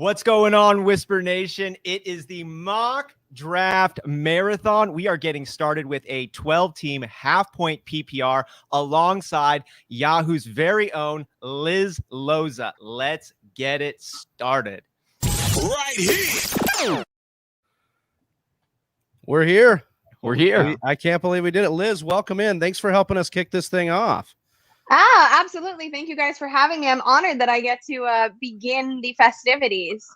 What's going on, Whisper Nation? It is the mock draft marathon. We are getting started with a 12-team half-point PPR alongside Yahoo's very own Liz Loza. Let's get it started. Right here. We're here. We're here. I can't believe we did it. Liz, welcome in. Thanks for helping us kick this thing off. Absolutely. Thank you guys for having me. I'm honored that I get to begin the festivities.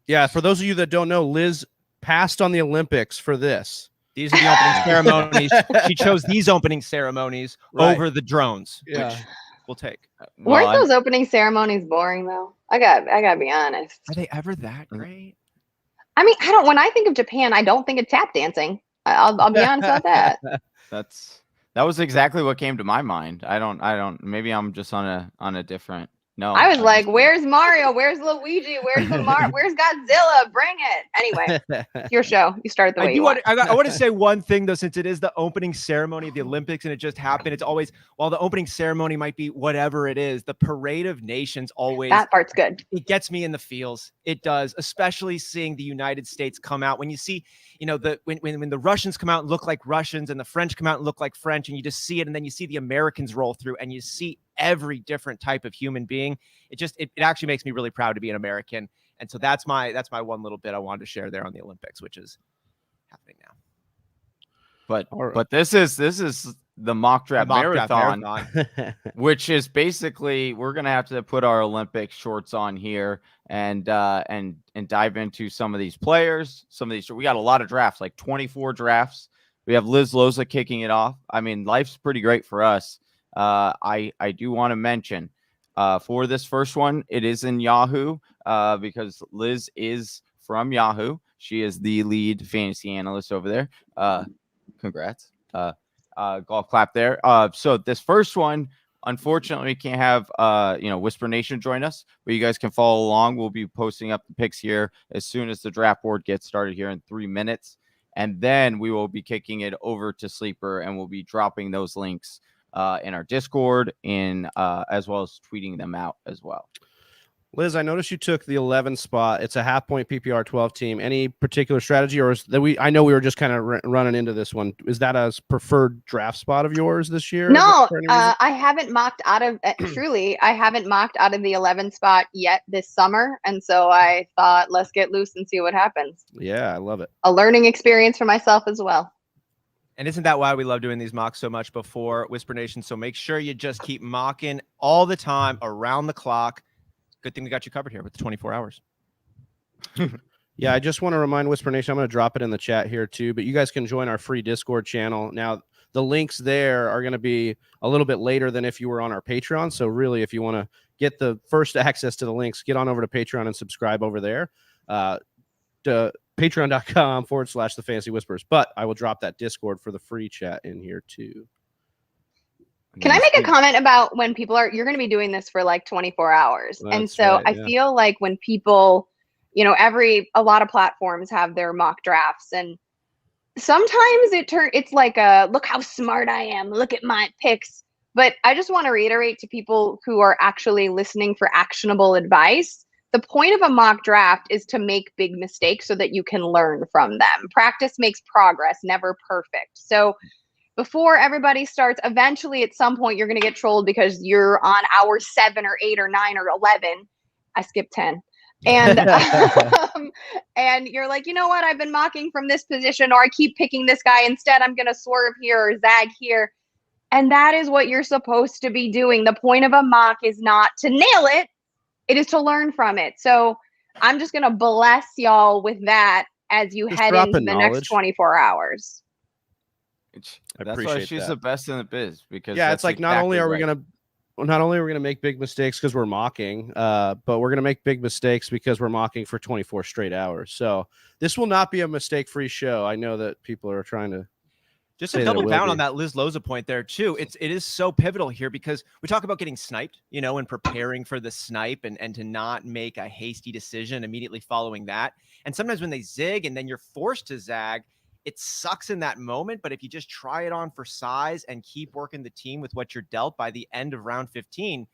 Yeah, for those of you that don't know, Liz passed on the Olympics for this. These are the opening ceremonies. She chose these opening ceremonies over the drones, which we'll take. Weren't those opening ceremonies boring though? I gotta be honest. Are they ever that great? I mean, when I think of Japan, I don't think of tap dancing. I'll be honest about that. That was exactly what came to my mind. I don't. Maybe I'm just on a different. No, I was like, "Where's Mario? Where's Luigi? Where's Godzilla? Bring it!" Anyway, it's your show. You start the way you want. I want to say one thing though, since it is the opening ceremony of the Olympics and it just happened. It's always, while the opening ceremony might be whatever it is, the Parade of Nations always, that part's good. It gets me in the feels. It does, especially seeing the United States come out. When you see, when the Russians come out and look like Russians and the French come out and look like French, and you just see it, and then you see the Americans roll through and you see every different type of human being. It actually makes me really proud to be an American. And so that's my one little bit I wanted to share there on the Olympics, which is happening now. But this is the mock draft marathon, which is basically, we're gonna have to put our Olympic shorts on here and dive into some of these players. We got a lot of drafts, like 24 drafts. We have Liz Loza kicking it off. I mean, life's pretty great for us. I do want to mention for this first one, it is in Yahoo because Liz is from Yahoo. She is the lead fantasy analyst over there. Congrats. Golf clap there. So this first one, unfortunately, we can't have Whisper Nation join us, but you guys can follow along. We'll be posting up the picks here as soon as the draft board gets started here in 3 minutes. And then we will be kicking it over to Sleeper, and we'll be dropping those links in our Discord, as well as tweeting them out as well. Liz, I noticed you took the 11 spot. It's a half-point PPR 12 team. Any particular strategy, or is that I know we were just kind of running into this one. Is that a preferred draft spot of yours this year? No, I haven't mocked out of truly. I haven't mocked out of the 11 spot yet this summer, and so I thought, let's get loose and see what happens. Yeah, I love it. A learning experience for myself as well. And isn't that why we love doing these mocks so much before Whisper Nation? So make sure you just keep mocking all the time, around the clock. Good thing we got you covered here with the 24 hours. Yeah, I just want to remind Whisper Nation, I'm going to drop it in the chat here too, but you guys can join our free Discord channel. Now, the links there are going to be a little bit later than if you were on our Patreon. So really, if you want to get the first access to the links, get on over to Patreon and subscribe over there. To patreon.com/the Fantasy Whispers. But I will drop that Discord for the free chat in here too. Can I make a comment about when people you're going to be doing this for like 24 hours. That's and so right, I feel like when people, a lot of platforms have their mock drafts, and sometimes it's like look how smart I am. Look at my picks. But I just want to reiterate to people who are actually listening for actionable advice. The point of a mock draft is to make big mistakes so that you can learn from them. Practice makes progress, never perfect. So before everybody starts, eventually at some point you're going to get trolled because you're on hour 7 or 8 or 9 or 11. I skipped 10. And and you're like, you know what? I've been mocking from this position, or I keep picking this guy instead. I'm going to swerve here or zag here. And that is what you're supposed to be doing. The point of a mock is not to nail it. It is to learn from it. So I'm just going to bless y'all with that as you head into the next 24 hours. That's why she's the best in the biz, because it's like not only are we gonna make big mistakes because we're mocking, but we're gonna make big mistakes because we're mocking for 24 straight hours. So this will not be a mistake-free show. I know that people are trying to just to double down on that Liz Loza point there too. It is so pivotal here because we talk about getting sniped, and preparing for the snipe and to not make a hasty decision immediately following that. And sometimes when they zig and then you're forced to zag, it sucks in that moment, but if you just try it on for size and keep working the team with what you're dealt, by the end of round 15,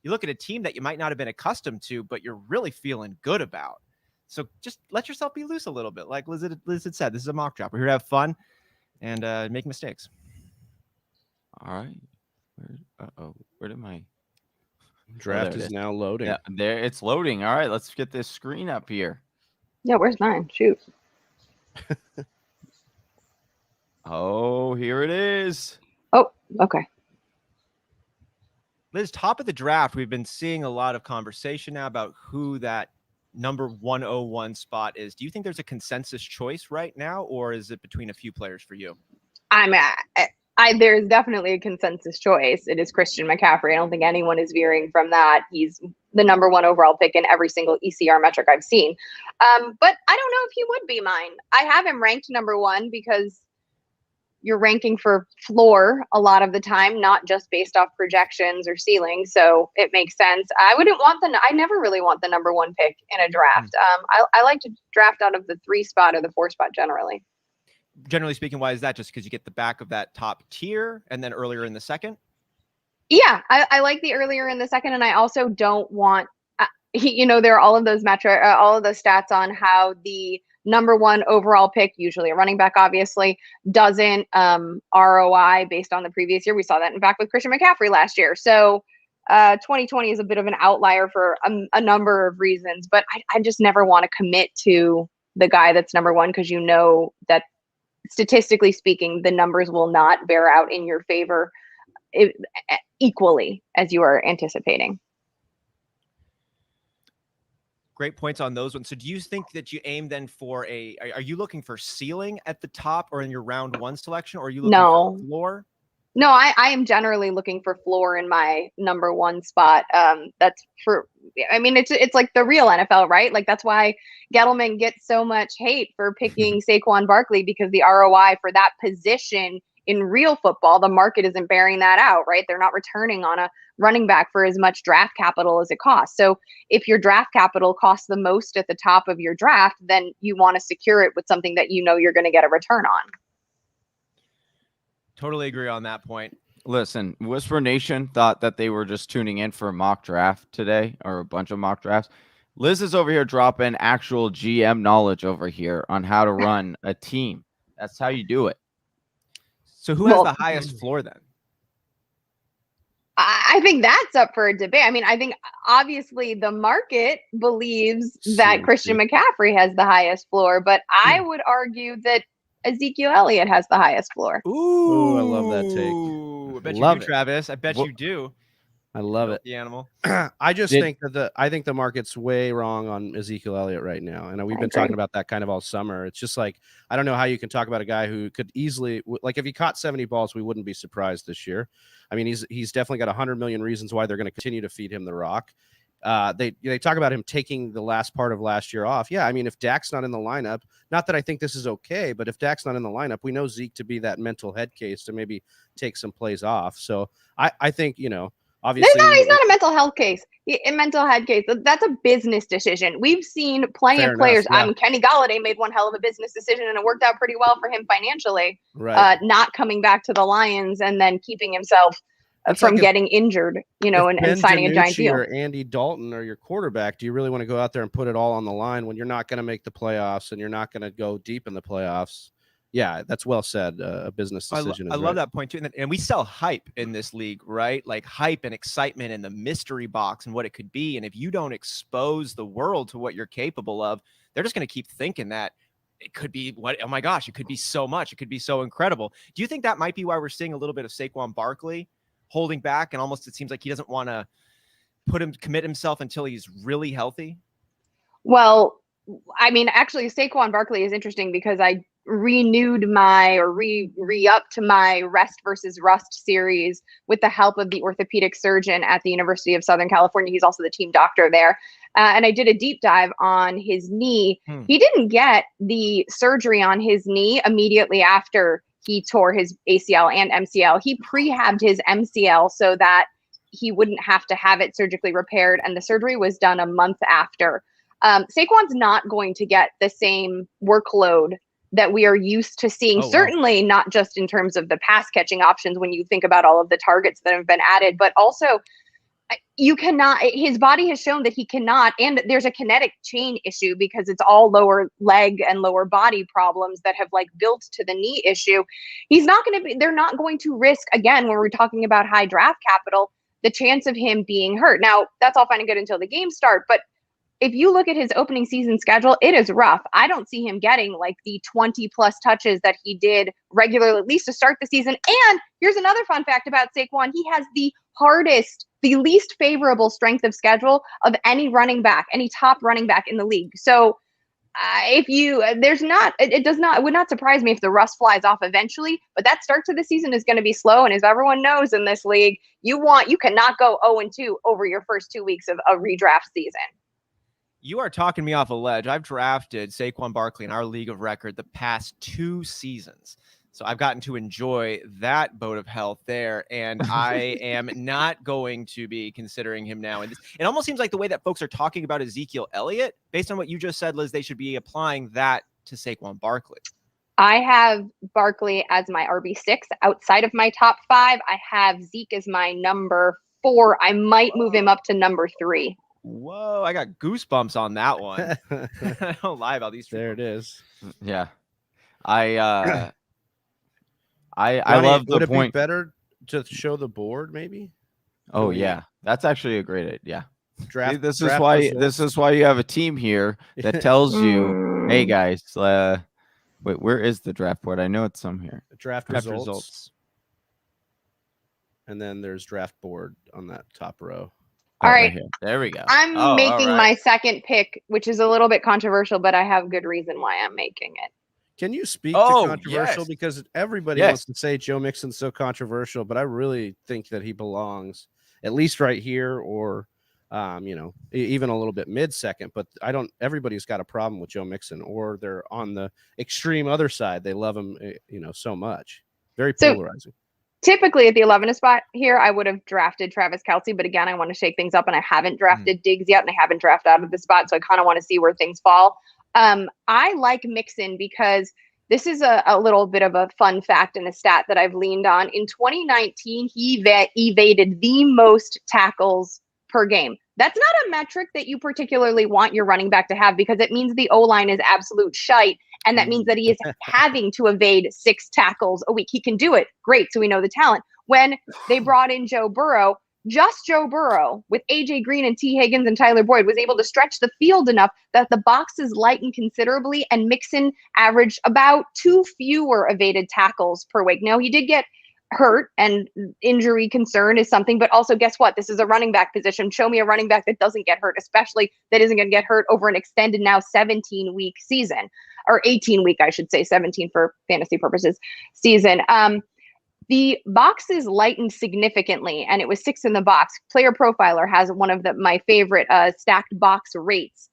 you look at a team that you might not have been accustomed to, but you're really feeling good about. So just let yourself be loose a little bit. Like Liz had said, this is a mock draft. We're here to have fun and make mistakes. All right. Where did my draft is now loading? Yeah, there it's loading. All right, let's get this screen up here. Yeah, where's mine? Shoot. Oh, here it is. Oh, okay. Liz, top of the draft, we've been seeing a lot of conversation now about who that number 101 spot is. Do you think there's a consensus choice right now, or is it between a few players for you? There's definitely a consensus choice. It is Christian McCaffrey. I don't think anyone is veering from that. He's the number 1 overall pick in every single ECR metric I've seen. But I don't know if he would be mine. I have him ranked number 1 because you're ranking for floor a lot of the time, not just based off projections or ceiling. So it makes sense. I never really want the number 1 pick in a draft. I like to draft out of the 3 spot or the 4 spot generally. Generally speaking, why is that? Just because you get the back of that top tier and then earlier in the second? Yeah, I like the earlier in the second, and I also don't want, there are all of those all of those stats on how the number 1 overall pick, usually a running back, obviously, doesn't ROI based on the previous year. We saw that in fact with Christian McCaffrey last year. So 2020 is a bit of an outlier for a number of reasons, but I just never want to commit to the guy that's number 1 because that statistically speaking, the numbers will not bear out in your favor equally as you are anticipating. Great points on those ones. So do you think that you aim then for are you looking for ceiling at the top or in your round 1 selection, or are you looking for floor? No, I am generally looking for floor in my number 1 spot. It's like the real NFL, right? Like that's why Gettleman gets so much hate for picking Saquon Barkley, because the ROI for that position in real football, the market isn't bearing that out, right? They're not returning on a running back for as much draft capital as it costs. So if your draft capital costs the most at the top of your draft, then you want to secure it with something that you're going to get a return on. Totally agree on that point. Listen, Whisper Nation thought that they were just tuning in for a mock draft today, or a bunch of mock drafts. Liz is over here dropping actual GM knowledge over here on how to run a team. That's how you do it. So who has the highest floor then? I think that's up for a debate. I mean, I think obviously the market believes that Christian McCaffrey has the highest floor, but I would argue that Ezekiel Elliott has the highest floor. Ooh, I love that take. I bet you do, Travis. I bet you do. I love it. The animal. I think the market's way wrong on Ezekiel Elliott right now. And we've been talking about that kind of all summer. It's just like, I don't know how you can talk about a guy who could easily, like if he caught 70 balls, we wouldn't be surprised this year. I mean, he's definitely got 100 million reasons why they're going to continue to feed him the rock. They talk about him taking the last part of last year off. Yeah, I mean, if Dak's not in the lineup, not that I think this is okay, but if Dak's not in the lineup, we know Zeke to be that mental head case to maybe take some plays off. So I think, obviously, he's not a mental health case. A mental head case. That's a business decision. We've seen plenty of players. Yeah. Kenny Golladay made one hell of a business decision, and it worked out pretty well for him financially. Right. Not coming back to the Lions and then keeping himself from getting injured, and signing a giant deal. Or Andy Dalton or your quarterback, do you really want to go out there and put it all on the line when you're not going to make the playoffs and you're not going to go deep in the playoffs? Yeah, that's well said. A business decision. I love that point too. And we sell hype in this league, right? Like hype and excitement and the mystery box and what it could be. And if you don't expose the world to what you're capable of, they're just going to keep thinking that it could be oh my gosh, it could be so much. It could be so incredible. Do you think that might be why we're seeing a little bit of Saquon Barkley holding back, and almost it seems like he doesn't want to commit himself until he's really healthy? Well, I mean, actually, Saquon Barkley is interesting because I renewed re-upped my rest versus rust series with the help of the orthopedic surgeon at the University of Southern California. He's also the team doctor there. And I did a deep dive on his knee. He didn't get the surgery on his knee immediately after he tore his ACL and MCL. He prehabbed his MCL so that he wouldn't have to have it surgically repaired. And the surgery was done a month after. Saquon's not going to get the same workload that we are used to seeing, certainly not just in terms of the pass catching options when you think about all of the targets that have been added, but also You cannot, his body has shown that he cannot, and there's a kinetic chain issue because it's all lower leg and lower body problems that have like built to the knee issue. He's not going to be, they're not going to risk, again, when we're talking about high draft capital, the chance of him being hurt. Now, that's all fine and good until the games start, but if you look at his opening season schedule, it is rough. I don't see him getting like the 20 plus touches that he did regularly, at least to start the season. And here's another fun fact about Saquon. He has the least favorable strength of schedule of any running back, any top running back in the league. So it would not surprise me if the rust flies off eventually, but that start to the season is going to be slow. And as everyone knows in this league, you cannot go 0-2 over your first 2 weeks of a redraft season. You are talking me off a ledge. I've drafted Saquon Barkley in our league of record the past 2 seasons. So I've gotten to enjoy that boat of health there. And I am not going to be considering him now. And it almost seems like the way that folks are talking about Ezekiel Elliott, based on what you just said, Liz, they should be applying that to Saquon Barkley. I have Barkley as my RB6 outside of my top 5. I have Zeke as my number 4. I might move him up to number 3. Whoa, I got goosebumps on that one. I don't lie about these. There it is. Yeah. I love the would it point. Be better to show the board, maybe? Oh yeah, that's actually a great idea. Draft. See, this results. is why you have a team here that tells you, hey guys, wait, where is the draft board? I know it's some here. Draft results. And then there's draft board on that top row. All right. Right, there we go. I'm making my second pick, which is a little bit controversial, but I have good reason why I'm making it. Can you speak to controversial? Yes. Because everybody wants to say Joe Mixon's so controversial, but I really think that he belongs at least right here or, even a little bit mid-second. But everybody's got a problem with Joe Mixon, or they're on the extreme other side. They love him, so much. Very polarizing. Typically at the 11th spot here, I would have drafted Travis Kelce, but again, I want to shake things up, and I haven't drafted Diggs yet, and I haven't drafted out of the spot, so I kind of want to see where things fall. I like Mixon because this is a little bit of a fun fact and a stat that I've leaned on. In 2019, he evaded the most tackles per game. That's not a metric that you particularly want your running back to have because it means the O-line is absolute shite. And that means that he is having to evade 6 tackles a week. He can do it. Great. So we know the talent. When they brought in Joe Burrow, just Joe Burrow with AJ Green and T. Higgins and Tyler Boyd was able to stretch the field enough that the boxes lightened considerably, and Mixon averaged about 2 fewer evaded tackles per week. Now, he did get hurt, and injury concern is something, but also guess what? This is a running back position. Show me a running back that doesn't get hurt, especially that isn't going to get hurt over an extended now 17-week season, or 18-week, I should say, 17 for fantasy purposes season. The boxes lightened significantly, and it was 6 in the box. Player Profiler has one of my favorite stacked box rates.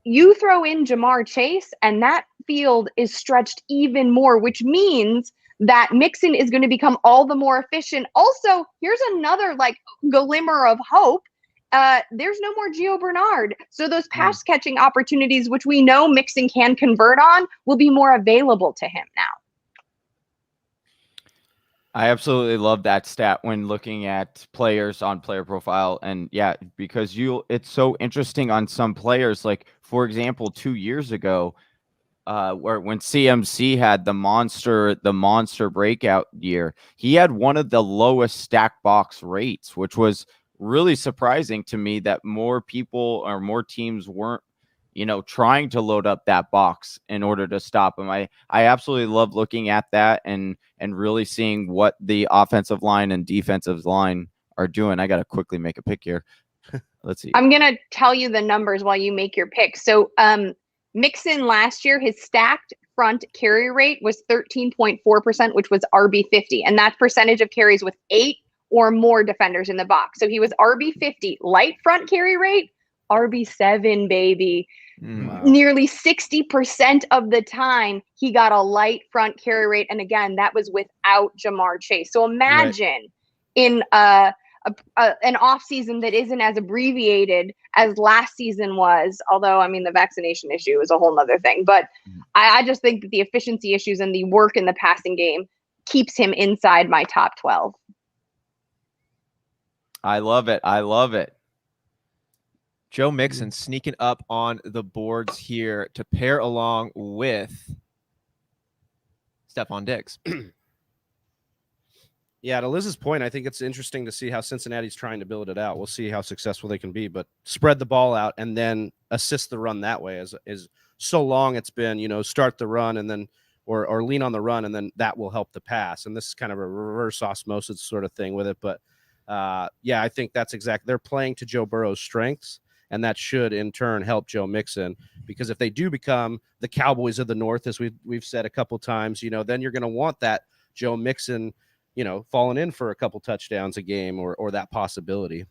You throw in Jamar Chase, and that field is stretched even more, which means that Mixon is going to become all the more efficient. Also, here's another glimmer of hope. There's no more Gio Bernard. So those pass catching opportunities, which we know Mixon can convert on, will be more available to him now. I absolutely love that stat when looking at players on Player Profile. And yeah, because it's so interesting on some players. Like, for example, 2 years ago, when CMC had the monster breakout year, he had one of the lowest stack box rates, which was really surprising to me that more people or more teams weren't, trying to load up that box in order to stop him. I absolutely love looking at that and really seeing what the offensive line and defensive line are doing. I got to quickly make a pick here. Let's see. I'm going to tell you the numbers while you make your pick. So, Mixon last year, his stacked front carry rate was 13.4%, which was RB50. And that's percentage of carries with 8 or more defenders in the box. So he was RB50, light front carry rate, RB7, baby. Wow. Nearly 60% of the time he got a light front carry rate. And again, that was without Jamar Chase. So imagine in an offseason that isn't as abbreviated as last season was, although, the vaccination issue is a whole nother thing. But I just think that the efficiency issues and the work in the passing game keeps him inside my top 12. I love it. I love it. Joe Mixon sneaking up on the boards here to pair along with Stephon Diggs. Yeah, to Liz's point, I think it's interesting to see how Cincinnati's trying to build it out. We'll see how successful they can be, but spread the ball out and then assist the run that way. As so long it's been, start the run and then or lean on the run, and then that will help the pass. And this is kind of a reverse osmosis sort of thing with it. But I think that's exactly, they're playing to Joe Burrow's strengths, and that should in turn help Joe Mixon, because if they do become the Cowboys of the North, as we've said a couple times, then you're going to want that Joe Mixon, falling in for a couple touchdowns a game or that possibility.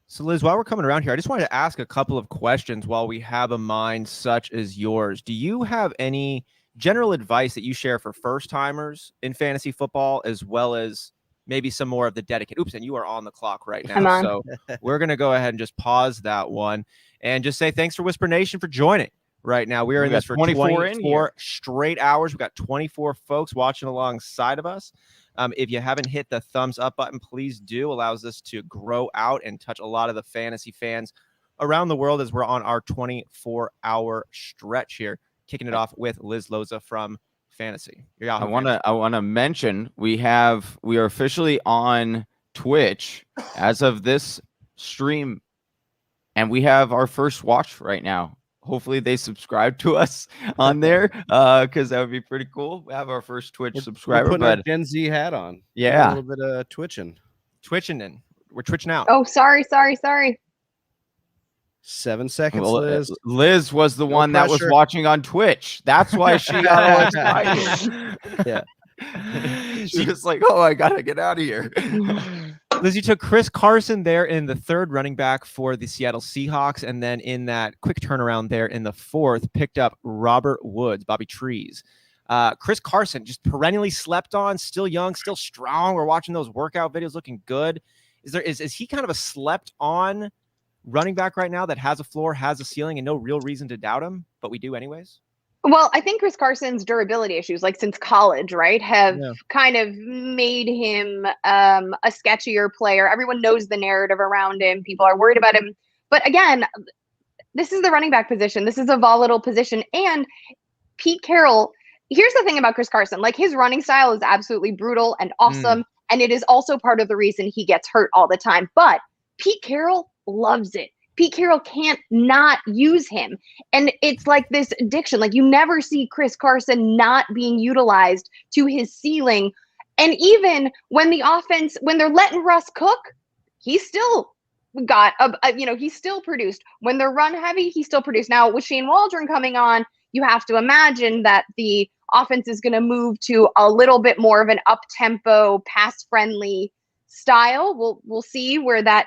So, Liz, while we're coming around here, I just wanted to ask a couple of questions while we have a mind such as yours. Do you have any general advice that you share for first-timers in fantasy football, as well as maybe some more of the dedicated? Oops, and you are on the clock right now. So we're going to go ahead and just pause that one and just say thanks for Whisper Nation for joining right now. We are in this for 24 straight hours. We've got 24 folks watching alongside of us. If you haven't hit the thumbs up button, please do. Allows us to grow out and touch a lot of the fantasy fans around the world as we're on our 24-hour stretch here, kicking it off with Liz Loza from Fantasy. I want to mention we are officially on Twitch as of this stream, and we have our first watch right now. Hopefully they subscribe to us on there, because that would be pretty cool. We have our first Twitch subscriber. We're putting our Gen Z hat on. Yeah, a little bit of twitching. We're twitching out. Oh, sorry. 7 seconds, well, Liz. Liz was the one that was watching on Twitch. That's why she got all excited. Yeah. She was like, "Oh, I gotta get out of here." Liz, you took Chris Carson there in the third, running back for the Seattle Seahawks, and then in that quick turnaround there in the fourth, picked up Robert Woods, Bobby Trees. Chris Carson, just perennially slept on, still young, still strong. We're watching those workout videos, looking good. Is he kind of a slept on running back right now that has a floor, has a ceiling, and no real reason to doubt him, but we do anyways? Well, I think Chris Carson's durability issues, like since college, right, have kind of made him a sketchier player. Everyone knows the narrative around him. People are worried about him. But again, this is the running back position. This is a volatile position. And Pete Carroll, here's the thing about Chris Carson. Like, his running style is absolutely brutal and awesome. And it is also part of the reason he gets hurt all the time. But Pete Carroll loves it. Pete Carroll can't not use him. And it's like this addiction. Like, you never see Chris Carson not being utilized to his ceiling. And even when the offense, when they're letting Russ cook, he's still got, he's still produced. When they're run heavy, he still produced. Now, with Shane Waldron coming on, you have to imagine that the offense is going to move to a little bit more of an up-tempo, pass-friendly style. We'll see where that,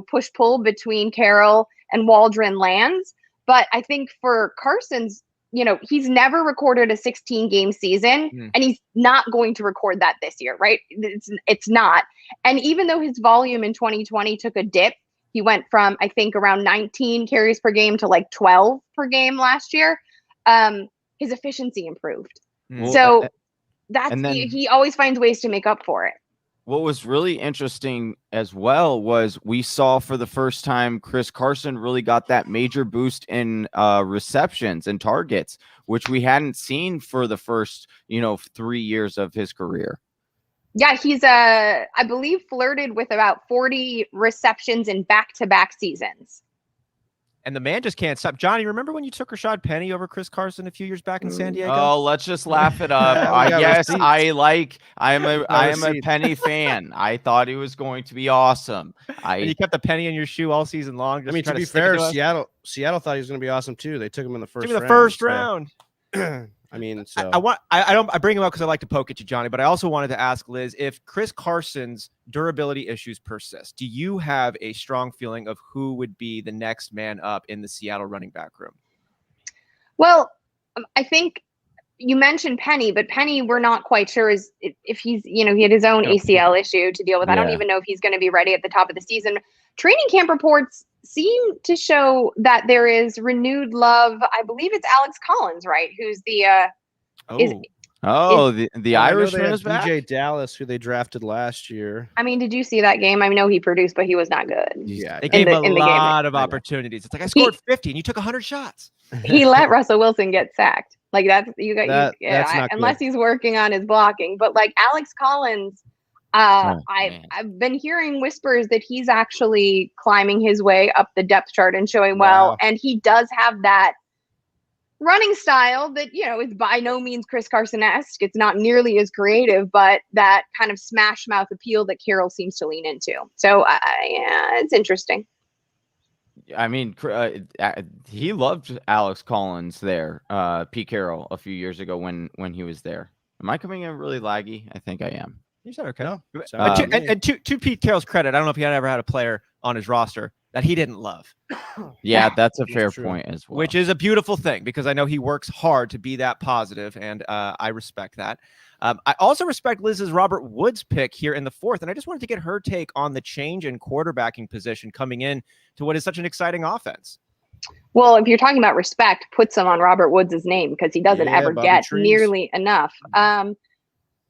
push-pull between Carroll and Waldron lands. But I think for Carson's, he's never recorded a 16-game season, and he's not going to record that this year, right? It's not. And even though his volume in 2020 took a dip, he went from, I think, around 19 carries per game to like 12 per game last year. His efficiency improved. So he always finds ways to make up for it. What was really interesting as well was we saw for the first time Chris Carson really got that major boost in receptions and targets, which we hadn't seen for the first 3 years of his career. Yeah, he's I believe flirted with about 40 receptions in back-to-back seasons. And the man just can't stop. Johnny, remember when you took Rashad Penny over Chris Carson a few years back in San Diego? Oh, let's just laugh it up. I am a Penny fan. I thought he was going to be awesome. And you kept the penny in your shoe all season long. To be fair, Seattle thought he was going to be awesome too. They took him in the first round. I mean, so I bring him up because I like to poke at you, Johnny, but I also wanted to ask Liz, if Chris Carson's durability issues persist, do you have a strong feeling of who would be the next man up in the Seattle running back room? Well, I think you mentioned Penny, but Penny, we're not quite sure if he's, he had his own ACL issue to deal with. I don't even know if he's going to be ready at the top of the season. Training camp reports seem to show that there is renewed love. I believe it's Alex Collins, right? Who's the Oh, the Irishman is back. DJ Dallas, who they drafted last year. I mean, did you see that game? I know he produced, but he was not good. Yeah, they gave him a lot of opportunities. It's like I scored 50 and you took 100 shots. He let Russell Wilson get sacked. Like that's that's not unless he's working on his blocking. But like Alex Collins, I've been hearing whispers that he's actually climbing his way up the depth chart and showing well, and he does have that running style that, you know, is by no means Chris Carson-esque. It's not nearly as creative, but that kind of smash mouth appeal that Carroll seems to lean into. So yeah, it's interesting. I mean, he loved Alex Collins there, Pete Carroll, a few years ago when he was there. Am I coming in really laggy? I think I am. You said okay. No, and to Pete Carroll's credit, I don't know if he had ever had a player on his roster that he didn't love. Yeah, that's a fair point as well. Which is a beautiful thing because I know he works hard to be that positive, and I respect that. I also respect Liz's Robert Woods pick here in the 4th, and I just wanted to get her take on the change in quarterbacking position coming in to what is such an exciting offense. Well, if you're talking about respect, put some on Robert Woods' name because he doesn't ever get nearly enough.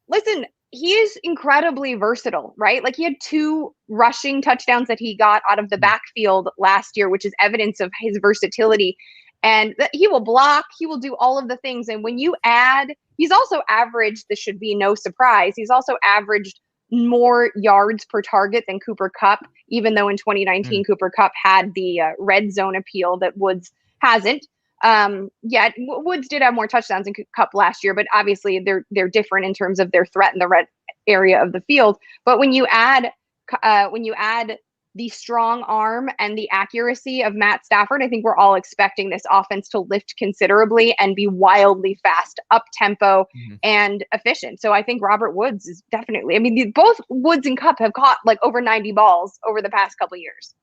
Listen, he is incredibly versatile, right? Like he had 2 rushing touchdowns that he got out of the backfield last year, which is evidence of his versatility. And he will block, he will do all of the things. And when you add, he's also averaged, this should be no surprise, he's also averaged more yards per target than Cooper Kupp, even though in 2019 Cooper Kupp had the red zone appeal that Woods hasn't. Yeah, Woods did have more touchdowns than Kupp last year, but obviously they're different in terms of their threat in the red area of the field. But when you add the strong arm and the accuracy of Matt Stafford, I think we're all expecting this offense to lift considerably and be wildly fast, up tempo, and efficient. So I think Robert Woods is definitely, I mean, both Woods and Kupp have caught like over 90 balls over the past couple of years.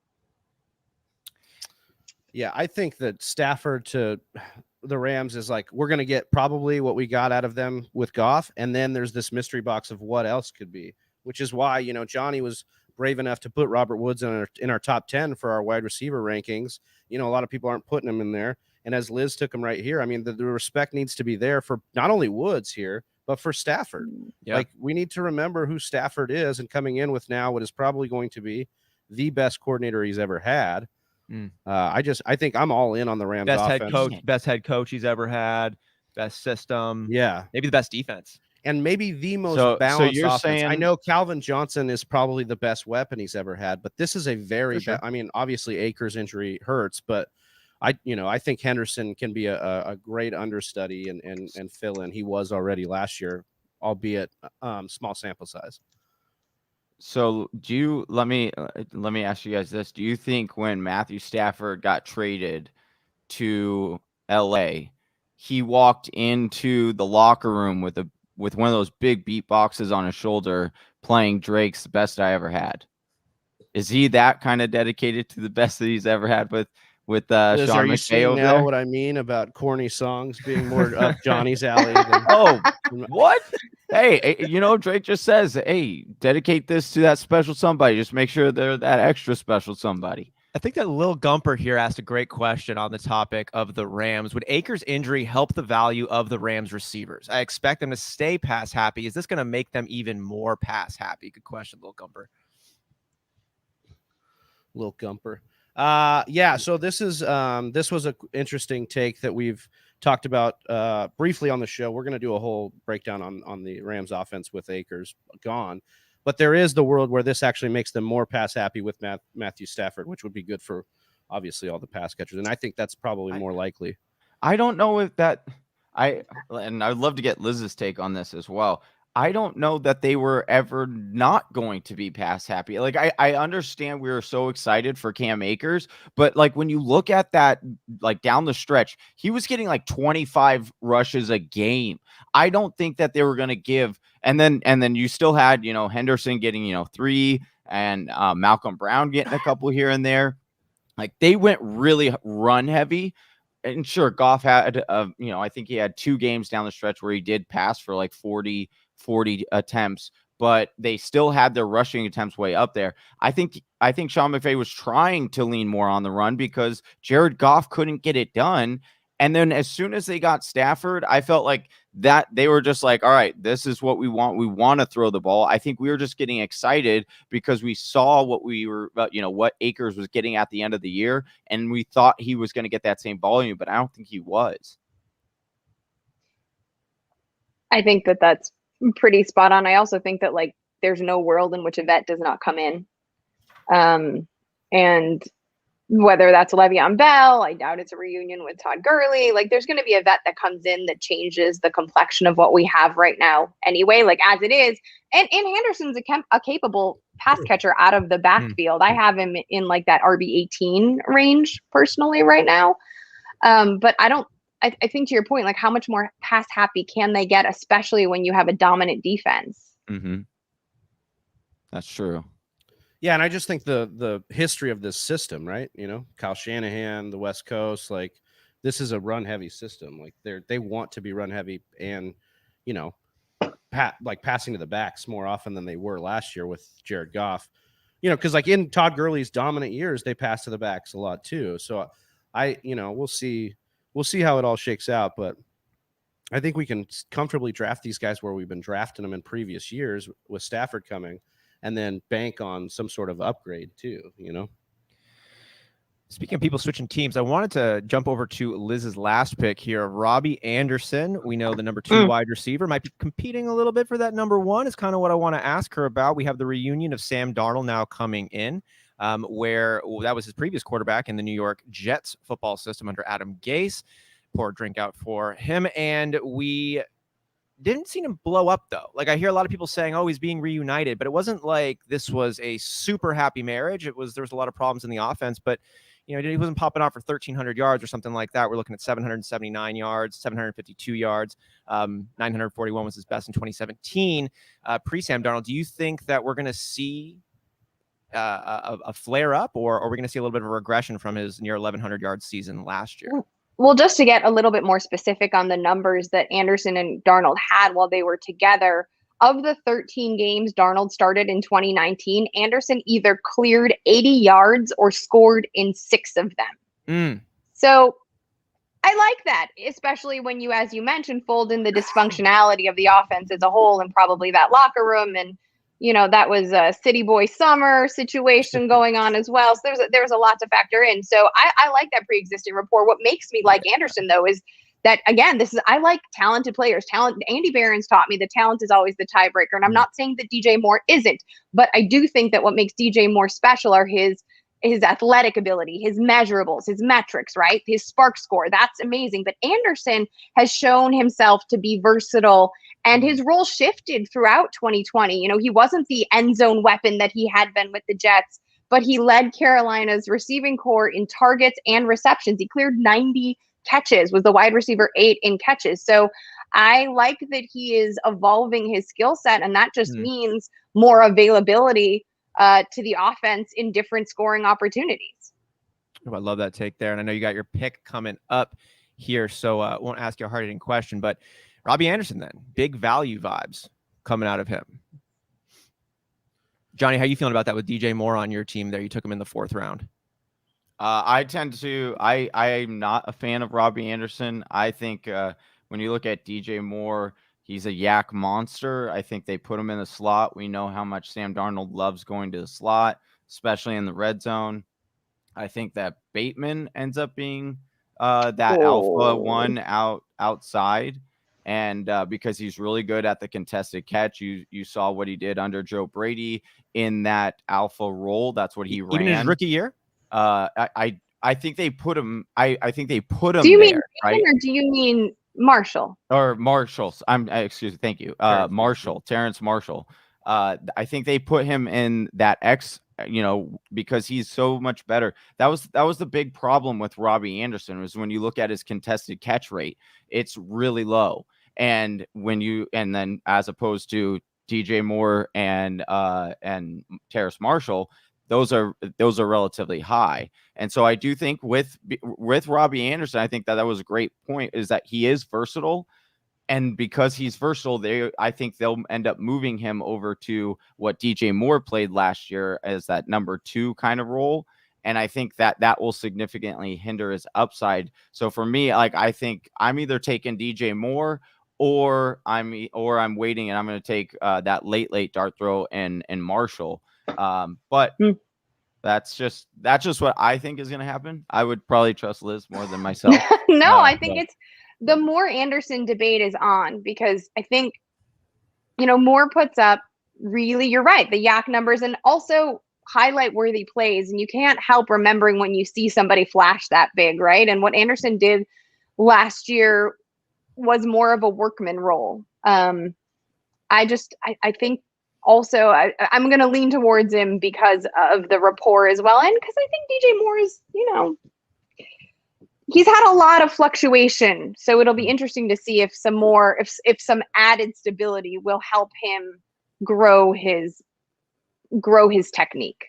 Yeah, I think that Stafford to the Rams is like, we're going to get probably what we got out of them with Goff. And then there's this mystery box of what else could be, which is why, you know, Johnny was brave enough to put Robert Woods in our top 10 for our wide receiver rankings. You know, a lot of people aren't putting him in there. And as Liz took him right here, I mean, the respect needs to be there for not only Woods here, but for Stafford. Yeah. Like, we need to remember who Stafford is, and coming in with now what is probably going to be the best coordinator he's ever had. I think I'm all in on the Rams offense. Best head coach he's ever had, best system. Yeah. Maybe the best defense. And maybe the most balanced offense. I know Calvin Johnson is probably the best weapon he's ever had, but this is a very I mean, obviously Akers' injury hurts, but I think Henderson can be a great understudy and fill in. He was already last year, albeit small sample size. So let me ask you guys this. Do you think when Matthew Stafford got traded to LA, he walked into the locker room with one of those big beat boxes on his shoulder playing Drake's Best I Ever Had? Is he that kind of dedicated to the best that he's ever had with Sean McVay over there? What I mean about corny songs being more up Johnny's alley? What? Hey, you know, Drake just says, hey, dedicate this to that special somebody. Just make sure they're that extra special somebody. I think that Lil Gumper here asked a great question on the topic of the Rams. Would Akers' injury help the value of the Rams receivers? I expect them to stay pass happy. Is this going to make them even more pass happy? Good question, Lil Gumper. Lil Gumper. Yeah, so this was an interesting take that we've talked about briefly on the show. We're going to do a whole breakdown on the Rams offense with Akers gone. But there is the world where this actually makes them more pass happy with Matthew Stafford, which would be good for obviously all the pass catchers. And I think that's probably more likely. I don't know if that and I'd love to get Liz's take on this as well. I don't know that they were ever not going to be pass happy. Like, I understand we were so excited for Cam Akers, but like when you look at that, like down the stretch, he was getting like 25 rushes a game. I don't think that they were going to give. And then you still had, you know, Henderson getting, 3 and Malcolm Brown getting a couple here and there. Like, they went really run heavy. And sure, Goff had, I think he had 2 games down the stretch where he did pass for like 40 attempts, but they still had their rushing attempts way up there. I think Sean McVay was trying to lean more on the run because Jared Goff couldn't get it done. And then as soon as they got Stafford, I felt like that they were just like, all right, this is what we want. We want to throw the ball. I think we were just getting excited because we saw what we were, what Akers was getting at the end of the year. And we thought he was going to get that same volume, but I don't think he was. I think that that's pretty spot on. I also think that like there's no world in which a vet does not come in. And whether that's Le'Veon Bell, I doubt it's a reunion with Todd Gurley. Like there's going to be a vet that comes in that changes the complexion of what we have right now anyway, like as it is. And Henderson's a capable pass catcher out of the backfield. I have him in like that RB18 range personally right now. But I think to your point, like how much more pass happy can they get, especially when you have a dominant defense? Mm-hmm. That's true. Yeah, and I just think the history of this system, right? Kyle Shanahan, the West Coast, like this is a run heavy system. Like they want to be run heavy and passing to the backs more often than they were last year with Jared Goff. Because like in Todd Gurley's dominant years, they pass to the backs a lot too. So we'll see how it all shakes out, but I think we can comfortably draft these guys where we've been drafting them in previous years with Stafford coming. And then bank on some sort of upgrade too, Speaking of people switching teams, I wanted to jump over to Liz's last pick here. Robbie Anderson, we know the number 2 wide receiver, might be competing a little bit for that number 1 is kind of what I want to ask her about. We have the reunion of Sam Darnold now coming in, where that was his previous quarterback in the New York Jets football system under Adam Gase. Pour a drink out for him. And we didn't see him blow up though. Like I hear a lot of people saying, oh, he's being reunited, but it wasn't like this was a super happy marriage. There was a lot of problems in the offense, but he wasn't popping off for 1,300 yards or something like that. We're looking at 779 yards, 752 yards. 941 was his best in 2017. Pre-Sam Darnold, do you think that we're going to see a flare up, or are we going to see a little bit of a regression from his near 1,100 yard season last year? Well, just to get a little bit more specific on the numbers that Anderson and Darnold had while they were together, of the 13 games Darnold started in 2019, Anderson either cleared 80 yards or scored in 6 of them. So I like that, especially when you, as you mentioned, fold in the dysfunctionality of the offense as a whole and probably that locker room. And, that was a city boy summer situation going on as well. So there's a lot to factor in. So I like that pre-existing rapport. What makes me like Anderson, though, is that, again, I like talented players. Andy Barron's taught me that talent is always the tiebreaker. And I'm not saying that DJ Moore isn't, but I do think that what makes DJ Moore special are his athletic ability, his measurables, his metrics, right? His spark score. That's amazing. But Anderson has shown himself to be versatile, and his role shifted throughout 2020. He wasn't the end zone weapon that he had been with the Jets, but he led Carolina's receiving corps in targets and receptions. He cleared 90 catches, was the wide receiver 8 in catches. So I like that he is evolving his skill set, and that just means more availability to the offense in different scoring opportunities. Oh, I love that take there. And I know you got your pick coming up here, so I won't ask you a hard-hitting question, but Robbie Anderson then, big value vibes coming out of him. Johnny, how you feeling about that with DJ Moore on your team there? You took him in the 4th round. I'm not a fan of Robbie Anderson. I think when you look at DJ Moore, he's a yak monster. I think they put him in the slot. We know how much Sam Darnold loves going to the slot, especially in the red zone. I think that Bateman ends up being that alpha one outside. And because he's really good at the contested catch, you saw what he did under Joe Brady in that alpha role. That's what he ran. Even in his rookie year? I think they put him. I think they put him. Do you there, mean right? Or do you mean Marshall? Or Marshall? Excuse me. Thank you. Terrence Marshall. I think they put him in that X. Because he's so much better. That was the big problem with Robbie Anderson, was when you look at his contested catch rate, it's really low. And then as opposed to DJ Moore and Terrace Marshall, those are relatively high. And so I do think with Robbie Anderson, I think that was a great point, is that he is versatile. And because he's versatile, I think they'll end up moving him over to what DJ Moore played last year as that number 2 kind of role. And I think that will significantly hinder his upside. So for me, I think I'm either taking DJ Moore or I'm waiting and I'm going to take that late dart throw and Marshall. But that's just what I think is going to happen. I would probably trust Liz more than myself. No, I think it's the more Anderson debate is on, because I think, Moore puts up really, you're right, the yak numbers and also highlight worthy plays. And you can't help remembering when you see somebody flash that big, right? And what Anderson did last year was more of a workman role. I think also I'm going to lean towards him because of the rapport as well. And because I think DJ Moore is, he's had a lot of fluctuation. So it'll be interesting to see if some added stability will help him grow his technique.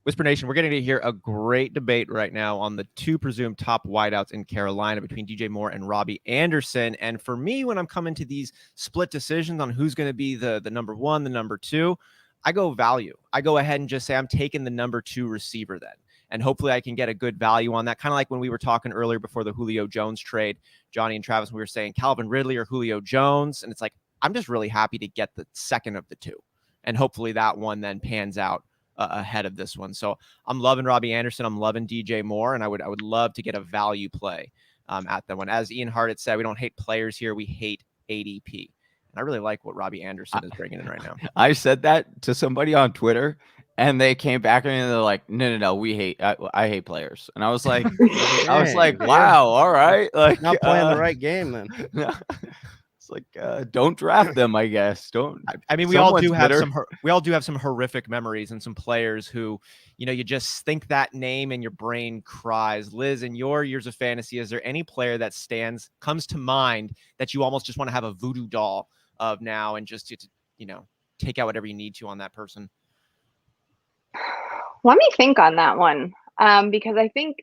Whisper Nation, we're getting to hear a great debate right now on the two presumed top wideouts in Carolina between DJ Moore and Robbie Anderson. And for me, when I'm coming to these split decisions on who's going to be the number one, the number two, I go value. I go ahead and just say I'm taking the number two receiver then. And hopefully I can get a good value on that. Kind of like when we were talking earlier before the Julio Jones trade, Johnny and Travis, we were saying Calvin Ridley or Julio Jones. And it's like, I'm just really happy to get the second of the two. And hopefully that one then pans out ahead of this one. So I'm loving Robbie Anderson. I'm loving DJ Moore, and I would love to get a value play at that one. As Ian Hart had said, we don't hate players here. We hate ADP. And I really like what Robbie Anderson is bringing in right now. I said that to somebody on Twitter, and they came back and they're like, no, I hate players. And I was like, wow, all right. Like, not playing the right game then. It's like, don't draft them, I guess. Don't. I mean, we all do have some horrific memories and some players who, you just think that name and your brain cries. Liz, in your years of fantasy, is there any player that comes to mind that you almost just want to have a voodoo doll of now and just take out whatever you need to on that person? Let me think on that one, because I think.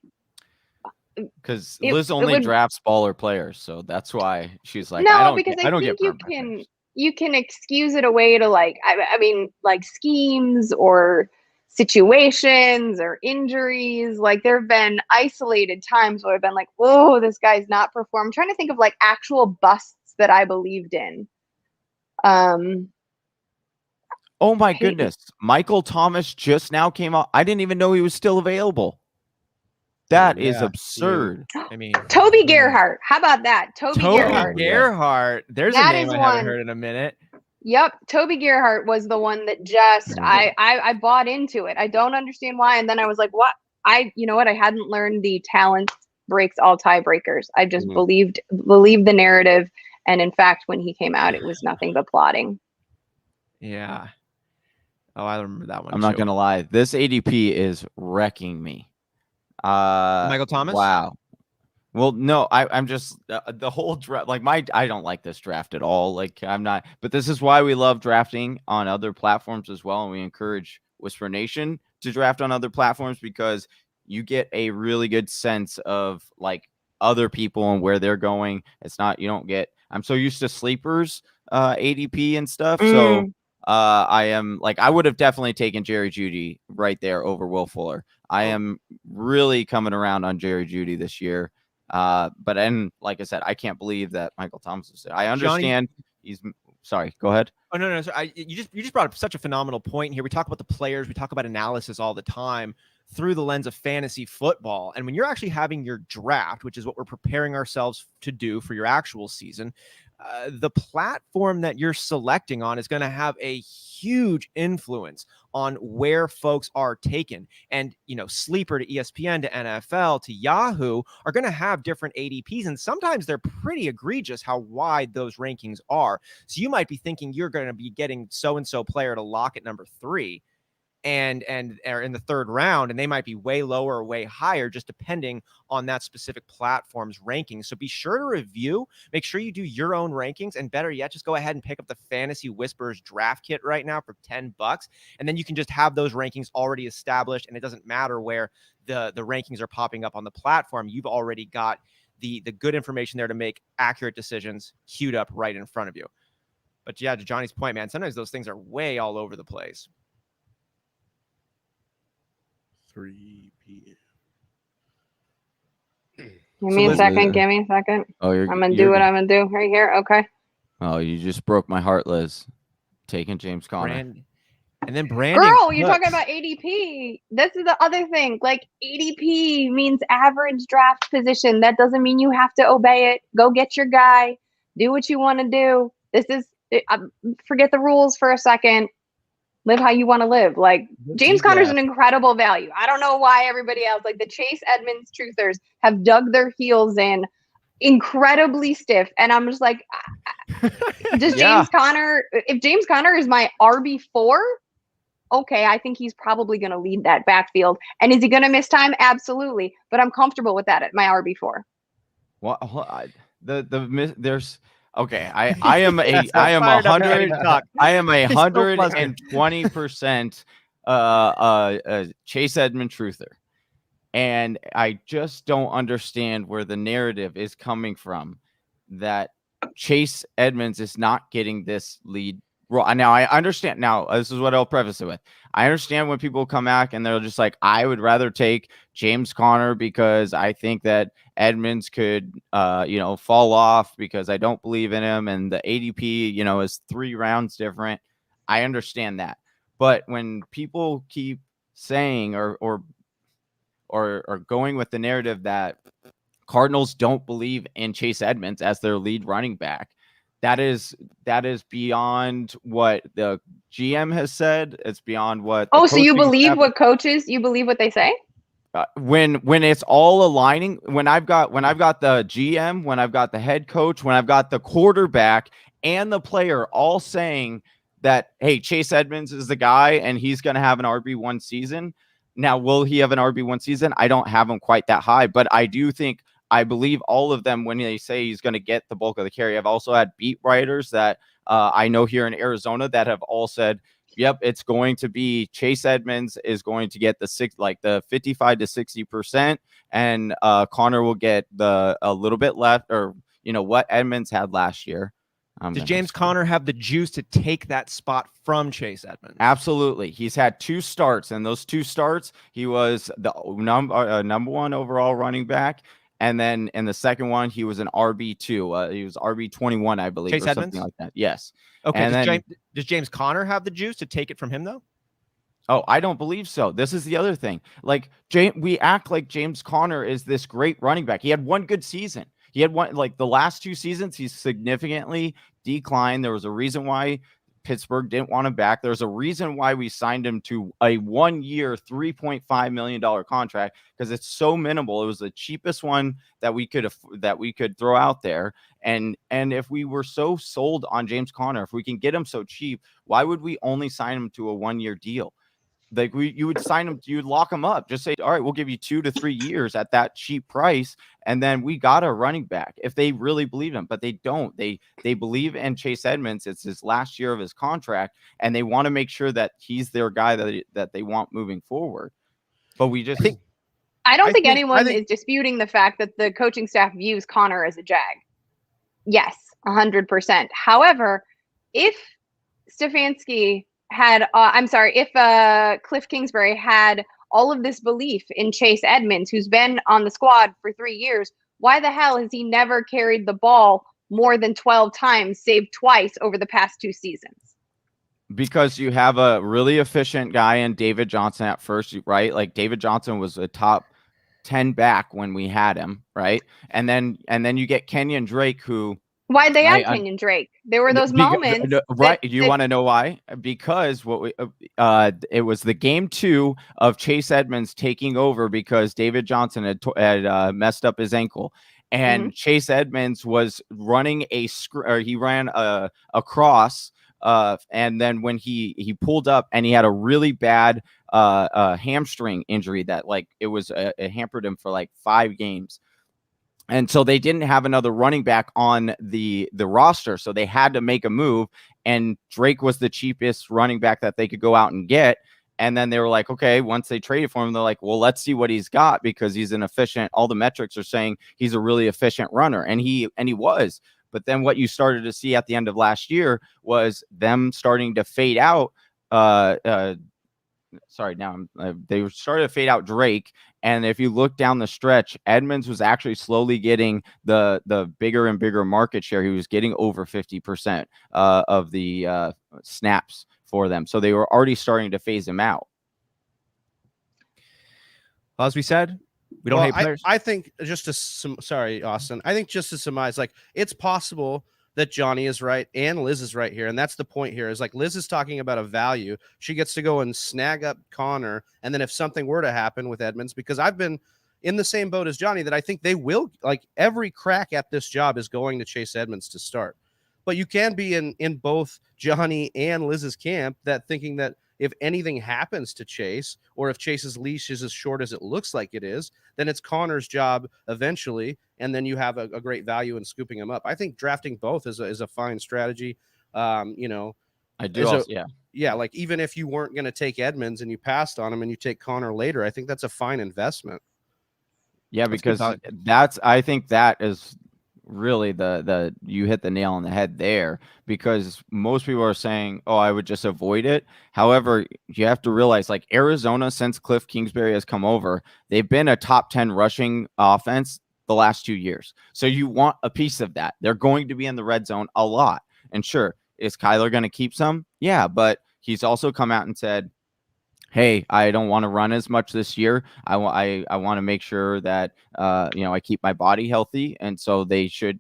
Because Liz only drafts baller players, so that's why she's like, no, because I think you can excuse it away to like schemes or situations or injuries. Like there have been isolated times where I've been like, whoa, this guy's not performed. I'm trying to think of like actual busts that I believed in. Oh my goodness, Michael Thomas just now came out. I didn't even know he was still available. That is absurd. I mean, Toby Gerhart. How about that? Toby Gerhart. There's a name I haven't heard in a minute. Yep. Toby Gerhart was the one that just I bought into it. I don't understand why. And then I was like, what? You know what? I hadn't learned the talent breaks all tiebreakers. I just believed the narrative. And in fact, when he came out, it was nothing but plotting. Yeah. Oh, I remember that one. I'm not gonna lie. This ADP is wrecking me. Michael Thomas. Wow. Well, no, I'm just the whole draft. Like I don't like this draft at all. Like I'm not. But this is why we love drafting on other platforms as well, and we encourage Whisper Nation to draft on other platforms because you get a really good sense of like other people and where they're going. It's not you don't get. I'm so used to sleepers, ADP and stuff. So I am like I would have definitely taken Jerry Jeudy right there over Will Fuller. I am really coming around on Jerry Jeudy this year. But like I said, I can't believe that Michael Thomas is there. I understand he's sorry. Go ahead. Oh no. You just brought up such a phenomenal point here. We talk about the players, we talk about analysis all the time through the lens of fantasy football. And when you're actually having your draft, which is what we're preparing ourselves to do for your actual season, the platform that you're selecting on is going to have a huge influence on where folks are taken. And, Sleeper to ESPN to NFL to Yahoo are going to have different ADPs. And sometimes they're pretty egregious how wide those rankings are. So you might be thinking you're going to be getting so-and-so player to lock at number 3 and are in the third round, and they might be way lower or way higher, just depending on that specific platform's rankings. So be sure to review, make sure you do your own rankings, and better yet, just go ahead and pick up the Fantasy Whispers draft kit right now for $10, and then you can just have those rankings already established, and it doesn't matter where the rankings are popping up on the platform. You've already got the good information there to make accurate decisions queued up right in front of you. But yeah, to Johnny's point, man, sometimes those things are way all over the place. 3 p.m. Give me a second. Oh, I'm going to do what I'm going to do right here. Okay. Oh, you just broke my heart, Liz. Taking James Conner. And then Brandon. Girl, you're talking about ADP. This is the other thing. Like, ADP means average draft position. That doesn't mean you have to obey it. Go get your guy. Do what you want to do. This is forget the rules for a second. Live how you want to live. Like, James Conner's an incredible value. I don't know why everybody else, like the Chase Edmonds truthers, have dug their heels in incredibly stiff. And I'm just like, does James Conner, if James Conner is my RB4, okay, I think he's probably going to lead that backfield. And is he going to miss time? Absolutely. But I'm comfortable with that at my RB4. Well, there's okay. I am 120% Chase Edmond truther, and I just don't understand where the narrative is coming from that Chase Edmonds is not getting this lead. Now I understand. Now this is what I'll preface it with. I understand when people come back and they're just like, I would rather take James Conner because I think that Edmonds could, fall off because I don't believe in him, and the ADP, is 3 rounds different. I understand that, but when people keep saying or going with the narrative that Cardinals don't believe in Chase Edmonds as their lead running back, that is beyond what the GM has said. It's beyond what. So you believe what coaches? You believe what they say? When it's all aligning, when I've got the GM, when I've got the head coach, when I've got the quarterback and the player all saying that, hey, Chase Edmonds is the guy and he's going to have an RB1 season. Now, will he have an RB1 season? I don't have him quite that high, but I believe all of them when they say he's going to get the bulk of the carry. I've also had beat writers that I know here in Arizona that have all said, yep, it's going to be Chase Edmonds is going to get the 55 to 60%, and Conner will get a little bit left, or what Edmonds had last year. Does James Conner have the juice to take that spot from Chase Edmonds? Absolutely. He's had 2 starts, and those 2 starts, he was the number 1 overall running back. And then in the second one, he was an RB2. He was RB21, I believe, Chase or Edmonds? something like that. Yes. Okay. And does James Conner have the juice to take it from him, though? Oh, I don't believe so. This is the other thing. Like, we act like James Conner is this great running back. He had 1 good season. He had one, like the last 2 seasons, he's significantly declined. There was a reason why Pittsburgh didn't want him back. There's a reason why we signed him to a 1-year, $3.5 million contract, because it's so minimal. It was the cheapest one that we could throw out there. And if we were so sold on James Conner, if we can get him so cheap, why would we only sign him to a 1-year deal? Like, you would sign him, you would lock him up. Just say, all right, we'll give you 2 to 3 years at that cheap price, and then we got a running back if they really believe him. But they don't. They believe in Chase Edmonds. It's his last year of his contract, and they want to make sure that he's their guy that they want moving forward. But we just I don't think anyone is disputing the fact that the coaching staff views Conner as a jag. Yes, 100%. However, if Stefanski had, if Cliff Kingsbury had all of this belief in Chase Edmonds, who's been on the squad for 3 years, why the hell has he never carried the ball more than 12 times, save twice over the past 2 seasons? Because you have a really efficient guy in David Johnson at first, right? Like, David Johnson was a top 10 back when we had him, right? And then you get Kenyon Drake, who... Why'd they add Kenyon Drake? There were those moments. Right. You want to know why? Because it was the game 2 of Chase Edmonds taking over because David Johnson had messed up his ankle. And Chase Edmonds was running he ran a cross. And then when he pulled up and he had a really bad hamstring injury that it hampered him for like 5 games. And so they didn't have another running back on the roster. So they had to make a move. And Drake was the cheapest running back that they could go out and get. And then they were like, okay, once they traded for him, they're like, well, let's see what he's got, because he's an efficient. All the metrics are saying he's a really efficient runner. And he was. But then what you started to see at the end of last year was them starting to fade out sorry, now they started to fade out Drake. And if you look down the stretch, Edmonds was actually slowly getting the bigger and bigger market share. He was getting over 50% of the snaps for them. So they were already starting to phase him out. Well, as we said, we don't hate players. I think just to sorry, Austin. I think just to surmise, like, it's possible that Johnny is right and Liz is right here. And that's the point here, is like Liz is talking about a value. She gets to go and snag up Connor. And then if something were to happen with Edmonds, because I've been in the same boat as Johnny, that I think they will, like, every crack at this job is going to Chase Edmonds to start. But you can be in both Johnny and Liz's camp, that thinking that if anything happens to Chase, or if Chase's leash is as short as it looks like it is, then it's Connor's job eventually, and then you have a great value in scooping him up. I think drafting both is a fine strategy. You know, I do. Yeah. Like, even if you weren't going to take Edmonds and you passed on him and you take Connor later, I think that's a fine investment. Yeah, because I think that is really the you hit the nail on the head there, because most people are saying, oh, I would just avoid it. However, you have to realize, like, Arizona, since Cliff Kingsbury has come over, they've been a top 10 rushing offense the last 2 years. So you want a piece of that. They're going to be in the red zone a lot. And sure, is Kyler going to keep some? Yeah, but he's also come out and said, hey, I don't want to run as much this year. I want to make sure that I keep my body healthy, and so they should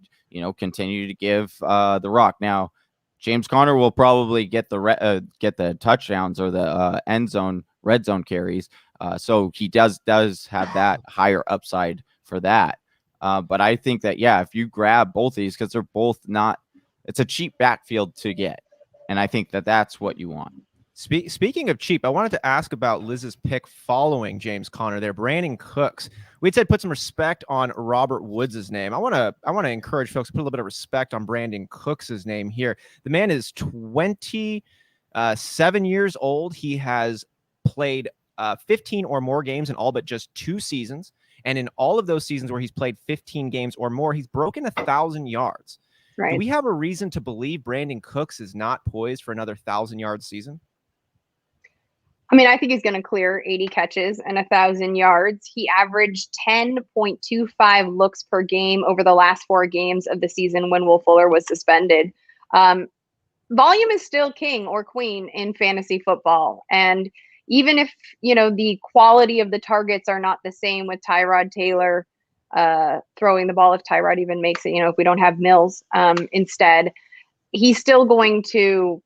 continue to give the rock. Now, James Conner will probably get the touchdowns or the red zone carries, so he does have that higher upside for that. But I think that if you grab both of these, because they're both not, it's a cheap backfield to get, and I think that that's what you want. Speaking of cheap, I wanted to ask about Liz's pick following James Conner there, Brandon Cooks. We'd said put some respect on Robert Woods' name. I want to encourage folks to put a little bit of respect on Brandon Cooks' name here. The man is 27 years old. He has played 15 or more games in all but just 2 seasons. And in all of those seasons where he's played 15 games or more, he's broken 1,000 yards. Right. Do we have a reason to believe Brandon Cooks is not poised for another 1,000-yard season? I mean, I think he's going to clear 80 catches and 1,000 yards. He averaged 10.25 looks per game over the last 4 games of the season when Will Fuller was suspended. Volume is still king or queen in fantasy football. And even if, the quality of the targets are not the same with Tyrod Taylor throwing the ball, if Tyrod even makes it, if we don't have Mills instead, he's still going to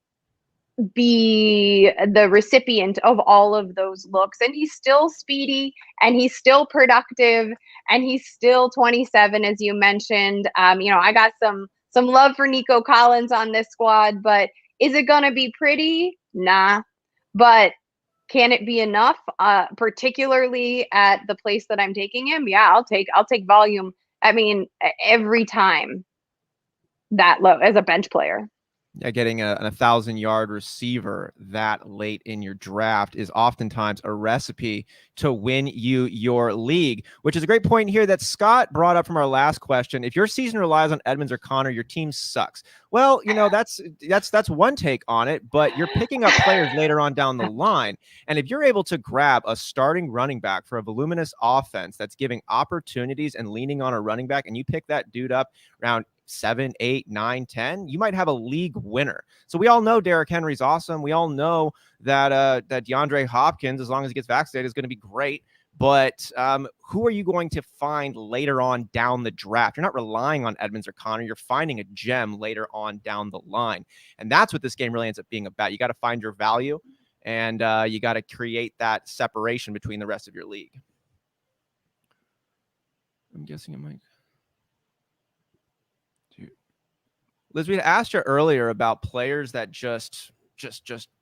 be the recipient of all of those looks, and he's still speedy, and he's still productive, and he's still 27, as you mentioned. I got some love for Nico Collins on this squad, but is it gonna be pretty? Nah. But can it be enough, particularly at the place that I'm taking him? Yeah, I'll take volume. I mean, every time that low as a bench player. Yeah, getting a 1,000-yard receiver that late in your draft is oftentimes a recipe to win you your league, which is a great point here that Scott brought up from our last question. If your season relies on Edmonds or Connor, your team sucks. Well, that's one take on it, but you're picking up players later on down the line. And if you're able to grab a starting running back for a voluminous offense that's giving opportunities and leaning on a running back, and you pick that dude up around 7, 8, 9, 10, you might have a league winner. So we all know Derrick Henry's awesome. We all know that DeAndre Hopkins, as long as he gets vaccinated, is going to be great. But who are you going to find later on down the draft? You're not relying on Edmonds or Connor. You're finding a gem later on down the line. And that's what this game really ends up being about. You got to find your value, and you got to create that separation between the rest of your league. I'm guessing it might. Liz, we asked you earlier about players that just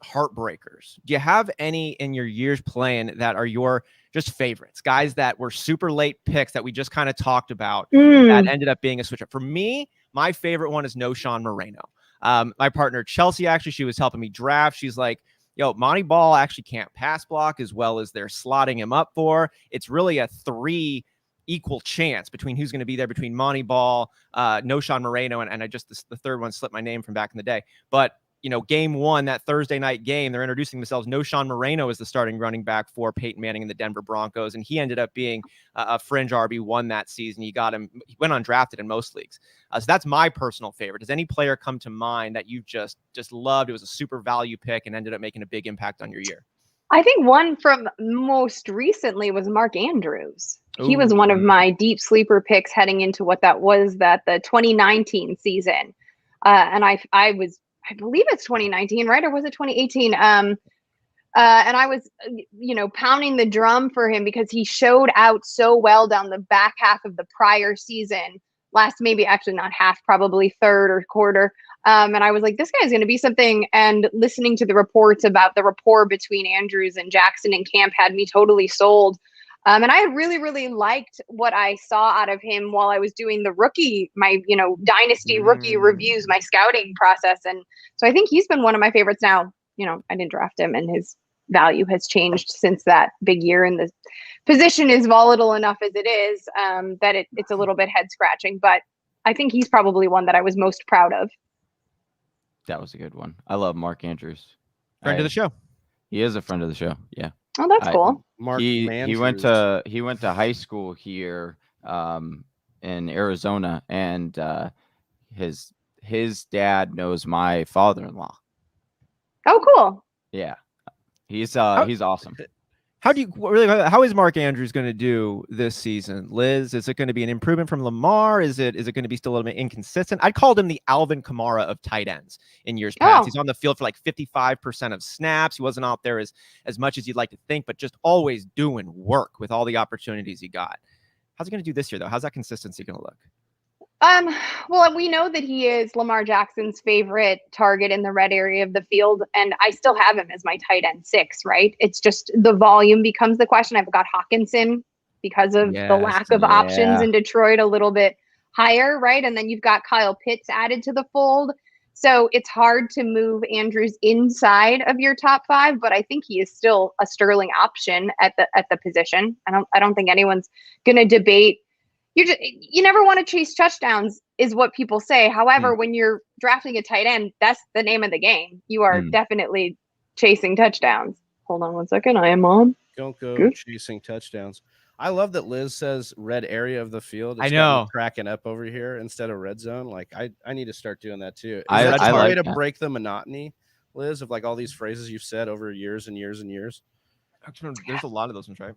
heartbreakers. Do you have any in your years playing that are your just favorites? Guys that were super late picks that we just kind of talked about that ended up being a switch up. For me, my favorite one is Noshawn Moreno. My partner Chelsea, actually, she was helping me draft. She's like, yo, Monty Ball actually can't pass block as well as they're slotting him up for. It's really a 3 equal chance between who's going to be there between Monty Ball, Noshawn Moreno, and I just the third one slipped my name from back in the day. But game one, that Thursday night game, they're introducing themselves. No Sean Moreno is the starting running back for Peyton Manning and the Denver Broncos, and he ended up being a fringe RB1 that season. He went undrafted in most leagues. So that's my personal favorite. Does any player come to mind that you just loved? It was a super value pick and ended up making a big impact on your year. I think one from most recently was Mark Andrews. He was one of my deep sleeper picks heading into the 2019 season. And I believe it's 2019, right? Or was it 2018? And I was, pounding the drum for him because he showed out so well down the back half of the prior season. Maybe actually not half, probably third or quarter. And I was like, this guy's going to be something. And listening to the reports about the rapport between Andrews and Jackson in camp had me totally sold. And I had really, really liked what I saw out of him while I was doing my dynasty rookie reviews, my scouting process. And so I think he's been one of my favorites. Now, I didn't draft him and his value has changed since that big year. And the position is volatile enough as it is that it's a little bit head scratching. But I think he's probably one that I was most proud of. That was a good one. I love Mark Andrews. Friend of the show. He is a friend of the show. Yeah. Oh, that's cool. Mark he went to high school here in Arizona, and his dad knows my father-in-law. Oh, cool. Yeah. He's awesome. How is Mark Andrews going to do this season? Liz, is it going to be an improvement from Lamar? Is it going to be still a little bit inconsistent? I called him the Alvin Kamara of tight ends in years past. He's on the field for like 55% of snaps. He wasn't out there as much as you'd like to think, but just always doing work with all the opportunities he got. How's he going to do this year, though? How's that consistency going to look? Well, we know that he is Lamar Jackson's favorite target in the red area of the field, and I still have him as my tight end 6, right? It's just the volume becomes the question. I've got Hawkinson because of the lack of options in Detroit a little bit higher, right? And then you've got Kyle Pitts added to the fold. So it's hard to move Andrews inside of your top 5, but I think he is still a sterling option at the position. I don't think anyone's going to debate. You never want to chase touchdowns is what people say. However, when you're drafting a tight end, that's the name of the game. You are definitely chasing touchdowns. Hold on one second. I am on. Don't go chasing touchdowns. I love that Liz says red area of the field. It's I know. Cracking up over here instead of red zone. Like I need to start doing that too. Is I that a like way to that. break the monotony, Liz, of like all these phrases you've said over years and years and years? Actually, there's a lot of those ones, right?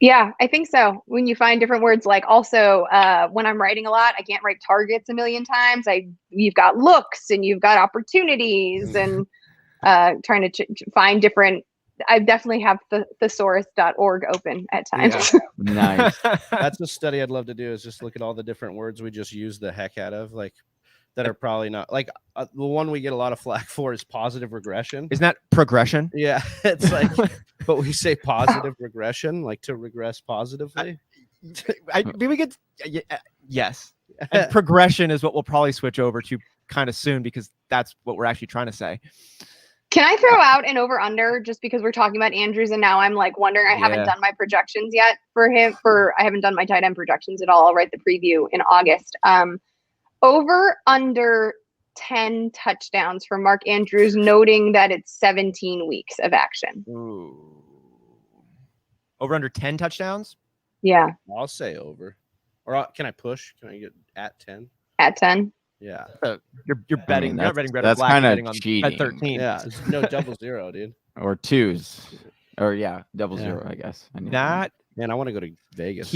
Yeah, I think so. When you find different words, like also when I'm writing a lot, I can't write targets a million times. You've got looks and you've got opportunities and trying to find different. I definitely have the thesaurus.org open at times. Yeah. Nice. That's a study I'd love to do, is just look at all the different words we just use the heck out of, like that are probably not like the one we get a lot of flack for is positive regression. Isn't that progression? Yeah, it's like, but we say positive regression, like to regress positively. We could, yes. And progression is what we'll probably switch over to kind of soon, because that's what we're actually trying to say. Can I throw out an over under just because we're talking about Andrews and now I'm like wondering, I haven't done my projections yet for him I haven't done my tight end projections at all. I'll write the preview in August. Over under 10 touchdowns for Mark Andrews, noting that it's 17 weeks of action. Ooh. Over under 10 touchdowns? Yeah. I'll say over. Or can I push? Can I get at 10? At 10? Yeah. You're betting. You're not betting red or that's black. kind You're of betting on cheating. bet 13. Yeah. No double zero, dude. Or twos. Or double zero, I guess. Man, I want to go to Vegas.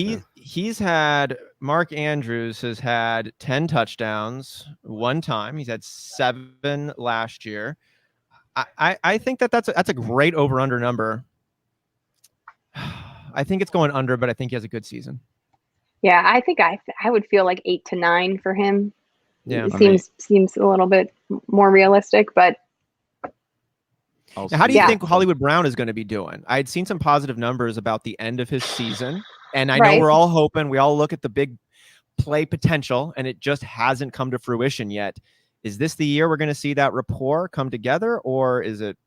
Mark Andrews has had 10 touchdowns one time. He's had 7 last year. I think that's a great over under number. I think it's going under, but I think he has a good season. Yeah, I think I would feel like 8 to 9 for him. Yeah, it seems a little bit more realistic, but now, how do you think Hollywood Brown is going to be doing? I had seen some positive numbers about the end of his season, and I know we're all hoping. We all look at the big play potential, and it just hasn't come to fruition yet. Is this the year we're going to see that rapport come together, or is it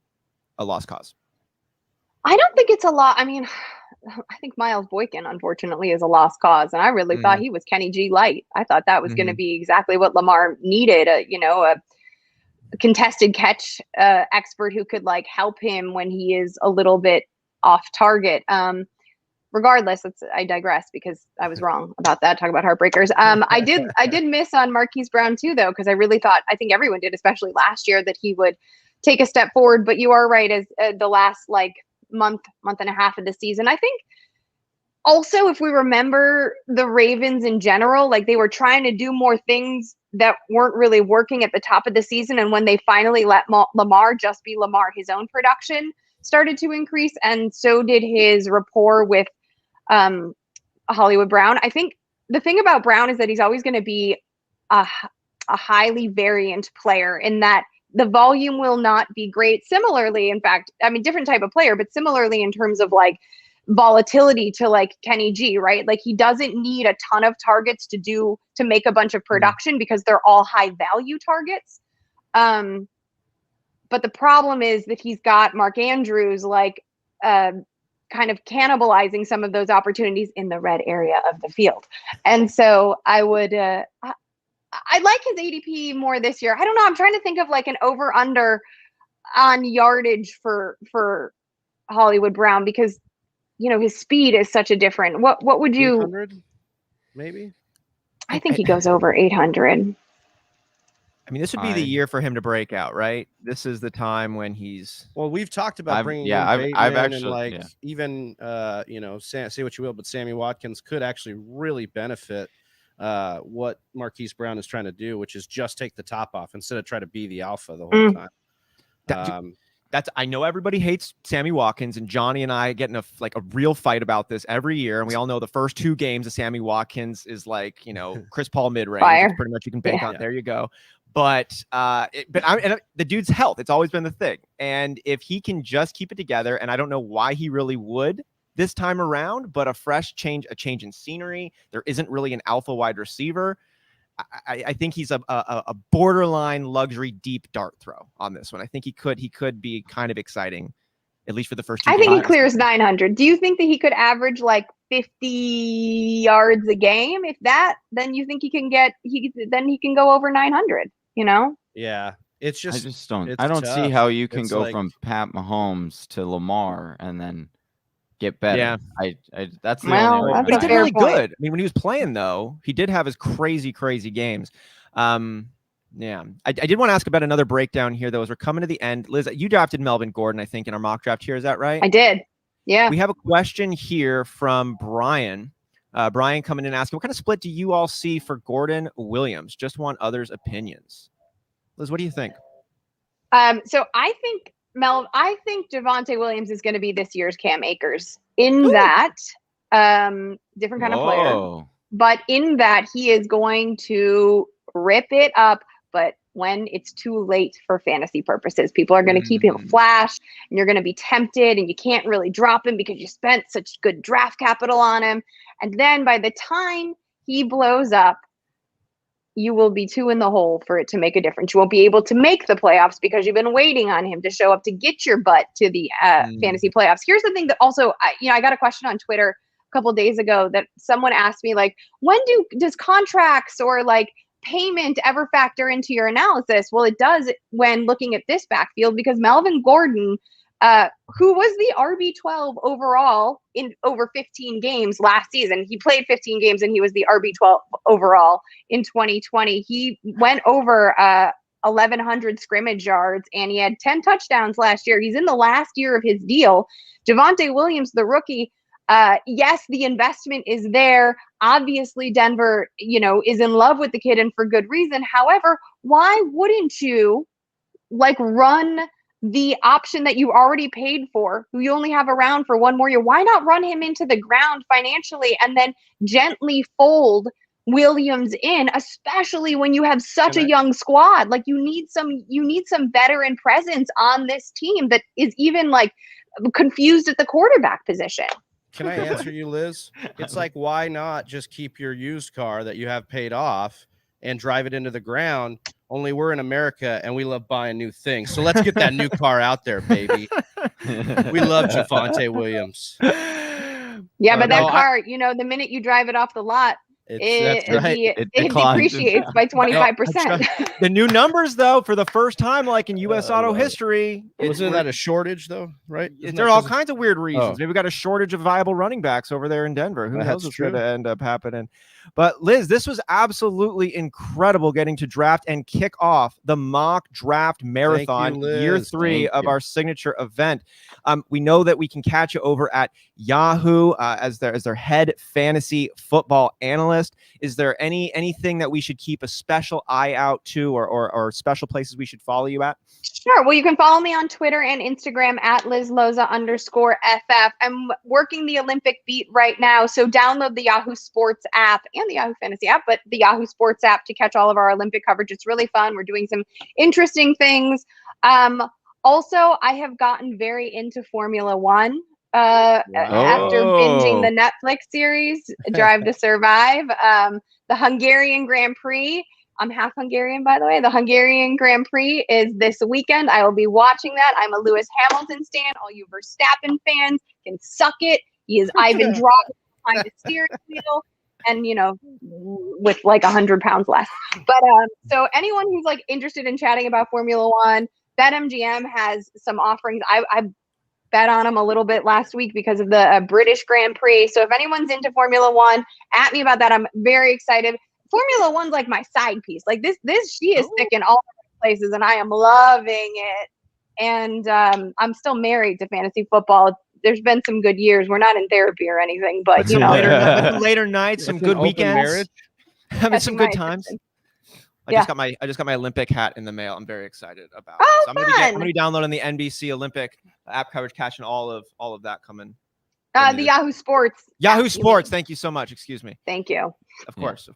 a lost cause? I don't think it's a lot. I mean, I think Miles Boykin, unfortunately, is a lost cause. And I really thought he was Kenny G light. I thought that was going to be exactly what Lamar needed, a contested catch expert who could like help him when he is a little bit off target. Regardless, I digress because I was wrong about that. Talk about heartbreakers. I did miss on Marquise Brown too, though, because I really thought, I think everyone did, especially last year, that he would take a step forward. But you are right, as the last like month and a half of the season, I think. Also, if we remember the Ravens in general, like they were trying to do more things that weren't really working at the top of the season. And when they finally let Lamar just be Lamar, his own production started to increase. And so did his rapport with Hollywood Brown. I think the thing about Brown is that he's always going to be a highly variant player in that the volume will not be great. Similarly, in fact, I mean, different type of player, but similarly in terms of like volatility to like Kenny G, right? Like he doesn't need a ton of targets to make a bunch of production because they're all high value targets. But the problem is that he's got Mark Andrews like kind of cannibalizing some of those opportunities in the red area of the field. And so I would I like his ADP more this year. I don't know. I'm trying to think of like an over under on yardage for Hollywood Brown because you know, his speed is such a different. What would you? 800, maybe. I think he goes over 800. I mean, this would be the year for him to break out, right? This is the time when he's. Well, we've talked about bringing in Bateman and like even you know, say what you will, but Sammy Watkins could actually really benefit what Marquise Brown is trying to do, which is just take the top off instead of try to be the alpha the whole time. I know everybody hates Sammy Watkins, and Johnny and I get in a real fight about this every year. And we all know the first 2 games of Sammy Watkins is like, you know, Chris Paul mid-range. Pretty much you can bank on. There you go. But the dude's health, it's always been the thing. And if he can just keep it together, and I don't know why he really would this time around, but a change in scenery. There isn't really an alpha wide receiver. I think he's a borderline luxury deep dart throw on this one. I think he could be kind of exciting, at least for the first 2 games. I think he clears 900. Do you think that he could average like 50 yards a game? If that, then you think he can go over 900, you know? Yeah. It's just I don't see how you can go from Pat Mahomes to Lamar and then get better. Yeah, that's the only way. But he did really good. I mean, when he was playing, though, he did have his crazy games. Yeah, I did want to ask about another breakdown here, though, as we're coming to the end. Liz, you drafted Melvin Gordon, I think, in our mock draft here. Is that right? I did. Yeah. We have a question here from Brian. Brian coming in asking, what kind of split do you all see for Gordon Williams? Just want others' opinions. Liz, what do you think? So I think Javonte Williams is going to be this year's Cam Akers in that different kind of player, but in that he is going to rip it up. But when it's too late for fantasy purposes, people are going to keep him flash and you're going to be tempted and you can't really drop him because you spent such good draft capital on him. And then by the time he blows up, you will be 2 in the hole for it to make a difference. You won't be able to make the playoffs because you've been waiting on him to show up to get your butt to the fantasy playoffs. Here's the thing that also, I got a question on Twitter a couple of days ago that someone asked me, like, when does contracts or like payment ever factor into your analysis? Well, it does when looking at this backfield because Melvin Gordon, who was the RB12 overall in over 15 games last season. He played 15 games and he was the RB12 overall in 2020. He went over 1,100 scrimmage yards and he had 10 touchdowns last year. He's in the last year of his deal. Javonte Williams, the rookie, yes, the investment is there. Obviously, Denver, is in love with the kid and for good reason. However, why wouldn't you run the option that you already paid for, who you only have around for 1 more year? Why not run him into the ground financially and then gently fold Williams in, especially when you have such a young squad? Like you need some veteran presence on this team that is even confused at the quarterback position. Can I answer you, Liz? It's like, why not just keep your used car that you have paid off and drive it into the ground? Only we're in America and we love buying new things. So let's get that new car out there, baby. We love Javonte Williams. Yeah, but that car, the minute you drive it off the lot, It depreciates by 25%. The new numbers, though, for the first time, like in U.S. auto history, wasn't that a shortage though? Right? There are all kinds of weird reasons. Maybe we got a shortage of viable running backs over there in Denver. Who knows what's going to end up happening? But Liz, this was absolutely incredible getting to draft and kick off the mock draft marathon, year 3 of our signature event. We know that we can catch you over at Yahoo as their head fantasy football analyst. Is there anything that we should keep a special eye out to, or special places we should follow you at? Sure. Well, you can follow me on Twitter and Instagram at LizLoza_FF. I'm working the Olympic beat right now. So download the Yahoo Sports app and the Yahoo Fantasy app, but the Yahoo Sports app to catch all of our Olympic coverage. It's really fun. We're doing some interesting things. Also, I have gotten very into Formula One after binging the Netflix series, Drive to Survive, the Hungarian Grand Prix. I'm half Hungarian, by the way. The Hungarian Grand Prix is this weekend. I will be watching that. I'm a Lewis Hamilton stan. All you Verstappen fans can suck it. He is Ivan Drago behind the steering wheel, and with like 100 pounds less. But so anyone who's like interested in chatting about Formula One, BetMGM has some offerings. I bet on them a little bit last week because of the British Grand Prix. So if anyone's into Formula One, at me about that. I'm very excited. Formula One's like my side piece. Like this she is thick in all places, and I am loving it. And I'm still married to fantasy football. There's been some good years. We're not in therapy or anything, but later nights, some good weekends, having some good times. I just got my Olympic hat in the mail. I'm very excited about it. So I'm gonna be downloading the NBC Olympic app coverage, catching all of that coming. The Yahoo Sports. Yahoo Sports. Thank you so much. Excuse me. Thank you. Of course.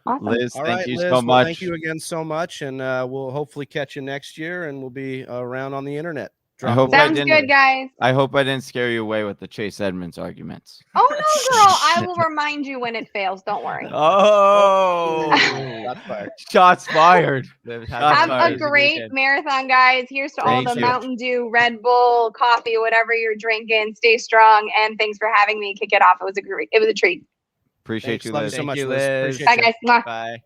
Awesome. Liz, All thank right, you Liz, so much. Thank you again so much, and we'll hopefully catch you next year, and we'll be around on the internet. Sounds good, guys. I hope I didn't scare you away with the Chase Edmonds arguments. Oh no, girl! I will remind you when it fails. Don't worry. Oh, shots fired. Have a great marathon, guys. Here's to all the Mountain Dew, Red Bull, coffee, whatever you're drinking. Stay strong, and thanks for having me kick it off. It was a treat. Appreciate you, Liz. Love you so much, Liz. Bye, guys. Bye.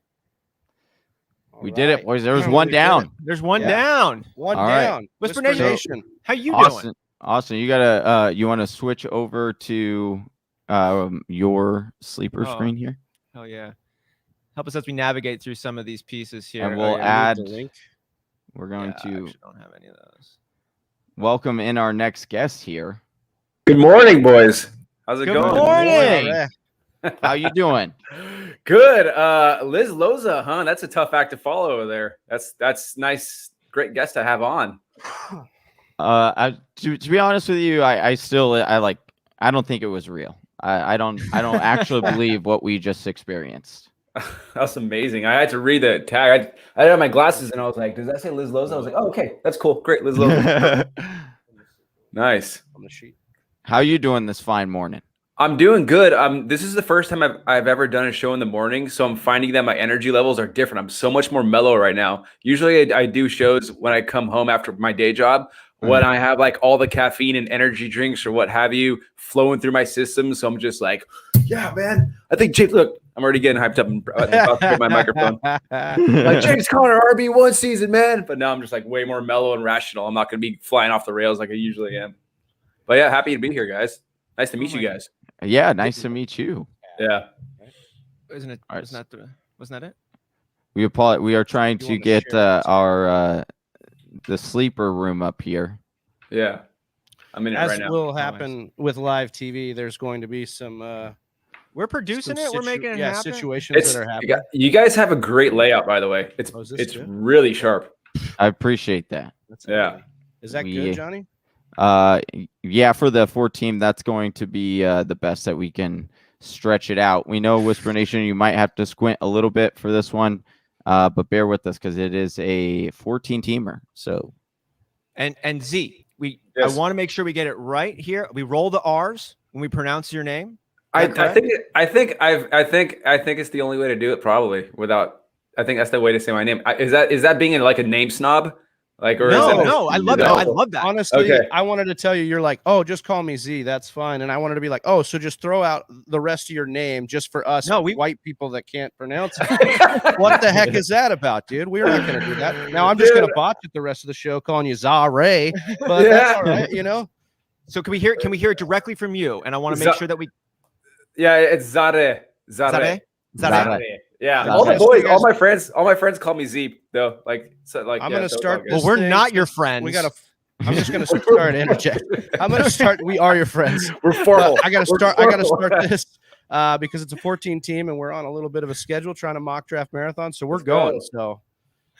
We did it, boys. There was one down. There's one down. One All down. Right. Whisper Nation. How you doing? Austin, you gotta you want to switch over to your sleeper screen here? Oh yeah. Help us as we navigate through some of these pieces here. And we'll add the link. We're going to don't have any of those. Welcome in our next guest here. Good morning, boys. How's it Good going? morning. How you doing? Good. Liz Loza, huh? That's a tough act to follow over there. That's nice. Great guest to have on. To be honest with you, I don't think it was real. I don't actually believe what we just experienced. That's amazing. I had to read the tag. I had my glasses and I was like, does that say Liz Loza? I was like, oh, okay, that's cool. Great, Liz Loza. Nice. On the sheet. How you doing this fine morning? I'm doing good. This is the first time I've ever done a show in the morning, so I'm finding that my energy levels are different. I'm so much more mellow right now. Usually I do shows when I come home after my day job, when I have like all the caffeine and energy drinks or what have you flowing through my system. So I'm just like, yeah, man. I think Jake, look, I'm already getting hyped up and about to get my microphone. Like James Conner, RB1 season, man. But now I'm just like way more mellow and rational. I'm not going to be flying off the rails like I usually am. But yeah, happy to be here, guys. Nice to meet you guys. Yeah, nice to meet you. Yeah. Isn't it? Wasn't that it? We are trying to get our the sleeper room up here. Yeah. I'm in it right now. As will happen with live TV, there's going to be some we're producing it. We're making it happen. Situations that are happening. You guys have a great layout, by the way. It's really sharp. I appreciate that. Yeah. Is that good, Johnny? Yeah, for the 4 team, that's going to be the best that we can stretch it out. We know Whisper Nation, you might have to squint a little bit for this one, but bear with us because it is a 14 teamer. So, and Z, I want to make sure we get it right here. We roll the R's when we pronounce your name. I think it's the only way to do it. Probably without. I think that's the way to say my name. Is that being like a name snob? Like, or no, I love that. I love that. Honestly, Okay. I wanted to tell you, you're like, oh, just call me Z. That's fine. And I wanted to be like, oh, so just throw out the rest of your name just for us white people that can't pronounce it. What the heck is that about, dude? We're not going to do that. Now I'm just going to botch it the rest of the show calling you Zareh, but that's all right, you know? So can we hear it directly from you? And I want to make sure that we. Yeah, it's Zareh. Zareh. Yeah, Zareh. all the boys, all my friends call me Z though. Like, I'm gonna start. Well, we're not your friends. I'm just gonna start interject. I'm gonna start. We are your friends. We're formal. I gotta start this because it's a 14 team and we're on a little bit of a schedule trying to mock draft marathon. So we're going. So,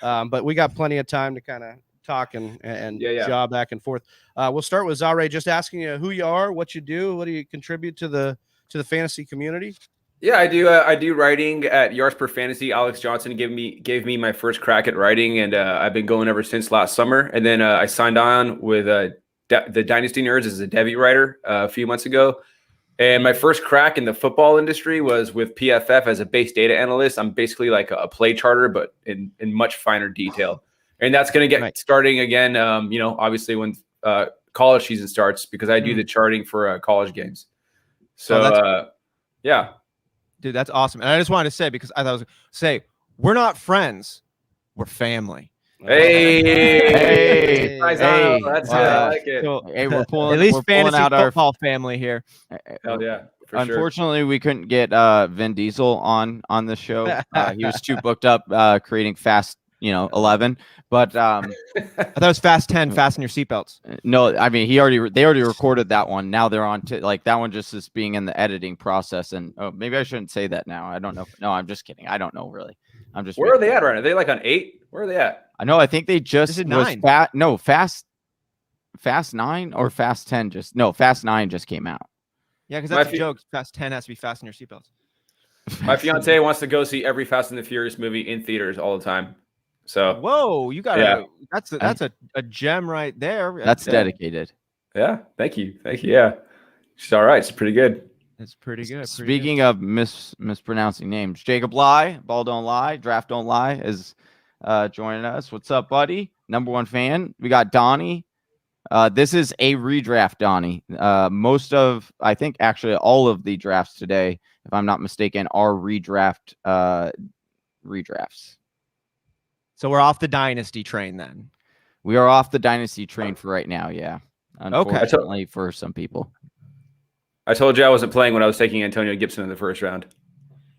but we got plenty of time to kind of talk and jaw back and forth. We'll start with Zareh. Just asking you who you are, what you do, what do you contribute to the fantasy community? Yeah, I do. I do writing at Yards Per Fantasy. Alex Johnson gave me my first crack at writing, and I've been going ever since last summer. And then I signed on with the Dynasty Nerds as a Devi writer a few months ago. And my first crack in the football industry was with PFF as a base data analyst. I'm basically like a play charter, but in much finer detail. And that's going to get starting again. Obviously when college season starts, because I do the charting for college games. So yeah. Dude, that's awesome. And I just wanted to say, because I thought we're not friends, we're family. Hey, that's good. I like it. So, hey, we're pulling out our football family here. Hell yeah. Unfortunately, we couldn't get Vin Diesel on the show. He was too booked up creating Fast 11, but I thought it was Fast 10. Fasten your seatbelts. No, I mean they already recorded that one. Now they're on to that one just is being in the editing process. And maybe I shouldn't say that now. I don't know. No, I'm just kidding. I don't know really. I'm just. Where are they at right now? Are they like on 8? Where are they at? I know. I think they just was 9. Fast 9 or Fast 10 Fast 9 just came out. Yeah, because that's a joke. Fast 10 has to be fasten your seatbelts. My fiance wants to go see every Fast and the Furious movie in theaters all the time. So whoa, you got that's a gem right there. That's dedicated. Yeah, thank you. Yeah, she's all right. It's pretty good. It's pretty good. Speaking of mispronouncing names, Jacob Bley, Ball Don't Lie, Draft Don't Lie is joining us. What's up, buddy? Number one fan. We got Donnie. This is a redraft, Donnie. I think actually all of the drafts today, if I'm not mistaken, are redrafts. So we're off the dynasty train then. We are off the dynasty train for right now. Yeah. Unfortunately for some people. I told you I wasn't playing when I was taking Antonio Gibson in the first round.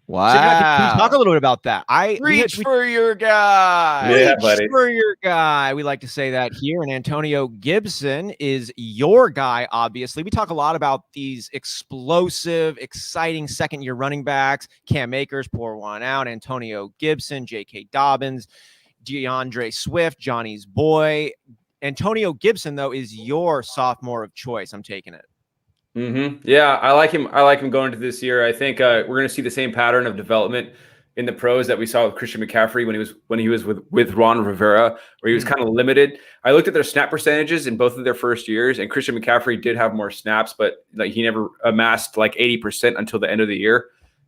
Wow. So, can we talk a little bit about that? Reach for your guy. Yeah, buddy. Reach for your guy. We like to say that here. And Antonio Gibson is your guy, obviously. We talk a lot about these explosive, exciting second-year running backs. Cam Akers, pour one out. Antonio Gibson, J.K. Dobbins, DeAndre Swift, Johnny's boy. Antonio Gibson, though, is your sophomore of choice. I'm taking it. Yeah, I like him. I like him going into this year. I think we're going to see the same pattern of development in the pros that we saw with Christian McCaffrey when he was with Ron Rivera, where he was kind of limited. I looked at their snap percentages in both of their first years, and Christian McCaffrey did have more snaps, but like he never amassed like 80% until the end of the year.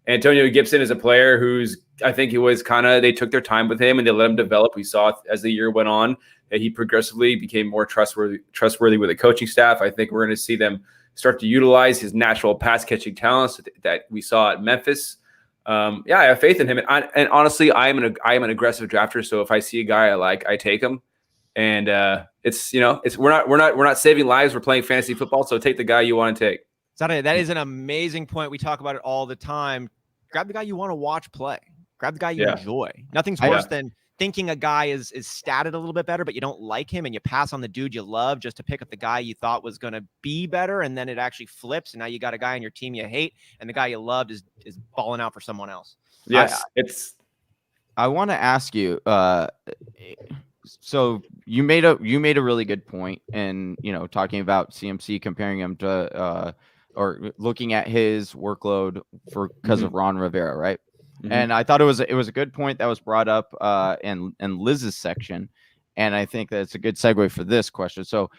Antonio Gibson is a player I think they took their time with him and they let him develop. We saw as the year went on that he progressively became more trustworthy with the coaching staff. I think we're going to see them start to utilize his natural pass catching talents that we saw at Memphis. I have faith in him. And honestly, I am an aggressive drafter. So if I see a guy I like, I take him. And we're not saving lives. We're playing fantasy football. So take the guy you want to take. That is an amazing point. We talk about it all the time. Grab the guy you want to watch play. Grab the guy you enjoy. Nothing's worse than thinking a guy is statted a little bit better, but you don't like him and you pass on the dude you love just to pick up the guy you thought was going to be better. And then it actually flips. And now you got a guy on your team you hate and the guy you loved is balling out for someone else. Yes. I want to ask you, so you made a really good point in, talking about CMC, comparing him to, or looking at his workload because of Ron Rivera. Right. Mm-hmm. And I thought it was a good point that was brought up in Liz's section. And I think that it's a good segue for this question. So,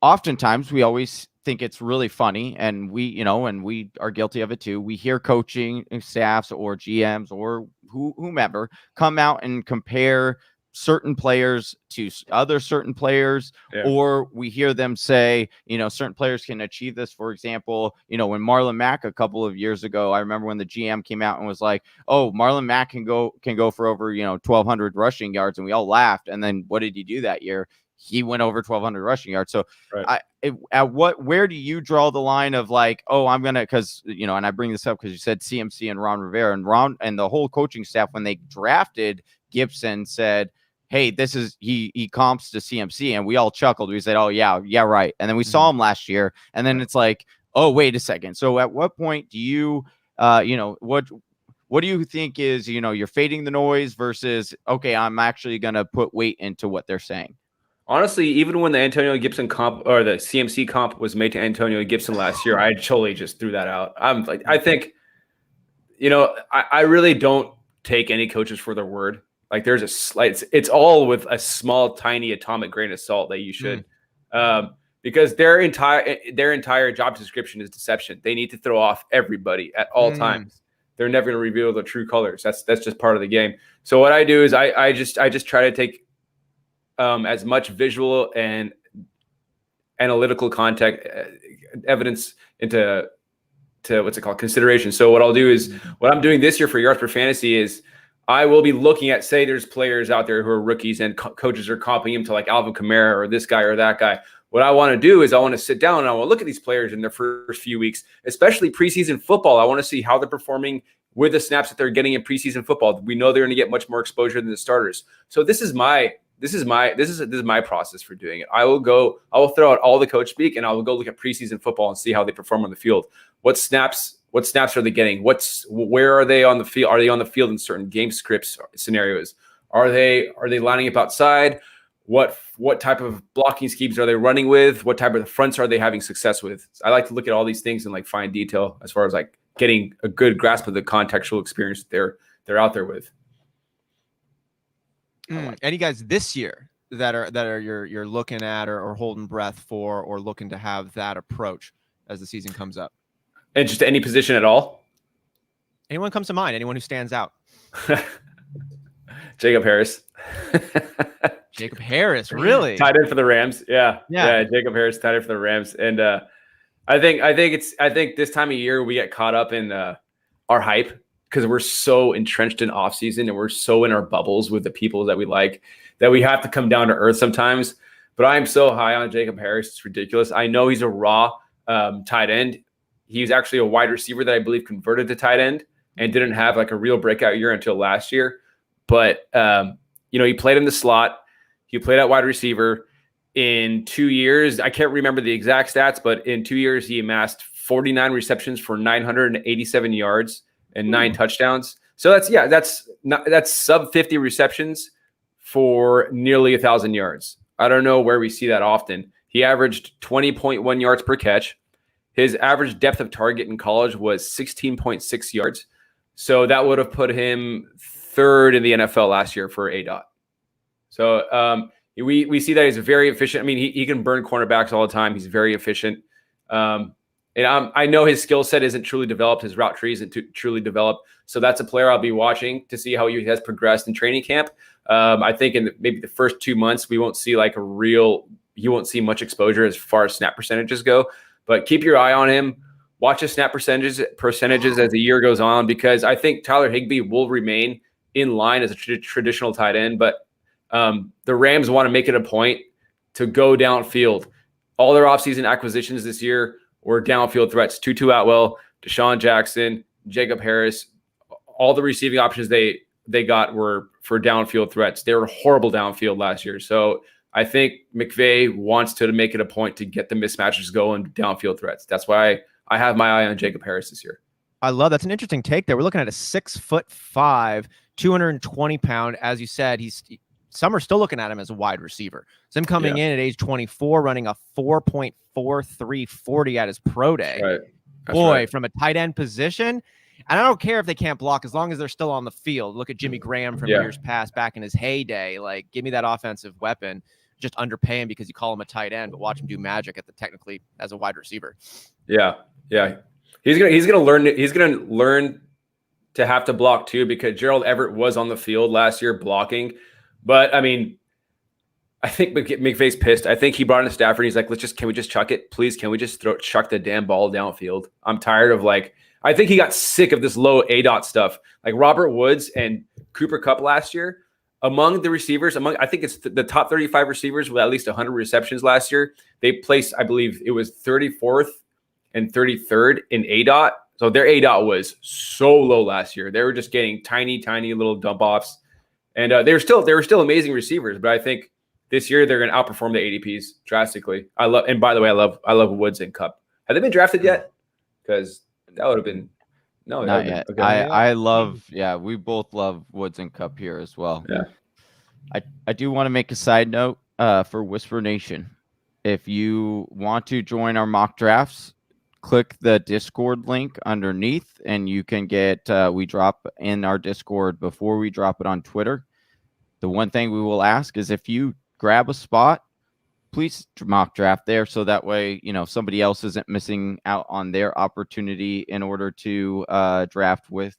oftentimes we always think it's really funny and we are guilty of it too. We hear coaching staffs or GMs or whomever come out and compare certain players to other certain players, or we hear them say, certain players can achieve this. For example, when Marlon Mack a couple of years ago, I remember when the GM came out and was like, oh, Marlon Mack can go for over, 1,200 rushing yards. And we all laughed. And then what did he do that year? He went over 1,200 rushing yards. So where do you draw the line of like, oh, I'm going to, cause and I bring this up because you said CMC and Ron Rivera and the whole coaching staff, when they drafted Gibson, said, hey, this is he comps to CMC, and we all chuckled. We said, oh yeah, right. And then we saw him last year, and then it's like, oh, wait a second. So at what point do you what do you think is, you're fading the noise versus, okay, I'm actually gonna put weight into what they're saying? Honestly, even when the Antonio Gibson comp or the CMC comp was made to Antonio Gibson last year, I totally just threw that out. I think, I really don't take any coaches for their word. Like there's a slight, it's all with a small, tiny atomic grain of salt that you should, because their entire job description is deception. They need to throw off everybody at all times. They're never going to reveal their true colors. That's just part of the game. So what I do is I just try to take as much visual and analytical context evidence into what's it called, consideration. So what I'll do is what I'm doing this year for yards per fantasy is I will be looking at, say there's players out there who are rookies and coaches are copying him to like Alvin Kamara or this guy or that guy. What I want to do is I want to sit down and I want to look at these players in their first few weeks, especially preseason football. I want to see how they're performing with the snaps that they're getting in preseason football. We know they're going to get much more exposure than the starters. So this is my process for doing it. I will throw out all the coach speak and I will go look at preseason football and see how they perform on the field. What snaps are they getting? Where are they on the field? Are they on the field in certain game scripts scenarios? Are they lining up outside? What type of blocking schemes are they running with? What type of fronts are they having success with? I like to look at all these things in like fine detail as far as like getting a good grasp of the contextual experience that they're out there with. Any guys this year that are you're looking at or holding breath for or looking to have that approach as the season comes up? And just any position at all? Anyone comes to mind? Anyone who stands out? Jacob Harris. Jacob Harris, really? Tight end for the Rams. Yeah. Jacob Harris, tight end for the Rams. And I think this time of year we get caught up in our hype because we're so entrenched in off season and we're so in our bubbles with the people that we like that we have to come down to earth sometimes. But I am so high on Jacob Harris. It's ridiculous. I know he's a raw tight end. He's actually a wide receiver that I believe converted to tight end and didn't have like a real breakout year until last year. But, he played in the slot. He played at wide receiver in 2 years. I can't remember the exact stats, but in 2 years, he amassed 49 receptions for 987 yards and 9 touchdowns. So that's sub 50 receptions for nearly 1,000 yards. I don't know where we see that often. He averaged 20.1 yards per catch. His average depth of target in college was 16.6 yards. So that would have put him third in the NFL last year for ADOT. So we see that he's very efficient. I mean, he can burn cornerbacks all the time. He's very efficient. And I know his skill set isn't truly developed. His route tree isn't truly developed. So that's a player I'll be watching to see how he has progressed in training camp. I think in maybe the first 2 months, you won't see much exposure as far as snap percentages go. But keep your eye on him. Watch his snap percentages as the year goes on, because I think Tyler Higbee will remain in line as a traditional tight end. But the Rams want to make it a point to go downfield. All their offseason acquisitions this year were downfield threats. Tutu Atwell, Deshaun Jackson, Jacob Harris. All the receiving options they got were for downfield threats. They were horrible downfield last year. So I think McVay wants to make it a point to get the mismatches going, downfield threats. That's why I have my eye on Jacob Harris this year. I love that's an interesting take there. We're looking at a 6'5", 220-pound. As you said, some are still looking at him as a wide receiver. So him coming in at age 24, running a 4.43 40 at his pro day. Right. From a tight end position. And I don't care if they can't block as long as they're still on the field. Look at Jimmy Graham from years past, back in his heyday. Like, give me that offensive weapon. Just underpay him because you call him a tight end, but watch him do magic technically as a wide receiver. Yeah. He's gonna learn to have to block too, because Gerald Everett was on the field last year blocking, But I mean, I think McVay's pissed. I think he brought in Stafford. He's like, can we just chuck it, please? Can we just chuck the damn ball downfield? I'm tired of I think he got sick of this low ADOT stuff. Like Robert Woods and Cooper Kupp last year, among the receivers, I think it's the top 35 receivers with at least 100 receptions last year. They placed, I believe it was 34th and 33rd in ADOT. So their ADOT was so low last year. They were just getting tiny little dump offs, and they were still amazing receivers. But I think this year they're going to outperform the ADPs drastically. And by the way, I love Woods and Kupp. Have they been drafted yet? Because that would have been not yet. Okay. I love. Yeah, we both love Woods and Kupp here as well. Yeah. I do want to make a side note for Whisper Nation. If you want to join our mock drafts, click the Discord link underneath, and you can get. We drop in our Discord before we drop it on Twitter. The one thing we will ask is if you grab a spot, please mock draft there, so that way somebody else isn't missing out on their opportunity in order to draft with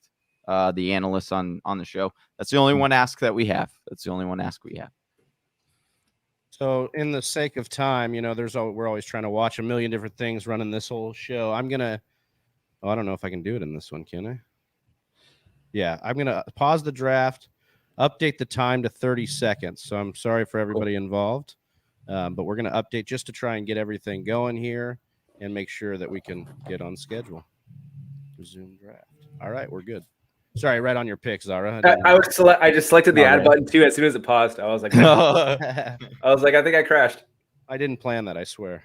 the analysts on the show. That's the only one ask that we have. So in the sake of time, we're always trying to watch a million different things running this whole show. I don't know if I can do it in this one, can I? Yeah, I'm gonna pause the draft, update the time to 30 seconds. So I'm sorry for everybody involved. But we're going to update just to try and get everything going here and make sure that we can get on schedule. Resume draft. All right, we're good. Sorry, right on your pick, Zareh. I just selected the add button too as soon as it paused. I was like, I think I crashed. I didn't plan that, I swear.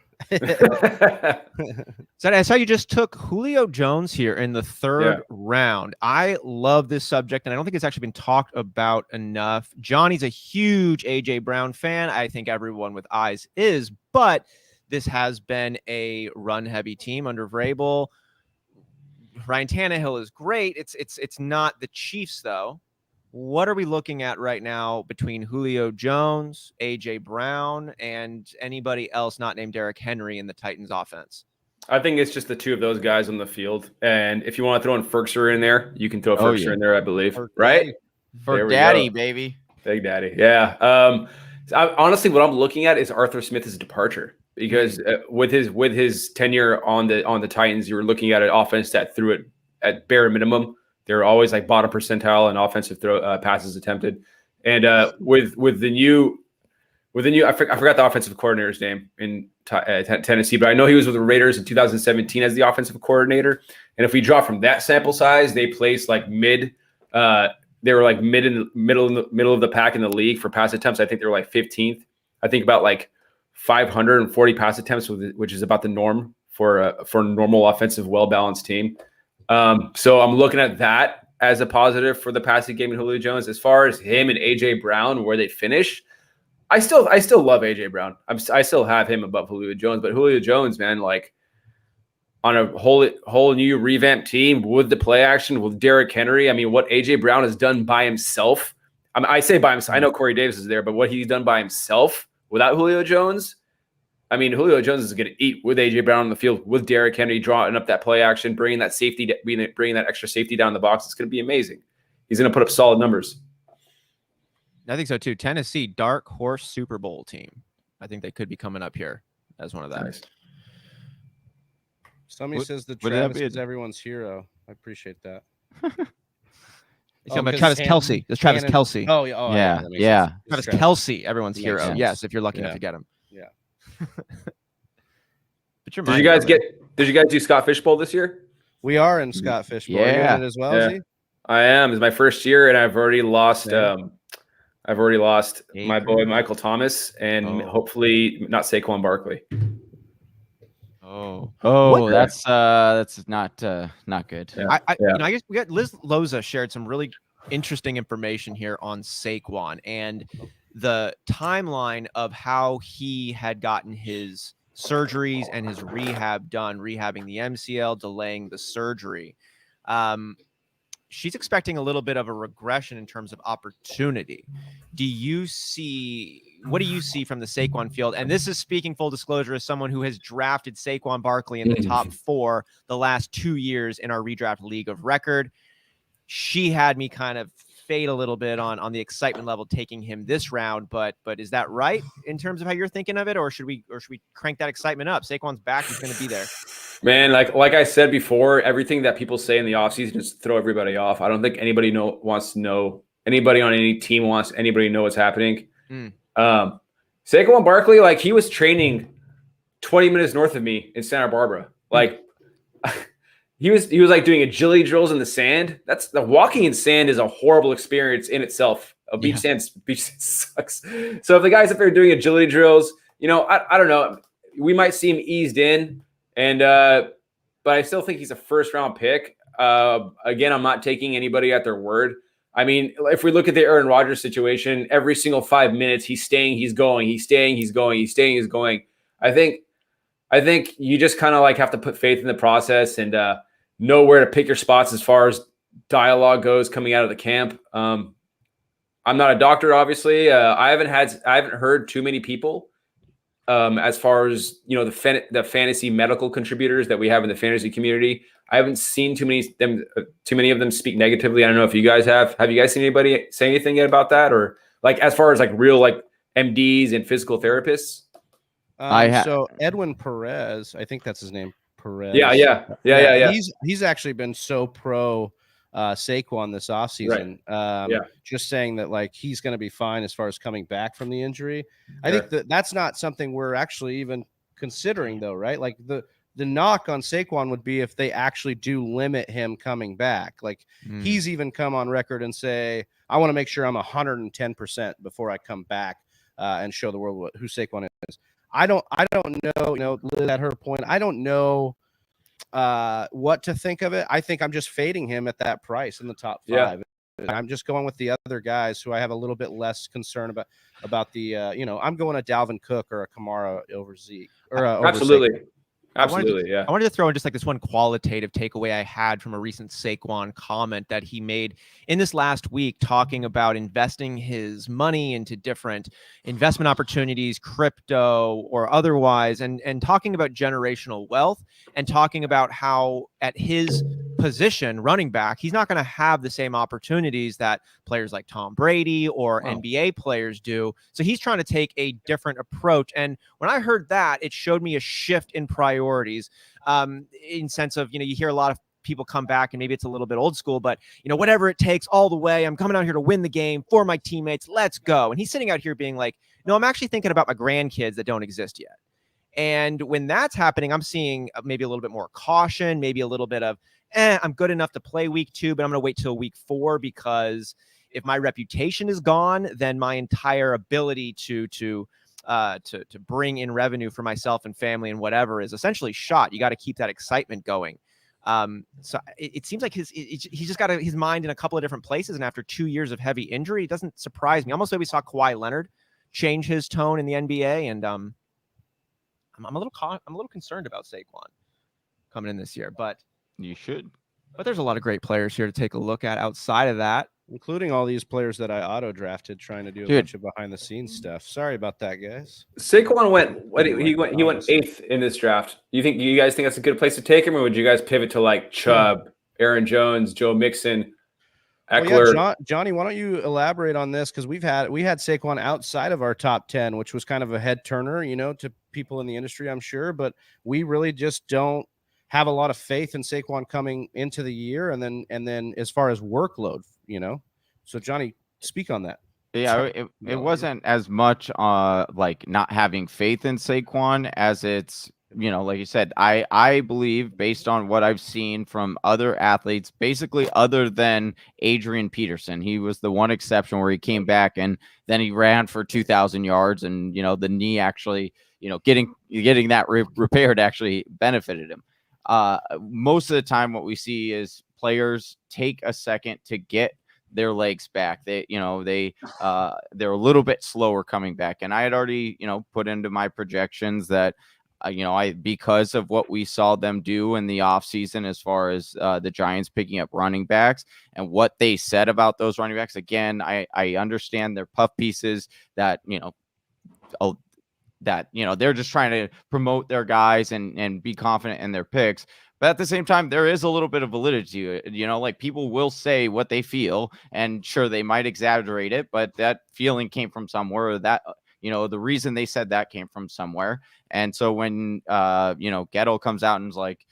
So I saw you just took Julio Jones here in the third round. I love this subject, and I don't think it's actually been talked about enough. Johnny's a huge A.J. Brown fan. I think everyone with eyes is, but this has been a run-heavy team under Vrabel. Ryan Tannehill is great. It's not the Chiefs, though. What are we looking at right now between Julio Jones, A.J. Brown, and anybody else not named Derrick Henry in the Titans offense? I think it's just the two of those guys on the field. And if you want to throw in Ferkser in there, you can throw Ferkser in there, I believe. Right? For Daddy, baby. Big Daddy. Yeah. Honestly, what I'm looking at is Arthur Smith's departure. Because with his tenure on the Titans, you were looking at an offense that threw it at bare minimum. They're always like bottom percentile in offensive passes attempted, and with the new I forgot the offensive coordinator's name in Tennessee, but I know he was with the Raiders in 2017 as the offensive coordinator. And if we draw from that sample size, they placed like mid. They were like middle of the pack in the league for pass attempts. I think they were like 15th. I think about like 540 pass attempts, which is about the norm for a normal offensive, well-balanced team. So I'm looking at that as a positive for the passing game in Julio Jones. As far as him and A.J. Brown, where they finish, I still love A.J. Brown. I still have him above Julio Jones, but Julio Jones, man, like on a whole new revamped team with the play action with Derrick Henry. I mean, what A.J. Brown has done by himself. I say by himself. I know Corey Davis is there, but what he's done by himself without Julio Jones. I mean, Julio Jones is going to eat with A.J. Brown on the field, with Derrick Henry drawing up that play action, bringing that extra safety down the box. It's going to be amazing. He's going to put up solid numbers. I think so too. Tennessee, dark horse Super Bowl team. I think they could be coming up here as one of that. Nice. Somebody says that Travis is everyone's hero. I appreciate that. Travis Kelce. It's Travis Kelce. Oh, yeah. Travis Kelce, everyone's hero. Yes, if you're lucky enough to get him. Yeah. But did you guys do Scott Fishbowl this year? We are in Scott Fishbowl. Yeah. Are you in it as well, is he? I am. It's my first year, and I've already lost. My boy Michael Thomas, and hopefully not Saquon Barkley. That's not good. Yeah. I guess we got Liz Loza shared some really interesting information here on Saquon and the timeline of how he had gotten his surgeries and his rehab done, rehabbing the MCL, delaying the surgery. She's expecting a little bit of a regression in terms of opportunity. What do you see from the Saquon field? And this is speaking full disclosure as someone who has drafted Saquon Barkley in the top 4 the last 2 years in our redraft league of record. She had me kind of fade a little bit on the excitement level taking him this round. But is that right in terms of how you're thinking of it, or should we crank that excitement up? Saquon's back; he's going to be there. Man, like I said before, everything that people say in the offseason is throw everybody off. I don't think anybody wants to know. Anybody on any team wants anybody to know what's happening. Saquon Barkley, like, he was training 20 minutes north of me in Santa Barbara. Like, he was like doing agility drills in the sand. That's the walking in sand is a horrible experience in itself. Beach sand sucks. So if the guy's up there doing agility drills, you know, I don't know. We might see him eased in, and but I still think he's a first round pick. Again, I'm not taking anybody at their word. I mean, if we look at the Aaron Rodgers situation, every single 5 minutes, he's staying, he's going, he's staying, he's going, he's staying, he's going. I think you just kind of like have to put faith in the process and know where to pick your spots as far as dialogue goes coming out of the camp. I'm not a doctor, obviously. I haven't heard too many people as far as, you know, the fantasy medical contributors that we have in the fantasy community. I haven't seen too many of them speak negatively. I don't know if you guys have. Have you guys seen anybody say anything yet about that, or like as far as like real like MDs and physical therapists? So Edwin Perez, I think that's his name. Perez. Yeah. He's actually been so pro Saquon this offseason. Right. Just saying that like he's going to be fine as far as coming back from the injury. I think that's not something we're actually even considering though, right? Like the knock on Saquon would be if they actually do limit him coming back. Like he's even come on record and say, I want to make sure I'm 110% before I come back and show the world who Saquon is. I don't know, you know, Liz, at her point, I don't know what to think of it. I think I'm just fading him at that price in the top 5. Yeah. I'm just going with the other guys who I have a little bit less concern about the, you know, I'm going a Dalvin Cook or a Kamara over Zeke. Or Absolutely. Over Saquon. Absolutely, I wanted to throw in just like this one qualitative takeaway I had from a recent Saquon comment that he made in this last week, talking about investing his money into different investment opportunities, crypto or otherwise, and talking about generational wealth, and talking about how at his position, running back, he's not going to have the same opportunities that players like Tom Brady or NBA players do. So he's trying to take a different approach. And when I heard that, it showed me a shift in priorities, in sense of, you know, you hear a lot of people come back and maybe it's a little bit old school, but, you know, whatever it takes all the way, I'm coming out here to win the game for my teammates. Let's go. And he's sitting out here being like, no, I'm actually thinking about my grandkids that don't exist yet. And when that's happening, I'm seeing maybe a little bit more caution, maybe a little bit of, I'm good enough to play week 2, but I'm going to wait till week 4, because if my reputation is gone, then my entire ability to bring in revenue for myself and family and whatever is essentially shot. You got to keep that excitement going. So it seems like he's just got his mind in a couple of different places. And after 2 years of heavy injury, it doesn't surprise me. Almost like we saw Kawhi Leonard change his tone in the NBA. And I'm a little concerned about Saquon coming in this year, but you should. But there's a lot of great players here to take a look at outside of that, including all these players that I auto drafted, trying to do a bunch of behind the scenes stuff. Sorry about that, guys. Saquon went 8th in this draft. You guys think that's a good place to take him, or would you guys pivot to like Chubb, Aaron Jones, Joe Mixon, Eckler? Well, Johnny, why don't you elaborate on this? Because we had Saquon outside of our top 10, which was kind of a head turner, you know, to people in the industry, I'm sure, but we really just don't have a lot of faith in Saquon coming into the year, and then as far as workload, you know. So Johnny, speak on that. Yeah, it wasn't as much like not having faith in Saquon as it's, you know, like you said, I believe, based on what I've seen from other athletes, basically other than Adrian Peterson, he was the one exception where he came back and then he ran for 2,000 yards, and, you know, the knee actually, you know, getting that repaired actually benefited him. Most of the time what we see is players take a second to get their legs back. They're a little bit slower coming back. And I had already, you know, put into my projections that, because of what we saw them do in the offseason as far as the Giants picking up running backs and what they said about those running backs. Again, I understand they're puff pieces that, you know, that, you know, they're just trying to promote their guys and be confident in their picks. But at the same time, there is a little bit of validity to it. You know, like people will say what they feel, and sure, they might exaggerate it, but that feeling came from somewhere. That, you know, the reason they said that came from somewhere. And so when, you know, Gettle comes out and is like,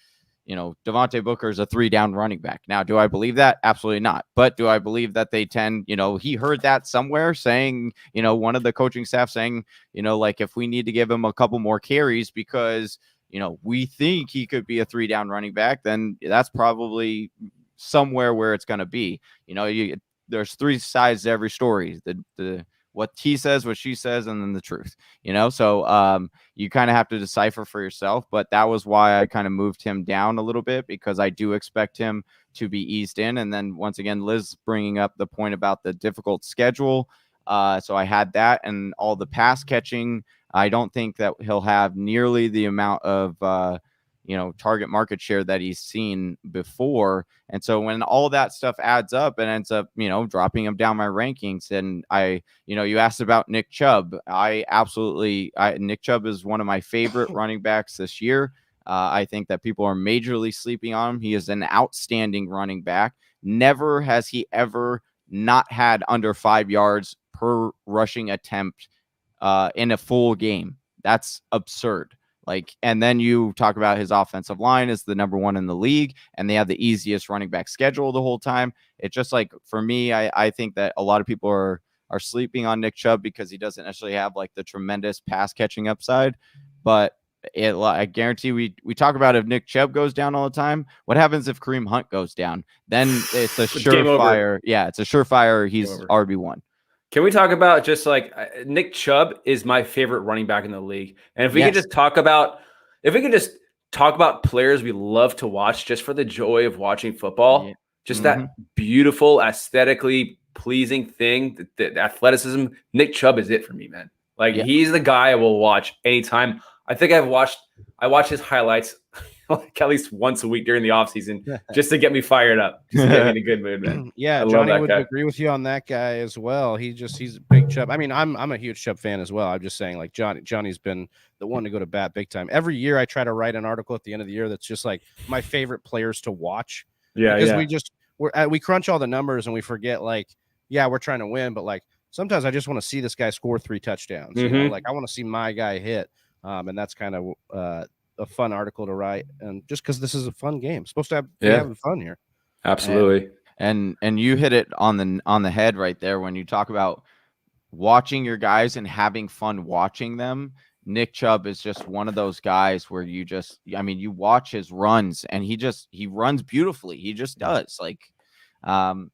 you know, Devontae Booker is a 3-down running back. Now, do I believe that? Absolutely not. But do I believe that they tend, you know, he heard that somewhere saying, you know, one of the coaching staff saying, you know, like if we need to give him a couple more carries because, you know, we think he could be a 3-down running back, then that's probably somewhere where it's going to be. You know, there's 3 sides to every story. The what he says, what she says, and then the truth, you know? So you kind of have to decipher for yourself, but that was why I kind of moved him down a little bit, because I do expect him to be eased in. And then once again, Liz bringing up the point about the difficult schedule. So I had that, and all the pass catching. I don't think that he'll have nearly the amount of, you know, target market share that he's seen before. And so when all that stuff adds up and ends up, you know, dropping him down my rankings, and you know, you asked about Nick Chubb. Nick Chubb is one of my favorite running backs this year. I think that people are majorly sleeping on him. He is an outstanding running back. Never has he ever not had under 5 yards per rushing attempt in a full game. That's absurd. Like, and then you talk about his offensive line is the #1 in the league, and they have the easiest running back schedule the whole time. It's just like, for me, I think that a lot of people are sleeping on Nick Chubb because he doesn't necessarily have like the tremendous pass catching upside. But I guarantee we talk about if Nick Chubb goes down all the time, what happens if Kareem Hunt goes down? Then it's a surefire. Yeah, it's a surefire. He's RB1. Can we talk about just like Nick Chubb is my favorite running back in the league. And if we could just talk about players we love to watch just for the joy of watching football, just that beautiful, aesthetically pleasing thing, the athleticism, Nick Chubb is it for me, man. Like he's the guy I will watch anytime. I think I watch his highlights like at least once a week during the offseason just to get me fired up, just to get me in a good mood, man. Yeah, Johnny would agree with you on that guy as well. He's a big Chubb. I mean, I'm a huge Chubb fan as well. I'm just saying, like, Johnny's been the one to go to bat big time. Every year I try to write an article at the end of the year that's just like my favorite players to watch. Yeah, because we crunch all the numbers and we forget, like, we're trying to win, but like sometimes I just want to see this guy score 3 touchdowns. You know, like I want to see my guy hit. And that's kind of a fun article to write, and just because this is a fun game, it's supposed to be having fun here. Absolutely. And you hit it on the head right there when you talk about watching your guys and having fun watching them. Nick Chubb is just one of those guys where you watch his runs and he runs beautifully. He just does. Like,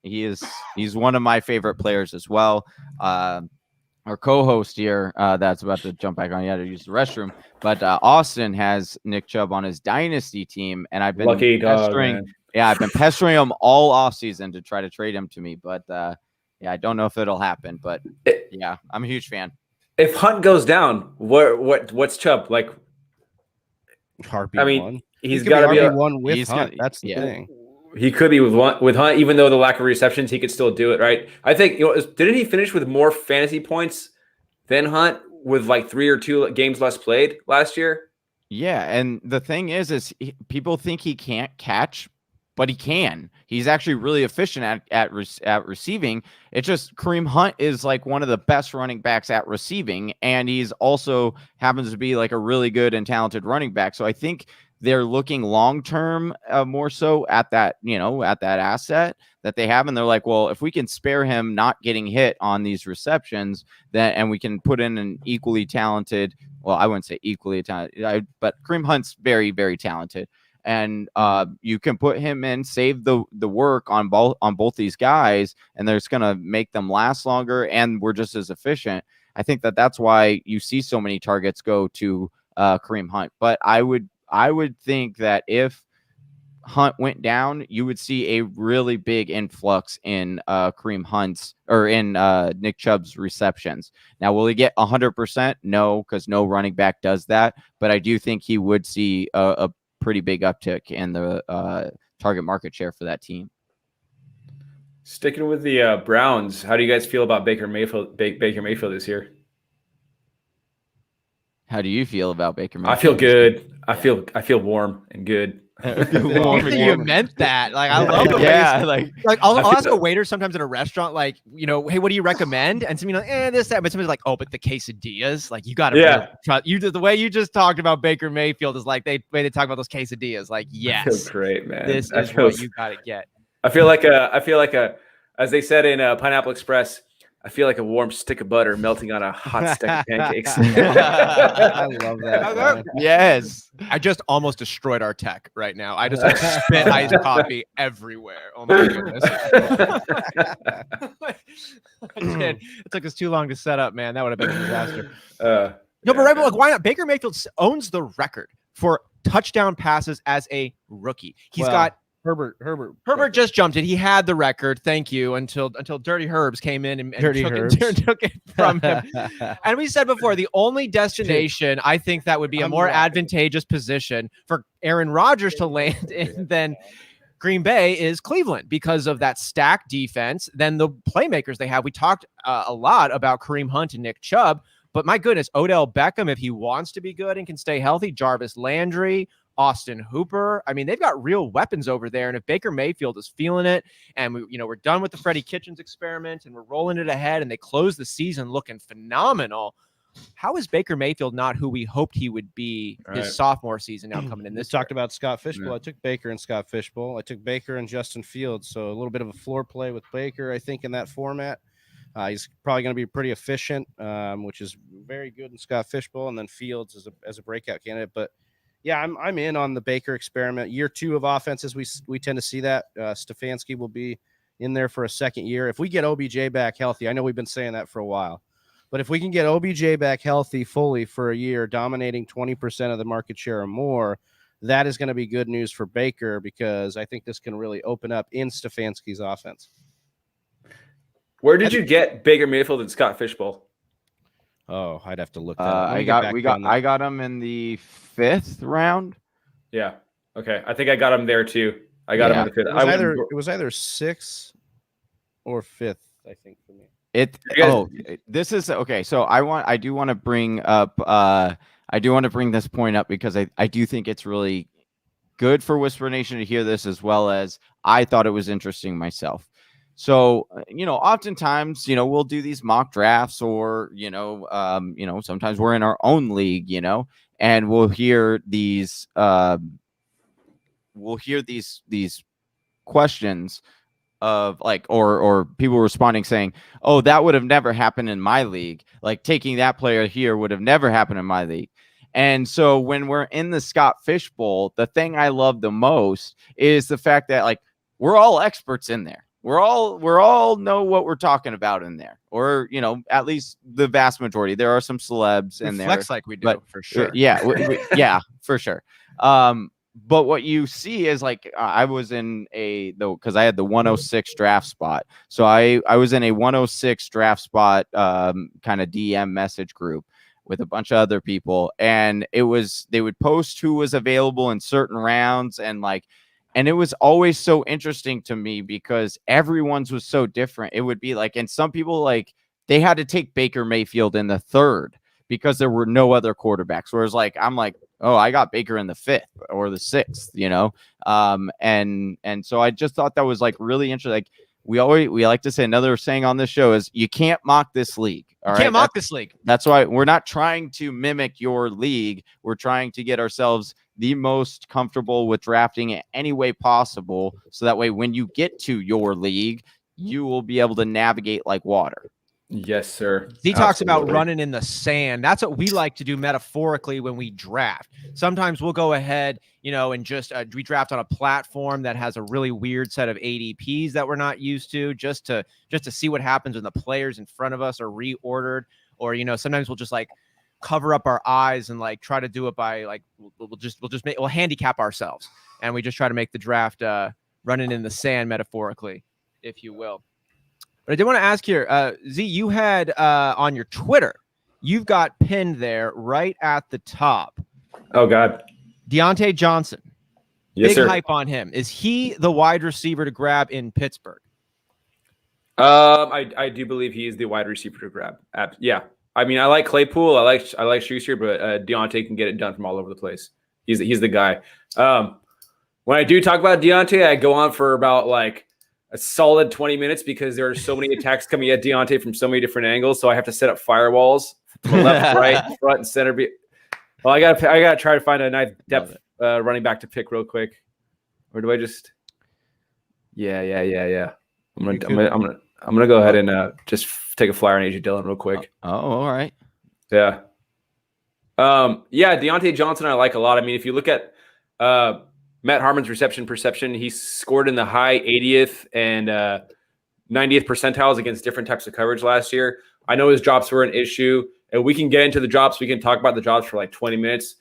he's one of my favorite players as well. Our co-host here that's about to jump back on, to use the restroom, but Austin has Nick Chubb on his dynasty team, and I've been I've been pestering him all offseason to try to trade him to me, but I don't know if it'll happen, but I'm a huge fan. If Hunt goes down, what's Chubb like? RB1. I mean, he's got to be RB1 with Hunt. That's the thing. He could be with Hunt, even though the lack of receptions, he could still do it, right? I think, didn't he finish with more fantasy points than Hunt with like 3 or 2 games less played last year? Yeah, and the thing is people think he can't catch, but he can. He's actually really efficient at receiving. It's just Kareem Hunt is like one of the best running backs at receiving, and he's also happens to be like a really good and talented running back. So I think they're looking long-term more so at that, at that asset that they have. And they're like, well, if we can spare him not getting hit on these receptions, and we can put in an equally talented, well, I wouldn't say equally talented, but Kareem Hunt's very, very talented. And you can put him in, save the work on both these guys, and they're just going to make them last longer, and we're just as efficient. I think that's why you see so many targets go to Kareem Hunt. But I would think that if Hunt went down, you would see a really big influx in Kareem Hunt's or in Nick Chubb's receptions. Now, will he get 100%? No, because no running back does that. But I do think he would see a pretty big uptick in the target market share for that team. Sticking with the Browns, how do you guys feel about Baker Mayfield this year? How do you feel about Baker Mayfield? I feel good. I feel warm and good. You meant that. Like, I love the way I'll ask a waiter sometimes in a restaurant, like, hey, what do you recommend? And somebody like, this, that. But somebody's like, oh, but the quesadillas, like, you got to really trust. The way you just talked about Baker Mayfield is like the way they talk about those quesadillas. Like, yes, feels great, man. This is what you got to get. I feel like as they said in Pineapple Express, I feel like a warm stick of butter melting on a hot stack of pancakes. I love that. Yes. I just almost destroyed our tech right now. I just spit iced coffee everywhere. Oh my goodness. It took us too long to set up, man. That would have been a disaster. But why not? Baker Mayfield owns the record for touchdown passes as a rookie. He's got Herbert just jumped it. He had the record. Thank you. Until Dirty Herbs came in and took it from him. And we said before, the only destination I think that would be a more advantageous position for Aaron Rodgers to land in than Green Bay is Cleveland because of that stacked defense. Then the playmakers they have. We talked a lot about Kareem Hunt and Nick Chubb, but my goodness, Odell Beckham, if he wants to be good and can stay healthy, Jarvis Landry, Austin Hooper. I mean, they've got real weapons over there. And if Baker Mayfield is feeling it and we're done with the Freddie Kitchens experiment and we're rolling it ahead and they close the season looking phenomenal, how is Baker Mayfield not who we hoped he would be his sophomore season now coming in this year? Talked about Scott Fishbowl. Yeah. I took Baker and Scott Fishbowl. I took Baker and Justin Fields. So a little bit of a floor play with Baker, I think, in that format. He's probably going to be pretty efficient, which is very good in Scott Fishbowl, and then Fields as a breakout candidate. But yeah, I'm in on the Baker experiment. Year 2 of offenses, we tend to see that. Stefanski will be in there for a second year. If we get OBJ back healthy, I know we've been saying that for a while, but if we can get OBJ back healthy fully for a year, dominating 20% of the market share or more, that is going to be good news for Baker because I think this can really open up in Stefanski's offense. Where did you get Baker Mayfield and Scott Fishbowl? Oh, I'd have to look that up. I got him in the 5th round. Yeah. Okay. I think I got him there too. I got him in the 5th. It was either 6th or 5th, I think, for me. This is okay. So I do want to bring this point up because I do think it's really good for Whisper Nation to hear this, as well as I thought it was interesting myself. So, oftentimes, we'll do these mock drafts or, sometimes we're in our own league, and we'll hear these questions of like, or people responding saying, oh, that would have never happened in my league. Like taking that player here would have never happened in my league. And so when we're in the Scott Fishbowl, the thing I love the most is the fact that like, we're all experts in there. We're all know what we're talking about in there, or at least the vast majority. There are some celebs in there, flex like we do, for sure. Yeah, for sure. But what you see is like I was in because I had the 106 draft spot, so I was in a 106 draft spot kind of DM message group with a bunch of other people, and they would post who was available in certain rounds and it was always so interesting to me because everyone's was so different. It would be like, and some people like they had to take Baker Mayfield in the 3rd because there were no other quarterbacks. Whereas like, I'm like, oh, I got Baker in the 5th or the 6th, and so I just thought that was like really interesting. Like we like to say, another saying on this show is you can't mock this league. You can't mock this league. That's why we're not trying to mimic your league. We're trying to get ourselves the most comfortable with drafting in any way possible. So that way, when you get to your league, you will be able to navigate like water. Yes, sir. He talks about running in the sand. That's what we like to do metaphorically when we draft. Sometimes we'll go ahead, and just we draft on a platform that has a really weird set of ADPs that we're not used to, just to see what happens when the players in front of us are reordered. Or sometimes we'll just like cover up our eyes and like try to do it by like we'll handicap ourselves, and we just try to make the draft running in the sand metaphorically, if you will. But I did want to ask here, Z, you had on your Twitter, you've got pinned there right at the top. Oh, God. Deontay Johnson. Yes, Big sir. hype on him. Is he the wide receiver to grab in Pittsburgh? I do believe he is the wide receiver to grab. Yeah. I mean, I like Claypool. I like Schuster, but Deontay can get it done from all over the place. He's the guy. When I do talk about Deontay, I go on for about like a solid 20 minutes because there are so many attacks coming at Deontay from so many different angles. So I have to set up firewalls from left, right, front, and center. Well, I gotta try to find a nice depth running back to pick real quick. Or do I just? Yeah. I'm gonna go ahead and just take a flyer on AJ Dillon real quick. Oh, all right. Yeah. Deontay Johnson I like a lot. I mean, if you look at Matt Harmon's reception perception, he scored in the high 80th and 90th percentiles against different types of coverage last year. I know his drops were an issue, and we can get into the drops. We can talk about the drops for like 20 minutes.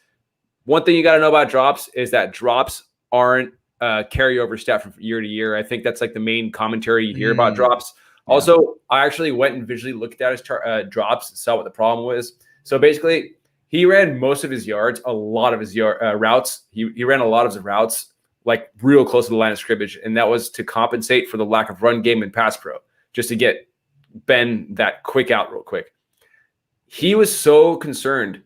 One thing you got to know about drops is that drops aren't carryover stat from year to year. I think that's like the main commentary you hear about drops. Yeah. Also, I actually went and visually looked at his drops and saw what the problem was. So basically, he ran most of his yards, a lot of his routes. He ran a lot of his routes like real close to the line of scrimmage, and that was to compensate for the lack of run game and pass pro, just to get Ben that quick out real quick. He was so concerned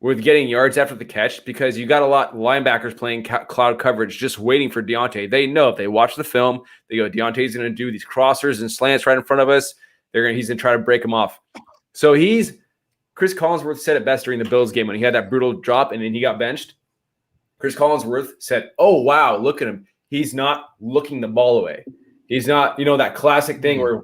with getting yards after the catch because you got a lot of linebackers playing cloud coverage just waiting for Deontay. They know if they watch the film, they go, Deontay's going to do these crossers and slants right in front of us. He's going to try to break them off. So Chris Collinsworth said it best during the Bills game when he had that brutal drop and then he got benched. Chris Collinsworth said, oh, wow, look at him. He's not looking the ball away. He's not, that classic thing where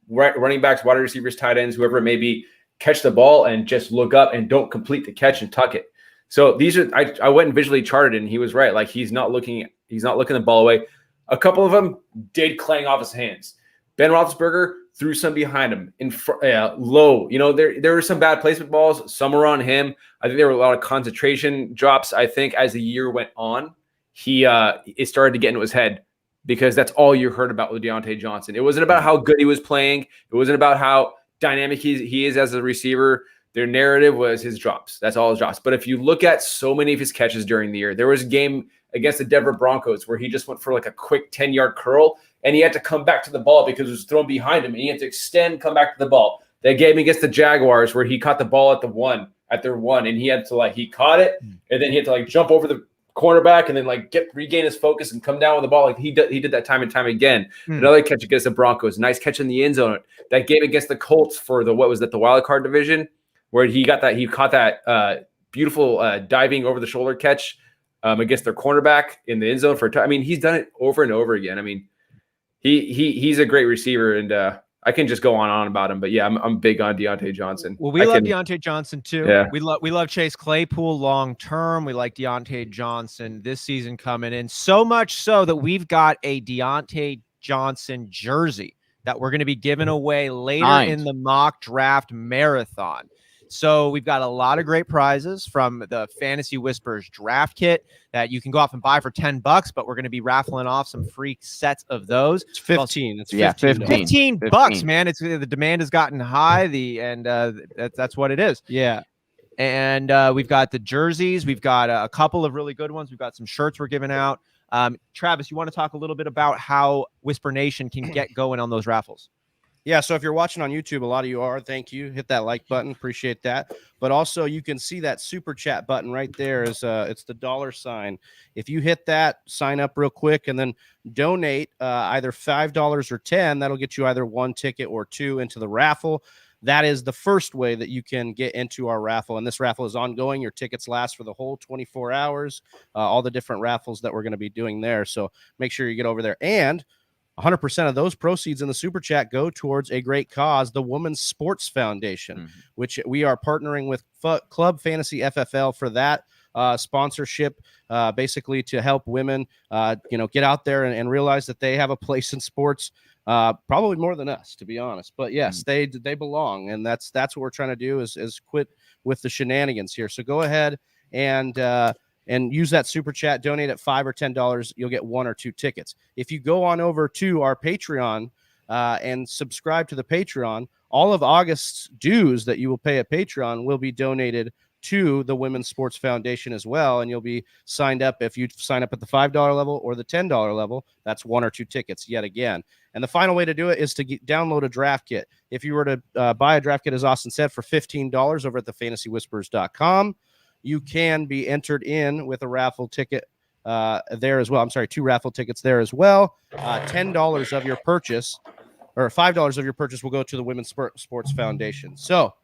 running backs, wide receivers, tight ends, whoever it may be, catch the ball and just look up and don't complete the catch and tuck it. So these are I went and visually charted and he was right. Like he's not looking the ball away. A couple of them did clang off his hands. Ben Roethlisberger threw some behind him in low. There were some bad placement balls. Some were on him. I think there were a lot of concentration drops. I think as the year went on, it started to get into his head because that's all you heard about with Deontay Johnson. It wasn't about how good he was playing. It wasn't about how dynamic he is as a receiver. Their narrative was his drops. That's all his drops. But if you look at so many of his catches during the year, there was a game against the Denver Broncos where he just went for like a quick 10-yard curl and he had to come back to the ball because it was thrown behind him and he had to extend, come back to the ball. That game against the Jaguars where he caught the ball at their one and he had to he caught it and then he had to jump over the cornerback and then regain his focus and come down with the ball. He did that time and time again. Another catch against the Broncos, nice catch in the end zone. That game against the Colts for the wild card division, where he caught that beautiful diving over the shoulder catch against their cornerback in the end zone for a time. I mean, he's done it over and over again. I mean, he's a great receiver, and I can just go on about him, but yeah, I'm big on Deontay Johnson. Well, we love Deontay Johnson too. Yeah. We love Chase Claypool long term. We like Deontay Johnson this season coming in, so much so that we've got a Deontay Johnson jersey that we're going to be giving away later in the mock draft marathon. So we've got a lot of great prizes from the Fantasy Whispers draft kit that you can go off and buy for $10, but we're going to be raffling off some free sets of those. It's 15. It's 15 bucks, man. It's the demand has gotten high. That's what it is. Yeah. And we've got the jerseys. We've got a couple of really good ones. We've got some shirts we're giving out. Travis, you want to talk a little bit about how Whisper Nation can get going on those raffles? Yeah, so if you're watching on YouTube, a lot of you are. Thank you. Hit that like button. Appreciate that. But also, you can see that super chat button right there. It's the $. If you hit that, sign up real quick, and then donate either $5 or $10. That'll get you either one ticket or two into the raffle. That is the first way that you can get into our raffle. And this raffle is ongoing. Your tickets last for the whole 24 hours, all the different raffles that we're going to be doing there. So make sure you get over there. And 100% of those proceeds in the super chat go towards a great cause, the Women's Sports Foundation, which we are partnering with Club Fantasy FFL for that sponsorship, basically to help women, get out there and realize that they have a place in sports, probably more than us, to be honest. But yes, they belong, and that's what we're trying to do is quit with the shenanigans here. So go ahead and use that super chat, donate at $5 or $10. You'll get one or two tickets. If you go on over to our Patreon and subscribe to the Patreon, all of August's dues that you will pay at Patreon will be donated to the Women's Sports Foundation as well. And you'll be signed up if you sign up at the $5 level or the $10 level. That's 1 or 2 tickets yet again. And the final way to do it is to download a draft kit. If you were to buy a draft kit, as Austin said, for $15 over at thefantasywhispers.com, you can be entered in with a raffle ticket there as well. I'm sorry, 2 raffle tickets there as well. $10 of your purchase, or $5 of your purchase, will go to the Women's Sports Foundation. So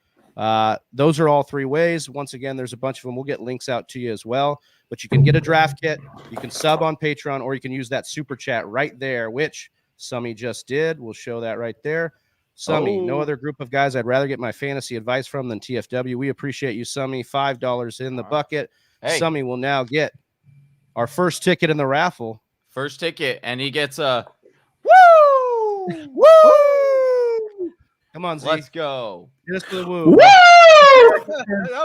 those are all 3 ways. Once again, there's a bunch of them. We'll get links out to you as well. But you can get a draft kit, you can sub on Patreon, or you can use that super chat right there, which Summy just did. We'll show that right there. Summy, no other group of guys I'd rather get my fantasy advice from than TFW. We appreciate you, Summy. $5 in the bucket. Hey. Summy will now get our first ticket in the raffle. First ticket, and he gets a woo! Woo! Come on, Z. Let's go. Get us to the woo. Woo!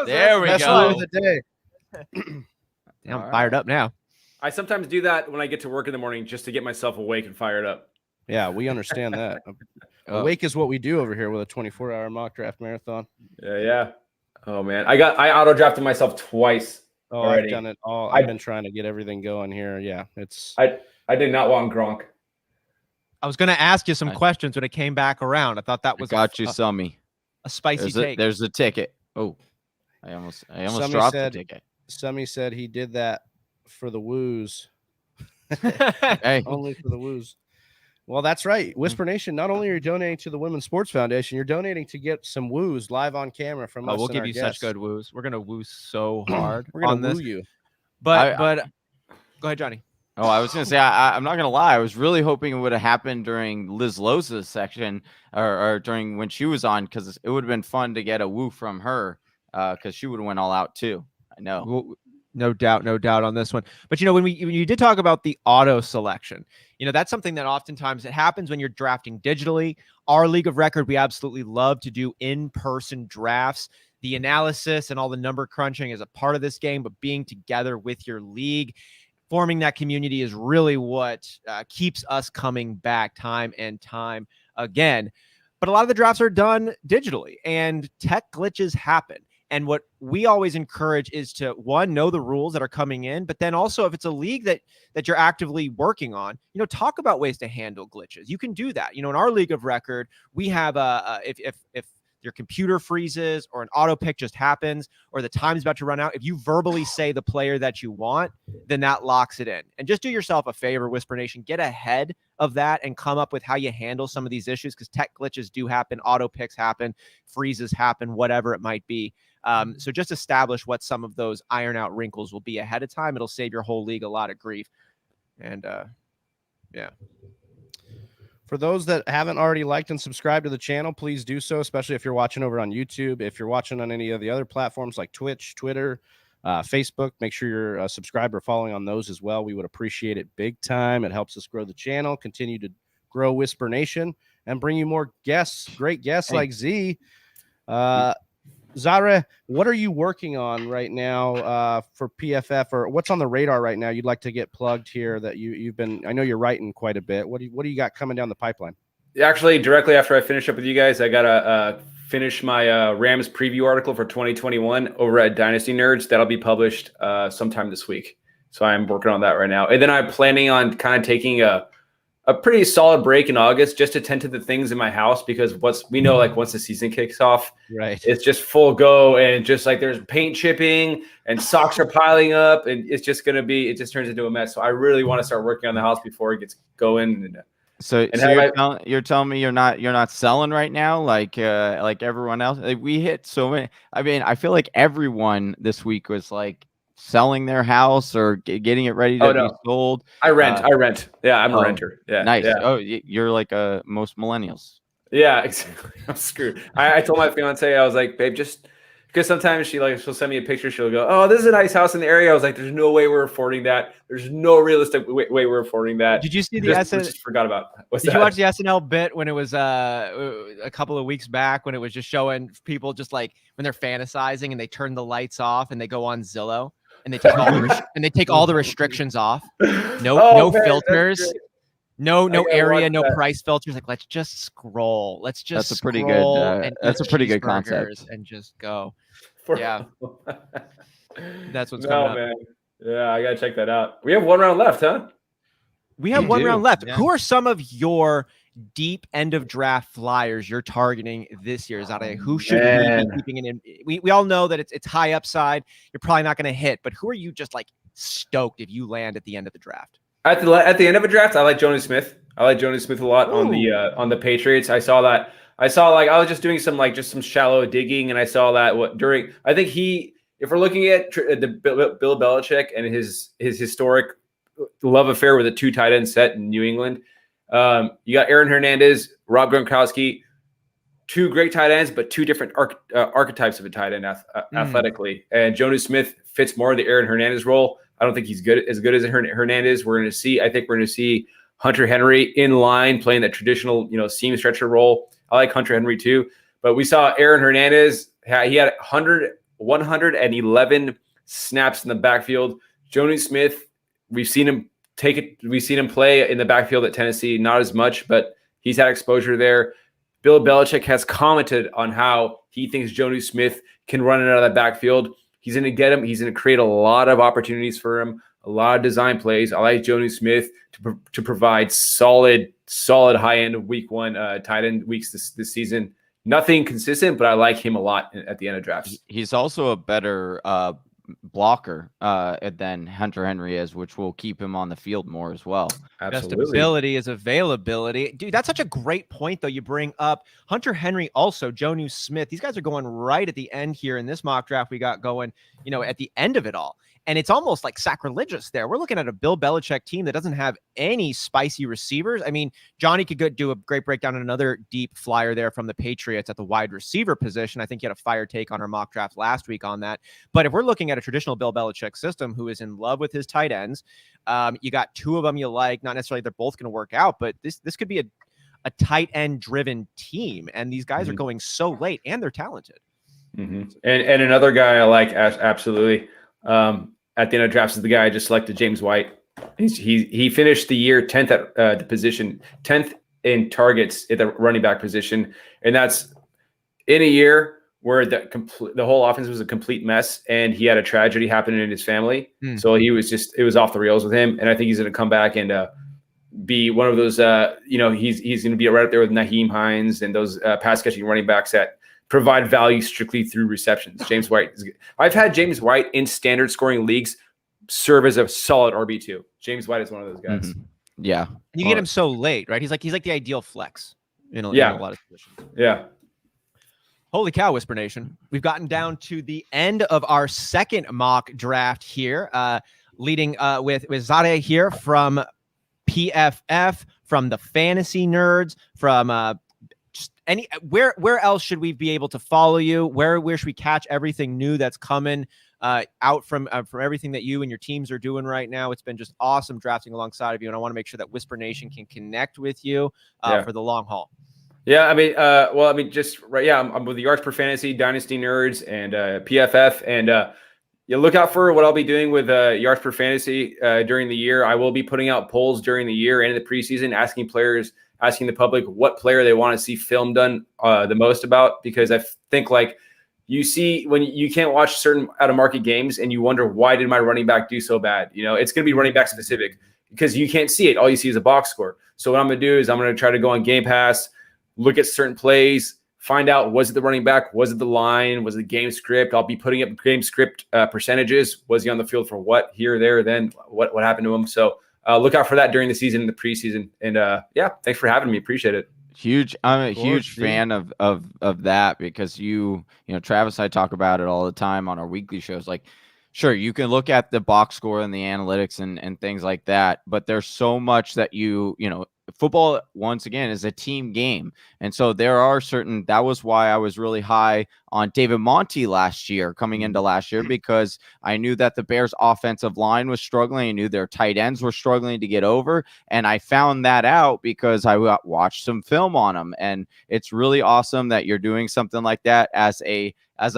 There we go. Of the day. I'm fired up now. I sometimes do that when I get to work in the morning just to get myself awake and fired up. Yeah, we understand that. Awake is what we do over here with a 24-hour mock draft marathon. Yeah. Oh man, I auto drafted myself twice. Oh, already. I've done it all. I've been trying to get everything going here. Yeah, it's. I did not want Gronk. I was going to ask you some questions when it came back around. I thought that was Summy. A spicy take. There's the ticket. Oh, I almost dropped the ticket. Summy said he did that for the woos. Hey. Only for the woos. Well, that's right. Whisper Nation, not only are you donating to the Women's Sports Foundation, you're donating to get some woos live on camera from us. We'll give you such good woos. We're going to woo so hard. We're going to woo you. But go ahead, Johnny. Oh, I was going to say, I'm not going to lie. I was really hoping it would have happened during Liz Loza's section or during when she was on, because it would have been fun to get a woo from her because she would have went all out too. I know. Well, no doubt on this one. But, when you did talk about the auto selection, that's something that oftentimes it happens when you're drafting digitally. Our League of Record, we absolutely love to do in-person drafts. The analysis and all the number crunching is a part of this game, but being together with your league, forming that community is really what keeps us coming back time and time again. But a lot of the drafts are done digitally, and tech glitches happen. And what we always encourage is to, one, know the rules that are coming in, but then also if it's a league that you're actively working on, talk about ways to handle glitches. You can do that. In our League of Record, we have if your computer freezes or an auto pick just happens or the time's about to run out, if you verbally say the player that you want, then that locks it in. And just do yourself a favor, Whisper Nation, get ahead of that and come up with how you handle some of these issues, because tech glitches do happen, auto picks happen, freezes happen, whatever it might be. So just establish what some of those iron out wrinkles will be ahead of time. It'll save your whole league a lot of grief. And yeah. For those that haven't already liked and subscribed to the channel, please do so, especially if you're watching over on YouTube. If you're watching on any of the other platforms like Twitch, Twitter, Facebook, make sure you're subscribed or following on those as well. We would appreciate it big time. It helps us grow the channel, continue to grow Whisper Nation, and bring you more guests, great guests like Z. Zareh, what are you working on right now for PFF, or what's on the radar right now you'd like to get plugged here that you've been, I know you're writing quite a bit. What do you got coming down the pipeline? Actually, directly after I finish up with you guys, I got to finish my Rams preview article for 2021 over at Dynasty Nerds. That'll be published sometime this week. So I'm working on that right now. And then I'm planning on kind of taking a pretty solid break in August just to tend to the things in my house, because once the season kicks off, right, it's just full go, and just like there's paint chipping and socks are piling up, and it's just going to be, it just turns into a mess. So I really want to start working on the house before it gets going. So you're telling me you're not selling right now like everyone else? Like, we hit so many. I mean, I feel like everyone this week was like selling their house or getting it ready to be sold. I rent. Yeah, I'm a renter. Yeah, nice. Yeah. Oh, you're like most millennials. Yeah, exactly. I'm screwed. I told my fiance, I was like, babe, just because sometimes she'll send me a picture. She'll go, "Oh, this is a nice house in the area." I was like, "There's no way we're affording that. There's no realistic way we're affording that." Did you see the just forgot about? Did you watch the SNL bit when it was a couple of weeks back, when it was just showing people just like when they're fantasizing and they turn the lights off and they go on Zillow and they take all the restrictions off. No filters. No area, no price filters. Like, let's just scroll. Let's just that's a pretty good concept. And just go. Yeah. That's what's no, coming up. man. Yeah, I gotta check that out. We have one round left, huh? We have one round left. Yeah. Who are some of your deep end of draft flyers you're targeting this year, Zareh? Who should we be keeping in? We all know that it's high upside. You're probably not going to hit, but who are you just like stoked if you land at the end of the draft? At the end of a draft, I like Jonas Smith. I like Jonas Smith a lot on the Patriots. I saw that. I was just doing some shallow digging, and I saw that I think if we're looking at the Bill Belichick and his historic love affair with a 2 tight end set in New England, you got Aaron Hernandez, Rob Gronkowski, 2 great tight ends, but 2 different archetypes of a tight end athletically. And Jonas Smith fits more of the Aaron Hernandez role. I don't think he's as good as Hernandez. I think we're going to see Hunter Henry in line playing that traditional, seam stretcher role. I like Hunter Henry too, but we saw Aaron Hernandez. He had 111 snaps in the backfield. Jonas Smith, we've seen him play in the backfield at Tennessee, not as much, but he's had exposure there. Bill Belichick has commented on how he thinks Jonas Smith can run it out of that backfield. He's going to get him. He's going to create a lot of opportunities for him, a lot of design plays. I like Jonas Smith to provide solid high-end week 1 tight end weeks this season. Nothing consistent, but I like him a lot at the end of drafts. He's also a better blocker than Hunter Henry is, which will keep him on the field more as well. Absolutely. Best ability is availability. Dude, that's such a great point, though. You bring up Hunter Henry, also Jonas Smith. These guys are going right at the end here in this mock draft we got going, at the end of it all. And it's almost like sacrilegious there. We're looking at a Bill Belichick team that doesn't have any spicy receivers. I mean, Johnny could do a great breakdown on another deep flyer there from the Patriots at the wide receiver position. I think he had a fire take on our mock draft last week on that. But if we're looking at a traditional Bill Belichick system who is in love with his tight ends, you got 2 of them you like. Not necessarily they're both going to work out, but this could be a tight end driven team. And these guys are going so late and they're talented. Mm-hmm. And another guy I like absolutely. At the end of drafts is the guy I just selected, James White. He finished the year 10th at the position, 10th in targets at the running back position, and that's in a year where the whole offense was a complete mess, and he had a tragedy happen in his family. So it was off the rails with him, and I think he's going to come back and be one of those. He's going to be right up there with Naheem Hines and those pass catching running backs that provide value strictly through receptions. James White is good. I've had James White in standard scoring leagues serve as a solid RB2. James White is one of those guys. Mm-hmm. Yeah. You get him so late, right? He's like the ideal flex in a lot of positions. Yeah. Holy cow, Whisper Nation. We've gotten down to the end of our second mock draft here, leading with Zareh here from PFF, from the Fantasy Nerds, from where else should we be able to follow you? Where should we catch everything new that's coming out from everything that you and your teams are doing right now? It's been just awesome drafting alongside of you, and I want to make sure that Whisper Nation can connect with you for the long haul. Yeah, I'm with the Yards Per Fantasy, Dynasty Nerds, and PFF, and look out for what I'll be doing with Yards Per Fantasy during the year. I will be putting out polls during the year and in the preseason, asking the public what player they want to see film done the most about, because I think you see when you can't watch certain out of market games and you wonder, why did my running back do so bad? It's going to be running back specific because you can't see it. All you see is a box score. So what I'm going to do is I'm going to try to go on Game Pass, look at certain plays, find out, was it the running back? Was it the line? Was it game script? I'll be putting up game script percentages. Was he on the field for what, here, there, then what happened to him? So look out for that during the season and the preseason. And thanks for having me. Appreciate it. I'm a huge fan of that, because Travis and I talk about it all the time on our weekly shows. Like, sure, you can look at the box score and the analytics and things like that, but there's so much that football, once again, is a team game. And so that was why I was really high on David Monty coming into last year, because I knew that the Bears offensive line was struggling. I knew their tight ends were struggling to get over. And I found that out because I watched some film on them. And it's really awesome that you're doing something like that as a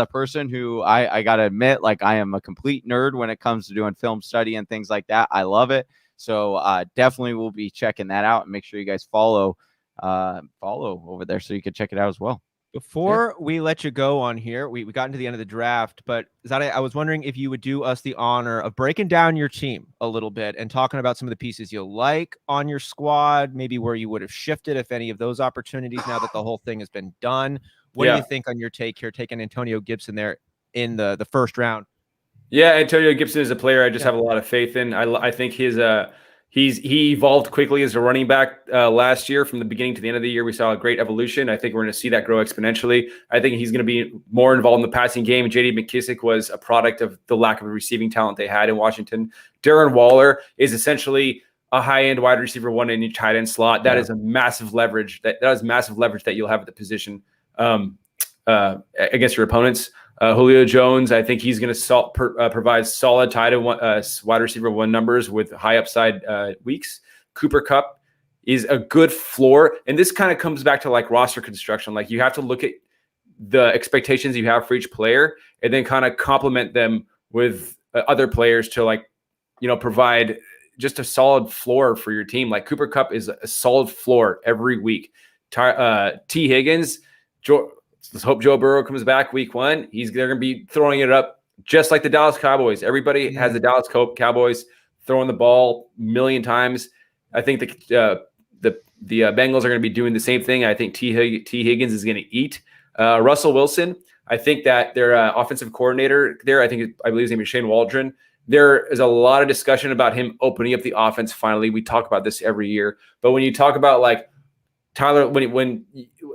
person who I got to admit, I am a complete nerd when it comes to doing film study and things like that. I love it. So definitely we'll be checking that out, and make sure you guys follow over there so you can check it out as well. Before we let you go on here, we got into the end of the draft, but Zareh, I was wondering if you would do us the honor of breaking down your team a little bit and talking about some of the pieces you like on your squad, maybe where you would have shifted, if any of those opportunities, now that the whole thing has been done. What do you think on your take here, taking Antonio Gibson there in the first round? Yeah, Antonio Gibson is a player I just have a lot of faith in. I think he evolved quickly as a running back last year. From the beginning to the end of the year, we saw a great evolution. I think we're going to see that grow exponentially. I think he's going to be more involved in the passing game. J.D. McKissick was a product of the lack of receiving talent they had in Washington. Darren Waller is essentially a high-end wide receiver, one in each tight end slot. That is a massive leverage. That is massive leverage that you'll have at the position against your opponents. Julio Jones, I think he's going to provide solid tight end wide receiver one numbers with high upside weeks. Cooper Kupp is a good floor. And this kind of comes back to like roster construction. Like you have to look at the expectations you have for each player and then kind of complement them with other players to like, provide just a solid floor for your team. Like Cooper Kupp is a solid floor every week. T. Higgins, let's hope Joe Burrow comes back week 1. They're going to be throwing it up just like the Dallas Cowboys. Everybody has the Dallas Cowboys throwing the ball a million times. I think the Bengals are going to be doing the same thing. I think T. Higgins is going to eat. Russell Wilson, I think that their offensive coordinator there, I believe his name is Shane Waldron. There is a lot of discussion about him opening up the offense finally. We talk about this every year. But when you talk about like Tyler, when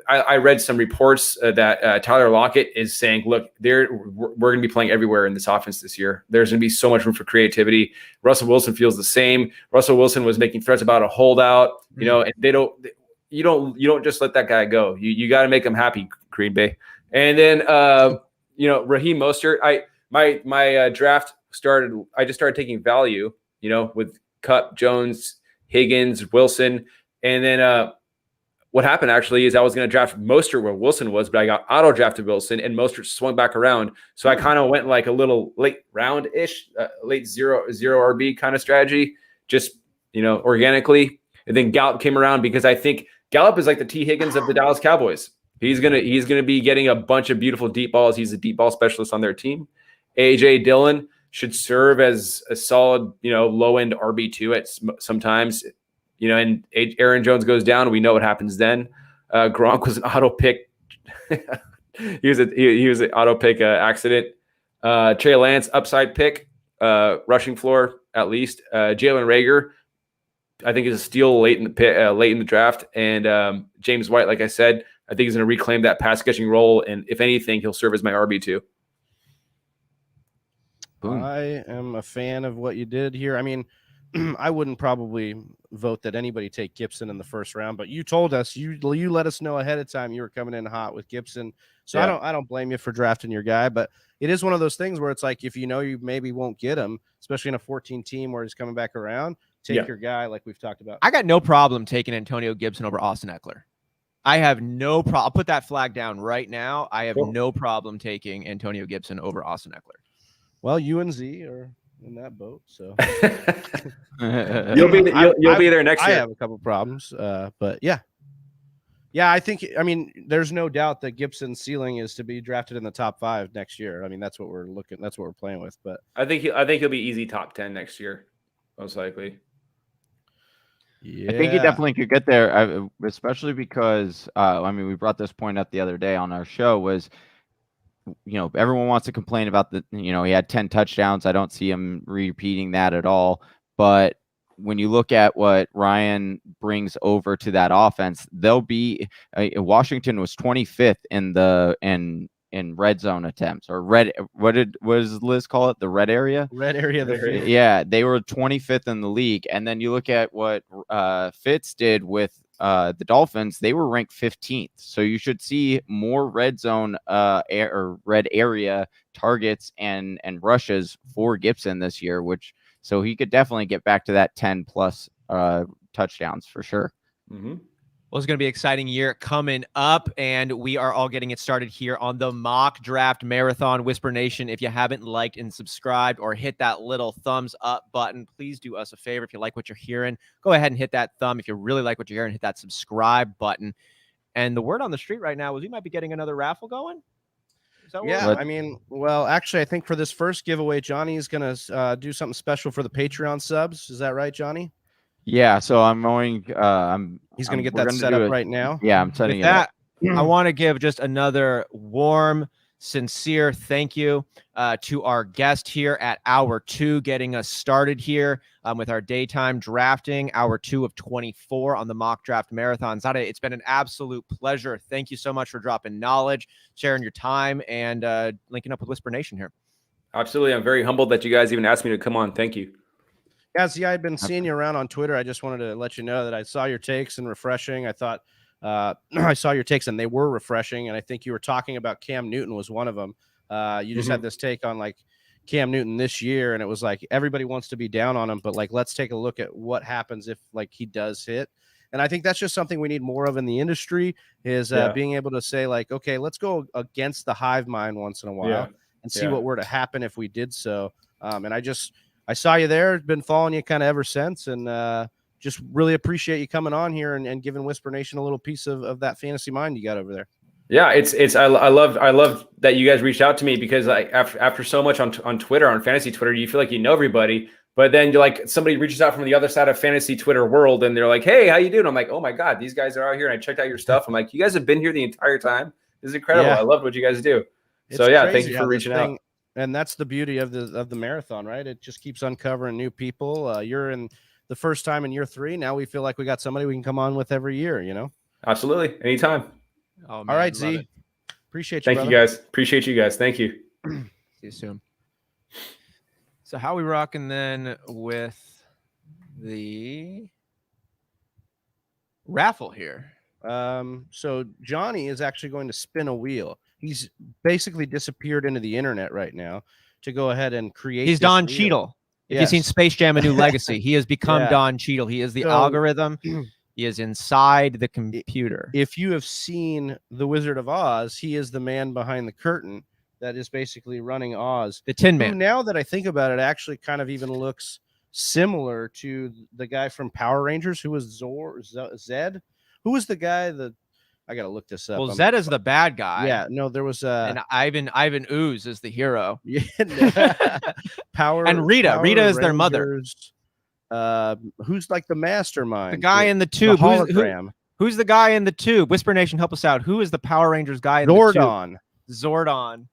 I read some reports that Tyler Lockett is saying, look, we're going to be playing everywhere in this offense this year. There's going to be so much room for creativity. Russell Wilson feels the same. Russell Wilson was making threats about a holdout, and you don't just let that guy go. You got to make him happy, Green Bay. And then, Raheem Mostert, my draft started, I just started taking value, with Kupp, Jones, Higgins, Wilson. And then, what happened actually is I was going to draft Mostert where Wilson was, but I got auto drafted Wilson and Mostert swung back around. So I kind of went like a little late round-ish, late zero RB kind of strategy, just, organically. And then Gallup came around because I think Gallup is like the T. Higgins of the Dallas Cowboys. He's going to be getting a bunch of beautiful deep balls. He's a deep ball specialist on their team. A.J. Dillon should serve as a solid, low-end RB2 at sometimes. And Aaron Jones goes down. We know what happens then. Gronk was an auto pick. he was an auto pick accident. Trey Lance upside pick, rushing floor at least. Jalen Reagor, I think, is a steal late in the draft. And James White, like I said, I think he's going to reclaim that pass catching role. And if anything, he'll serve as my RB2. Boom. I am a fan of what you did here. I mean, I wouldn't probably vote that anybody take Gibson in the first round, but you told us, you let us know ahead of time you were coming in hot with Gibson. So yeah. I don't blame you for drafting your guy, but it is one of those things where it's like, if you maybe won't get him, especially in a 14 team where he's coming back around, take your guy like we've talked about. I got no problem taking Antonio Gibson over Austin Eckler. I have no problem. I'll put that flag down right now. I have no problem taking Antonio Gibson over Austin Eckler. Well, you and Z are in that boat, so you'll be there next year. I have a couple problems, but yeah, I think, there's no doubt that Gibson's ceiling is to be drafted in the top 5 next year. I mean, that's what we're playing with. But I think he'll be easy top 10 next year, most likely. Yeah, I think he definitely could get there, especially because we brought this point up the other day on our show. Was everyone wants to complain about he had 10 touchdowns. I don't see him repeating that at all. But when you look at what Ryan brings over to that offense, they'll be Washington was 25th in red zone attempts, or what does Liz call it? The red area? Red area. Yeah, they were 25th in the league. And then you look at what Fitz did with the Dolphins, they were ranked 15th. So you should see more red zone or red area targets and rushes for Gibson this year, so he could definitely get back to that 10 plus touchdowns for sure. Mm-hmm. Well, it's going to be an exciting year coming up, and we are all getting it started here on the Mock Draft Marathon. Whisper Nation, if you haven't liked and subscribed or hit that little thumbs up button, please do us a favor. If you like what you're hearing, go ahead and hit that thumb. If you really like what you're hearing, hit that subscribe button. And the word on the street right now is we might be getting another raffle going. Yeah, I mean, well, actually, I think for this first giveaway, Johnny is going to do something special for the Patreon subs. Is that right, Johnny? Yeah, so I'm going. He's going to get that set up right now. Yeah, I'm setting With it up. I want to give just another warm, sincere thank you to our guest here at Hour 2, getting us started here with our daytime drafting, Hour 2 of 24 on the Mock Draft Marathon. Zareh, it's been an absolute pleasure. Thank you so much for dropping knowledge, sharing your time, and linking up with Whisper Nation here. Absolutely. I'm very humbled that you guys even asked me to come on. Thank you. Guys, yeah, I've been seeing you around on Twitter. I just wanted to let you know that I saw your takes and refreshing. I thought I saw your takes and they were refreshing. And I think you were talking about Cam Newton was one of them. You just had this take on like Cam Newton this year. And it was like, everybody wants to be down on him, but like, let's take a look at what happens if like he does hit. And I think that's just something we need more of in the industry is being able to say like, okay, let's go against the hive mind once in a while and see what were to happen if we did so. And I saw you there, been following you kind of ever since, and just really appreciate you coming on here and giving Whisper Nation a little piece of that fantasy mind you got over there. Yeah, I love that you guys reached out to me because like after so much on Twitter, on fantasy Twitter, you feel like you know everybody, but then you're like somebody reaches out from the other side of fantasy Twitter world and they're like, hey, how you doing? I'm like, oh my God, these guys are out here, and I checked out your stuff. I'm like, you guys have been here the entire time. This is incredible. I love what you guys do. So yeah, thank you for reaching out. And that's the beauty of the marathon, right? It just keeps uncovering new people. You're in the first time in year 3. Now we feel like we got somebody we can come on with every year, you know? Absolutely. Anytime. Oh, man, all right, Z. Appreciate you. Thank you guys. Appreciate you guys. Thank you. See you soon. So how we rocking then with the raffle here? So Johnny is actually going to spin a wheel. He's basically disappeared into the internet right now to go ahead and create. He's Don Cheadle. If you've seen Space Jam: A New Legacy, he has become Don Cheadle. He is the algorithm. He is inside the computer. If you have seen The Wizard of Oz, he is the man behind the curtain that is basically running Oz. The Tin Man. Now that I think about it, actually kind of even looks similar to the guy from Power Rangers who was Zed. Who was the guy that I got to look this up. Well, Zed is the bad guy. Yeah, no, there was and Ivan Ooze is the hero. Power and Rita. Power Rita is Rangers, their mother. Who's like the mastermind? The guy in the tube. The hologram. Who's the guy in the tube? Whisper Nation, help us out. Who is the Power Rangers guy in Zordon. The tube? Zordon.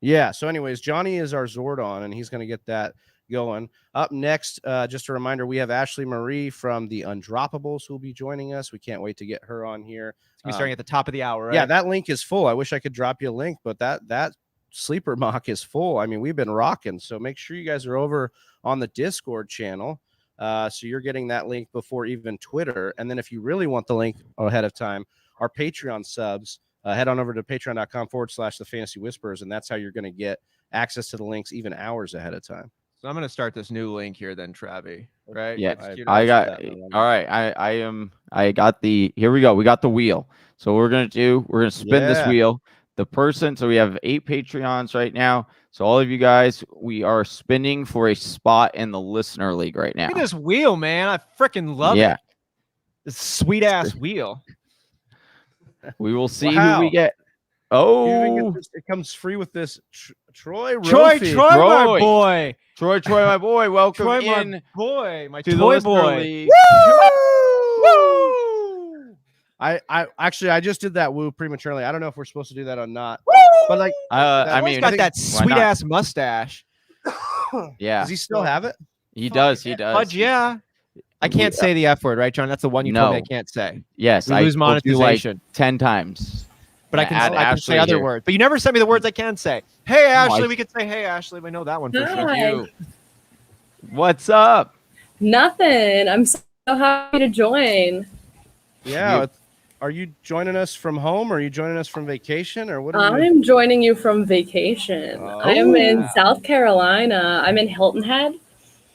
Yeah. So, anyways, Johnny is our Zordon, and he's going to get that going. Up next, just a reminder, we have Ashley Marie from the Undroppables who will be joining us. We can't wait to get her on here. It's going to be starting at the top of the hour, right? Yeah, that link is full. I wish I could drop you a link, but that sleeper mock is full. I mean, we've been rocking. So make sure you guys are over on the Discord channel. So you're getting that link before even Twitter. And then if you really want the link ahead of time, our Patreon subs, head on over to patreon.com/the Fantasy Whisperers, and that's how you're going to get access to the links even hours ahead of time. So I'm going to start this new link here then, Travi, right? Yeah, I got, all right. I got here we go. We got the wheel. So we're going to spin this wheel. The person, so we have 8 Patreons right now. So all of you guys, we are spinning for a spot in the listener league right now. Look at this wheel, man. I freaking love it. This sweet ass wheel. We will see who we get. Oh, it comes free with this Troy, my boy. Troy, my boy. Welcome Troy, in, my boy, my to toy the boy. Woo! I just did that woo prematurely. I don't know if we're supposed to do that or not. Woo! But like, I mean, he's got that sweet ass mustache. Yeah. Does he still have it? He does. He does. Fudge, yeah. I can't say the F word, right, John? That's the one you told me I can't say. Yes, I lose monetization like 10 times. But I can say other words. But you never sent me the words I can say. Hey, Ashley, we could say, hey, Ashley. We know that one for sure. What's up? Nothing. I'm so happy to join. Yeah. Are you joining us from home? Or are you joining us from vacation? Or what? I'm joining you from vacation. I am in South Carolina. I'm in Hilton Head.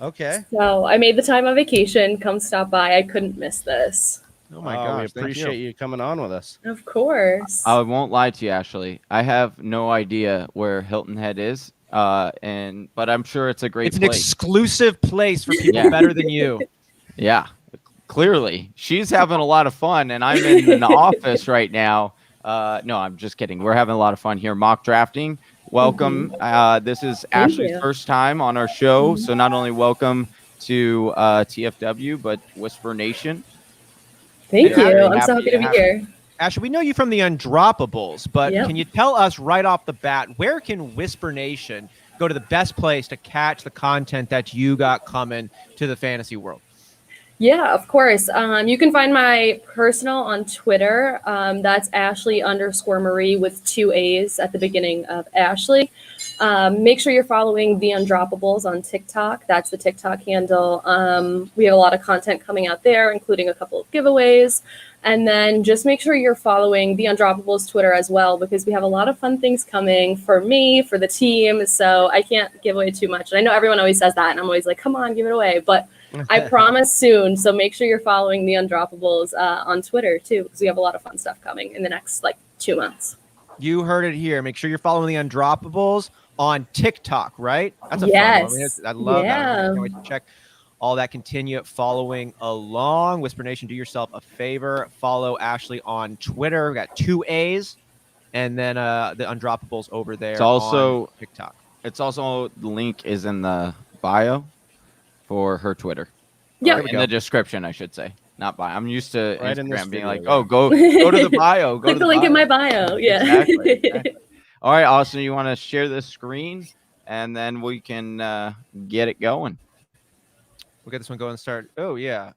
Okay. So I made the time on vacation. Come stop by. I couldn't miss this. Oh my gosh, we appreciate you coming on with us. Of course. I won't lie to you, Ashley. I have no idea where Hilton Head is, but I'm sure it's a great place. It's an exclusive place for people better than you. Yeah. Clearly, she's having a lot of fun, and I'm in an office right now. No, I'm just kidding. We're having a lot of fun here, mock drafting. Welcome. This is Ashley's first time on our show, so not only welcome to TFW, but Whisper Nation. Thank you. I'm so happy to be here. Ashley, we know you from the Undroppables, but can you tell us right off the bat, where can Whisper Nation go to the best place to catch the content that you got coming to the fantasy world? Yeah, of course. You can find my personal on Twitter. That's Ashley_Marie with 2 A's at the beginning of Ashley. Make sure you're following The Undroppables on TikTok. That's the TikTok handle. We have a lot of content coming out there, including a couple of giveaways. And then just make sure you're following The Undroppables Twitter as well, because we have a lot of fun things coming for me, for the team. So I can't give away too much. And I know everyone always says that, and I'm always like, come on, give it away. But I promise soon. So make sure you're following The Undroppables on Twitter too, because we have a lot of fun stuff coming in the next 2 months. You heard it here. Make sure you're following The Undroppables on TikTok, right? That's a fun one. I love that. I can't wait to check all that. Continue following along. Whisper Nation, do yourself a favor. Follow Ashley on Twitter. We got 2 A's. And then The Undroppables over there. It's also on TikTok. It's also, the link is in the bio for her Twitter. Yeah, in the description, I should say, not bio. I'm used to Instagram being like, "Oh, go to the bio." Click the link in my bio. Yeah. Exactly. All right, Austin, you want to share this screen, and then we can get it going. We'll get this one going and start. Oh yeah.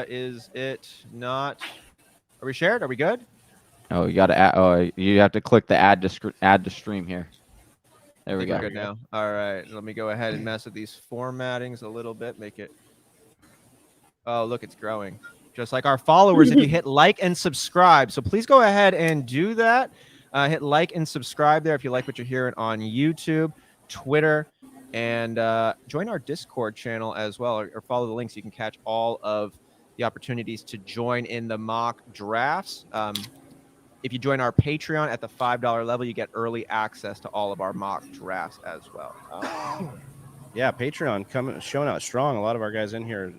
Is it not? Are we shared? Are we good? Oh, you got to add. Oh, you have to click the add to stream here. There we go. We're good now. All right. Let me go ahead and mess with these formattings a little bit. Make it. Oh, look, it's growing. Just like our followers, if you hit like and subscribe. So please go ahead and do that. Hit like and subscribe there if you like what you're hearing on YouTube, Twitter, and join our Discord channel as well, or follow the links. You can catch all of the opportunities to join in the mock drafts. If you join our Patreon at the $5 level, you get early access to all of our mock drafts as well. Yeah, Patreon showing out strong. A lot of our guys in here.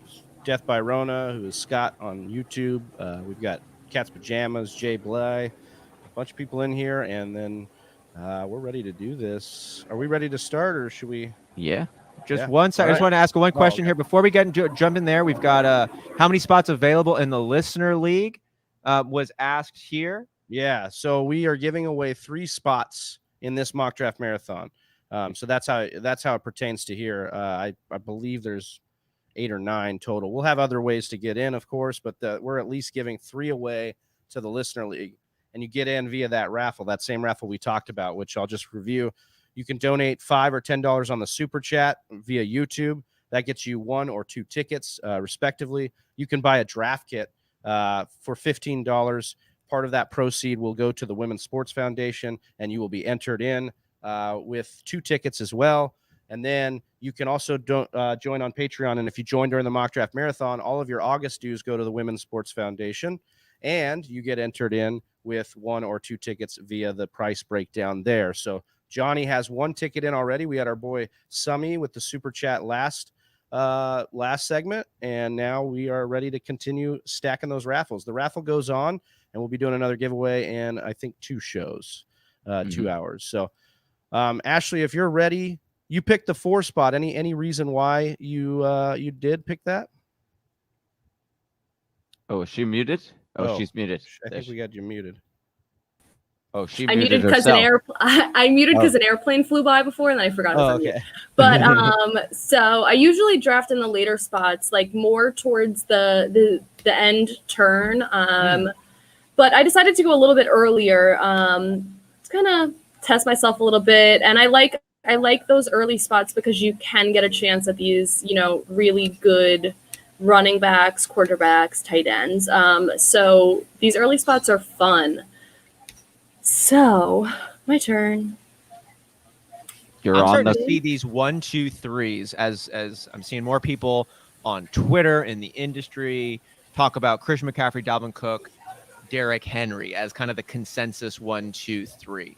Death by Rona, who is Scott on YouTube. We've got Cat's Pajamas, Jay Bley, a bunch of people in here, and then we're ready to do this. Are we ready to start, or should we? Yeah. Just one second. I just want to ask one question here before we get into jump in there. We've got how many spots available in the listener league was asked here. Yeah, so we are giving away 3 spots in this mock draft marathon. So that's how it pertains to here. I believe there's 8 or 9 total. We'll have other ways to get in, of course, but we're at least giving 3 away to the listener league, and you get in via that raffle, that same raffle we talked about, which I'll just review. You can donate $5 or $10 on the super chat via YouTube. That gets you 1 or 2 tickets, respectively. You can buy a draft kit for $15. Part of that proceed will go to the Women's Sports Foundation, and you will be entered in with 2 tickets as well. And then you can also join on Patreon. And if you join during the mock draft marathon, all of your August dues go to the Women's Sports Foundation, and you get entered in with 1 or 2 tickets via the price breakdown there. So Johnny has 1 ticket in already. We had our boy Summy with the super chat last segment, and now we are ready to continue stacking those raffles. The raffle goes on, and we'll be doing another giveaway in, I think, 2 shows, 2 hours. So, Ashley, if you're ready, you picked the 4 spot. Any reason why you did pick that? Oh, is she muted? Oh, she's muted. I think we got you muted. Oh, she I muted because I muted because an airplane flew by before, and then I forgot it was on mute. But so I usually draft in the later spots, like more towards the end turn. But I decided to go a little bit earlier to kind of test myself a little bit, and I like those early spots because you can get a chance at these, really good running backs, quarterbacks, tight ends. So these early spots are fun. So my turn. I'm starting to see these 1, 2, 3s as I'm seeing more people on Twitter in the industry talk about Christian McCaffrey, Dalvin Cook, Derrick Henry as kind of the consensus 1, 2, 3.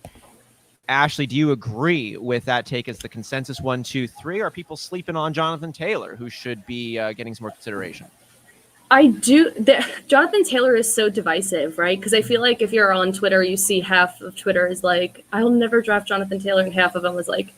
Ashley, do you agree with that take as the consensus 1, 2, 3? Or are people sleeping on Jonathan Taylor, who should be getting some more consideration? I do. Jonathan Taylor is so divisive, right? Because I feel like if you're on Twitter, you see half of Twitter is like, "I'll never draft Jonathan Taylor," and half of them was like,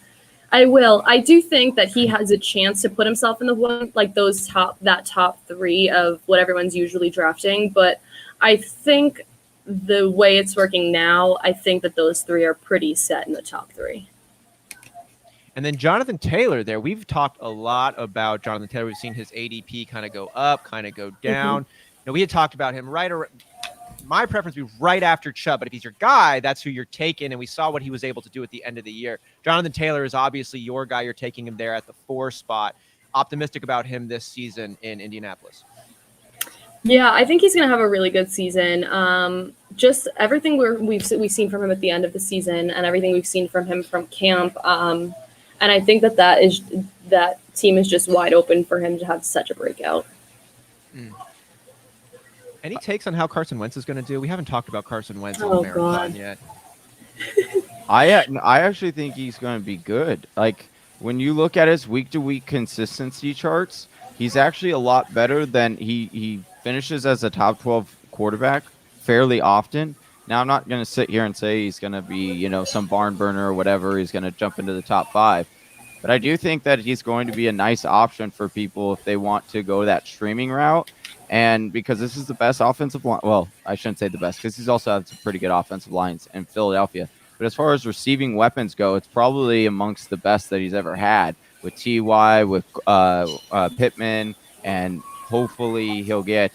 "I will." I do think that he has a chance to put himself in the one, like that top three of what everyone's usually drafting. But I think the way it's working now, I think that those three are pretty set in the top three. And then Jonathan Taylor there. We've talked a lot about Jonathan Taylor. We've seen his ADP kind of go up, kind of go down. We had talked about him my preference would be right after Chubb, but if he's your guy, that's who you're taking. And we saw what he was able to do at the end of the year. Jonathan Taylor is obviously your guy. You're taking him there at the 4 spot. Optimistic about him this season in Indianapolis. Yeah, I think he's going to have a really good season. Just everything we've seen from him at the end of the season and everything we've seen from him from camp. And I think that team is just wide open for him to have such a breakout. Any takes on how Carson Wentz is going to do? We haven't talked about Carson Wentz in the marathon yet. I actually think he's going to be good. Like when you look at his week-to-week consistency charts, he's actually a lot better than he finishes as a top 12 quarterback fairly often. Now, I'm not going to sit here and say he's going to be, some barn burner or whatever. He's going to jump into the top 5. But I do think that he's going to be a nice option for people if they want to go that streaming route. And because this is the best offensive line. Well, I shouldn't say the best because he's also had some pretty good offensive lines in Philadelphia. But as far as receiving weapons go, it's probably amongst the best that he's ever had with T.Y., with Pittman, and hopefully he'll get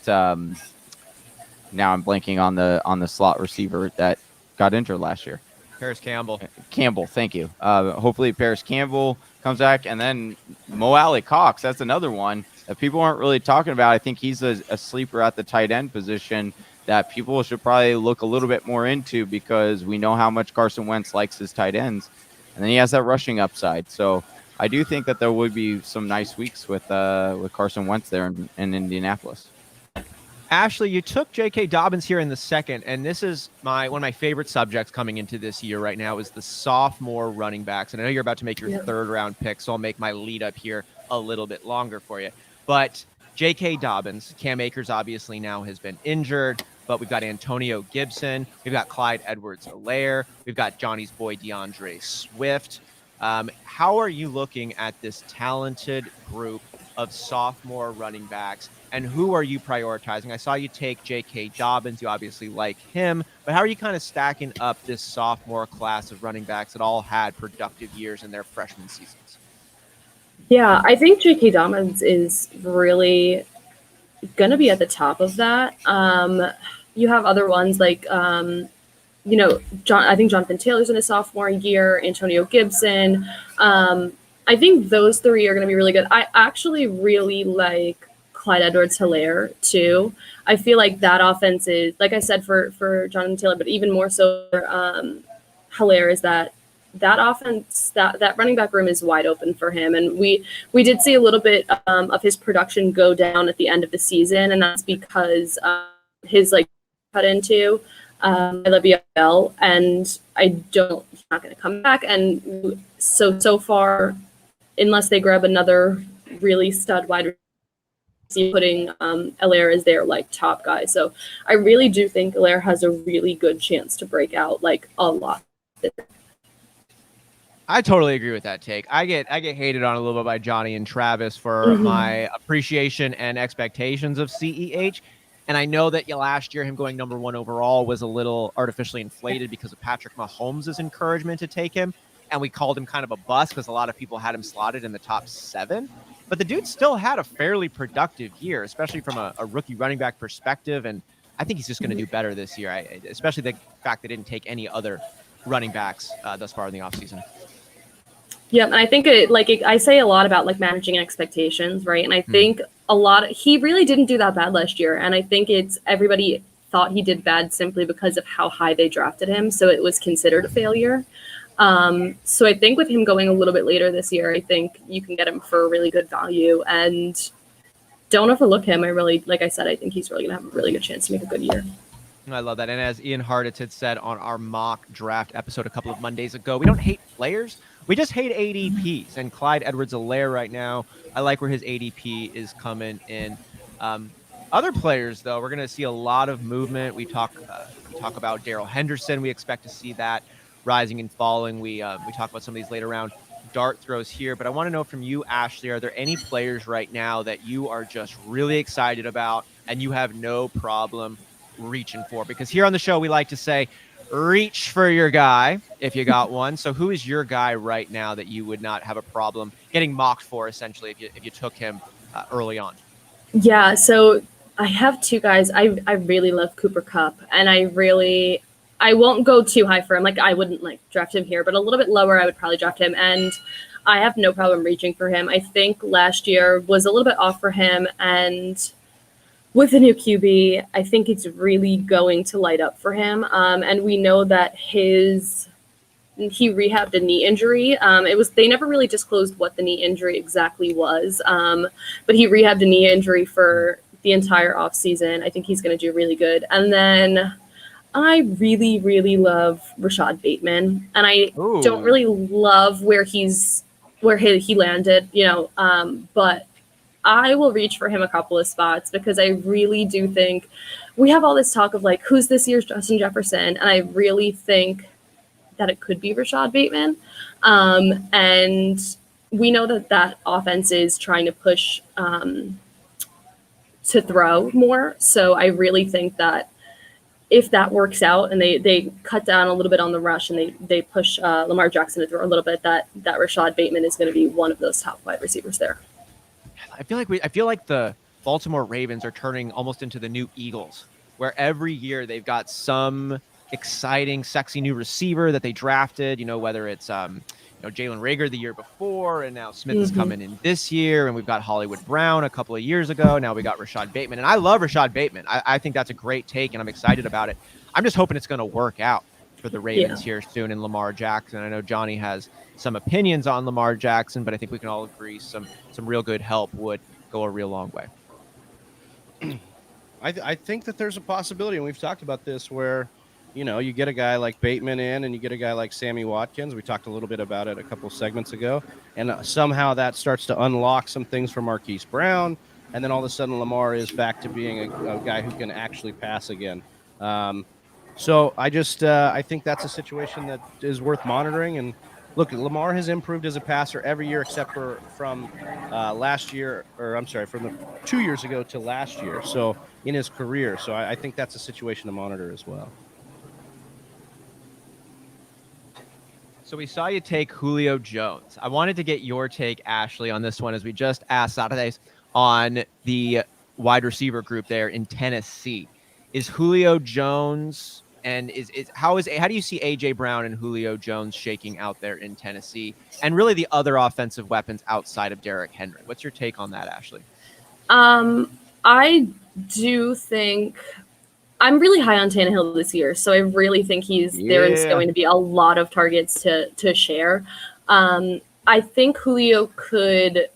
now I'm blanking on the slot receiver that got injured last year. Paris Campbell. Thank you. Hopefully Paris Campbell comes back, and then Mo Alley Cox. That's another one that people aren't really talking about. I think he's a sleeper at the tight end position that people should probably look a little bit more into because we know how much Carson Wentz likes his tight ends, and then he has that rushing upside. So I do think that there would be some nice weeks with Carson Wentz there in Indianapolis. Ashley, you took J.K. Dobbins here in the second, and this is one of my favorite subjects coming into this year right now is the sophomore running backs. And I know you're about to make your third round pick, so I'll make my lead up here a little bit longer for you. But J.K. Dobbins, Cam Akers obviously now has been injured, but we've got Antonio Gibson, we've got Clyde Edwards-Helaire, we've got Johnny's boy DeAndre Swift. How are you looking at this talented group of sophomore running backs, and who are you prioritizing? I saw you take J.K. Dobbins. You obviously like him, but how are you kind of stacking up this sophomore class of running backs that all had productive years in their freshman seasons? Yeah, I think J.K. Dobbins is really going to be at the top of that. You have other ones like, I think Jonathan Taylor's in his sophomore year, Antonio Gibson. I think those three are going to be really good. I actually really like Clyde Edwards-Helaire too. I feel like that offense is, like I said, for Jonathan Taylor, but even more so for Helaire is that offense, that running back room is wide open for him. And we did see a little bit of his production go down at the end of the season, and that's because his cut into Olivia Bell, and he's not going to come back. And so far, unless they grab another really stud wide receiver, putting Helaire as their top guy. So I really do think Helaire has a really good chance to break out a lot. I totally agree with that take. I get hated on a little bit by Johnny and Travis for my appreciation and expectations of CEH. And I know that last year him going number 1 overall was a little artificially inflated because of Patrick Mahomes' encouragement to take him. And we called him kind of a bust because a lot of people had him slotted in the top 7. But the dude still had a fairly productive year, especially from a rookie running back perspective. And I think he's just going to do better this year, especially the fact they didn't take any other running backs thus far in the offseason. Yeah, and I think I say a lot about managing expectations, right? And I think he really didn't do that bad last year. And I think everybody thought he did bad simply because of how high they drafted him. So it was considered a failure. So I think with him going a little bit later this year, I think you can get him for a really good value, and don't overlook him. Like I said, I think he's really going to have a really good chance to make a good year. I love that. And as Ian Harditz had said on our mock draft episode a couple of Mondays ago, we don't hate players. We just hate ADPs. And Clyde Edwards-Helaire right now, I like where his ADP is coming in. Other players, though, we're going to see a lot of movement. We talk about Darrell Henderson. We expect to see that rising and falling. We talk about some of these later round dart throws here, but I want to know from you, Ashley, are there any players right now that you are just really excited about and you have no problem reaching for? Because here on the show, we like to say, reach for your guy if you got one. So who is your guy right now that you would not have a problem getting mocked for, essentially, if you took him early on? Yeah, so I have two guys. I really love Cooper Kupp, and I won't go too high for him. Like, I wouldn't like draft him here, but a little bit lower, I would probably draft him. And I have no problem reaching for him. I think last year was a little bit off for him, and with the new QB, I think it's really going to light up for him. And we know that he rehabbed a knee injury. They never really disclosed what the knee injury exactly was, but he rehabbed a knee injury for the entire offseason. I think he's going to do really good. And then I really, really love Rashad Bateman, and I don't really love where he landed, but I will reach for him a couple of spots because I really do think we have all this talk of like, who's this year's Justin Jefferson? And I really think that it could be Rashad Bateman. And we know that offense is trying to push to throw more. So I really think that if that works out and they cut down a little bit on the rush and they push Lamar Jackson to throw a little bit, that Rashad Bateman is going to be one of those top wide receivers there. I feel like the Baltimore Ravens are turning almost into the new Eagles, where every year they've got some exciting, sexy new receiver that they drafted, whether it's Jalen Reagor the year before, and now Smith is coming in this year, and we've got Hollywood Brown a couple of years ago. Now we got Rashad Bateman, and I love Rashad Bateman. I think that's a great take, and I'm excited about it. I'm just hoping it's going to work out for the Ravens here soon and Lamar Jackson. I know Johnny has some opinions on Lamar Jackson, but I think we can all agree some real good help would go a real long way. I think that there's a possibility, and we've talked about this, where you get a guy like Bateman in and you get a guy like Sammy Watkins. We talked a little bit about it a couple segments ago. And somehow that starts to unlock some things for Marquise Brown. And then all of a sudden Lamar is back to being a guy who can actually pass again. So I think that's a situation that is worth monitoring. And look, Lamar has improved as a passer every year except for from last year, from the 2 years ago to last year. So in his career. So I think that's a situation to monitor as well. So we saw you take Julio Jones. I wanted to get your take, Ashley, on this one, as we just asked Saturdays on the wide receiver group there in Tennessee. Is Julio Jones and how do you see AJ Brown and Julio Jones shaking out there in Tennessee, and really the other offensive weapons outside of Derrick Henry? What's your take on that, Ashley? I do think I'm really high on Tannehill this year, so I really think there's going to be a lot of targets to share. I think Julio could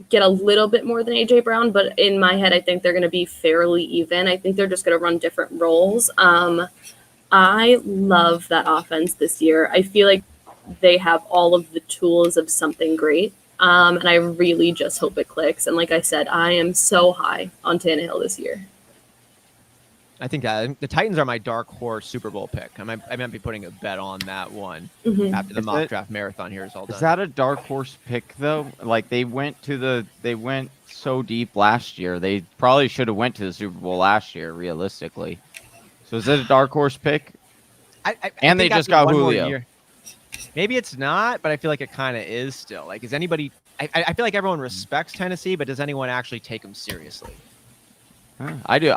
get a little bit more than AJ Brown, but in my head, I think they're going to be fairly even. I think they're just going to run different roles. I love that offense this year. I feel like they have all of the tools of something great, and I really just hope it clicks. And like I said, I am so high on Tannehill this year. I think the Titans are my dark horse Super Bowl pick. I might be putting a bet on that one after the mock draft marathon here is all done. Is that a dark horse pick though? Like they went so deep last year. They probably should have went to the Super Bowl last year, realistically. So is it a dark horse pick? And they just got Julio. Maybe it's not, but I feel like it kind of is still. Like, is anybody? I feel like everyone respects Tennessee, but does anyone actually take them seriously? I do.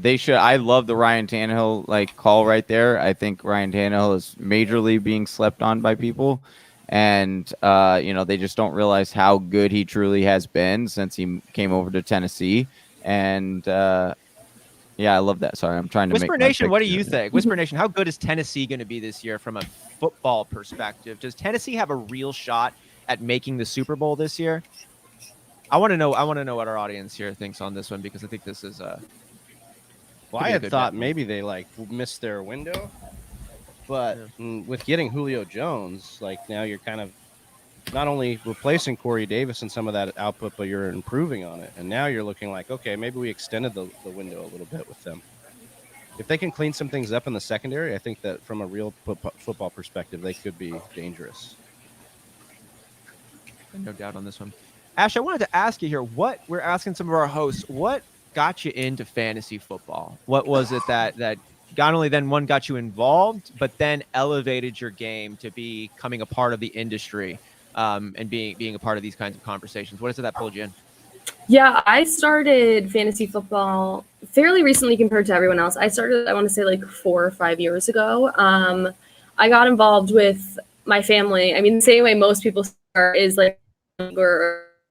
They should. I love the Ryan Tannehill call right there. I think Ryan Tannehill is majorly being slept on by people, and they just don't realize how good he truly has been since he came over to Tennessee. And I love that. Sorry, I'm trying to Whisper Nation. What do you think? Whisper Nation. How good is Tennessee going to be this year from a football perspective? Does Tennessee have a real shot at making the Super Bowl this year? I want to know what our audience here thinks on this one, because I think this is I had thought maybe they missed their window, but with getting Julio Jones, now you're kind of not only replacing Corey Davis and some of that output, but you're improving on it. And now you're looking like, okay, maybe we extended the window a little bit with them. If they can clean some things up in the secondary, I think that from a real football perspective, they could be dangerous. No doubt on this one. Ash, I wanted to ask you here, we're asking some of our hosts, what got you into fantasy football? What was it that not only then one got you involved, but then elevated your game to becoming a part of the industry and being a part of these kinds of conversations? What is it that pulled you in? Yeah, I started fantasy football fairly recently compared to everyone else. I started, I want to say, like 4 or 5 years ago. I got involved with my family. I mean, the same way most people start is like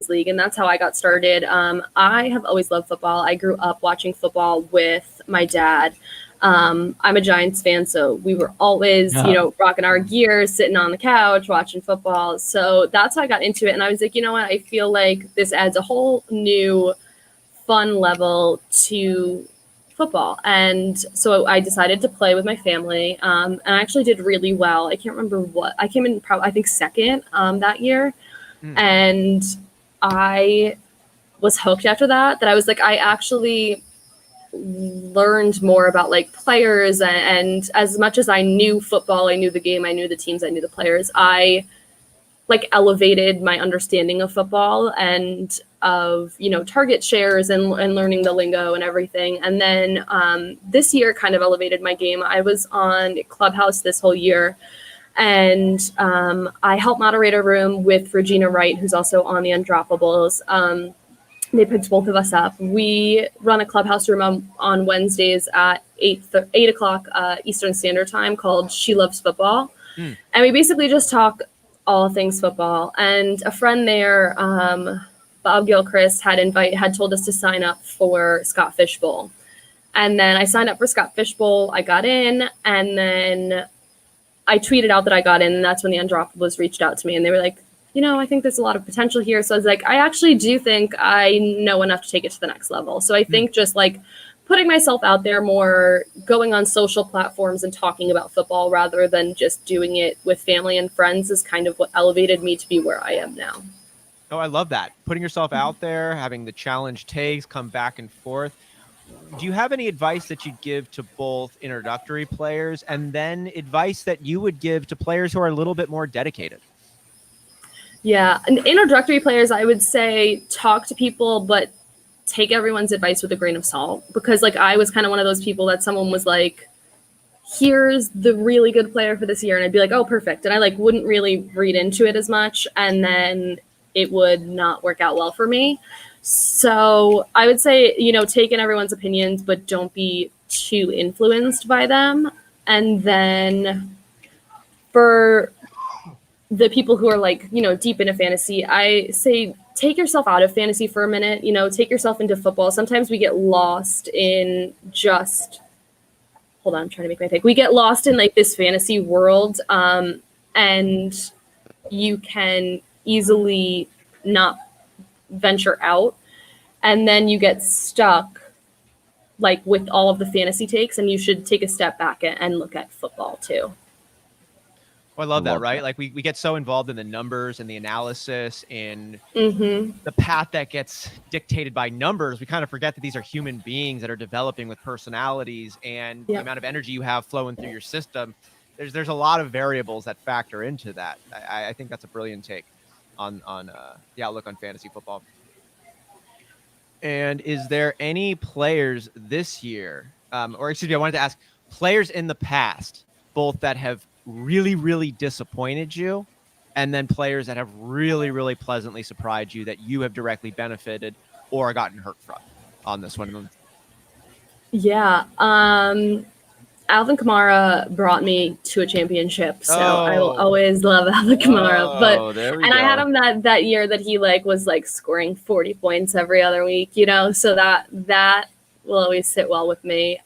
league, and that's how I got started. I have always loved football. I grew up watching football with my dad. I'm a Giants fan, so we were always, rocking our gear, sitting on the couch, watching football. So that's how I got into it. And I was like, you know what? I feel like this adds a whole new fun level to football. And so I decided to play with my family. And I actually did really well. I can't remember what. I came in I think second that year. And I was hooked after that I was like, I actually learned more about like players, and as much as I knew football, I knew the game, I knew the teams, I knew the players, I like elevated my understanding of football and of, target shares and learning the lingo and everything. And then this year kind of elevated my game. I was on Clubhouse this whole year, and I helped moderate a room with Regina Wright, who's also on the Undroppables. They picked both of us up. We run a Clubhouse room on Wednesdays at 8 o'clock Eastern Standard Time called She Loves Football. And we basically just talk all things football. And a friend there, Bob Gilchrist, had told us to sign up for Scott Fishbowl. And then I signed up for Scott Fishbowl. I got in, and then I tweeted out that I got in, and that's when the Undroppables reached out to me, and they were like, I think there's a lot of potential here. So I was like, I actually do think I know enough to take it to the next level. So I think just like putting myself out there more, going on social platforms and talking about football rather than just doing it with family and friends is kind of what elevated me to be where I am now. Oh, I love that. Putting yourself out there, having the challenge takes, come back and forth. Do you have any advice that you'd give to both introductory players and then advice that you would give to players who are a little bit more dedicated? Yeah, and introductory players, I would say talk to people, but take everyone's advice with a grain of salt, because like I was kind of one of those people that someone was like, here's the really good player for this year, and I'd be like, oh, perfect, and I like wouldn't really read into it as much, and then it would not work out well for me. So I would say, take in everyone's opinions, but don't be too influenced by them. And then for the people who are like, deep into fantasy, I say take yourself out of fantasy for a minute, take yourself into football. Sometimes we get lost in hold on, I'm trying to make my pick. We get lost in like this fantasy world, and you can easily not venture out. And then you get stuck like with all of the fantasy takes, and you should take a step back and look at football too. Oh, I love that, right? Like we get so involved in the numbers and the analysis and the path that gets dictated by numbers. We kind of forget that these are human beings that are developing with personalities, and the amount of energy you have flowing through your system. There's a lot of variables that factor into that. I think that's a brilliant take on the outlook on fantasy football. And is there any players this year, or excuse me, I wanted to ask players in the past, both that have really, really disappointed you, and then players that have really, really pleasantly surprised you that you have directly benefited or gotten hurt from on this one? Yeah. Alvin Kamara brought me to a championship, so I will always love Alvin Kamara. I had him that year that he was scoring 40 points every other week, so that will always sit well with me.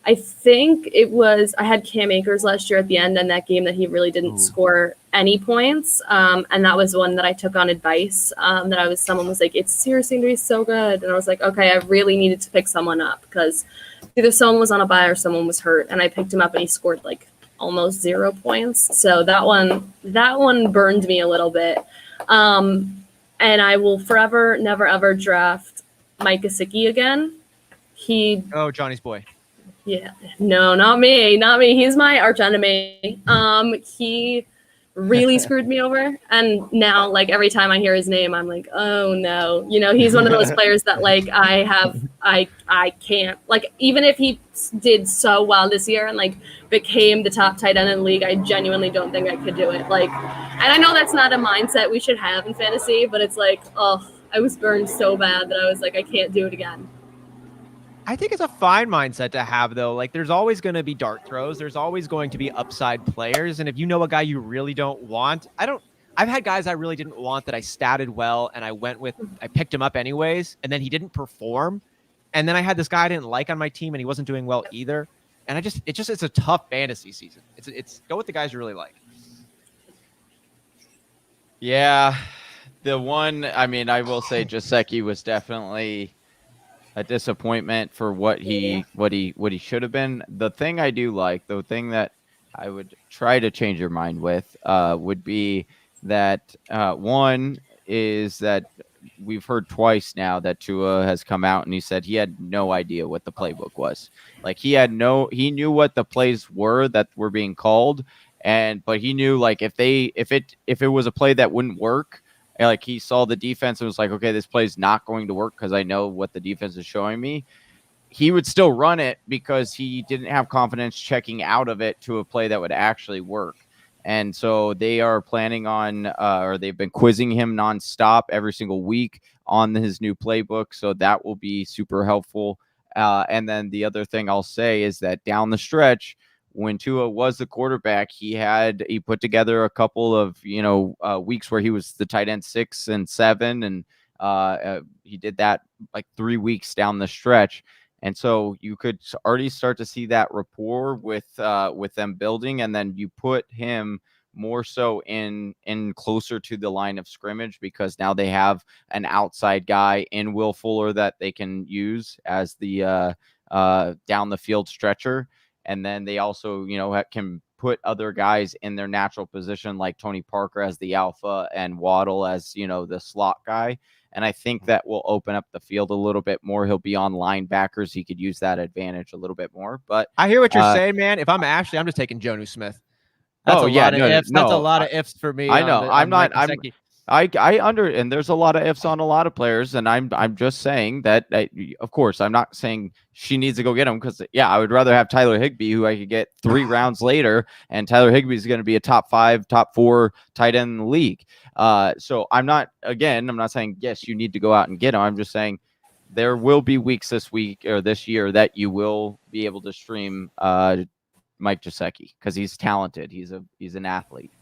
I think I had Cam Akers last year at the end in that game that he really didn't score any points. And that was one that I took on advice, someone was like, it's seriously going to be so good. And I was like, okay, I really needed to pick someone up because either someone was on a bye or someone was hurt. And I picked him up and he scored almost 0 points. So that one burned me a little bit. And I will forever, never, ever draft Mike Gesicki again. Johnny's boy. Yeah, no, not me. He's my arch enemy. He really screwed me over, and now like every time I hear his name, I'm like, oh no. He's one of those players that like I can't, like, even if he did so well this year and like became the top tight end in the league, I genuinely don't think I could do it. Like, and I know that's not a mindset we should have in fantasy, but it's like, oh, I was burned so bad that I was like, I can't do it again. I think it's a fine mindset to have, though. Like, there's always going to be dart throws. There's always going to be upside players. And if you know a guy you really don't want, I've had guys I really didn't want that I statted well and I picked him up anyways. And then he didn't perform. And then I had this guy I didn't like on my team and he wasn't doing well either. And it's a tough fantasy season. It's go with the guys you really like. Yeah. I will say Gesicki was definitely a disappointment for what he should have been. The thing I do like, the thing that I would try to change your mind with, would be that one is that we've heard twice now that Tua has come out and he said he had no idea what the playbook was. Like he knew what the plays were that were being called, but he knew like if it was a play that wouldn't work. And like he saw the defense and was like, okay, this play is not going to work because I know what the defense is showing me. He would still run it because he didn't have confidence checking out of it to a play that would actually work. And so they are planning on, or they've been quizzing him nonstop every single week on his new playbook. So that will be super helpful. And then the other thing I'll say is that down the stretch, when Tua was the quarterback, he put together a couple of, weeks where he was the tight end 6 and 7. And he did that like 3 weeks down the stretch. And so you could already start to see that rapport with them building. And then you put him more so in closer to the line of scrimmage because now they have an outside guy in Will Fuller that they can use as the down the field stretcher. And then they also, can put other guys in their natural position, like Tony Parker as the alpha and Waddle as, the slot guy. And I think that will open up the field a little bit more. He'll be on linebackers. He could use that advantage a little bit more. But I hear what you're saying, man. If I'm Ashley, I'm just taking Jonnu Smith. That's a lot of ifs. That's a lot of ifs for me. I know. And there's a lot of ifs on a lot of players, and I'm just saying that. Of course, I'm not saying she needs to go get him because I would rather have Tyler Higbee, who I could get 3 rounds later, and Tyler Higbee is going to be a top 5, top 4 tight end in the league. So I'm not saying yes, you need to go out and get him. I'm just saying there will be weeks this week or this year that you will be able to stream Mike Gesicki because he's talented. He's an athlete.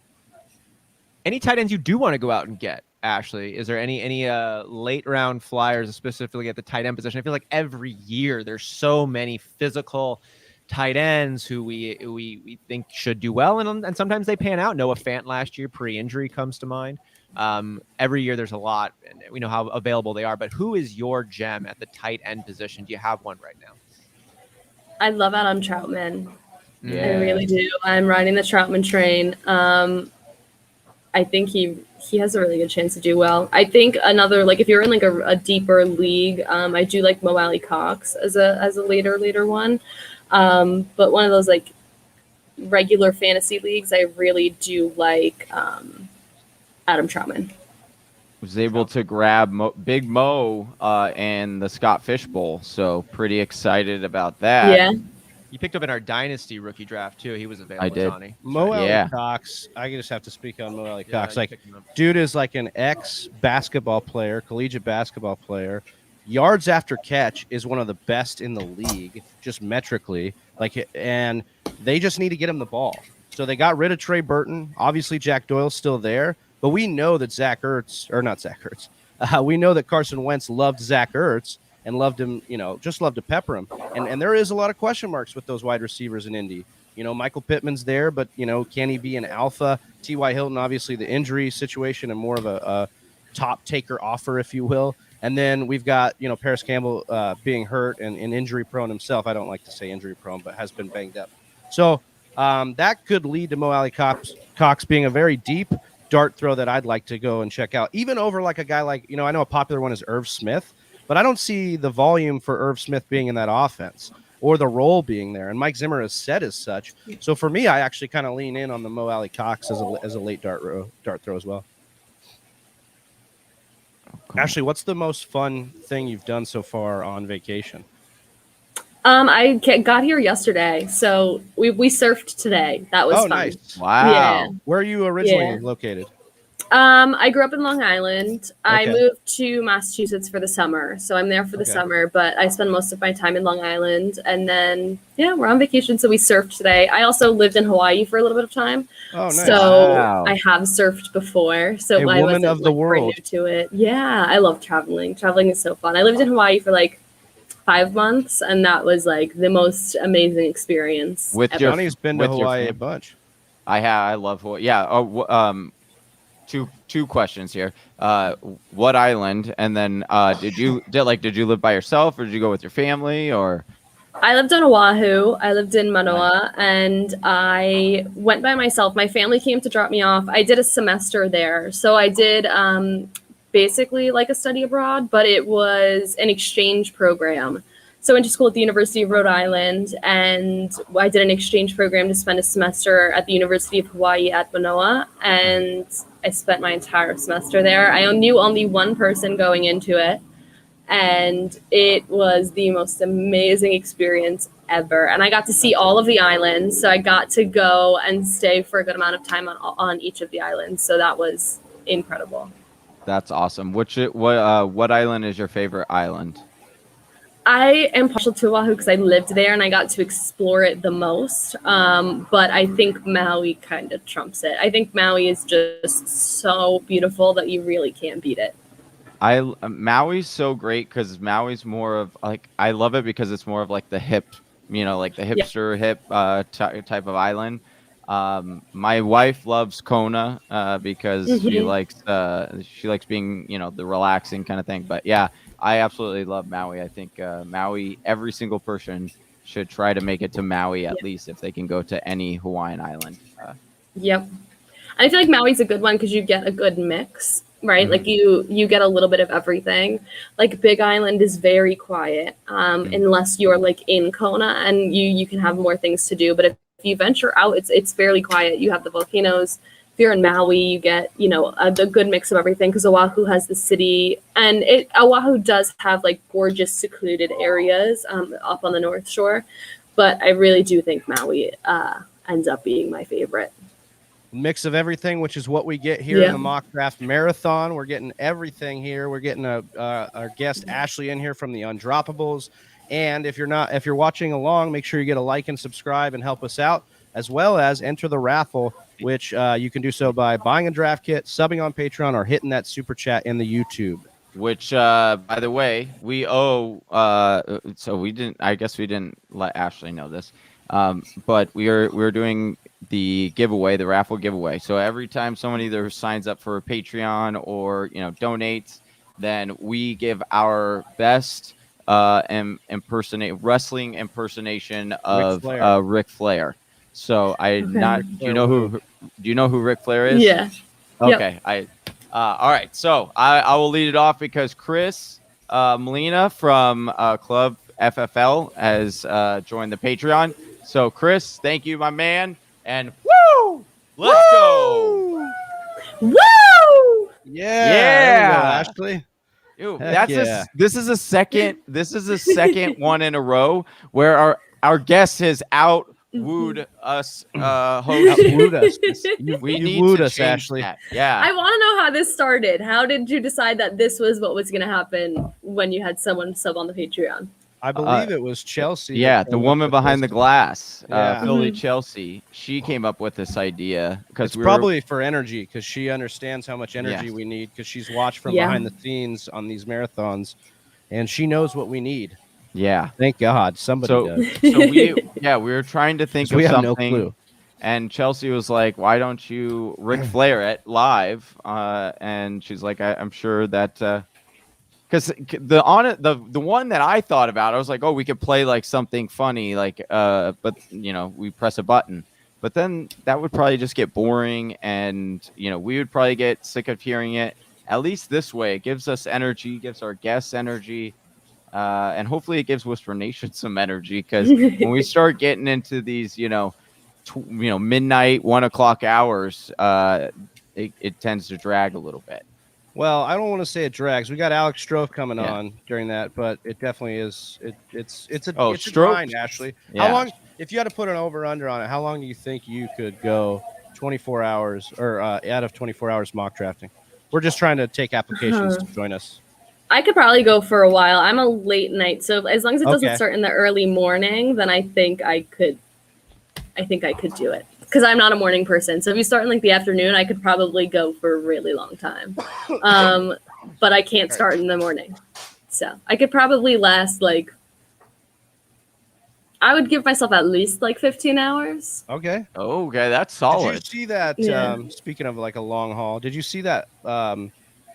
Any tight ends you do want to go out and get, Ashley? Is there any late round flyers specifically at the tight end position? I feel like every year there's so many physical tight ends who we think should do well, and sometimes they pan out. Noah Fant last year, pre-injury, comes to mind. Every year there's a lot, and we know how available they are. But who is your gem at the tight end position? Do you have one right now? I love Adam Troutman. Yeah. I really do. I'm riding the Troutman train. I think he has a really good chance to do well. I think another, like if you're in like a deeper league, I do like Mo Alley Cox as a later one. But one of those like regular fantasy leagues, I really do like Adam Troutman. Was able to grab Big Mo in the Scott Fish Bowl, so pretty excited about that. Yeah. You picked up in our Dynasty rookie draft, too. He was available, I did. Tony. Mo Alley Cox, I just have to speak on Mo Alley Cox. Like, dude is like an ex-basketball player, collegiate basketball player. Yards after catch is one of the best in the league, just metrically. And they just need to get him the ball. So they got rid of Trey Burton. Obviously, Jack Doyle's still there. But we know that we know that Carson Wentz loved Zach Ertz and loved him, just loved to pepper him. And there is a lot of question marks with those wide receivers in Indy. Michael Pittman's there, but, can he be an alpha? T.Y. Hilton, obviously the injury situation and more of a top taker offer, if you will. And then we've got, Paris Campbell being hurt and injury prone himself. I don't like to say injury prone, but has been banged up. So That could lead to Mo Alley Cox being a very deep dart throw that I'd like to go and check out, even over like a guy like, I know a popular one is Irv Smith, but I don't see the volume for Irv Smith being in that offense or the role being there. And Mike Zimmer has said as such. So for me, I actually kind of lean in on the Mo Alley Cox as a late dart throw as well. Ashley, what's the most fun thing you've done so far on vacation? I got here yesterday, so we surfed today. That was fun. Nice. Wow. Yeah. Where are you originally located? I grew up in Long Island. I Okay. moved to Massachusetts for the summer, so I'm there for the summer, but I spend most of my time in Long Island. And then, we're on vacation, so we surfed today. I also lived in Hawaii for a little bit of time. Oh, nice. So Wow. I have surfed before, so A I woman wasn't of the brand world. new to it. Yeah, I love traveling. Traveling is so fun. I lived in Hawaii for like 5 months, and that was like the most amazing experience With ever. your Johnny's been to with your Hawaii a fam- bunch. I love Hawaii. Yeah. Oh, two questions here. What island? And then did you live by yourself, or did you go with your family, or? I lived on Oahu. I lived in Manoa, and I went by myself. My family came to drop me off. I did a semester there. So I did basically like a study abroad, but it was an exchange program. So I went to school at the University of Rhode Island, and I did an exchange program to spend a semester at the University of Hawaii at Manoa, and I spent my entire semester there. I knew only one person going into it, and it was the most amazing experience ever. And I got to see all of the islands, so I got to go and stay for a good amount of time on each of the islands. So that was incredible. That's awesome. What island is your favorite island? I am partial to Oahu because I lived there and I got to explore it the most. But I think Maui kind of trumps it. I think Maui is just so beautiful that you really can't beat it. Maui's so great because Maui's more of like, I love it because it's more of like the hip, like the hipster hip type of island. My wife loves Kona because she likes being, the relaxing kind of thing. But yeah, I absolutely love Maui. I think Maui, every single person should try to make it to Maui at least if they can go to any Hawaiian island. Yep. I feel like Maui's a good one because you get a good mix, right? Like you get a little bit of everything. Like Big Island is very quiet unless you're like in Kona, and you can have more things to do. But if you venture out, it's fairly quiet. You have the volcanoes. If you're in Maui, you get, a good mix of everything because Oahu has the city, and Oahu does have like gorgeous secluded areas up on the North Shore. But I really do think Maui ends up being my favorite. Mix of everything, which is what we get here in the Mock Draft Marathon. We're getting everything here. We're getting our guest Ashley in here from the Undroppables. And if you're watching along, make sure you get a like and subscribe and help us out, as well as enter the raffle, which you can do so by buying a draft kit, subbing on Patreon, or hitting that super chat in the YouTube. Which, by the way, we owe. I guess we didn't let Ashley know this, but we're doing the giveaway, the raffle giveaway. So every time someone either signs up for a Patreon or donates, then we give our best wrestling impersonation of Ric Flair. So do you know who Ric Flair is? Yeah. Okay. Yep. All right. So I will lead it off because Chris Molina from Club FFL has joined the Patreon. So Chris, thank you, my man. And woo! Let's go! Woo! Yeah. Ashley. Ew, this is a second one in a row where our guest has wooed us host. Wooed us. We you need wooed to us, change Ashley. that. Yeah. I want to know how this started. How did you decide that this was what was going to happen when you had someone sub on the Patreon? I believe it was Chelsea. Yeah, the woman behind the glass, Yeah. Philly Chelsea. She came up with this idea because it's probably for energy, because she understands how much energy we need, because she's watched from behind the scenes on these marathons, and she knows what we need. Yeah, thank God somebody does. So we were trying to think of we have something, no clue. And Chelsea was like, "Why don't you Ric Flair it live?" And she's like, "I'm sure that." Because the one that I thought about, I was like, oh, we could play like something funny, like but we press a button. But then that would probably just get boring, and we would probably get sick of hearing it. At least this way, it gives us energy, gives our guests energy, and hopefully it gives Whisper Nation some energy. Because when we start getting into these, midnight, 1 o'clock hours, it tends to drag a little bit. Well, I don't want to say it drags. We got Alex Strofe coming on during that, but it definitely is. It's a grind, Ashley. Yeah. How long? If you had to put an over/under on it, how long do you think you could go 24 hours or out of 24 hours mock drafting? We're just trying to take applications to join us. I could probably go for a while. I'm a late night, so as long as it doesn't start in the early morning, then I think I could do it. Because I'm not a morning person. So if you start in like the afternoon, I could probably go for a really long time. But I can't start in the morning. So I could probably last I would give myself at least 15 hours. Okay. Okay, that's solid. Did you see that? Speaking of a long haul, did you see that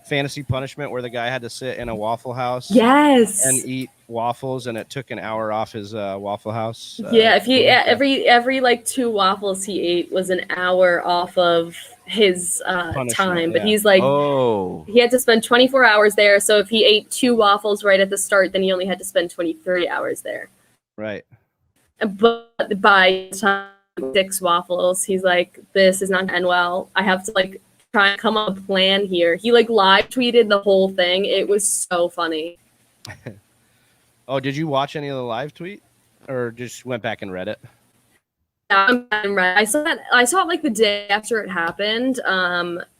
fantasy punishment where the guy had to sit in a Waffle House? Yes. And eat waffles, and it took an hour off his Waffle House. If he every 2 waffles he ate was an hour off of his time, but he's he had to spend 24 hours there. So if he ate 2 waffles right at the start, then he only had to spend 23 hours there. Right. But by the time 6 waffles, he's like, this is not going to end well. I have to try and come up with a plan here. He live tweeted the whole thing. It was so funny. Oh, did you watch any of the live tweet, or just went back and read it? Yeah, I saw it the day after it happened.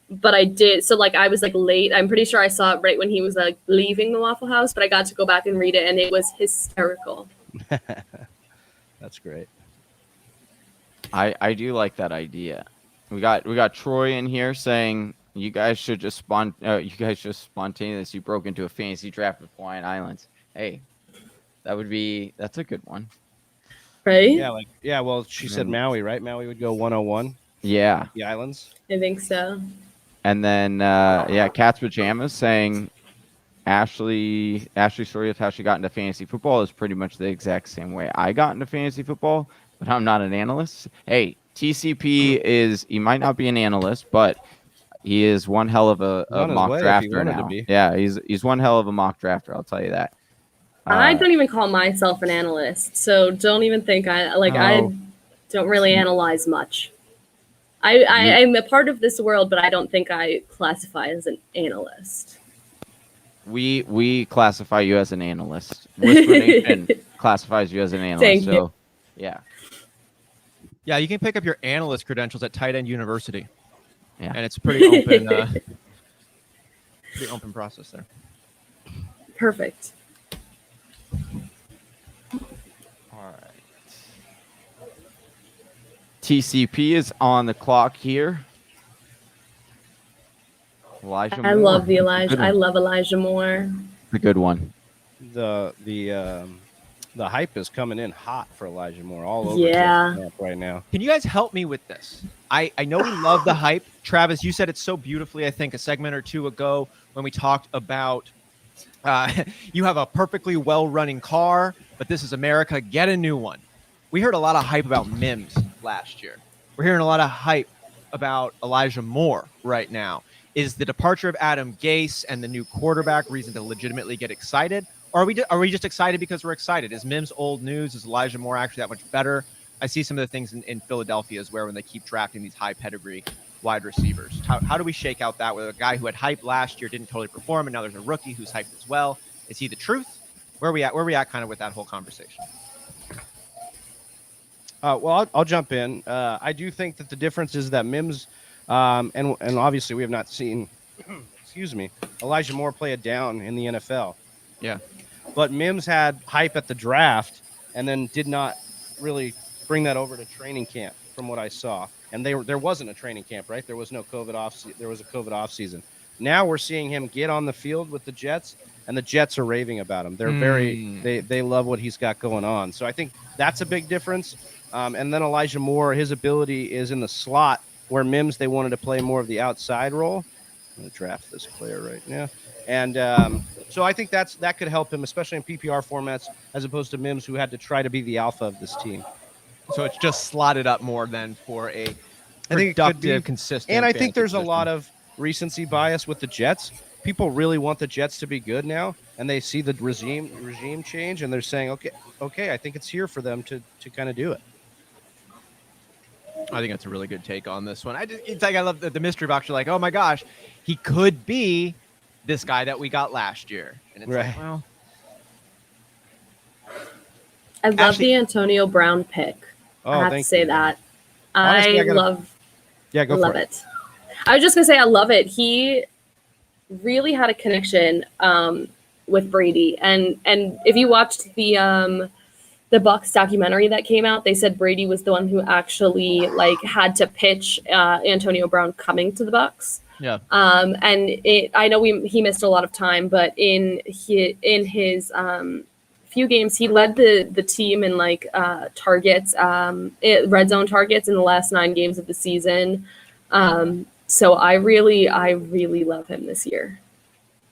But I did I was late. I'm pretty sure I saw it right when he was leaving the Waffle House, but I got to go back and read it, and it was hysterical. That's great. I do like that idea. We got Troy in here saying you guys should just spontaneous. You broke into a fantasy draft with Hawaiian Islands. Hey, that's a good one. Right? Yeah, well, she said Maui, right? Maui would go 101. Yeah. The islands. I think so. And then Cat's Pajamas saying Ashley's story of how she got into fantasy football is pretty much the exact same way I got into fantasy football, but I'm not an analyst. Hey, TCP he might not be an analyst, but he is one hell of a mock drafter now. Yeah, he's one hell of a mock drafter, I'll tell you that. I don't even call myself an analyst, so don't even think I don't really analyze much. I'm a part of this world, but I don't think I classify as an analyst. We classify you as an analyst. Whisper Nation classifies you as an analyst. Thank you. Yeah. Yeah, you can pick up your analyst credentials at Tight End University. Yeah. And it's a pretty open pretty open process there. Perfect. All right. TCP is on the clock here. Elijah Moore. Love Elijah Moore. The good one. The hype is coming in hot for Elijah Moore all over right now. Can you guys help me with this? I know we love the hype. Travis, you said it so beautifully, I think, a segment or two ago when we talked about you have a perfectly well-running car, but this is America. Get a new one. We heard a lot of hype about Mims last year. We're hearing a lot of hype about Elijah Moore right now. Is the departure of Adam Gase and the new quarterback reason to legitimately get excited? Or are we just excited because we're excited? Is Mims old news? Is Elijah Moore actually that much better? I see some of the things in Philadelphia as well when they keep drafting these high pedigree wide receivers. How do we shake out that with a guy who had hype last year, didn't totally perform, and now there's a rookie who's hyped as well? Is he the truth? Where are we at kind of with that whole conversation? Well, I'll jump in. I do think that the difference is that Mims, and obviously we have not seen, Elijah Moore play it down in the NFL. Yeah. But Mims had hype at the draft and then did not really bring that over to training camp from what I saw. And there wasn't a training camp, right? There was no COVID off. There was a COVID off season. Now we're seeing him get on the field with the Jets, and the Jets are raving about him. They're they love what he's got going on. So I think that's a big difference. And then Elijah Moore, his ability is in the slot where Mims, they wanted to play more of the outside role. I'm going to draft this player right now. And so I think that could help him, especially in PPR formats, as opposed to Mims, who had to try to be the alpha of this team. So it's just slotted up more than for a I think it could be consistent. And I think there's a lot of recency bias with the Jets. People really want the Jets to be good now, and they see the regime change, and they're saying, okay, I think it's here for them to kind of do it. I think that's a really good take on this one. It's like I love the mystery box. You're like, oh my gosh, he could be this guy that we got last year, and it's like, well, I love the Antonio Brown pick. I have to say that. Honestly, I love it. I was just gonna say I love it. He really had a connection with Brady, and if you watched the Bucs documentary that came out, they said Brady was the one who actually had to pitch Antonio Brown coming to the Bucs. Yeah. And I know he missed a lot of time, but in his few games, he led the team in targets, red zone targets in the last 9 games of the season. So I really love him this year.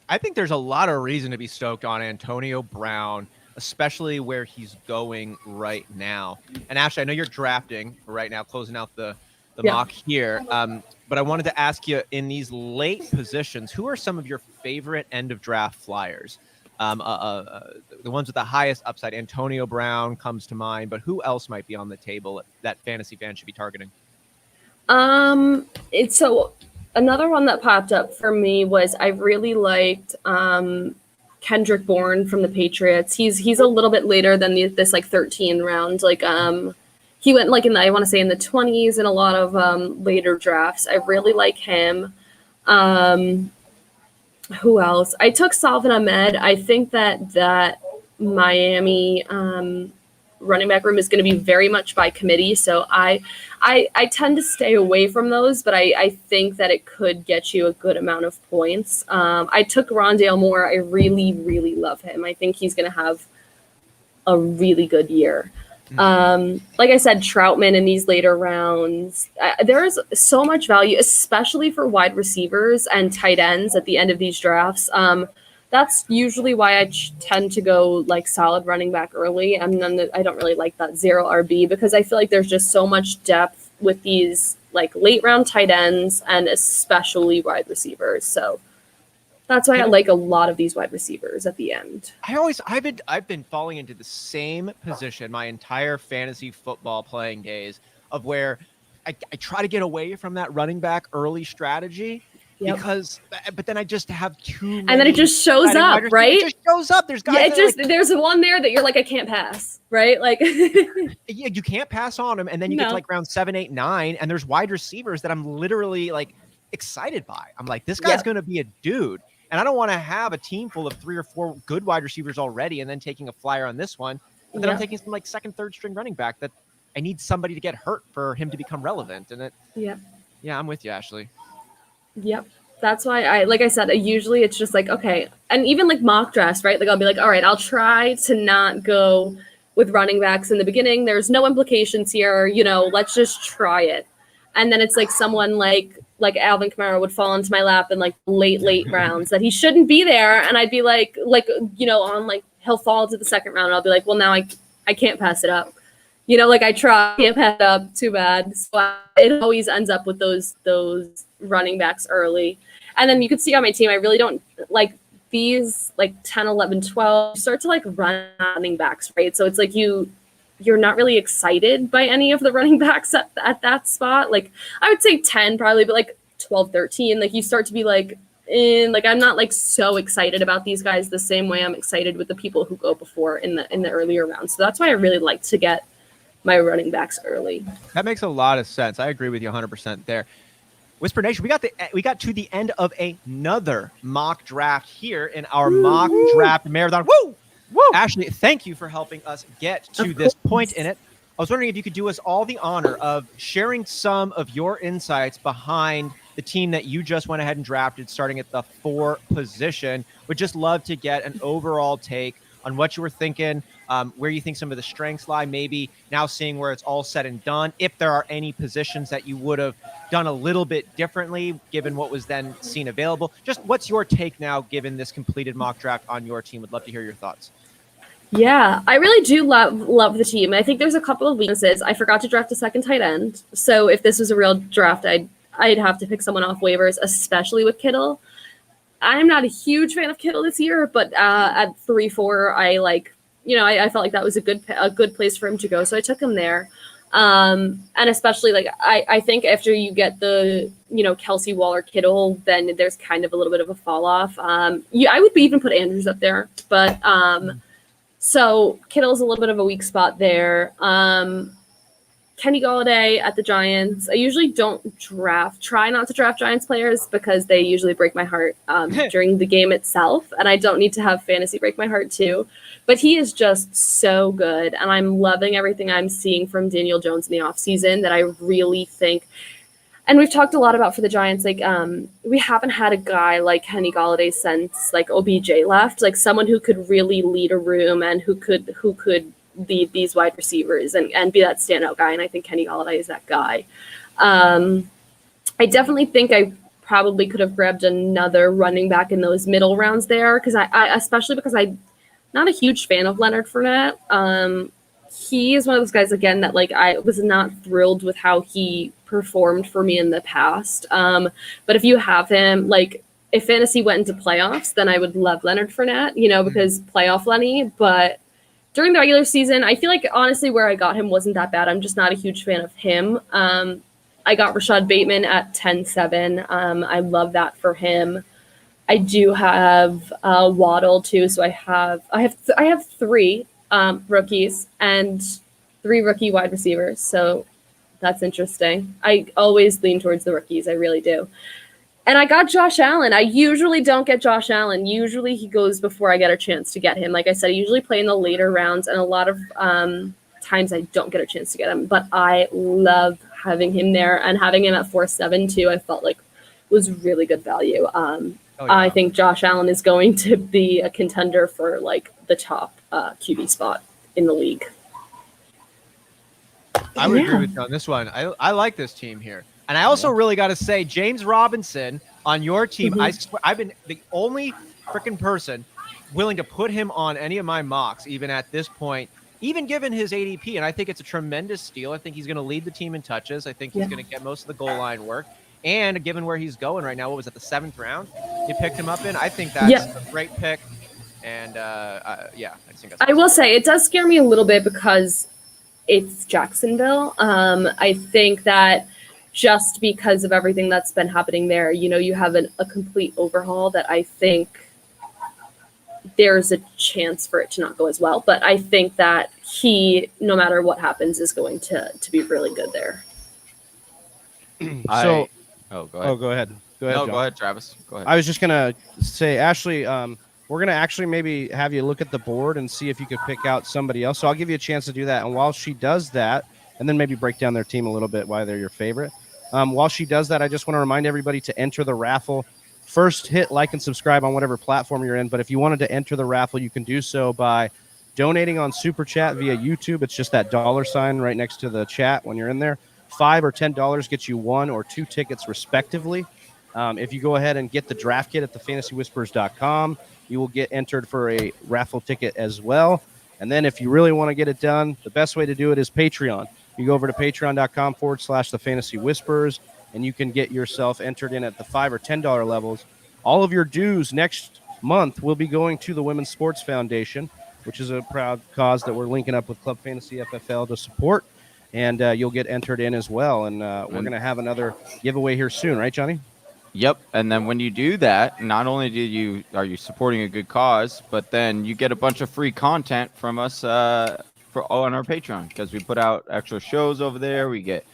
I think there's a lot of reason to be stoked on Antonio Brown, especially where he's going right now. And Ashley, I know you're drafting right now, closing out the mock here. But I wanted to ask you, in these late positions, who are some of your favorite end of draft flyers? The ones with the highest upside. Antonio Brown comes to mind, but who else might be on the table that fantasy fans should be targeting? So another one that popped up for me was I really liked Kendrick Bourne from the Patriots. He's a little bit later than this 13 round. He went in the, I want to say in the 20s in a lot of later drafts. I really like him. Who else? I took Salvin Ahmed. I think that Miami running back room is going to be very much by committee. So I tend to stay away from those, but I think that it could get you a good amount of points. I took Rondale Moore. I really, really love him. I think he's going to have a really good year. Like I said, Troutman in these later rounds, there is so much value, especially for wide receivers and tight ends at the end of these drafts. That's usually why I tend to go solid running back early. I don't really like that 0 RB because I feel like there's just so much depth with these late round tight ends and especially wide receivers. So that's why I like a lot of these wide receivers at the end. I've been falling into the same position my entire fantasy football playing days of where I try to get away from that running back early strategy. Yep. But then I just have too many. And then it just shows up, right? It just shows up. There's guys. There's one there that you're I can't pass, right? Yeah, you can't pass on them, and then you get to round 7, 8, 9, and there's wide receivers that I'm literally excited by. I'm this guy's going to be a dude, and I don't want to have a team full of 3 or 4 good wide receivers already, and then taking a flyer on this one, and then I'm taking some 2nd, 3rd string running back that I need somebody to get hurt for him to become relevant, and yeah, I'm with you, Ashley. Yep. That's why like I said, usually it's just okay. And even mock drafts, right? I'll be all right, I'll try to not go with running backs in the beginning. There's no implications here, let's just try it. And then it's someone like Alvin Kamara would fall into my lap in late rounds that he shouldn't be there. And I'd be he'll fall to the 2nd round. And I'll be well, now I can't pass it up. I try, can't pass it up, too bad. So it always ends up with those running backs early. And then you can see on my team, I really don't these 10, 11, 12, you start to run running backs, right? So it's you're not really excited by any of the running backs at that spot. I would say 10 probably, but 12, 13, you start to be I'm not so excited about these guys the same way I'm excited with the people who go before in the earlier rounds. So that's why I really like to get my running backs early. That makes a lot of sense. I agree with you 100% there. Whisper Nation, we got to the end of another mock draft here in our mock draft marathon. Woo! Ashley, thank you for helping us get to this point in it. I was wondering if you could do us all the honor of sharing some of your insights behind the team that you just went ahead and drafted, starting at the 4 position. Would just love to get an overall take on what you were thinking, where you think some of the strengths lie, maybe now seeing where it's all said and done, if there are any positions that you would have done a little bit differently given what was then seen available. Just what's your take now given this completed mock draft on your team? Would love to hear your thoughts. Yeah, I really do love the team. I think there's a couple of weaknesses. I forgot to draft a second tight end. So if this was a real draft, I'd have to pick someone off waivers, especially with Kittle. I'm not a huge fan of Kittle this year, but at 3-4, I felt like that was a good place for him to go. So I took him there. And especially I think after you get the, Kelsey, Waller, Kittle, then there's kind of a little bit of a fall off. I would even put Andrews up there, but so Kittle's a little bit of a weak spot there. Kenny Golladay at the Giants. I usually don't try not to draft Giants players because they usually break my heart during the game itself. And I don't need to have fantasy break my heart too. But he is just so good. And I'm loving everything I'm seeing from Daniel Jones in the offseason that I really think. And we've talked a lot about for the Giants, we haven't had a guy like Kenny Golladay since OBJ left, someone who could really lead a room and who could lead these wide receivers and be that standout guy. And I think Kenny Golladay is that guy. I definitely think I probably could have grabbed another running back in those middle rounds there. Especially because I'm not a huge fan of Leonard Fournette. He is one of those guys again that I was not thrilled with how he performed for me in the past. But if you have him, if fantasy went into playoffs, then I would love Leonard Fournette, because playoff Lenny, but during the regular season, I feel like honestly where I got him wasn't that bad. I'm just not a huge fan of him. I got Rashad Bateman at 10-7. I love that for him. I do have Waddle too, so I have 3 rookies and 3 rookie wide receivers. So that's interesting. I always lean towards the rookies. I really do. And I got Josh Allen. I usually don't get Josh Allen. Usually he goes before I get a chance to get him. Like I said, I usually play in the later rounds, and a lot of times I don't get a chance to get him. But I love having him there, and having him at 4-7 too, I felt like was really good value. I think Josh Allen is going to be a contender for the top QB spot in the league. I would agree with you on this one. I like this team here. And I also really got to say, James Robinson on your team, I swear, I've been the only freaking person willing to put him on any of my mocks, even at this point, even given his ADP. And I think it's a tremendous steal. I think he's going to lead the team in touches. I think he's going to get most of the goal line work. And given where he's going right now, what was it, the 7th round you picked him up in? I think that's a great pick. And I think that's I will say it does scare me a little bit because it's Jacksonville. I think that just because of everything that's been happening there, you have a complete overhaul that I think there's a chance for it to not go as well. But I think that he, no matter what happens, is going to be really good there. So, go ahead. Go ahead. No, go ahead, Travis. Go ahead. I was just going to say, Ashley, we're going to actually maybe have you look at the board and see if you could pick out somebody else. So I'll give you a chance to do that. And while she does that, and then maybe break down their team a little bit, why they're your favorite. While she does that, I just want to remind everybody to enter the raffle. First, hit like and subscribe on whatever platform you're in. But if you wanted to enter the raffle, you can do so by donating on Super Chat via YouTube. It's just that $ right next to the chat when you're in there. $5 or $10 gets you 1 or 2 tickets respectively. If you go ahead and get the draft kit at thefantasywhispers.com, you will get entered for a raffle ticket as well. And then if you really want to get it done, the best way to do it is Patreon. You go over to patreon.com/thefantasywhispers, and you can get yourself entered in at the $5 or $10 levels. All of your dues next month will be going to the Women's Sports Foundation, which is a proud cause that we're linking up with Club Fantasy FFL to support. And you'll get entered in as well. And we're going to have another giveaway here soon, right, Johnny? Yep. And then when you do that, not only are you supporting a good cause, but then you get a bunch of free content from us on our Patreon, because we put out extra shows over there. We get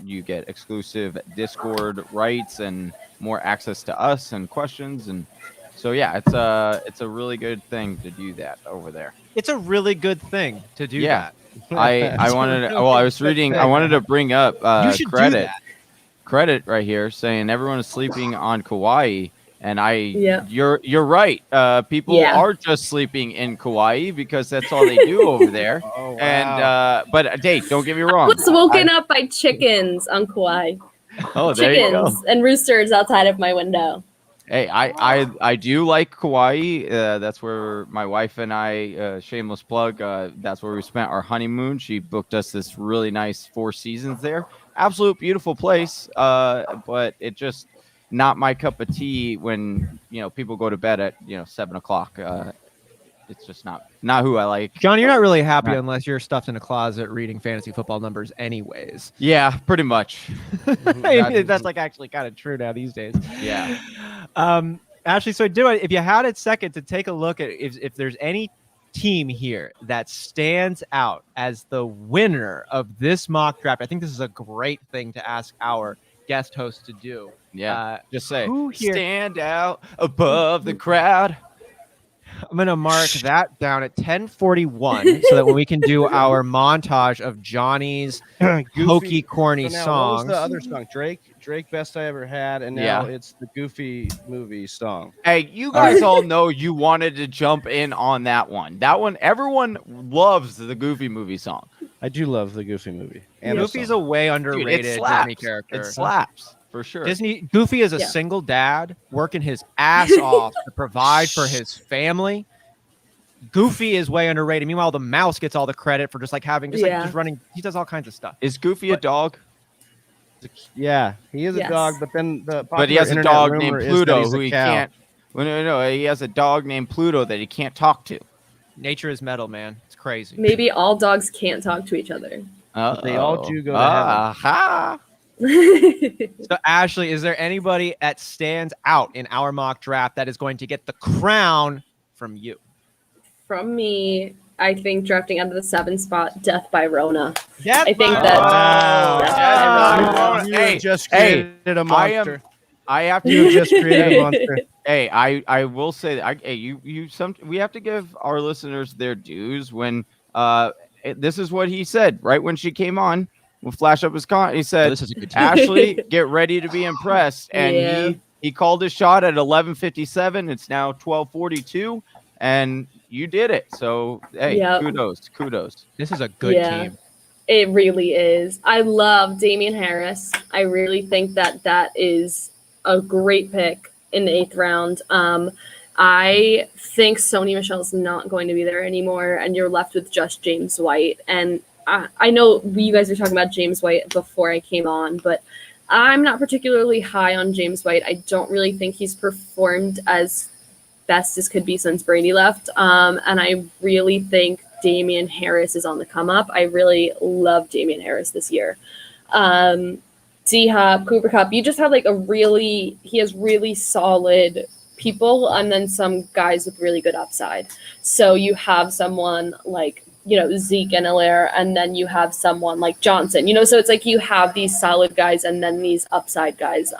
you get exclusive Discord rights and more access to us and questions. And so it's a really good thing to do that over there. It's a really good thing to do that. I wanted to bring up credit right here saying everyone is sleeping on Kauai, and you're right. People are just sleeping in Kauai because that's all they do over there. Oh, wow. And but Dave, don't get me wrong. I was woken up by chickens on Kauai. Oh, there you go. Chickens and roosters outside of my window. Hey, I do like Kauai. That's where my wife and I, shameless plug, that's where we spent our honeymoon. She booked us this really nice 4 seasons there. Absolute beautiful place. But it just not my cup of tea when, people go to bed at, 7 o'clock. It's just not who I like. John, you're not really happy unless you're stuffed in a closet reading fantasy football numbers anyways. Yeah, pretty much. That's like actually kind of true now these days. Yeah. Ashley, so if you had a second to take a look at if there's any team here that stands out as the winner of this mock draft, I think this is a great thing to ask our guest host to do. Yeah. Just say, who here, stand out above the crowd. I'm going to mark that down at 10:41 so that when we can do our montage of Johnny's hokey, corny songs. What was the other song? Drake, Best I Ever Had, and now it's the Goofy movie song. Hey, you guys all know you wanted to jump in on that one. That one, everyone loves the Goofy movie song. I do love the Goofy movie. And Goofy's a way underrated Disney character. It slaps. For sure. Goofy is a single dad working his ass off to provide for his family. Goofy is way underrated. Meanwhile, the mouse gets all the credit for just running. He does all kinds of stuff. Is Goofy a dog? Yeah, he is a dog, but then but he has a dog named Pluto who he can't. Well, no, he has a dog named Pluto that he can't talk to. Nature is metal, man. It's crazy. Maybe all dogs can't talk to each other. They all do go to heaven. So Ashley, is there anybody that stands out in our mock draft that is going to get the crown from you? From me, I think drafting out of the 7th spot, Death by Rona. Death I think you just created a monster. I have to. You just created a monster. Hey, I will say that we have to give our listeners their dues when this is what he said right when she came on. We'll flash up his comment. He said, this is a good team. Ashley, get ready to be impressed. And he called his shot at 11:57. It's now 12:42. And you did it. So, hey, kudos. This is a good team. It really is. I love Damian Harris. I really think that is a great pick in the 8th round. I think Sony Michel's not going to be there anymore, and you're left with just James White. And I know you guys were talking about James White before I came on, but I'm not particularly high on James White. I don't really think he's performed as best as could be since Brady left. And I really think Damian Harris is on the come up. I really love Damian Harris this year. D-Hop, Cooper Cup, you just have he has really solid people and then some guys with really good upside. So you have someone like, Zeke and Allaire, and then you have someone like Johnson, so it's like you have these solid guys and then these upside guys.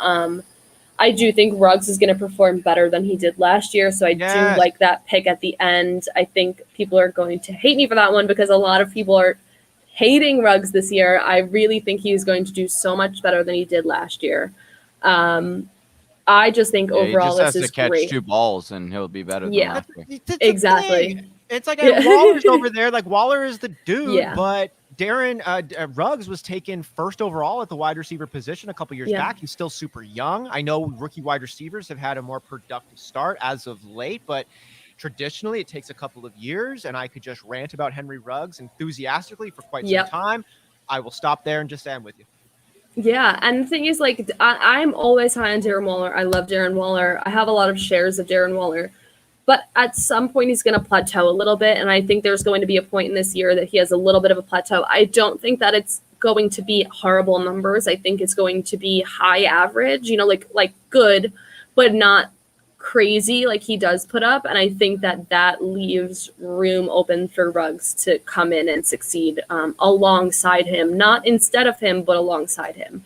I do think Ruggs is going to perform better than he did last year, so I do like that pick at the end. I think people are going to hate me for that one because a lot of people are hating Ruggs this year. I really think he's going to do so much better than he did last year. I just think overall this is has to catch great. 2 balls and he'll be better than last year. Exactly. It's like Waller's over there. Like Waller is the dude, but Darren Ruggs was taken 1st overall at the wide receiver position a couple years back. He's still super young. I know rookie wide receivers have had a more productive start as of late, but traditionally it takes a couple of years, and I could just rant about Henry Ruggs enthusiastically for quite some time. I will stop there and just say I'm with you. Yeah, and the thing is, I'm always high on Darren Waller. I love Darren Waller. I have a lot of shares of Darren Waller. But at some point, he's going to plateau a little bit, and I think there's going to be a point in this year that he has a little bit of a plateau. I don't think that it's going to be horrible numbers. I think it's going to be high average, like good, but not crazy like he does put up. And I think that leaves room open for Ruggs to come in and succeed alongside him, not instead of him, but alongside him.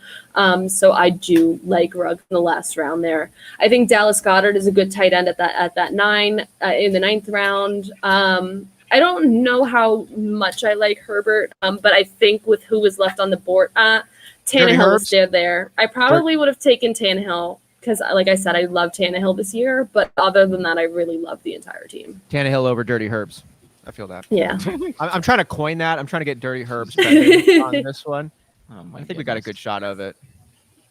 So I do like Ruggs in the last round there. I think Dallas Goedert is a good tight end at that 9 in the 9th round. I don't know how much I like Herbert, but I think with who was left on the board, Tannehill is still there. I probably would have taken Tannehill because, like I said, I love Tannehill this year. But other than that, I really love the entire team. Tannehill over Dirty Herbs. I feel that. Yeah. I'm trying to coin that. I'm trying to get Dirty Herbs on this one. I think we got a good shot of it.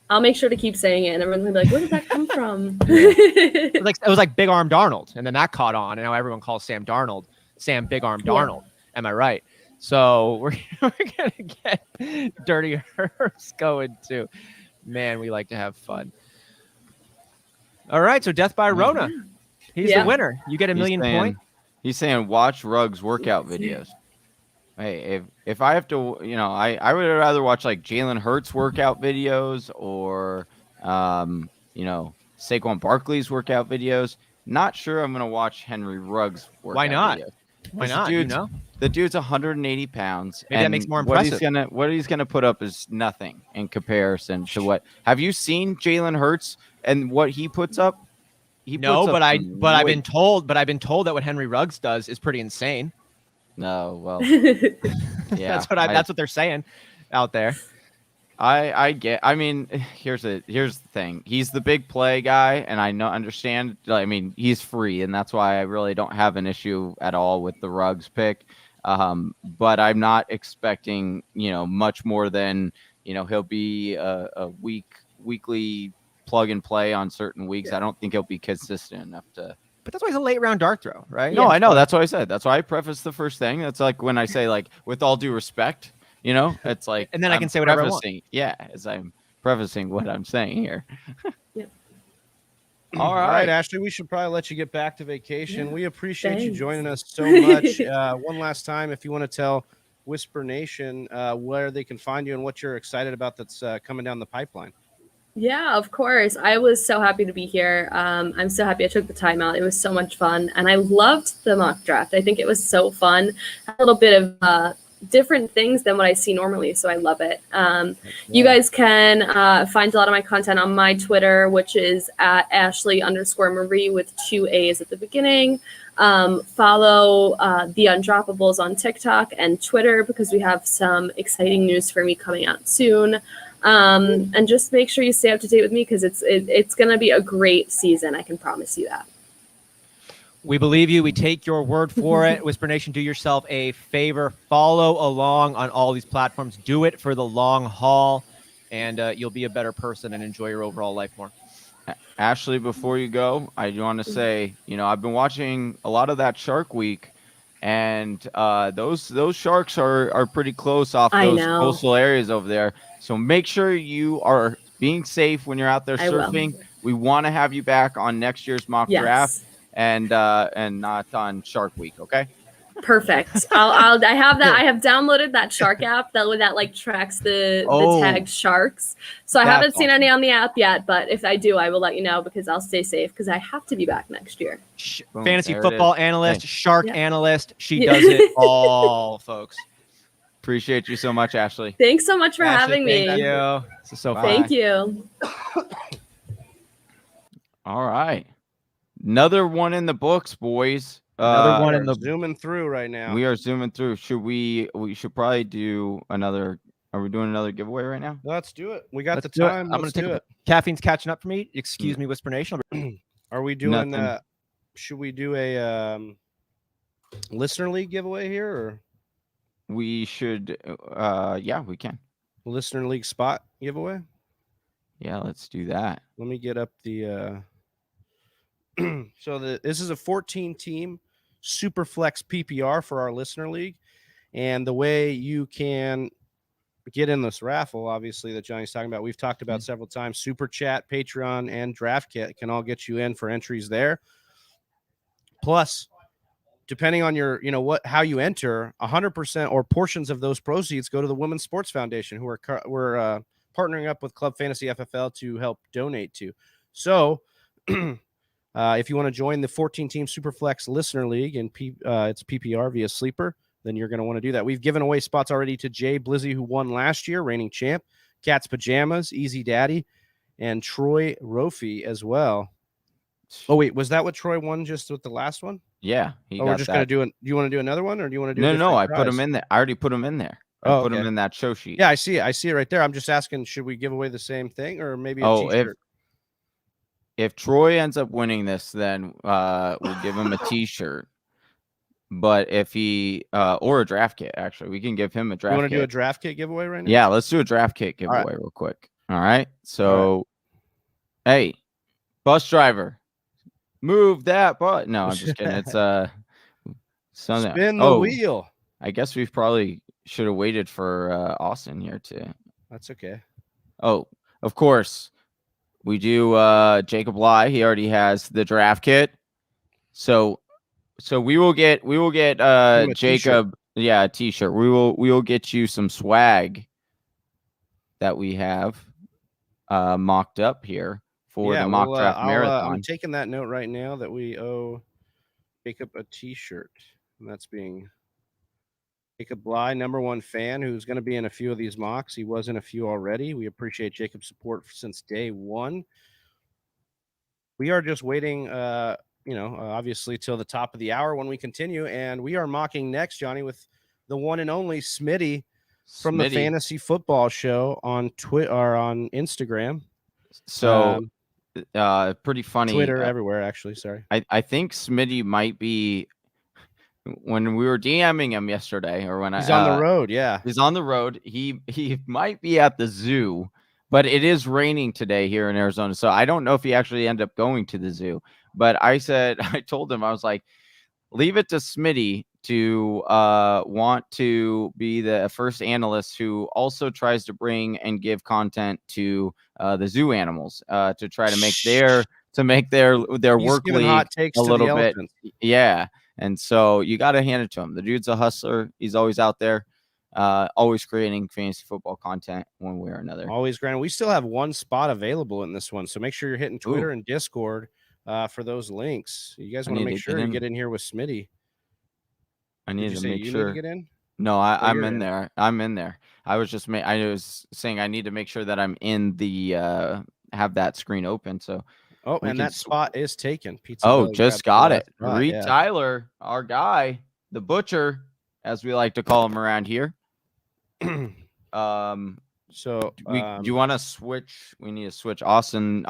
I'll make sure to keep saying it, and everyone's gonna be like, "Where did that come from?" It was like Big Arm Darnold, and then that caught on, and now everyone calls Sam Darnold Sam Big Arm Darnold. Am I right? So we're gonna get Dirty Herbs going too. Man, we like to have fun. All right, so Death by Rona. He's the winner. You get a million point. He's saying watch Ruggs workout videos. Hey, if I have to, I would rather watch like Jalen Hurts workout videos or, Saquon Barkley's workout videos. Not sure I'm going to watch Henry Ruggs workout Why not? videos. Why not? The dude's 180 pounds. Maybe that makes more impressive. What he's gonna put up is nothing in comparison to what. Have you seen Jalen Hurts and what he puts up? I've been told that what Henry Ruggs does is pretty insane. No, well, yeah, that's what they're saying out there. I mean, here's the thing. He's the big play guy, and understand. I mean, he's free, and that's why I really don't have an issue at all with the Ruggs pick. But I'm not expecting, much more than, he'll be a weekly plug and play on certain weeks. I don't think he'll be consistent enough to. But that's why he's a late round dart throw, right? No, I know. That's what I said. That's why I preface the first thing. That's like when I say, like, with all due respect. It's like, and then I can say whatever I want. Yeah, as I'm prefacing what I'm saying here. All right, Ashley, we should probably let you get back to vacation. We appreciate you joining us so much. One last time, if you want to tell Whisper Nation where they can find you and what you're excited about that's coming down the pipeline. Yeah, of course. I was so happy to be here. I'm so happy I took the time out. It was so much fun. And I loved the mock draft. I think it was so fun. A little bit of different things than what I see normally. So I love it. You guys can find a lot of my content on my Twitter, which is at Ashley_Marie with 2 A's at the beginning. Follow the Undroppables on TikTok and Twitter because we have some exciting news for me coming out soon. And just make sure you stay up to date with me because it's going to be a great season. I can promise you that. We believe you. We take your word for it. Whisper Nation, do yourself a favor. Follow along on all these platforms. Do it for the long haul, and you'll be a better person and enjoy your overall life more. Ashley, before you go, I want to say, I've been watching a lot of that Shark Week, and those sharks are pretty close off those coastal areas over there. So make sure you are being safe when you're out there surfing. We want to have you back on next year's mock draft. And not on Shark Week, okay? Perfect. I have that. I have downloaded that Shark app that like tracks the tagged sharks. So I haven't seen any on the app yet, but if I do, I will let you know because I'll stay safe because I have to be back next year. Fantasy football analyst, shark analyst. She does it all, folks. Appreciate you so much, Ashley. Thanks so much for having me. Thank you. This is so fun. Thank you. All right. Another one in the books, boys. Another one in the zooming through right now. We are zooming through. We should probably do another. Are we doing another giveaway right now? Let's do it. We got the time. I'm going to take it. Caffeine's catching up for me. Excuse me, Whisper Nation. Are we doing should we do a listener league giveaway here or we should yeah, we can. Listener league spot giveaway? Yeah, let's do that. Let me get up the so this is a 14-team super flex PPR for our listener league. And the way you can get in this raffle, obviously, that Johnny's talking about, we've talked about several times. Super Chat, Patreon, and Draft Kit can all get you in for entries there. Plus, depending on your, how you enter, 100% or portions of those proceeds go to the Women's Sports Foundation, who we're partnering up with Club Fantasy FFL to help donate to. So, if you want to join the 14-team Superflex Listener League and it's PPR via Sleeper, then you're going to want to do that. We've given away spots already to Jay Blizzy, who won last year, reigning champ, Cat's Pajamas, Easy Daddy, and Troy Rofi as well. Oh, wait, was that what Troy won just with the last one? Yeah. We're just going to do it. Do you want to do another one or do you want to do No, I put him in there. I already put him in there. I put him in that show sheet. Yeah, I see it right there. I'm just asking, should we give away the same thing or maybe a t-shirt? If Troy ends up winning this, then we'll give him a t-shirt. But if he or a draft kit, actually, we can give him a draft kit. You want to do a draft kit giveaway right now? Yeah, let's do a draft kit giveaway real quick. All right. So, hey, bus driver, move that bus. No, I'm just kidding. It's something. Spin the wheel. I guess we probably should have waited for Austin here too. That's okay. Oh, of course. We do Jacob Bley. He already has the draft kit. So we will get Jacob a t-shirt. We will get you some swag that we have mocked up here for the mock draft marathon. I'm taking that note right now that we owe Jacob a t-shirt. And that's being Jacob Bley, #1 fan, who's going to be in a few of these mocks. He was in a few already. We appreciate Jacob's support since day one. We are just waiting, obviously till the top of the hour when we continue. And we are mocking next, Johnny, with the one and only Smitty from the Fantasy Football Show on Twitter or on Instagram. So pretty funny. Twitter, everywhere, actually. Sorry. I think Smitty might be, when we were DMing him yesterday, or when he's on the road. Yeah, he's on the road. He might be at the zoo, but it is raining today here in Arizona. So I don't know if he actually ended up going to the zoo, but I told him, I was like, leave it to Smitty to want to be the first analyst who also tries to bring and give content to the zoo animals to try to make their work league hot takes a little bit. Elephants. Yeah. And so you got to hand it to him. The dude's a hustler. He's always out there, always creating fantasy football content one way or another. Always, granted. We still have one spot available in this one, so make sure you're hitting Twitter and Discord for those links. You guys want to make sure you get in here with Smitty. I need to make sure. Need to get in? No, I'm in there. I'm in there. I was saying I need to make sure that I'm in the have that screen open. So. Oh, and that spot is taken. Pizza just got it. Reed Tyler, our guy, the butcher, as we like to call him around here. So do you want to switch? We need to switch. Austin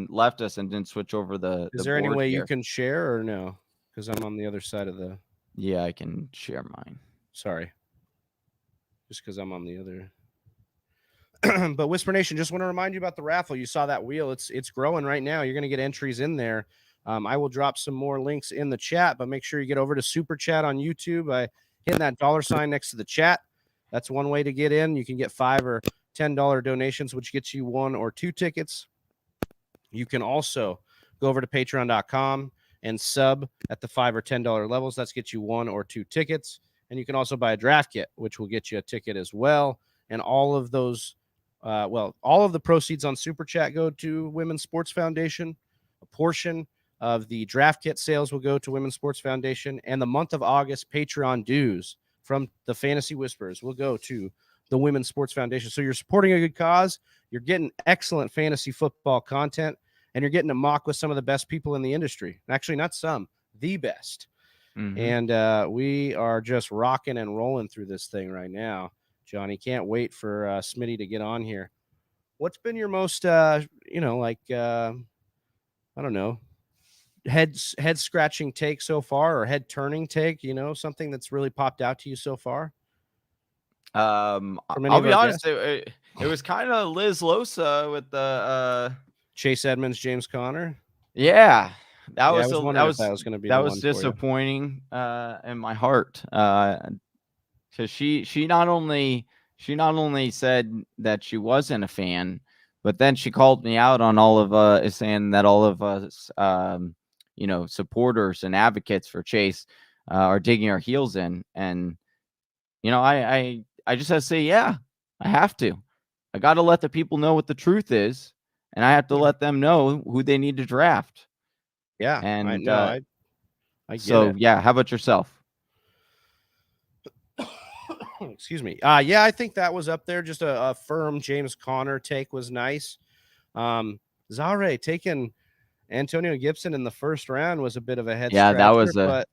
left us and didn't switch over the. Is there any way you can share or no? Because I'm on the other side of the. Yeah, I can share mine. Sorry. Just because I'm on the other. But Whisper Nation, just want to remind you about the raffle. You saw that wheel. It's growing right now. You're going to get entries in there. I will drop some more links in the chat, but make sure you get over to Super Chat on YouTube by hitting that $ next to the chat. That's one way to get in. You can get $5 or $10 donations, which gets you 1 or 2 tickets. You can also go over to patreon.com and sub at the $5 or $10 levels. That gets you 1 or 2 tickets. And you can also buy a draft kit, which will get you a ticket as well. And all of those all of the proceeds on Super Chat go to Women's Sports Foundation. A portion of the draft kit sales will go to Women's Sports Foundation. And the month of August Patreon dues from the Fantasy Whisperers will go to the Women's Sports Foundation. So you're supporting a good cause. You're getting excellent fantasy football content. And you're getting to mock with some of the best people in the industry. Actually, not some, the best. Mm-hmm. And we are just rocking and rolling through this thing right now. Johnny, can't wait for Smitty to get on here. What's been your most, I don't know, head scratching take so far, or head turning take? Something that's really popped out to you so far. I'll be honest, it was kind of Liz Losa with the Chase Edmonds, James Conner. Yeah, that was disappointing in my heart. Because she not only said that she wasn't a fan, but then she called me out on all of saying that all of us supporters and advocates for Chase are digging our heels in. And I just have to say, yeah, I have to. I got to let the people know what the truth is, and I have to let them know who they need to draft. Yeah, and I get so it. Yeah, how about yourself? Excuse me. Yeah, I think that was up there. Just a firm James Conner take was nice. Zareh taking Antonio Gibson in the first round was a bit of a head scratcher. That was but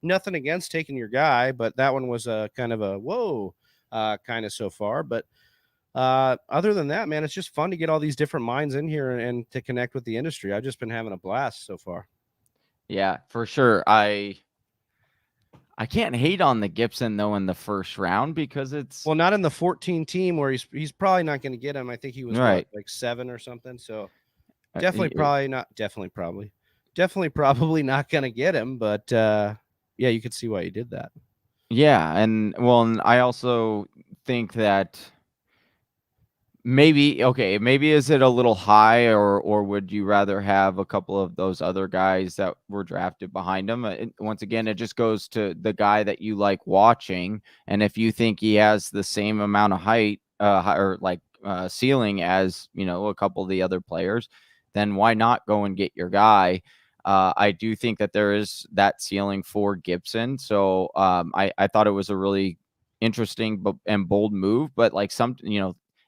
nothing against taking your guy, but that one was a kind of a whoa kind of so far. But other than that, man, it's just fun to get all these different minds in here and to connect with the industry. I've just been having a blast so far. Yeah, for sure. I I can't hate on the Gibson though in the first round because it's Well, not in the 14 team where he's probably not going to get him. I think he was right. like 7 or something. So Uh, definitely y- probably not. Definitely probably not going to get him. But yeah, you could see why he did that. Yeah, and well, and I also think that maybe is it a little high, or would you rather have a couple of those other guys that were drafted behind him? Once again, it just goes to the guy that you like watching, and if you think he has the same amount of height or like ceiling as a couple of the other players, then why not go and get your guy? I do think that there is that ceiling for Gibson, so I thought it was a really interesting and bold move, but like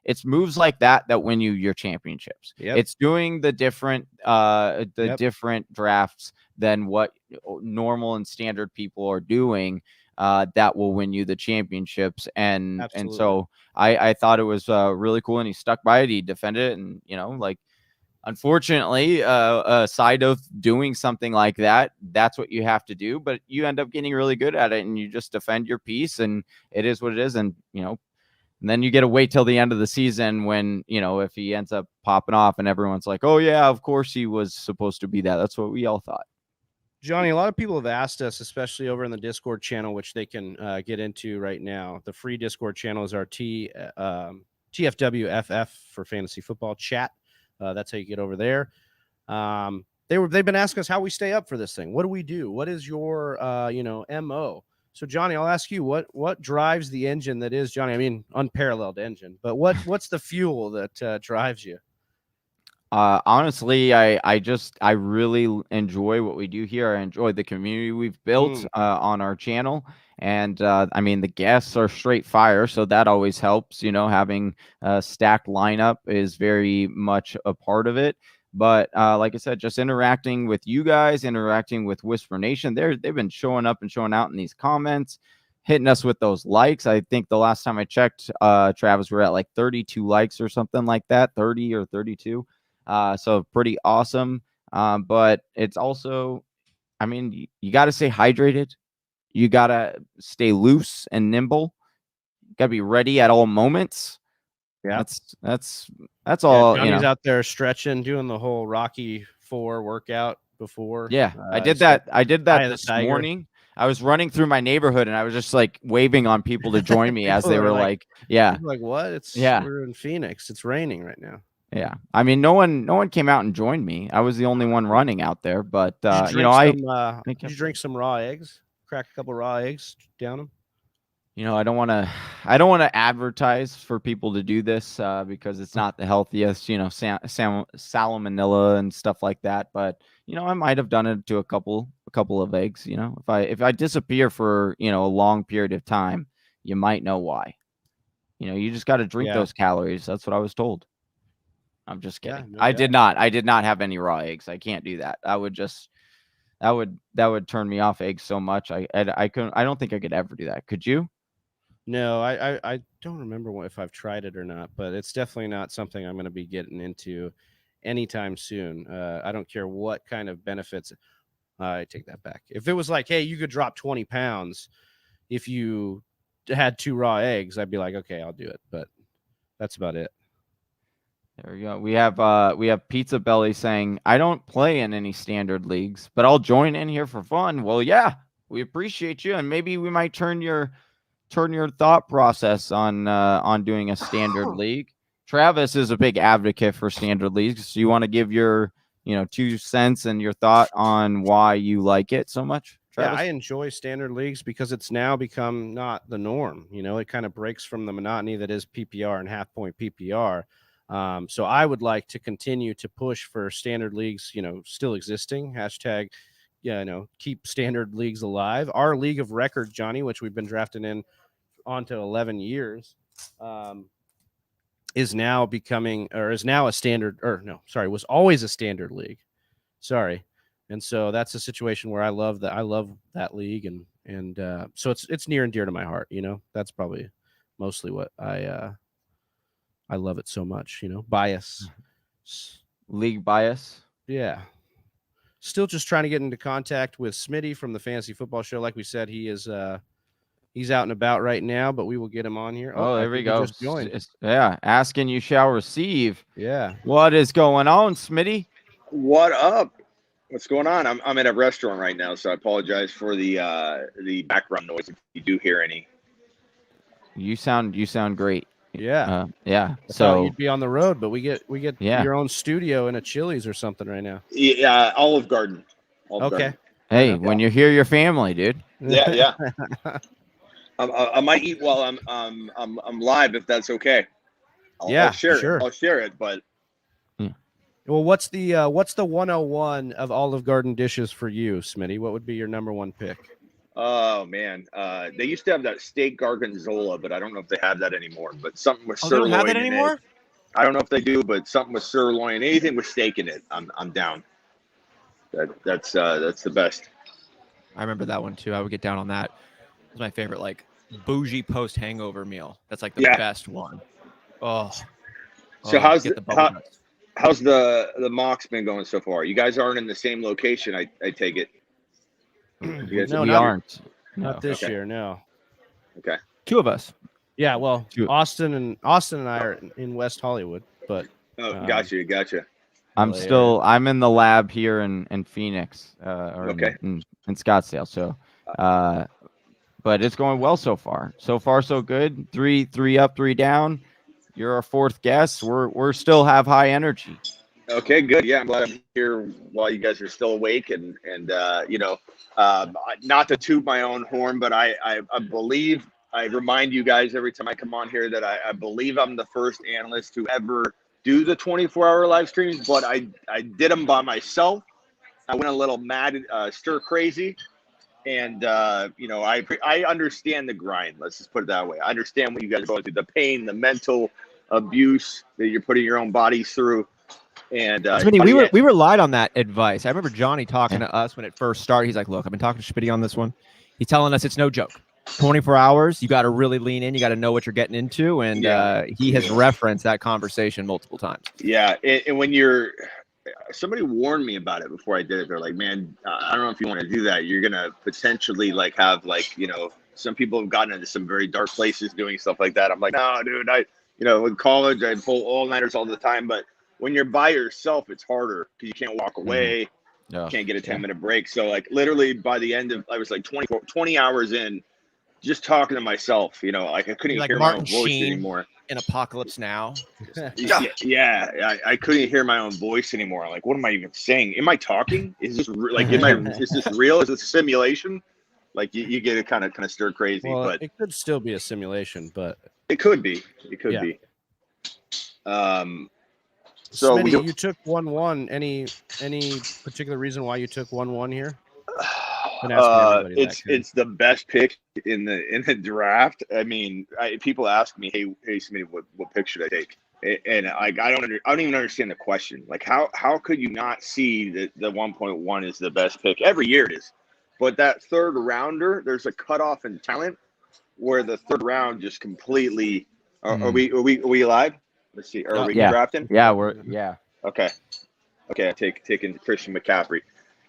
it's moves like that win you your championships. Yep. It's doing the different different drafts than what normal and standard people are doing that will win you the championships. And so I thought it was really cool, and he stuck by it. He defended it, and like unfortunately, aside of doing something like that, that's what you have to do. But you end up getting really good at it, and you just defend your piece, and it is what it is. And and then you get to wait till the end of the season when, if he ends up popping off and everyone's like, oh, yeah, of course he was supposed to be that. That's what we all thought. Johnny, a lot of people have asked us, especially over in the Discord channel, which they can get into right now. The free Discord channel is our TFWFF for fantasy football chat. That's how you get over there. They've been asking us how we stay up for this thing. What do we do? What is your MO? So Johnny, I'll ask you what drives the engine that is Johnny. I mean, unparalleled engine, but what's the fuel that drives you? Honestly, I really enjoy what we do here. I enjoy the community we've built on our channel. And I mean, the guests are straight fire, so that always helps. Having a stacked lineup is very much a part of it. But like I said, just interacting with you guys, interacting with Whisper Nation, they've been showing up and showing out in these comments, hitting us with those likes. I think the last time I checked, Travis, we're at like 32 likes or something like that, 30 or 32. So pretty awesome. But it's also, I mean, you got to stay hydrated. You got to stay loose and nimble. Got to be ready at all moments. Yeah, that's all. Johnny's out there stretching, doing the whole Rocky IV workout before. Yeah, I did that this morning. I was running through my neighborhood and I was just like waving on people to join me as they were like, yeah, like what? We're in Phoenix. It's raining right now. Yeah, I mean, no one came out and joined me. I was the only one running out there. But did you drink some raw eggs? Crack a couple raw eggs down them. I don't want to advertise for people to do this because it's not the healthiest. Salmonella and stuff like that. But I might have done it to a couple of eggs. If I disappear for a long period of time, you might know why. You just got to drink those calories. That's what I was told. I'm just kidding. No I did not have any raw eggs. I can't do that. That would turn me off eggs so much. I don't think I could ever do that. Could you? No, I don't remember if I've tried it or not, but it's definitely not something I'm going to be getting into anytime soon. I don't care what kind of benefits. I take that back. If it was like, hey, you could drop 20 pounds if you had 2 raw eggs, I'd be like, okay, I'll do it. But that's about it. There we go. We have Pizza Belly saying, I don't play in any standard leagues, but I'll join in here for fun. Well, yeah, we appreciate you, and maybe we might turn your thought process on doing a standard league. Travis is a big advocate for standard leagues. So you want to give your 2 cents and your thought on why you like it so much, Travis? Yeah, I enjoy standard leagues because it's now become not the norm. It kind of breaks from the monotony that is PPR and half point PPR. So I would like to continue to push for standard leagues, still existing. Hashtag, keep standard leagues alive. Our league of record, Johnny, which we've been drafting in on to 11 years, is now a standard, was always a standard league. Sorry. And so that's a situation where I love that league. And so it's near and dear to my heart. That's probably mostly what I love it so much, bias. League bias. Yeah. still just trying to get into contact with Smitty from the Fantasy Football Show. Like we said, he's out and about right now, but we will get him on here. Oh, there we go. Just joined. Yeah, asking you shall receive. Yeah. What is going on, Smitty? What up? What's going on? I'm at a restaurant right now, so I apologize for the background noise if you do hear any. You sound great. Yeah. Yeah. I thought So you'd be on the road, but we get your own studio in a Chili's or something right now. Yeah, Olive Garden. Okay. Hey, when you hear your family, dude. Yeah. I might eat while I'm live if that's okay. I'll share sure. it. I'll share it, but well, what's the 101 of Olive Garden dishes for you, Smitty? What would be your number one pick? oh man, they used to have that steak gorgonzola, but I don't know if they have that anymore. But something with They sirloin don't have that in anymore? it. I don't know if they do, but something with sirloin, anything with steak in it, I'm down. That's the best. I remember that one too. I would get down on that. It was my favorite, like bougie post hangover meal. That's like the best one. Oh. So how's the mocks been going so far? You guys aren't in the same location, I take it. You guys No, we not- aren't. Not this Okay. year, no. Okay. Two of us. Yeah, well, Austin and I are in West Hollywood, but Oh, gotcha. I'm in the lab here in Phoenix, or in Scottsdale. So, but it's going well so far. So far, so good. Three up, 3 down. You're our fourth guest. We're still have high energy. Okay, good. Yeah, I'm glad I'm here while you guys are still awake, and not to toot my own horn, but I believe I remind you guys every time I come on here that I believe I'm the first analyst to ever do the 24-hour live streams, but I did them by myself. I went a little mad, stir crazy, and I understand the grind. Let's just put it that way. I understand what you guys are going through, the pain, the mental abuse that you're putting your own bodies through. And Smitty, we relied on that advice. I remember Johnny talking to us when it first started. He's like, "Look, I've been talking to Smitty on this one. He's telling us it's no joke. 24 hours, you got to really lean in. You got to know what you're getting into." And he has referenced that conversation multiple times. Yeah, and when somebody warned me about it before I did it. They're like, "Man, I don't know if you want to do that. You're gonna potentially have some people have gotten into some very dark places doing stuff like that." I'm like, "No, dude. In college, I'd pull all-nighters all the time, but when you're by yourself, it's harder because you can't walk away, can't get a 10-minute break." So literally by the end of, I was 20 hours in, just talking to myself. I couldn't hear my own voice anymore. In Apocalypse Now. I couldn't hear my own voice anymore. I'm like, what am I even saying? Am I talking? Is this is this real? Is this a simulation? You get it kind of stir crazy. Well, but it could still be a simulation, but it could be. It could be. So Smitty, you took 1-1. Any particular reason why you took 1-1 here? It's the best pick in the draft. I mean, people ask me, "Hey, Smitty, what pick should I take?" And I don't even understand the question. How could you not see that the 1.1 is the best pick? Every year it is, but that third rounder, there's a cutoff in talent where the third round just completely. Are we live? Let's see. Are we drafting? Yeah, Okay. Taking Christian McCaffrey.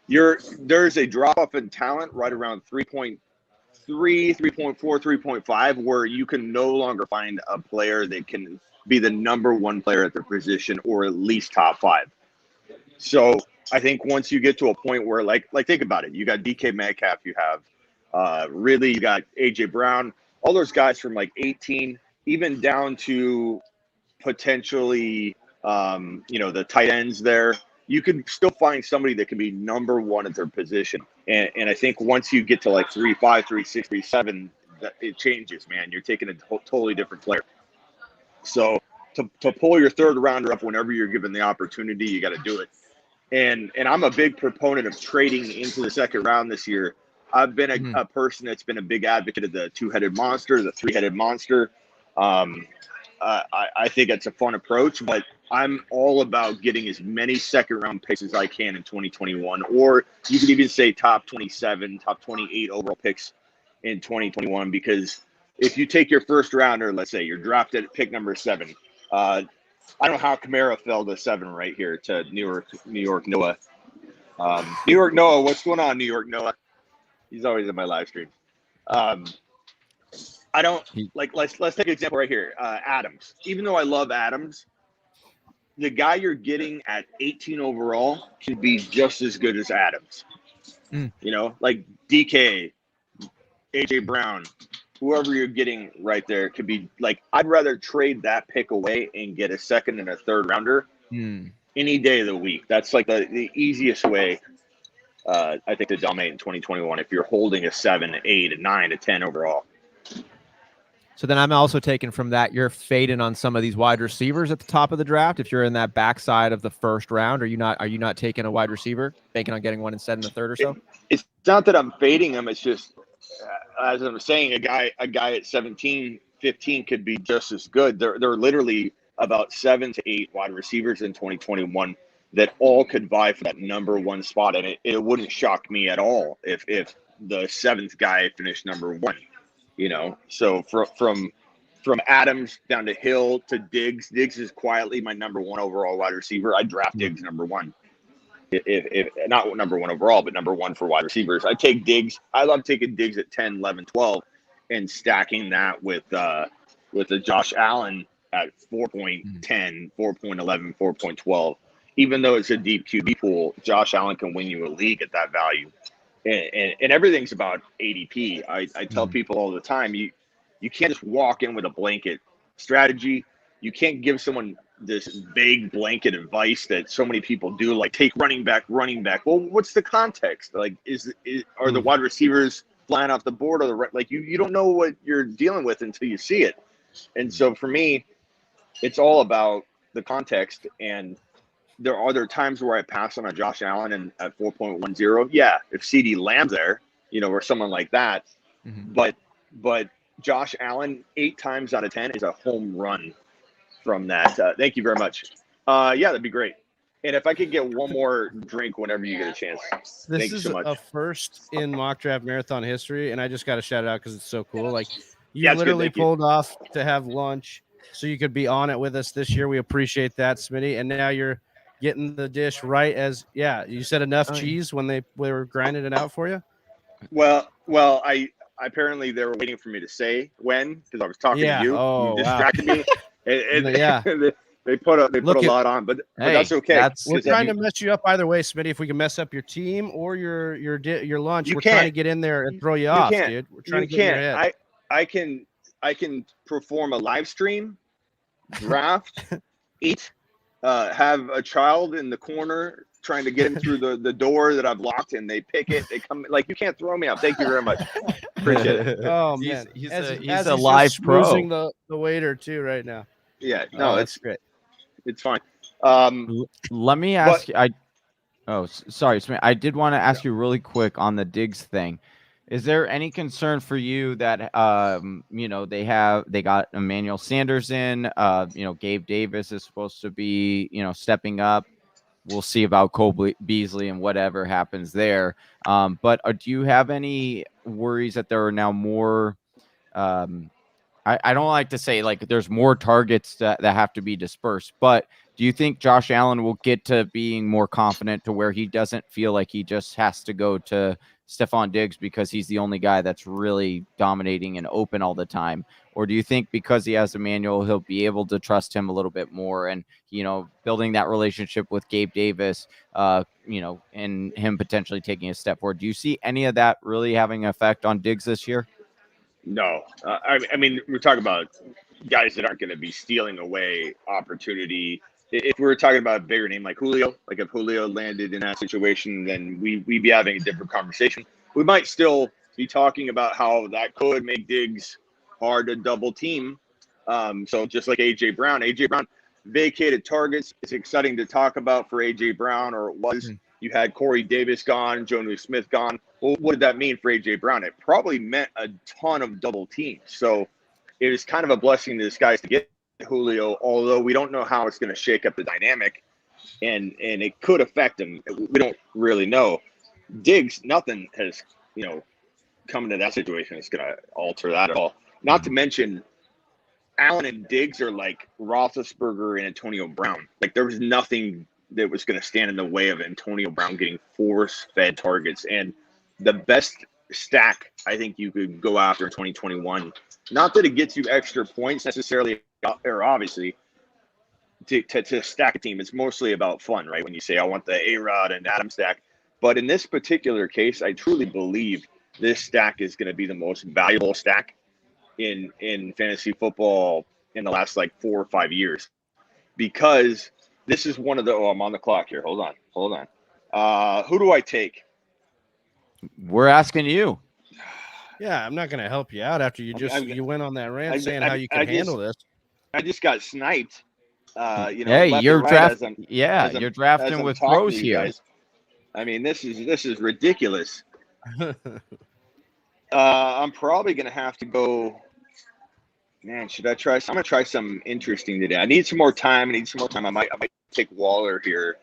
There's a drop off in talent right around 3.3, 3.4, 3.5, where you can no longer find a player that can be the number one player at their position or at least top 5. So I think once you get to a point where think about it, you got DK Metcalf, you have you got AJ Brown, all those guys from 18, even down to potentially the tight ends there. You could still find somebody that can be number one at their position. And I think once you get to 3.5, 3.6, 3.7, it changes, man. You're taking a totally different player. So to pull your third rounder up whenever you're given the opportunity, you got to do it. And I'm a big proponent of trading into the second round this year. I've been a person that's been a big advocate of the 2-headed monster, the 3-headed monster. I think it's a fun approach, but I'm all about getting as many second-round picks as I can in 2021, or you could even say top 27, top 28 overall picks in 2021, because if you take your first rounder, let's say you're drafted at pick number 7, I don't know how Kamara fell to 7 right here to New York Noah. New York Noah, what's going on, New York Noah? He's always in my live stream. I don't like. Let's take an example right here. Adams. Even though I love Adams, the guy you're getting at 18 overall can be just as good as Adams. You know, like DK, AJ Brown, whoever you're getting right there could be like. I'd rather trade that pick away and get a second and a third rounder any day of the week. That's like the easiest way. I think to dominate in 2021 if you're holding a 7, 8, 9, 10 overall. So then I'm also taking from that you're fading on some of these wide receivers at the top of the draft. If you're in that backside of the first round, are you not taking a wide receiver, banking on getting one instead in the third or so? It's not that I'm fading them. It's just as I'm saying, a guy at 17, 15 could be just as good. There are literally about 7 to 8 wide receivers in 2021 that all could vie for that number one spot, and it wouldn't shock me at all if the 7th guy finished number 1. You know, so from Adams down to Hill to Diggs. Diggs is quietly my number 1 overall wide receiver. I draft Diggs number 1. If not number 1 overall, but number 1 for wide receivers. I take Diggs. I love taking Diggs at 10, 11, 12 and stacking that with a Josh Allen at 4.10, 4.11, 4.12. Even though it's a deep QB pool, Josh Allen can win you a league at that value. And everything's about ADP. I tell people all the time, you can't just walk in with a blanket strategy. You can't give someone this vague blanket advice that so many people do, like take running back. Well, what's the context? Like, are the wide receivers flying off the board or like you don't know what you're dealing with until you see it. And so for me, it's all about the context. And there are other times where I pass on a Josh Allen and at 4.10. Yeah, if CeeDee Lamb's there, you know, or someone like that. But Josh Allen 8 times out of 10 is a home run from that. Thank you very much. Yeah, that'd be great. And if I could get one more drink whenever you get a chance. This is so much. a first in mock draft marathon history, and I just got to shout it out because it's so cool. Like you literally pulled off to have lunch so you could be on it with us this year. We appreciate that, Smitty. And now you're getting the dish right as you said enough cheese when they were grinding it out for you. Well, I apparently they were waiting for me to say when because I was talking to you. You distracted me. And they put a lot on, but that's okay. We're trying to mess you up either way, Smitty. If we can mess up your team or your lunch, we're trying to get in there and throw you off, dude. We're trying to get in your head. I can perform a live stream, draft, eat, have a child in the corner trying to get him through the door that I've locked, and they pick it. They come like you can't throw me out. Thank you very much. Appreciate it. Oh man, he's a live pro. The waiter too right now. Yeah, no, it's great. It's fine. Let me ask you. Sorry, Smith. I did want to ask you really quick on the Diggs thing. Is there any concern for you that they got Emmanuel Sanders in? Gabe Davis is supposed to be stepping up. We'll see about Cole Beasley and whatever happens there. But do you have any worries that there are now more? I don't like to say like there's more targets that have to be dispersed, but do you think Josh Allen will get to being more confident to where he doesn't feel like he just has to go to Stephon Diggs because he's the only guy that's really dominating and open all the time? Or do you think because he has Emmanuel, he'll be able to trust him a little bit more and, building that relationship with Gabe Davis, and him potentially taking a step forward? Do you see any of that really having an effect on Diggs this year? No. I mean, we're talking about guys that aren't going to be stealing away opportunity. If we were talking about a bigger name like Julio, like if Julio landed in that situation, then we'd be having a different conversation. We might still be talking about how that could make Diggs hard to double team. So just like AJ Brown vacated targets. It's exciting to talk about for AJ Brown, or it was. You had Corey Davis gone, Jonnu Smith gone. Well, what did that mean for AJ Brown? It probably meant a ton of double teams. So it was kind of a blessing to disguise to get Julio, although we don't know how it's going to shake up the dynamic, and it could affect him. We don't really know. Diggs, nothing has come into that situation that's going to alter that at all. Not to mention, Allen and Diggs are like Roethlisberger and Antonio Brown. Like there was nothing that was going to stand in the way of Antonio Brown getting force-fed targets. And the best stack I think you could go after in 2021, not that it gets you extra points necessarily, or obviously, to stack a team. It's mostly about fun, right? When you say, I want the A-Rod and Adam stack. But in this particular case, I truly believe this stack is going to be the most valuable stack in fantasy football in the last like 4 or 5 years, because this is one of the, I'm on the clock here. Hold on. Who do I take? We're asking you. Yeah, I'm not going to help you out after you went on that rant saying how you can handle this. I just got sniped. Hey, you're drafting. Yeah, you're drafting with pros here. Guys. I mean, this is ridiculous. I'm probably going to have to go. Man, should I try? I'm going to try something interesting today. I need some more time. I might take Waller here.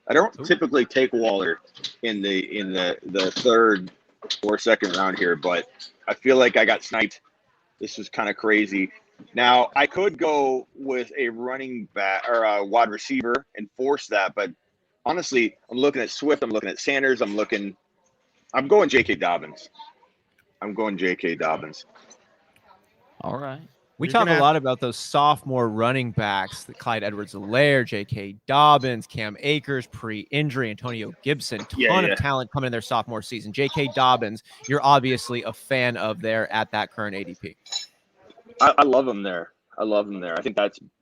I don't typically take Waller in the third or second round here, but I feel like I got sniped. This was kind of crazy. Now, I could go with a running back or a wide receiver and force that, but honestly, I'm looking at Swift. I'm looking at Sanders. I'm going J.K. Dobbins. All right. We talk a lot about those sophomore running backs, the Clyde Edwards-Helaire, J.K. Dobbins, Cam Akers, pre-injury, Antonio Gibson, ton of talent coming in their sophomore season. J.K. Dobbins, you're obviously a fan of there at that current ADP. I love him there. I think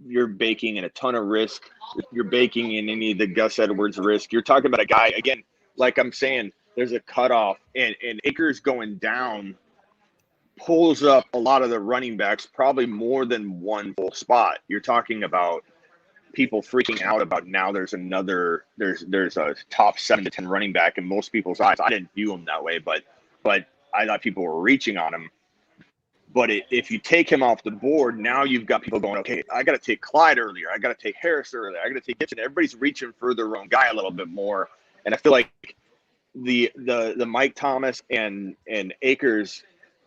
you're baking in a ton of risk. You're baking in any of the Gus Edwards risk. You're talking about a guy, again, like I'm saying, there's a cutoff, and Akers going down pulls up a lot of the running backs, probably more than one full spot. You're talking about people freaking out about now there's a top 7 to 10 running back in most people's eyes. I didn't view him that way, but I thought people were reaching on him. But if you take him off the board, now you've got people going, okay, I got to take Clyde earlier. I got to take Harris earlier. I got to take Gibson. Everybody's reaching for their own guy a little bit more. And I feel like the Mike Thomas and Akers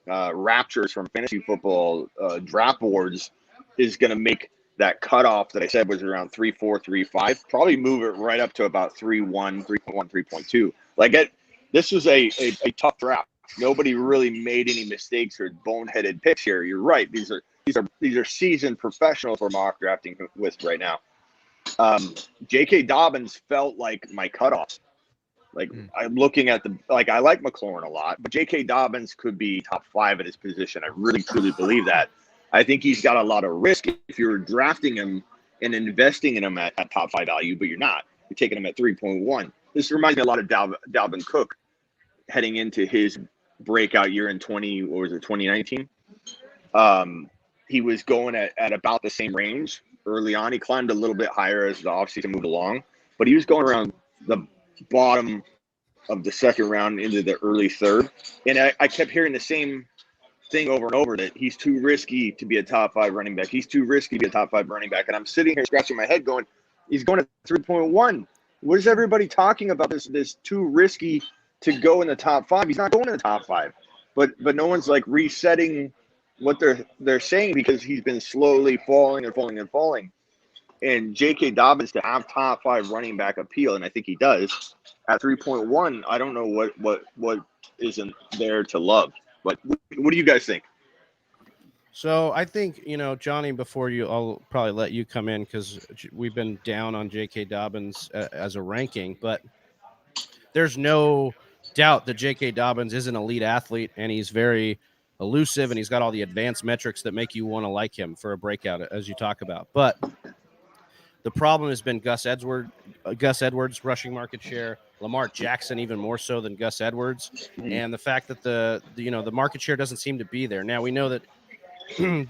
raptures from fantasy football draft boards is going to make that cutoff that I said was around 3.4, 3.5, probably move it right up to about 3.1, 3.1, 3.2. Like this was a tough draft. Nobody really made any mistakes or boneheaded picks here. You're right. These are seasoned professionals we're mock drafting with right now. J.K. Dobbins felt like my cutoffs. Like I'm looking at I like McLaurin a lot, but J.K. Dobbins could be top 5 at his position. I really truly believe that. I think he's got a lot of risk if you're drafting him and investing in him at top 5 value, but you're not. You're taking him at 3.1. This reminds me a lot of Dalvin Cook heading into his breakout year in 2019. He was going at about the same range early on. He climbed a little bit higher as the offseason moved along, but he was going around the bottom of the second round into the early third. And I kept hearing the same thing over and over, that he's too risky to be a top 5 running back. He's too risky to be a top 5 running back. And I'm sitting here scratching my head going, he's going at 3.1. What is everybody talking about? This too risky to go in the top 5. He's not going in the top 5, but no one's like resetting what they're saying, because he's been slowly falling. And J.K. Dobbins to have top 5 running back appeal, and I think he does at 3.1. I don't know what isn't there to love. But what do you guys think? So I think, Johnny, before I'll probably let you come in, because we've been down on J.K. Dobbins as a ranking, but there's no doubt that J.K. Dobbins is an elite athlete, and he's very elusive, and he's got all the advanced metrics that make you want to like him for a breakout, as you talk about. But the problem has been Gus Edwards rushing market share, Lamar Jackson even more so than Gus Edwards, and the fact that the market share doesn't seem to be there. Now we know that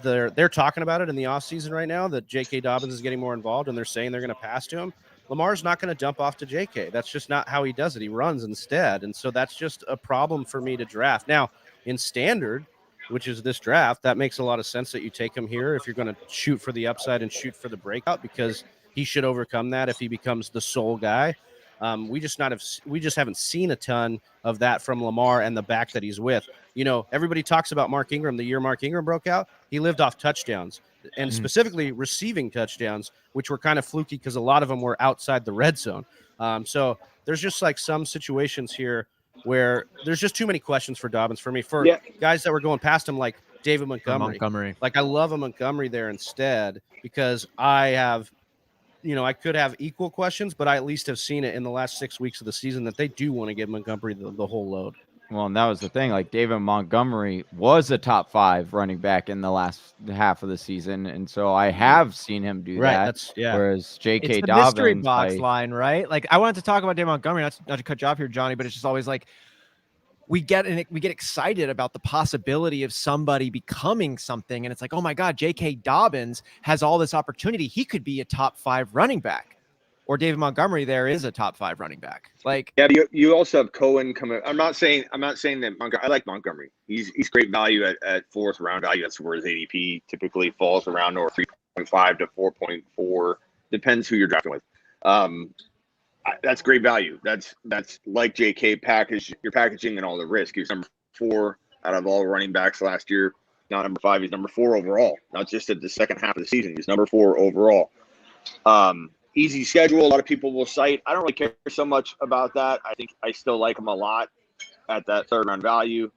they're talking about it in the offseason right now, that J.K. Dobbins is getting more involved, and they're saying they're going to pass to him. Lamar's not going to dump off to J.K. That's just not how he does it. He runs instead, and so that's just a problem for me to draft. Now, in standard, which is this draft, that makes a lot of sense that you take him here if you're going to shoot for the upside and shoot for the breakout, because he should overcome that if he becomes the sole guy. We just haven't seen a ton of that from Lamar and the back that he's with. You know, everybody talks about Mark Ingram. The year Mark Ingram broke out, he lived off touchdowns and specifically receiving touchdowns, which were kind of fluky because a lot of them were outside the red zone. So there's just like some situations here where there's just too many questions for Dobbins for me. For guys that were going past him, like David Montgomery. Like I love a Montgomery there instead because I have, you know, I could have equal questions, but I at least have seen it in the last 6 weeks of the season that they do want to give Montgomery the whole load. Well, and that was the thing. Like David Montgomery was a top 5 running back in the last half of the season, and so I have seen him do that. Whereas J.K. It's the Dobbins, mystery box line, right? Like I wanted to talk about David Montgomery, not to cut you off here, Johnny, but it's just always like we get excited about the possibility of somebody becoming something, and it's like, oh my God, J.K. Dobbins has all this opportunity. He could be a top 5 running back. Or David Montgomery there is a top 5 running back. Like, yeah, you also have Cohen coming. I'm not saying that I like Montgomery. He's great value at 4th round value. That's where his ADP typically falls around, or 3.5 to 4.4, depends who you're drafting with. That's great value. That's like JK package. You're packaging and all the risk. He's number 4 out of all running backs last year. Not number 5. He's number 4 overall. Not just at the second half of the season. He's number 4 overall. Easy schedule. A lot of people will cite. I don't really care so much about that. I think I still like him a lot at that 3rd round value.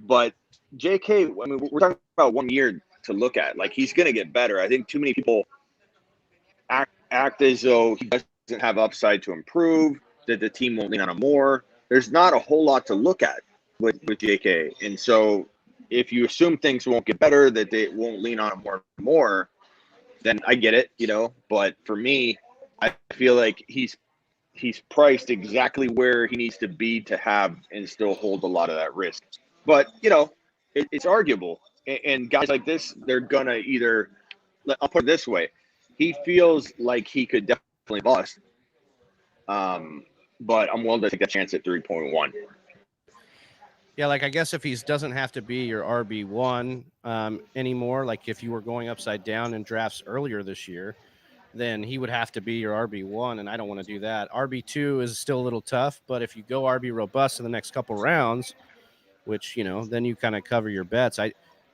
But JK, I mean, we're talking about 1 year to look at. Like, he's going to get better. I think too many people act as though he doesn't have upside to improve, that the team won't lean on him more. There's not a whole lot to look at with JK. And so if you assume things won't get better, that they won't lean on him more, then I get it, you know. But for me, I feel like he's priced exactly where he needs to be to have and still hold a lot of that risk. But, you know, it's arguable. And guys like this, they're going to either – I'll put it this way. He feels like he could definitely bust. But I'm willing to take a chance at 3.1. Yeah, like I guess if he doesn't have to be your RB1 anymore, like if you were going upside down in drafts earlier this year, then he would have to be your RB1, and I don't want to do that. RB2 is still a little tough, but if you go RB robust in the next couple rounds, which, you know, then you kind of cover your bets.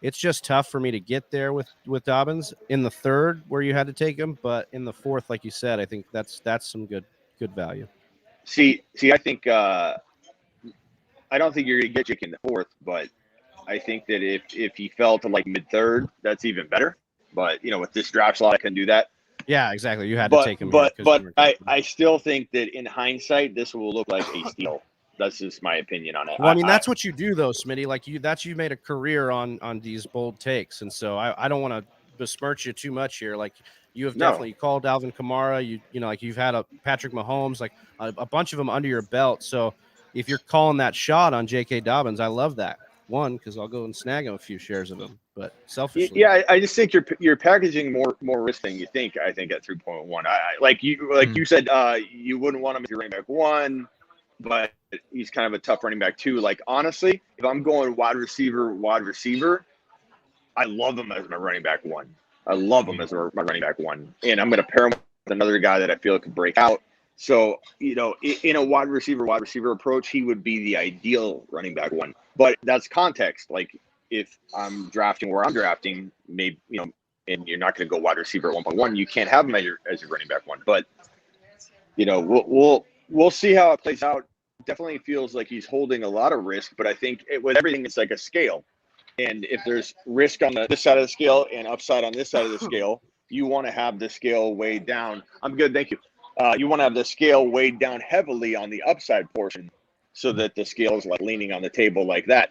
It's just tough for me to get there with Dobbins in the 3rd where you had to take him, but in the 4th, like you said, I think that's some good value. See, I think I don't think you're going to get Jake in the 4th, but I think that if he fell to like mid-3rd, that's even better. But, you know, with this draft slot, I can do that. Yeah, exactly. You had to take him. But I still think that in hindsight, this will look like a steal. That's just my opinion on it. Well, I mean, that's what you do, though, Smitty. Like you made a career on these bold takes, and so I don't want to besmirch you too much here. Like you have definitely called Alvin Kamara. You know, like you've had a Patrick Mahomes, like a bunch of them under your belt. So if you're calling that shot on J.K. Dobbins, I love that. One, because I'll go and snag him a few shares of him, but selfishly. Yeah, I just think you're packaging more risk than you think. I think at 3.1, you said you wouldn't want him as your running back 1, but he's kind of a tough running back 2. Like honestly, if I'm going wide receiver, I love him as my running back 1. I love him as my running back 1, and I'm going to pair him with another guy that I feel could break out. So, you know, in a wide receiver approach, he would be the ideal running back 1. But that's context. Like if I'm drafting where I'm drafting, maybe, you know, and you're not going to go wide receiver at 1.1, you can't have him as your running back 1. But, you know, we'll see how it plays out. Definitely feels like he's holding a lot of risk, but I think with everything, it's like a scale. And if there's risk on this side of the scale and upside on this side of the scale, you want to have the scale weighed down. I'm good, thank you. You want to have the scale weighed down heavily on the upside portion so that the scale is like leaning on the table like that.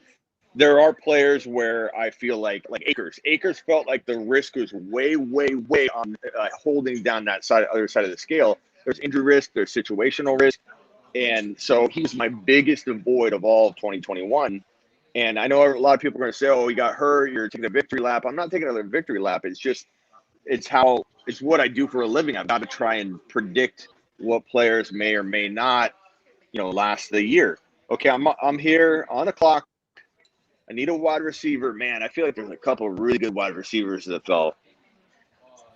There are players where I feel like Akers. Akers felt like the risk was way on holding down that other side of the scale. There's injury risk, there's situational risk. And so he's my biggest avoid of all of 2021. And I know a lot of people are going to say, oh, he got hurt, you're taking a victory lap. I'm not taking another victory lap. It's what I do for a living. I've got to try and predict what players may or may not, you know, last the year. Okay, I'm here on the clock. I need a wide receiver. Man, I feel like there's a couple of really good wide receivers that fell.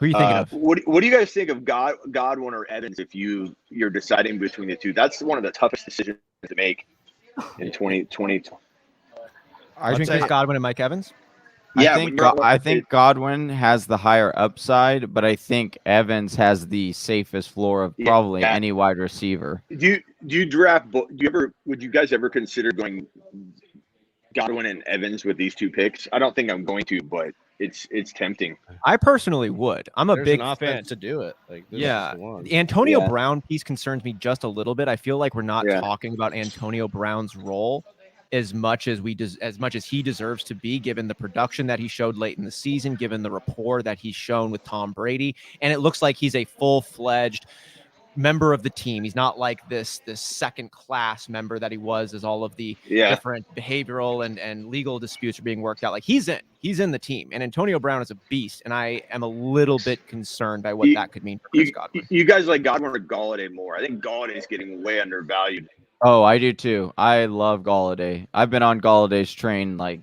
Who are you thinking of? What do you guys think of Godwin or Evans if you're deciding between the two? That's one of the toughest decisions to make in 2020. Between Chris Godwin and Mike Evans? Yeah, I think Godwin has the higher upside, but I think Evans has the safest floor of probably any wide receiver. Do you draft? Would you guys ever consider going Godwin and Evans with these two picks? I don't think I'm going to, but it's tempting. I personally would. I'm a big fan to do it. Like, the Antonio Brown piece concerns me just a little bit. I feel like we're not talking about Antonio Brown's role as much as he deserves to be, given the production that he showed late in the season, given the rapport that he's shown with Tom Brady. And it looks like he's a full-fledged member of the team. He's not like this second class member that he was as all of the different behavioral and legal disputes are being worked out. Like he's in the team, and Antonio Brown is a beast. And I am a little bit concerned by what that could mean for Chris Godwin. You guys like Godwin or Golladay more? I think Golladay is getting way undervalued. Oh, I do too. I love Golladay. I've been on Galladay's train like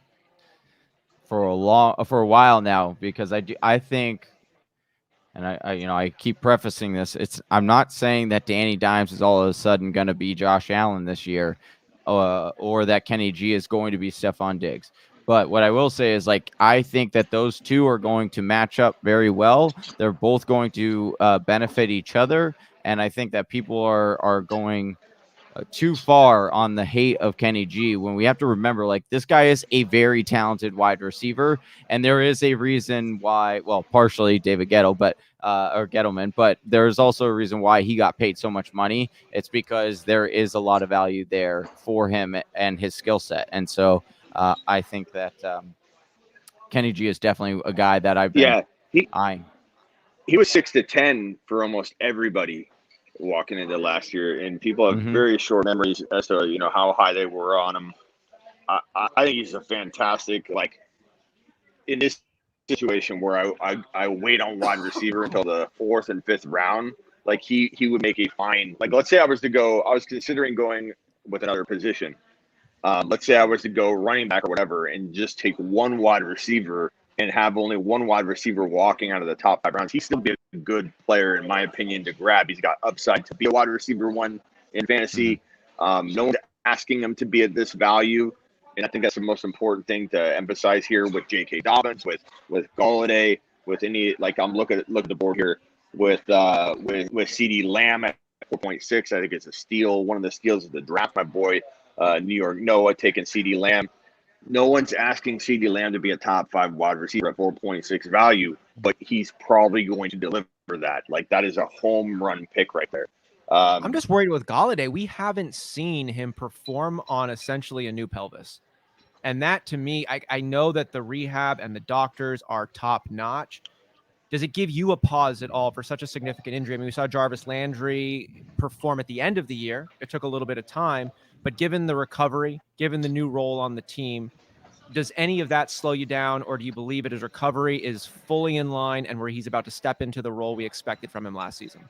for a while now, because I think, and I keep prefacing this. I'm not saying that Danny Dimes is all of a sudden going to be Josh Allen this year, or that Kenny G is going to be Stephon Diggs. But what I will say is, like, I think that those two are going to match up very well. They're both going to benefit each other, and I think that people are going too far on the hate of Kenny G, when we have to remember, like, this guy is a very talented wide receiver, and there is a reason why, well, partially David Gettleman, but there's also a reason why he got paid so much money. It's because there is a lot of value there for him and his skill set. And so I think that Kenny G is definitely a guy that I've been eyeing. He was 6 to 10 for almost everybody walking into last year, and people have very short memories as to how high they were on him. I think he's a fantastic, like, in this situation where I wait on wide receiver until the 4th and 5th round, like he would make a fine, like, let's say I was considering going with another position. Let's say I was to go running back or whatever and just take one wide receiver and have only one wide receiver walking out of the top 5 rounds. He'd still be a good player, in my opinion, to grab. He's got upside to be a wide receiver one in fantasy. No one's asking him to be at this value. And I think that's the most important thing to emphasize here with J.K. Dobbins, with Golladay, with any, like, I'm look at the board here with CeeDee Lamb at 4.6. I think it's a steal. One of the steals of the draft, my boy, New York Noah taking CeeDee Lamb. No one's asking CeeDee Lamb to be a top 5 wide receiver at 4.6 value, but he's probably going to deliver that. Like, that is a home run pick right there. I'm just worried with Golladay. We haven't seen him perform on essentially a new pelvis. And that, to me, I know that the rehab and the doctors are top notch. Does it give you a pause at all for such a significant injury? I mean, we saw Jarvis Landry perform at the end of the year. It took a little bit of time, but given the recovery, given the new role on the team, does any of that slow you down, or do you believe that his recovery is fully in line and where he's about to step into the role we expected from him last season?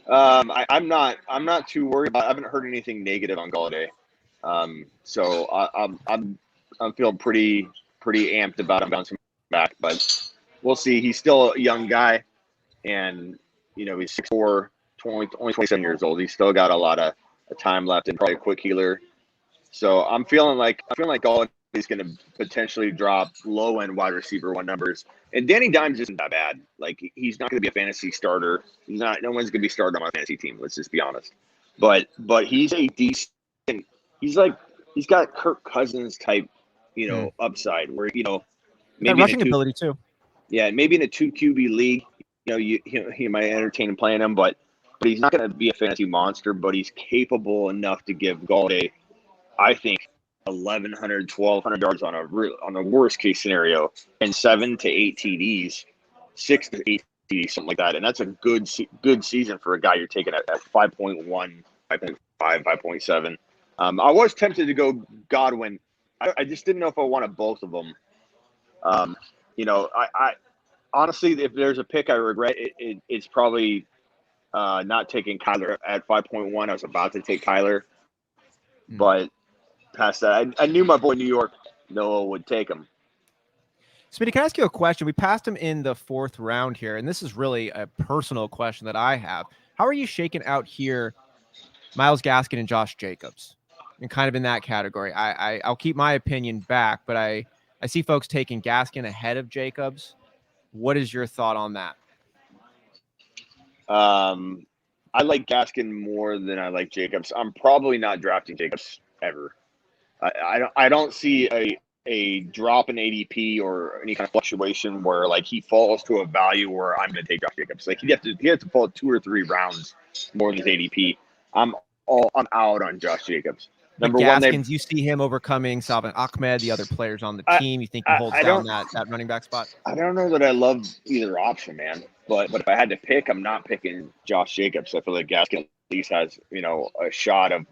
I'm not too worried about. I haven't heard anything negative on Golladay, so I'm feeling pretty amped about him bouncing back. But we'll see. He's still a young guy, and he's 6'4", only 27 years old. He's still got a lot of time left and probably a quick healer. So I'm feeling like Golladay is going to potentially drop low end wide receiver one numbers. And Danny Dimes isn't that bad. Like, he's not going to be a fantasy starter. No one's going to be starting on my fantasy team. Let's just be honest. But he's a decent. He's got Kirk Cousins type, upside where maybe rushing ability too. Yeah, maybe in a 2 QB league, he might entertain playing him, but he's not going to be a fantasy monster. But he's capable enough to give Golladay, I think, 1,100, 1,200 yards on a worst case scenario, and 7 to 8 TDs, 6 to 8 TDs, something like that. And that's a good season for a guy you're taking at 5.1, 5.5, 5.7. I was tempted to go Godwin. I just didn't know if I wanted both of them. I honestly, if there's a pick I regret, it's probably not taking Kyler at 5.1. I was about to take Kyler, but past that, I knew my boy New York Noah would take him. Smitty, can I ask you a question? We passed him in the 4th round here, and this is really a personal question that I have. How are you shaking out here, Myles Gaskin and Josh Jacobs? And kind of in that category. I'll keep my opinion back, but I see folks taking Gaskin ahead of Jacobs. What is your thought on that? I like Gaskin more than I like Jacobs. I'm probably not drafting Jacobs ever. I don't see a drop in ADP or any kind of fluctuation where like he falls to a value where I'm going to take Josh Jacobs. Like he has to fall 2 or 3 rounds more than his ADP. I'm out on Josh Jacobs. Number Gaskins, you see him overcoming Salvin Ahmed, the other players on the team. You think he holds down that running back spot? I don't know that I love either option, man. But if I had to pick, I'm not picking Josh Jacobs. I feel like Gaskin at least has, a shot of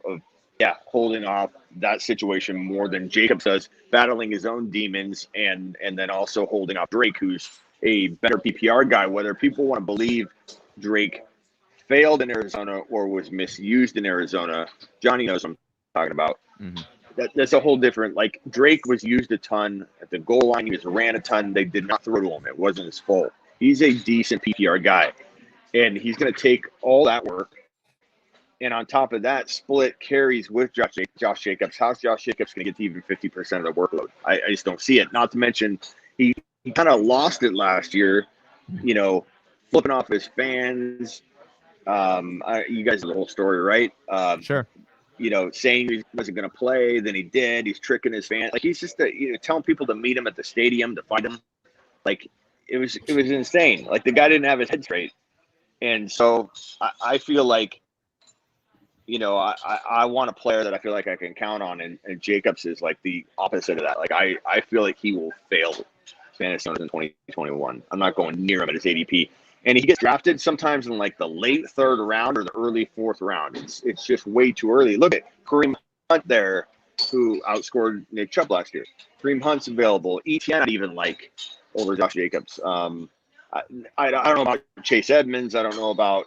holding off that situation more than Jacobs does, battling his own demons and then also holding off Drake, who's a better PPR guy. Whether people want to believe Drake failed in Arizona or was misused in Arizona, Johnny knows what I'm talking about. Mm-hmm. That's a whole different, like Drake was used a ton at the goal line. He was ran a ton. They did not throw to him. It wasn't his fault. He's a decent PPR guy, and he's going to take all that work. And on top of that, split carries with Josh Jacobs. How's Josh Jacobs going to get to even 50% of the workload? I just don't see it. Not to mention, he kind of lost it last year, flipping off his fans. You guys know the whole story, right? Sure. Saying he wasn't going to play, then he did. He's tricking his fans. Like he's just telling people to meet him at the stadium to find him. Like it was insane. Like the guy didn't have his head straight, and so I feel like. I want a player that I feel like I can count on, and Jacobs is like the opposite of that. Like I feel like he will fail fantasy in 2021. I'm not going near him at his ADP, and he gets drafted sometimes in like the late 3rd round or the early 4th round. It's just way too early. Look at Kareem Hunt there, who outscored Nick Chubb last year. Kareem Hunt's available. ETN not even like over Josh Jacobs. I don't know about Chase Edmonds. I don't know about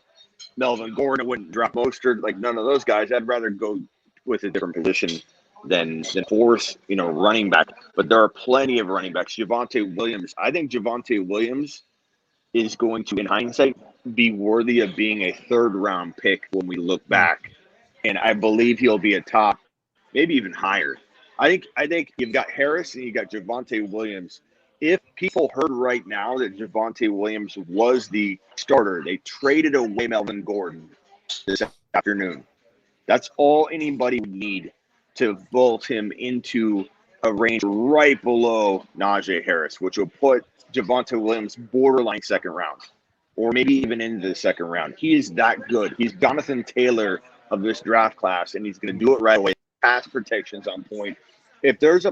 Melvin Gordon. Wouldn't drop Mostert, like none of those guys. I'd rather go with a different position than force, running back. But there are plenty of running backs. Javonte Williams. I think Javonte Williams is going to, in hindsight, be worthy of being a 3rd round pick when we look back. And I believe he'll be a top, maybe even higher. I think you've got Harris and you got Javonte Williams. If people heard right now that Javonte Williams was the starter, they traded away Melvin Gordon this afternoon. That's all anybody would need to vault him into a range right below Najee Harris, which will put Javonte Williams borderline 2nd round, or maybe even into the 2nd round. He is that good. He's Jonathan Taylor of this draft class, and he's going to do it right away. Pass protection's on point. If there's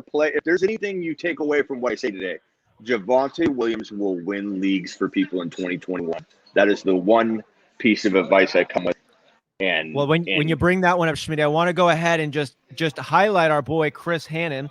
anything you take away from what I say today, Javonte Williams will win leagues for people in 2021. That is the one piece of advice I come with. And when you bring that one up, Schmidt, I want to go ahead and just highlight our boy Chris Hannon,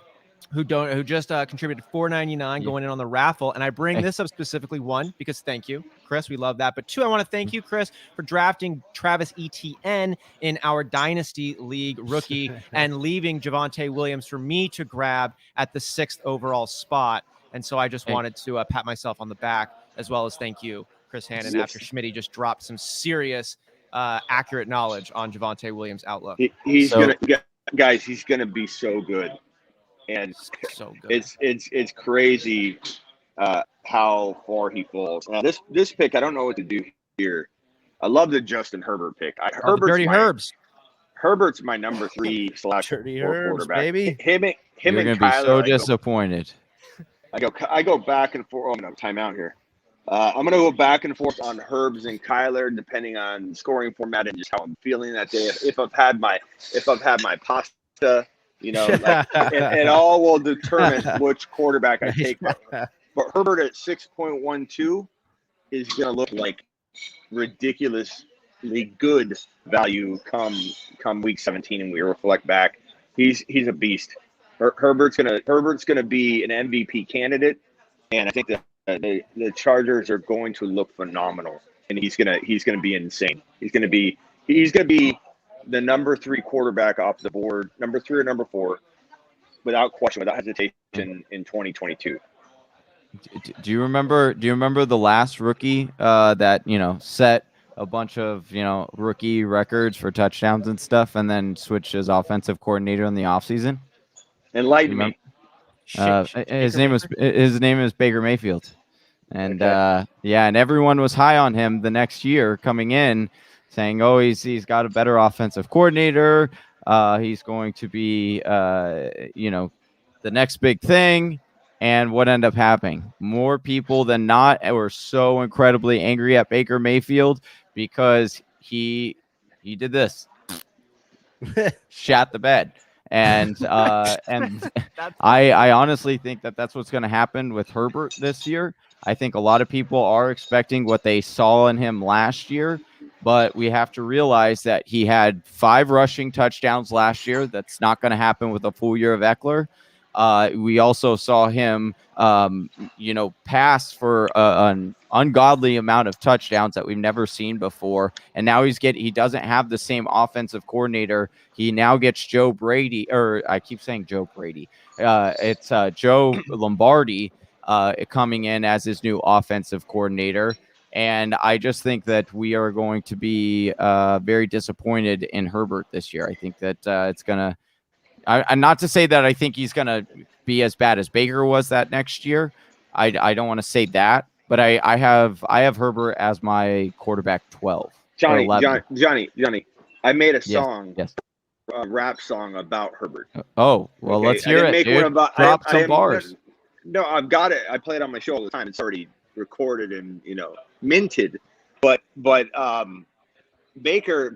who just contributed $4.99 going in on the raffle. And I bring this up specifically, 1, because thank you, Chris. We love that. But 2, I want to thank you, Chris, for drafting Travis Etienne in our Dynasty League rookie and leaving Javonte Williams for me to grab at the 6th overall spot. And so I just wanted to pat myself on the back, as well as thank you, Chris Hannon, after Schmitty just dropped some serious, accurate knowledge on Javonte Williams' outlook. He's going to be so good. And so good. It's crazy how far he falls. Now, this pick, I don't know what to do here. I love the Justin Herbert pick. Herbs. Herbert's my number 3/4 quarterback. Baby. Him You're and gonna Kyler, be so disappointed. I go back and forth. Oh, no, timeout here. I'm going to go back and forth on Herbs and Kyler, depending on scoring format and just how I'm feeling that day. If I've had my pasta, it all will determine which quarterback I take. But Herbert at 6.12 is going to look like ridiculously good value come week 17, and we reflect back. He's a beast. Herbert's gonna be an MVP candidate, and I think that the Chargers are going to look phenomenal, and he's gonna be insane. He's gonna be the number 3 quarterback off the board, number 3 or number 4, without question, without hesitation in 2022. Do you remember? Do you remember the last rookie that set a bunch of rookie records for touchdowns and stuff, and then switched as offensive coordinator in the offseason? Enlighten me. His name is Baker Mayfield, and and everyone was high on him the next year coming in, saying, "Oh, he's got a better offensive coordinator. He's going to be the next big thing." And what ended up happening? More people than not were so incredibly angry at Baker Mayfield because he did this, shat the bed. And I honestly think that that's what's going to happen with Herbert this year. I think a lot of people are expecting what they saw in him last year, but we have to realize that he had 5 rushing touchdowns last year. That's not going to happen with a full year of Eckler. We also saw him, pass for an ungodly amount of touchdowns that we've never seen before. And now he doesn't have the same offensive coordinator. He now gets Joe Brady, or I keep saying Joe Brady. It's Joe Lombardi coming in as his new offensive coordinator. And I just think that we are going to be very disappointed in Herbert this year. I think that it's going to, and not to say that I think he's going to be as bad as Baker was that next year. I don't want to say that, but I have Herbert as my quarterback 12. Johnny, I made a song, yes. A rap song about Herbert. Oh, well, okay. Let's hear it, dude. Drop some bars. No, I've got it. I play it on my show all the time. It's already recorded and minted. But Baker.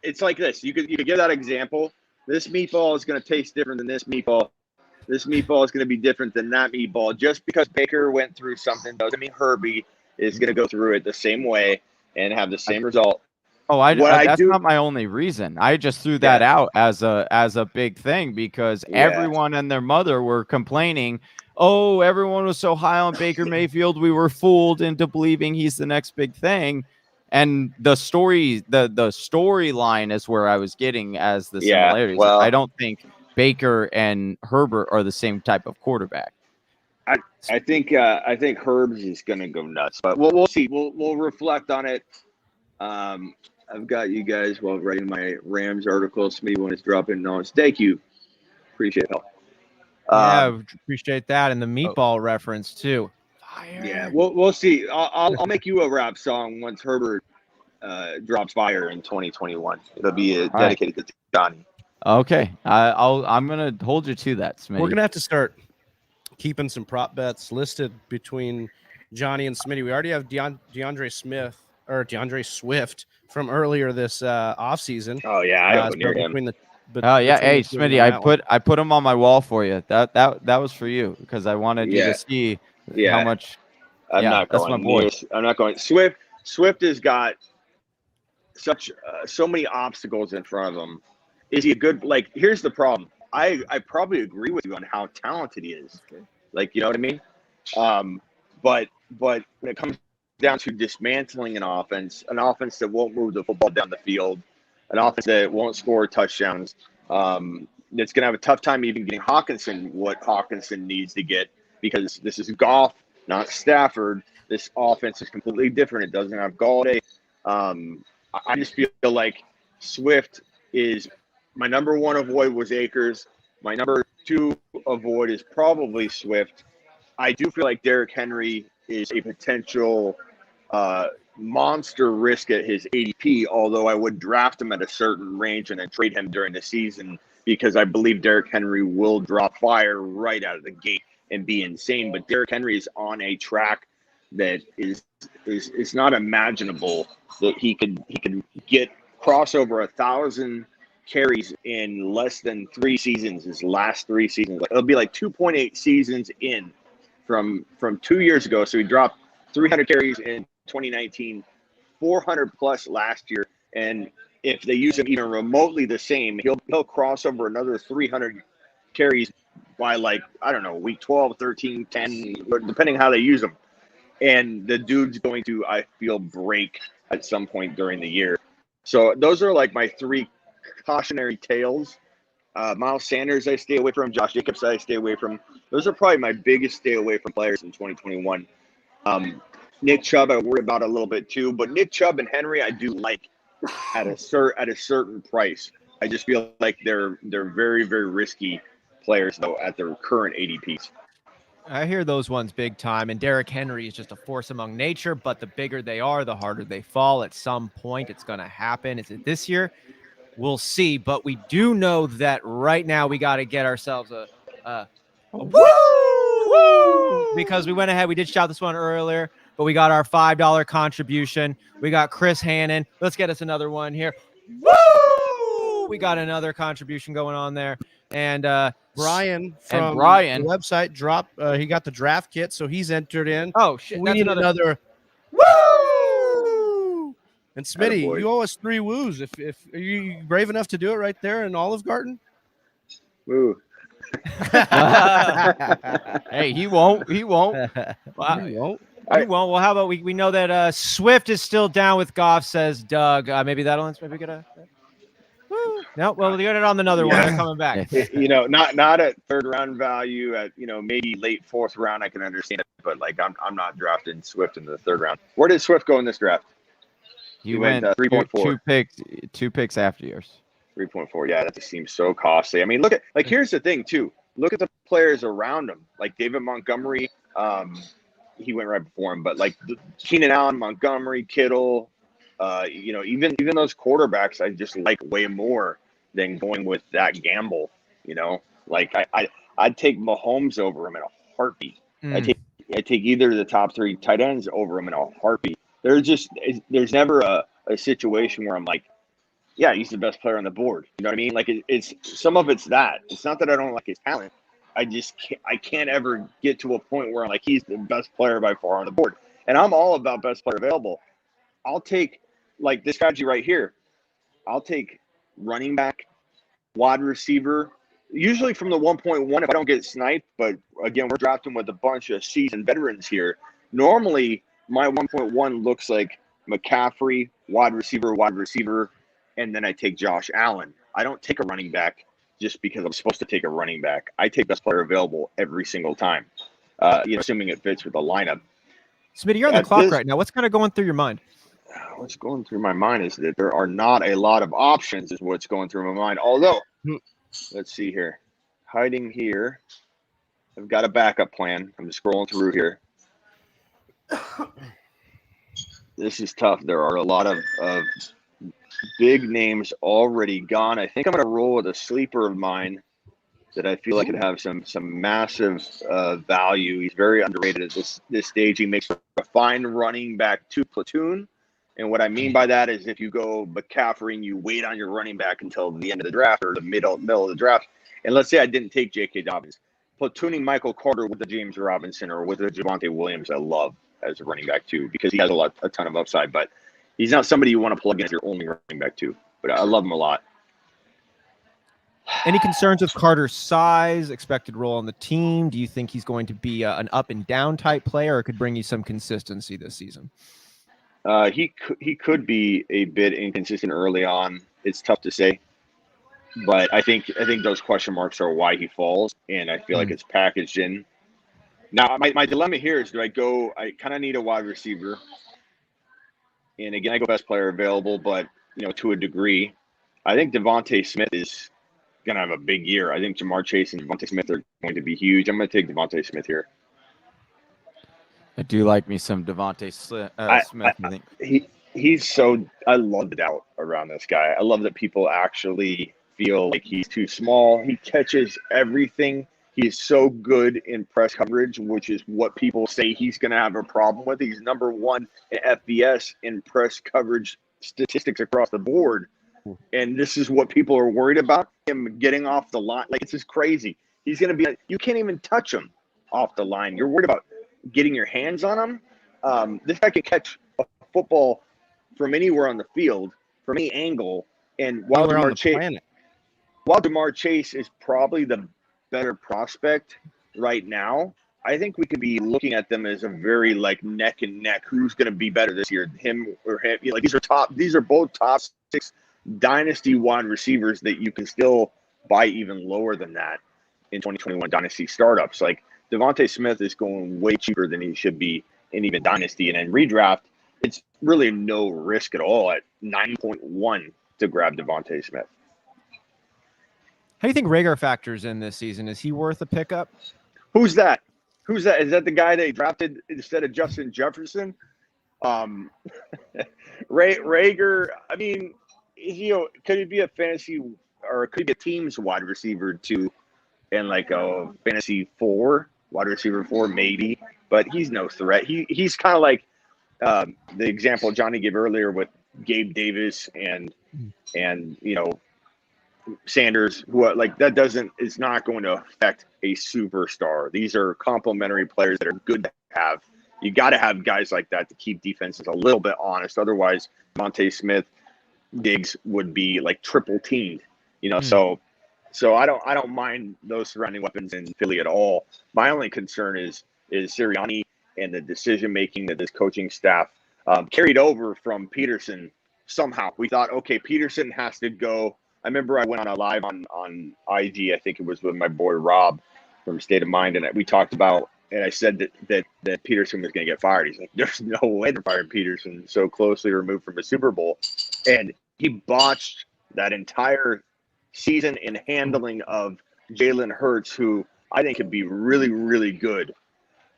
It's like this. You could give that example. This meatball is going to taste different than this meatball. This meatball is going to be different than that meatball. Just because Baker went through something doesn't mean Herbie is going to go through it the same way and have the same result. Oh, that's not my only reason. I just threw that out as a big thing because everyone and their mother were complaining. Oh, everyone was so high on Baker Mayfield. We were fooled into believing he's the next big thing. And the storyline is where I was getting as the similarities. Well, I don't think Baker and Herbert are the same type of quarterback. I think Herbs is going to go nuts, but we'll see. We'll reflect on it. I've got you guys while writing my Rams article. Smitty one is dropping notes. Thank you. Appreciate it. Appreciate that, and the meatball reference too. Fire. Yeah, we'll see. I'll make you a rap song once Herbert drops fire in 2021. It'll be dedicated to Johnny. Okay, I'm gonna hold you to that, Smitty. We're gonna have to start keeping some prop bets listed between Johnny and Smitty. We already have DeAndre Swift from earlier this offseason. Oh yeah, I go near him. Hey Smitty, I put him on my wall for you. That was for you because I wanted you to see how much. I'm not going. That's my boy. I'm not going. Swift has got so many obstacles in front of him. Is he a good? Like, here's the problem. I probably agree with you on how talented he is. Like, you know what I mean? But when it comes down to dismantling an offense that won't move the football down the field, an offense that won't score touchdowns, that's going to have a tough time even getting Hawkinson what Hawkinson needs to get, because this is Goff, not Stafford. This offense is completely different. It doesn't have Galladay. I just feel like Swift is my number one avoid was Akers. My number 2 avoid is probably Swift. I do feel like Derrick Henry is a potential monster risk at his ADP, although I would draft him at a certain range and then trade him during the season because I believe Derrick Henry will drop fire right out of the gate and be insane. But Derrick Henry is on a track that is not imaginable that he could get cross over 1,000 carries in less than 3 seasons. His last 3 seasons, it'll be like 2.8 seasons in from 2 years ago. So he dropped 300 carries in 2019, 400 plus last year, and if they use him even remotely the same, he'll cross over another 300 carries by week 12, 13, 10, depending how they use him. And the dude's going to, I feel, break at some point during the year. So those are like my 3 cautionary tales. Miles Sanders, I stay away from. Josh Jacobs, I stay away from. Those are probably my biggest stay away from players in 2021. Nick Chubb, I worry about a little bit too, but Nick Chubb and Henry, I do like at a certain price. I just feel like they're very, very risky players though at their current ADPs. I hear those ones big time, and Derrick Henry is just a force among nature, but the bigger they are, the harder they fall. At some point, it's going to happen. Is it this year? We'll see, but we do know that right now we got to get ourselves a woo! Because we went ahead, we did shout this one earlier, but we got our $5 contribution. We got Chris Hannon. Let's get us another one here. Woo! We got another contribution going on there. And Brian from Brian. the website dropped. He got the draft kit, so he's entered in. Oh shit! We need another woo! And Smitty, you owe us 3 woos. If are you brave enough to do it right there in Olive Garden? Woo. Hey, he won't. He won't. He won't. Well, how about we know that Swift is still down with Goff, says Doug. Maybe that'll maybe get a. No, well, you got it on another one. They're coming back. Not at third round value. At maybe late fourth round, I can understand it, but like I'm not drafting Swift in the third round. Where did Swift go in this draft? He went 3.4. Two picks after yours. 3.4. Yeah, that just seems so costly. I mean, look at here's the thing too. Look at the players around him, like David Montgomery. He went right before him, but like Keenan Allen, Montgomery, Kittle. Even those quarterbacks I just like way more than going with that gamble. Like I'd take Mahomes over him in a heartbeat. I take either of the top 3 tight ends over him in a heartbeat. There's never a situation where I'm like, yeah, he's the best player on the board. You know what I mean? Like it's some of it's that. It's not that I don't like his talent. I can't ever get to a point where I'm like, he's the best player by far on the board. And I'm all about best player available. I'll take like this strategy right here. I'll take running back, wide receiver, usually from the 1.1 if I don't get sniped. But again, we're drafting with a bunch of seasoned veterans here. Normally, my 1.1 looks like McCaffrey, wide receiver, and then I take Josh Allen. I don't take a running back just because I'm supposed to take a running back. I take best player available every single time, assuming it fits with the lineup. Smitty, you're on the clock right now. What's kind of going through your mind? What's going through my mind is that there are not a lot of options is what's going through my mind. Although, let's see here. Hiding here. I've got a backup plan. I'm just scrolling through here. This is tough. There are a lot of big names already gone. I think I'm going to roll with a sleeper of mine that I feel like could have some massive value. He's very underrated at this stage. He makes a fine running back 2 platoon. And what I mean by that is if you go McCaffrey and you wait on your running back until the end of the draft or the middle of the draft, and let's say I didn't take J.K. Dobbins, platooning Michael Carter with the James Robinson or with the Javonte Williams, I love as a running back too, because he has a ton of upside, but he's not somebody you want to plug in as your only running back too. But I love him a lot. Any concerns with Carter's size, expected role on the team? Do you think he's going to be an up and down type player, or could bring you some consistency this season? He could be a bit inconsistent early on. It's tough to say, but I think those question marks are why he falls, and I feel like it's packaged in. Now, my dilemma here is, I kind of need a wide receiver, and again, I go best player available, but to a degree, I think Devontae Smith is going to have a big year. I think Jamar Chase and Devontae Smith are going to be huge. I'm going to take Devontae Smith here. I do like me some Devontae Smith. I think he's so. I love the doubt around this guy. I love that people actually feel like he's too small. He catches everything. He's so good in press coverage, which is what people say he's going to have a problem with. He's number 1 in FBS in press coverage statistics across the board, and this is what people are worried about, him getting off the line. Like, it's just crazy. He's going to be. You can't even touch him off the line. You're worried about getting your hands on him. This guy can catch a football from anywhere on the field, from any angle. And while Jamar Chase is probably the better prospect right now, I think we could be looking at them as a very neck and neck. Who's going to be better this year, him or him? These are both top 6 dynasty wide receivers that you can still buy even lower than that. in 2021 Dynasty startups. Like Devontae Smith is going way cheaper than he should be in even Dynasty. And in redraft, it's really no risk at all at 9.1 to grab Devontae Smith. How do you think Rager factors in this season? Is he worth a pickup? Who's that? Who's that? Is that the guy they drafted instead of Justin Jefferson? Rager, I mean, could he be a fantasy or could he be a team's wide receiver too, and like a fantasy wide receiver 4 maybe, but he's no threat. He's kind of like the example Johnny gave earlier with Gabe Davis and Sanders, who like that it's not going to affect a superstar. These are complementary players that are good to have. You got to have guys like that to keep defenses a little bit honest. Otherwise, Devontae Smith, Diggs would be like triple teamed. So I don't mind those surrounding weapons in Philly at all. My only concern is Sirianni and the decision making that this coaching staff carried over from Peterson. Somehow we thought, okay, Peterson has to go. I remember I went on a live on IG. I think it was with my boy Rob from State of Mind, and we talked about. And I said that Peterson was going to get fired. He's like, "There's no way they're firing Peterson, so closely removed from a Super Bowl," and he botched that entire season in handling of Jalen Hurts, who I think could be really, really good.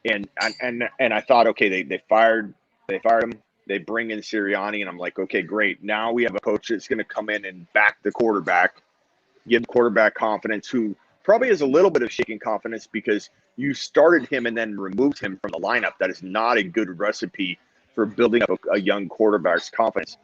And I thought, okay, they fired him. They bring in Sirianni, and I'm like, okay, great. Now we have a coach that's going to come in and back the quarterback, give the quarterback confidence, who probably has a little bit of shaking confidence because you started him and then removed him from the lineup. That is not a good recipe for building up a young quarterback's confidence.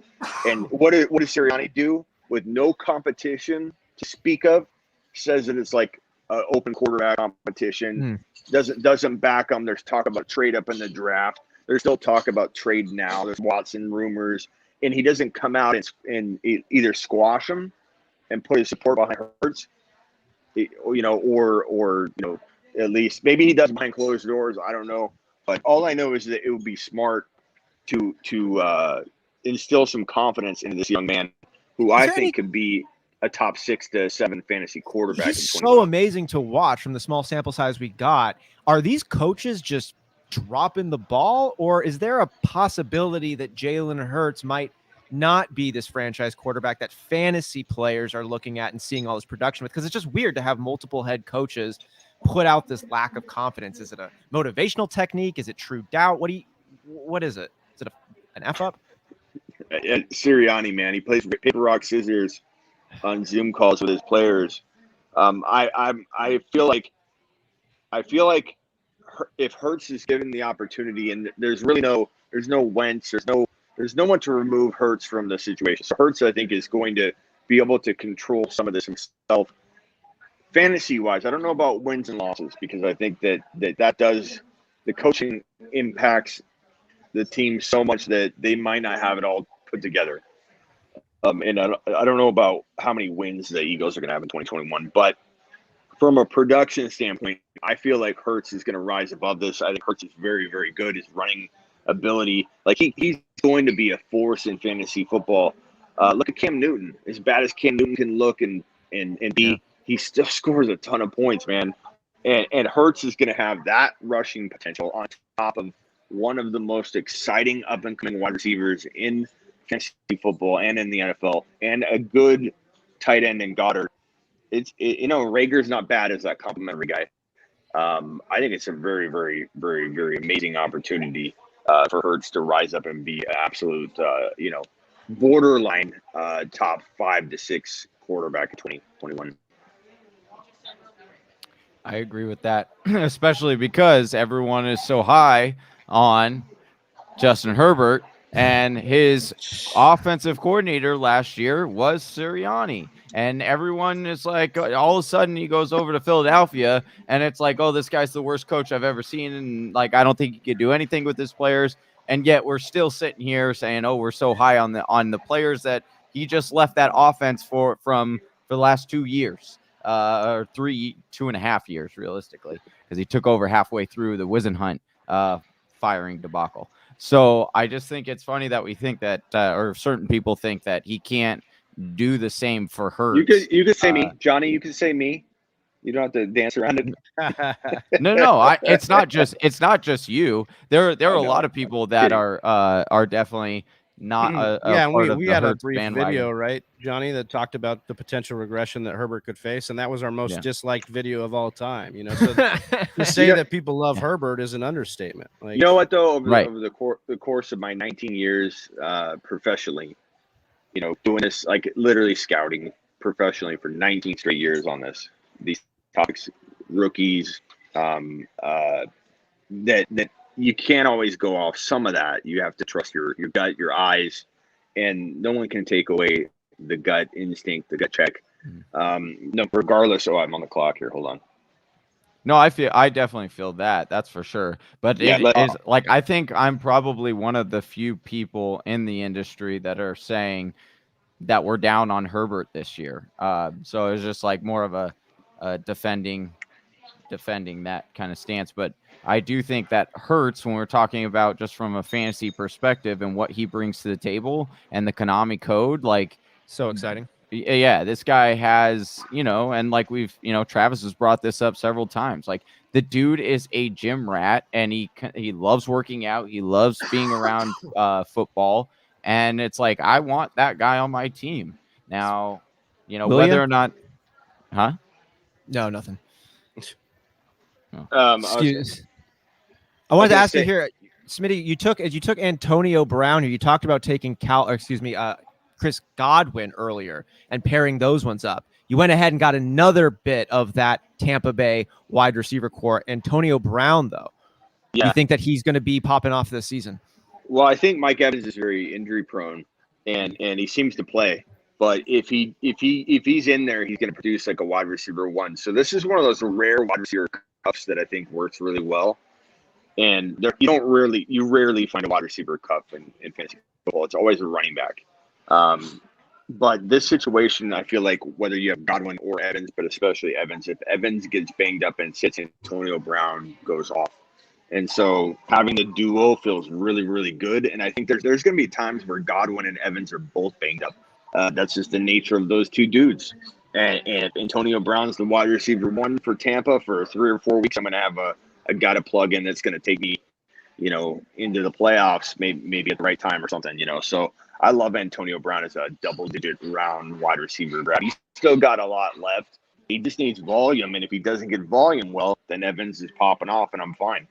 And what does Sirianni do with no competition to speak of? Says that it's like an open quarterback competition. Doesn't back them. There's talk about trade up in the draft. There's still talk about trade now. There's Watson rumors, and he doesn't come out and either squash them and put his support behind Hurts, or at least maybe he does behind closed doors. I don't know, but all I know is that it would be smart to instill some confidence into this young man, who I think could be a top 6 to 7 fantasy quarterback. He's so amazing to watch from the small sample size we got. Are these coaches just dropping the ball, or is there a possibility that Jalen Hurts might not be this franchise quarterback that fantasy players are looking at and seeing all this production with? Because it's just weird to have multiple head coaches put out this lack of confidence. Is it a motivational technique? Is it true doubt? What is it? Is it an F up? Sirianni, man, he plays paper rock scissors on Zoom calls with his players. I feel like if Hurts is given the opportunity, and there's no Wentz, there's no one to remove Hurts from the situation. So Hurts, I think, is going to be able to control some of this himself. Fantasy wise, I don't know about wins and losses, because I think that does, the coaching impacts the team so much that they might not have it all put together. And I don't know about how many wins the Eagles are going to have in 2021, but from a production standpoint, I feel like Hurts is going to rise above this. I think Hurts is very, very good. His running ability, like he's going to be a force in fantasy football. Look at Cam Newton. As bad as Cam Newton can look and be, he still scores a ton of points, man. And Hurts is going to have that rushing potential on top of one of the most exciting up-and-coming wide receivers in fantasy football and in the NFL, and a good tight end in Goddard. Rager's not bad as that complimentary guy. I think it's a very, very, very, very amazing opportunity for Hurts to rise up and be an absolute, borderline top 5 to 6 quarterback in 2021. I agree with that, especially because everyone is so high on Justin Herbert, and his offensive coordinator last year was Sirianni. And everyone is like, all of a sudden he goes over to Philadelphia, and it's like, oh, this guy's the worst coach I've ever seen. And like, I don't think he could do anything with his players. And yet we're still sitting here saying, oh, we're so high on the players that he just left that offense for the last 2 years, or 2.5 years, realistically, because he took over halfway through the Wisenhunt firing debacle. So I just think it's funny that we think that, or certain people think that he can't do the same for Hurts. You could say me, Johnny. You could say me. You don't have to dance around it. No. It's not just you. There are a lot of people that are definitely not a yeah, and part of we the had a Hurts brief bandwagon. video, right, Johnny, that talked about the potential regression that Herbert could face, and that was our most disliked video of all time. So to say that people love Herbert is an understatement. Like, you know what though, over the course of my 19 years professionally, doing this, like literally scouting professionally for 19 straight years on these topics, rookies, that you can't always go off some of that. You have to trust your gut, your eyes, and no one can take away the gut instinct, the gut check. No, regardless. Oh, I'm on the clock here. Hold on. No, I definitely feel that. That's for sure. But I think I'm probably one of the few people in the industry that are saying that we're down on Herbert this year. So it's just like more of a defending that kind of stance. But I do think that Hurts, when we're talking about just from a fantasy perspective and what he brings to the table and the Konami code, like, so exciting. Yeah, this guy has, and like we've, Travis has brought this up several times. Like, the dude is a gym rat, and he loves working out. He loves being around football, and it's like, I want that guy on my team. Now, whether or not, huh? No, nothing. Excuse. I wanted to ask you here, Smitty. You took Antonio Brown, or you talked about taking Chris Godwin earlier and pairing those ones up. You went ahead and got another bit of that Tampa Bay wide receiver core. Antonio Brown, though, you think that he's going to be popping off this season? Well, I think Mike Evans is very injury prone, and he seems to play. But if he's in there, he's going to produce like a wide receiver one. So this is one of those rare wide receiver cups that I think works really well. And you rarely find a wide receiver cup in fantasy football. It's always a running back. But this situation, I feel like whether you have Godwin or Evans, but especially Evans, if Evans gets banged up and sits, Antonio Brown goes off. And so having the duo feels really, really good. And I think there's going to be times where Godwin and Evans are both banged up. That's just the nature of those two dudes. And if Antonio Brown's the wide receiver one for Tampa for 3 or 4 weeks, I'm going to have a guy to plug in that's going to take me, into the playoffs, maybe at the right time or something, So I love Antonio Brown as a double-digit round wide receiver. He's still got a lot left. He just needs volume, and if he doesn't get volume, well, then Evans is popping off, and I'm fine.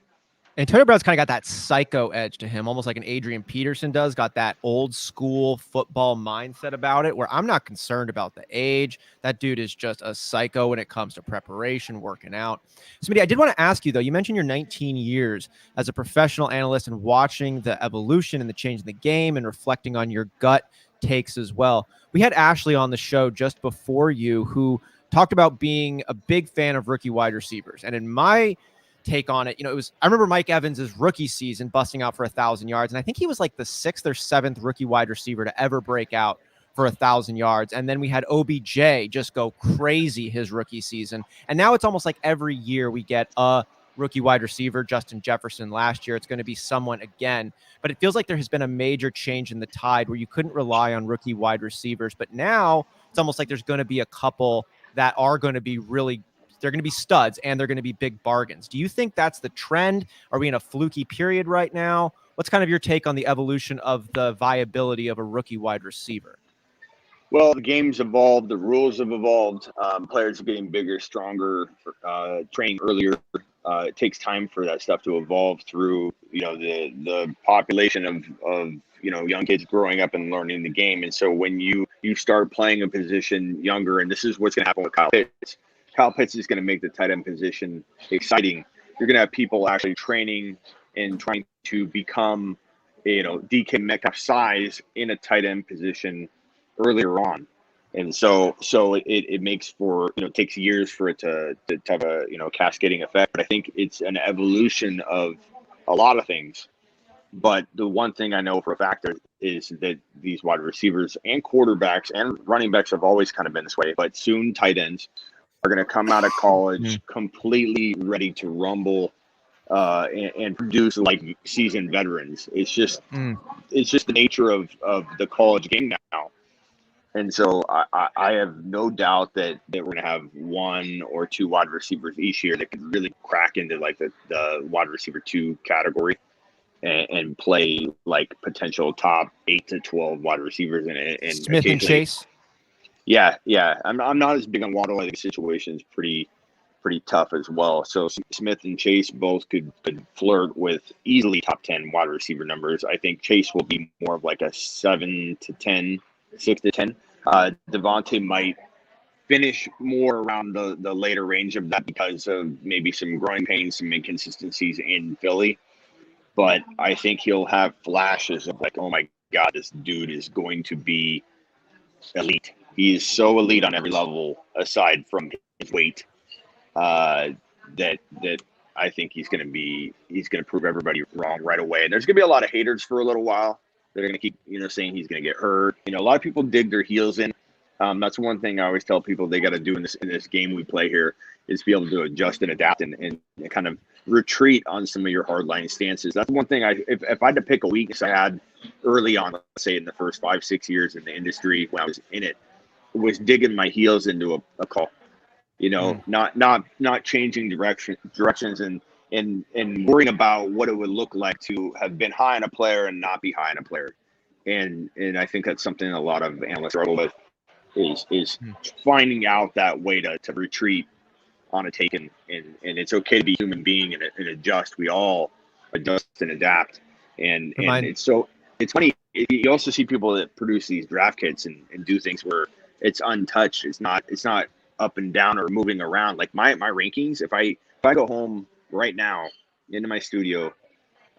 Antonio Brown's kind of got that psycho edge to him, almost like an Adrian Peterson does, got that old school football mindset about it, where I'm not concerned about the age. That dude is just a psycho when it comes to preparation, working out. Smitty, I did want to ask you, though, you mentioned your 19 years as a professional analyst and watching the evolution and the change in the game and reflecting on your gut takes as well. We had Ashley on the show just before you, who talked about being a big fan of rookie wide receivers. And in my take on it, I remember Mike Evans's rookie season busting out for 1,000 yards. And I think he was like the 6th or 7th rookie wide receiver to ever break out for 1,000 yards. And then we had OBJ just go crazy his rookie season. And now it's almost like every year we get a rookie wide receiver. Justin Jefferson last year, it's going to be someone again, but it feels like there has been a major change in the tide where you couldn't rely on rookie wide receivers. But now it's almost like there's going to be a couple that are going to be they're going to be studs and they're going to be big bargains. Do you think that's the trend? Are we in a fluky period right now? What's kind of your take on the evolution of the viability of a rookie wide receiver? Well, the game's evolved. The rules have evolved. Players are getting bigger, stronger, training earlier. It takes time for that stuff to evolve through, the population of young kids growing up and learning the game. And so when you start playing a position younger, and this is what's going to happen with Kyle Pitts. Kyle Pitts is going to make the tight end position exciting. You're going to have people actually training and trying to become, DK Metcalf size in a tight end position earlier on. And so it makes for, it takes years for it to have a, cascading effect. But I think it's an evolution of a lot of things. But the one thing I know for a fact is that these wide receivers and quarterbacks and running backs have always kind of been this way, but soon tight ends are going to come out of college completely ready to rumble and produce like seasoned veterans. It's just the nature of the college game now. And so I have no doubt that we're going to have 1 or 2 wide receivers each year that could really crack into like the wide receiver 2 category and play like potential top 8 to 12 wide receivers and Smith and Chase. Yeah. I'm not as big on Waddle. I think the situation is pretty tough as well. So Smith and Chase both could flirt with easily top 10 wide receiver numbers. I think Chase will be more of like a 7 to 10. 6 to 10. Devontae might finish more around the later range of that because of maybe some growing pains, some inconsistencies in Philly. But I think he'll have flashes of like, oh my God, this dude is going to be elite. He is so elite on every level aside from his weight that I think he's going to prove everybody wrong right away. And there's going to be a lot of haters for a little while. They're going to keep, saying he's going to get hurt. A lot of people dig their heels in. That's one thing I always tell people they got to do in this game we play here is be able to adjust and adapt and kind of retreat on some of your hardline stances. That's one thing if I had to pick a weakness I had early on, let's say in the first 5-6 years in the industry when I was in it, was digging my heels into a call. Not changing directions and worrying about what it would look like to have been high on a player and not be high on a player. And I think that's something a lot of analysts struggle with is finding out that way to retreat on a take and it's okay to be human being and adjust. We all adjust and adapt. And it's funny. You also see people that produce these draft kits and do things where it's untouched. It's not up and down or moving around. Like my rankings, if I go home right now into my studio,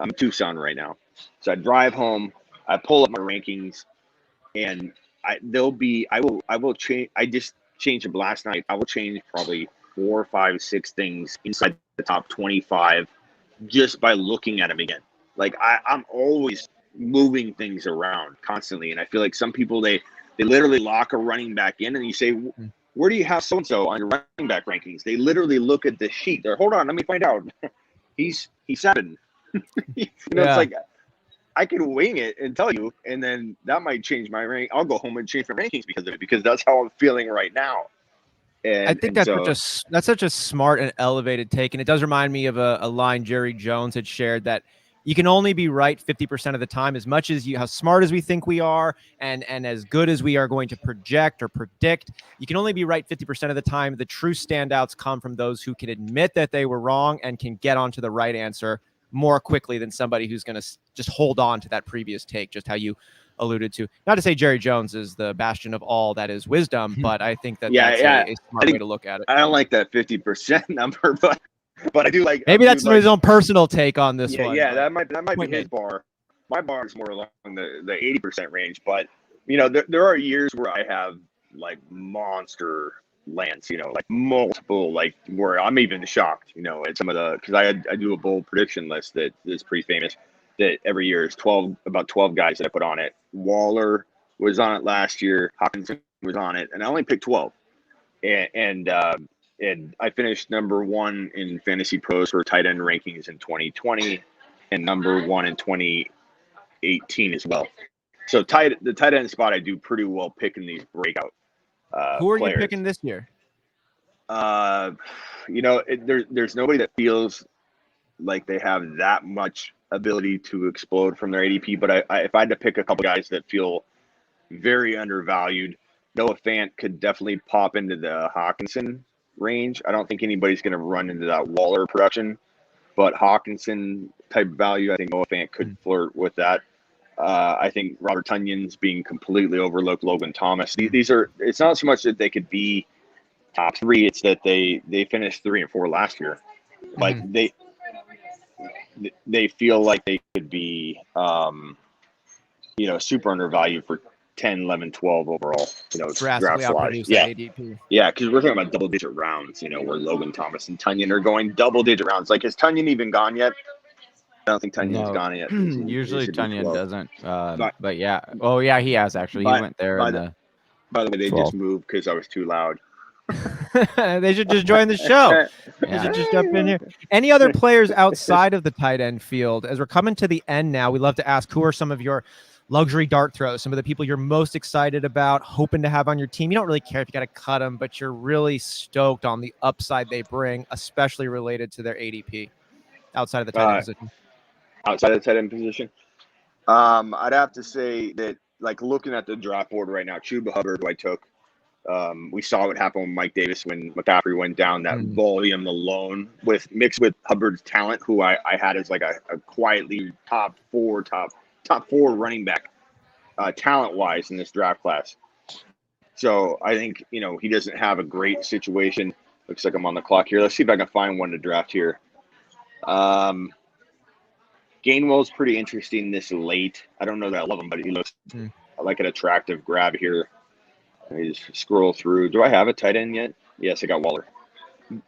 I'm in Tucson right now. So I drive home, I pull up my rankings, and I will change. I just changed them last night. I will change probably 4, 5, 6 things inside the top 25 just by looking at them again. Like I'm always moving things around constantly. And I feel like some people, they literally lock a running back in and you say, where do you have so-and-so on your running back rankings? They literally look at the sheet. They're, hold on, let me find out. He's 7. It's like I could wing it and tell you, and then that might change my rank. I'll go home and change my rankings because of it, because that's how I'm feeling right now. And I think that's such a smart and elevated take. And it does remind me of a line Jerry Jones had shared that you can only be right 50% of the time. As much as how smart as we think we are and as good as we are going to project or predict, you can only be right 50% of the time. The true standouts come from those who can admit that they were wrong and can get onto the right answer more quickly than somebody who's going to just hold on to that previous take, just how you alluded to. Not to say Jerry Jones is the bastion of all that is wisdom, but I think that's a smart way to look at it. I don't like that 50% number, but I do like. Maybe that's his own personal take on this one. Yeah, that might be his bar. My bar is more along the 80% range, but there are years where I have like monster lands, like multiple, like where I'm even shocked, at some of because I do a bold prediction list that is pretty famous. That every year is about 12 guys that I put on it. Waller was on it last year. Hopkinson was on it, and I only picked 12. And I finished number 1 in Fantasy Pros for tight end rankings in 2020, and number 1 in 2018 as well. So the tight end spot, I do pretty well picking these breakout. Who are players. You picking this year? There's nobody that feels like they have that much ability to explode from their ADP. But if I had to pick a couple guys that feel very undervalued, Noah Fant could definitely pop into the Hawkinson range. I don't think anybody's going to run into that Waller production, but Hawkinson type value, I think Noah Fant could flirt with that. I think Robert Tunyon's being completely overlooked. Logan Thomas. These are. It's not so much that they could be top 3; it's that they finished 3 and 4 last year, but they feel like they could be, super undervalued for 10, 11, 12 overall. Draft-wise. Yeah, because we're talking about double-digit rounds. Where Logan Thomas and Tunyon are going double-digit rounds. Like, has Tunyon even gone yet? I don't think Tunyon's gone yet. Usually Tunyon doesn't. But yeah. Oh, yeah, he has actually. He went there. By the way, they 12. Just moved because I was too loud. They should just join the show. They should just jump in here. Any other players outside of the tight end field? As we're coming to the end now, we love to ask who are some of your luxury dart throws, some of the people you're most excited about, hoping to have on your team. You don't really care if you got to cut them, but you're really stoked on the upside they bring, especially related to their ADP outside of the tight end position. Outside of the tight end position, I'd have to say that, like, looking at the draft board right now, Chuba Hubbard, who I took, we saw what happened with Mike Davis when McCaffrey went down. That volume alone, mixed with Hubbard's talent, who I had as like a quietly top four running back, talent wise in this draft class. So I think, you know, he doesn't have a great situation. Looks like I'm on the clock here. Let's see if I can find one to draft here. Gainwell's pretty interesting this late. I don't know that I love him, but he looks like an attractive grab here. Let me just scroll through. Do I have a tight end yet? Yes, I got Waller. I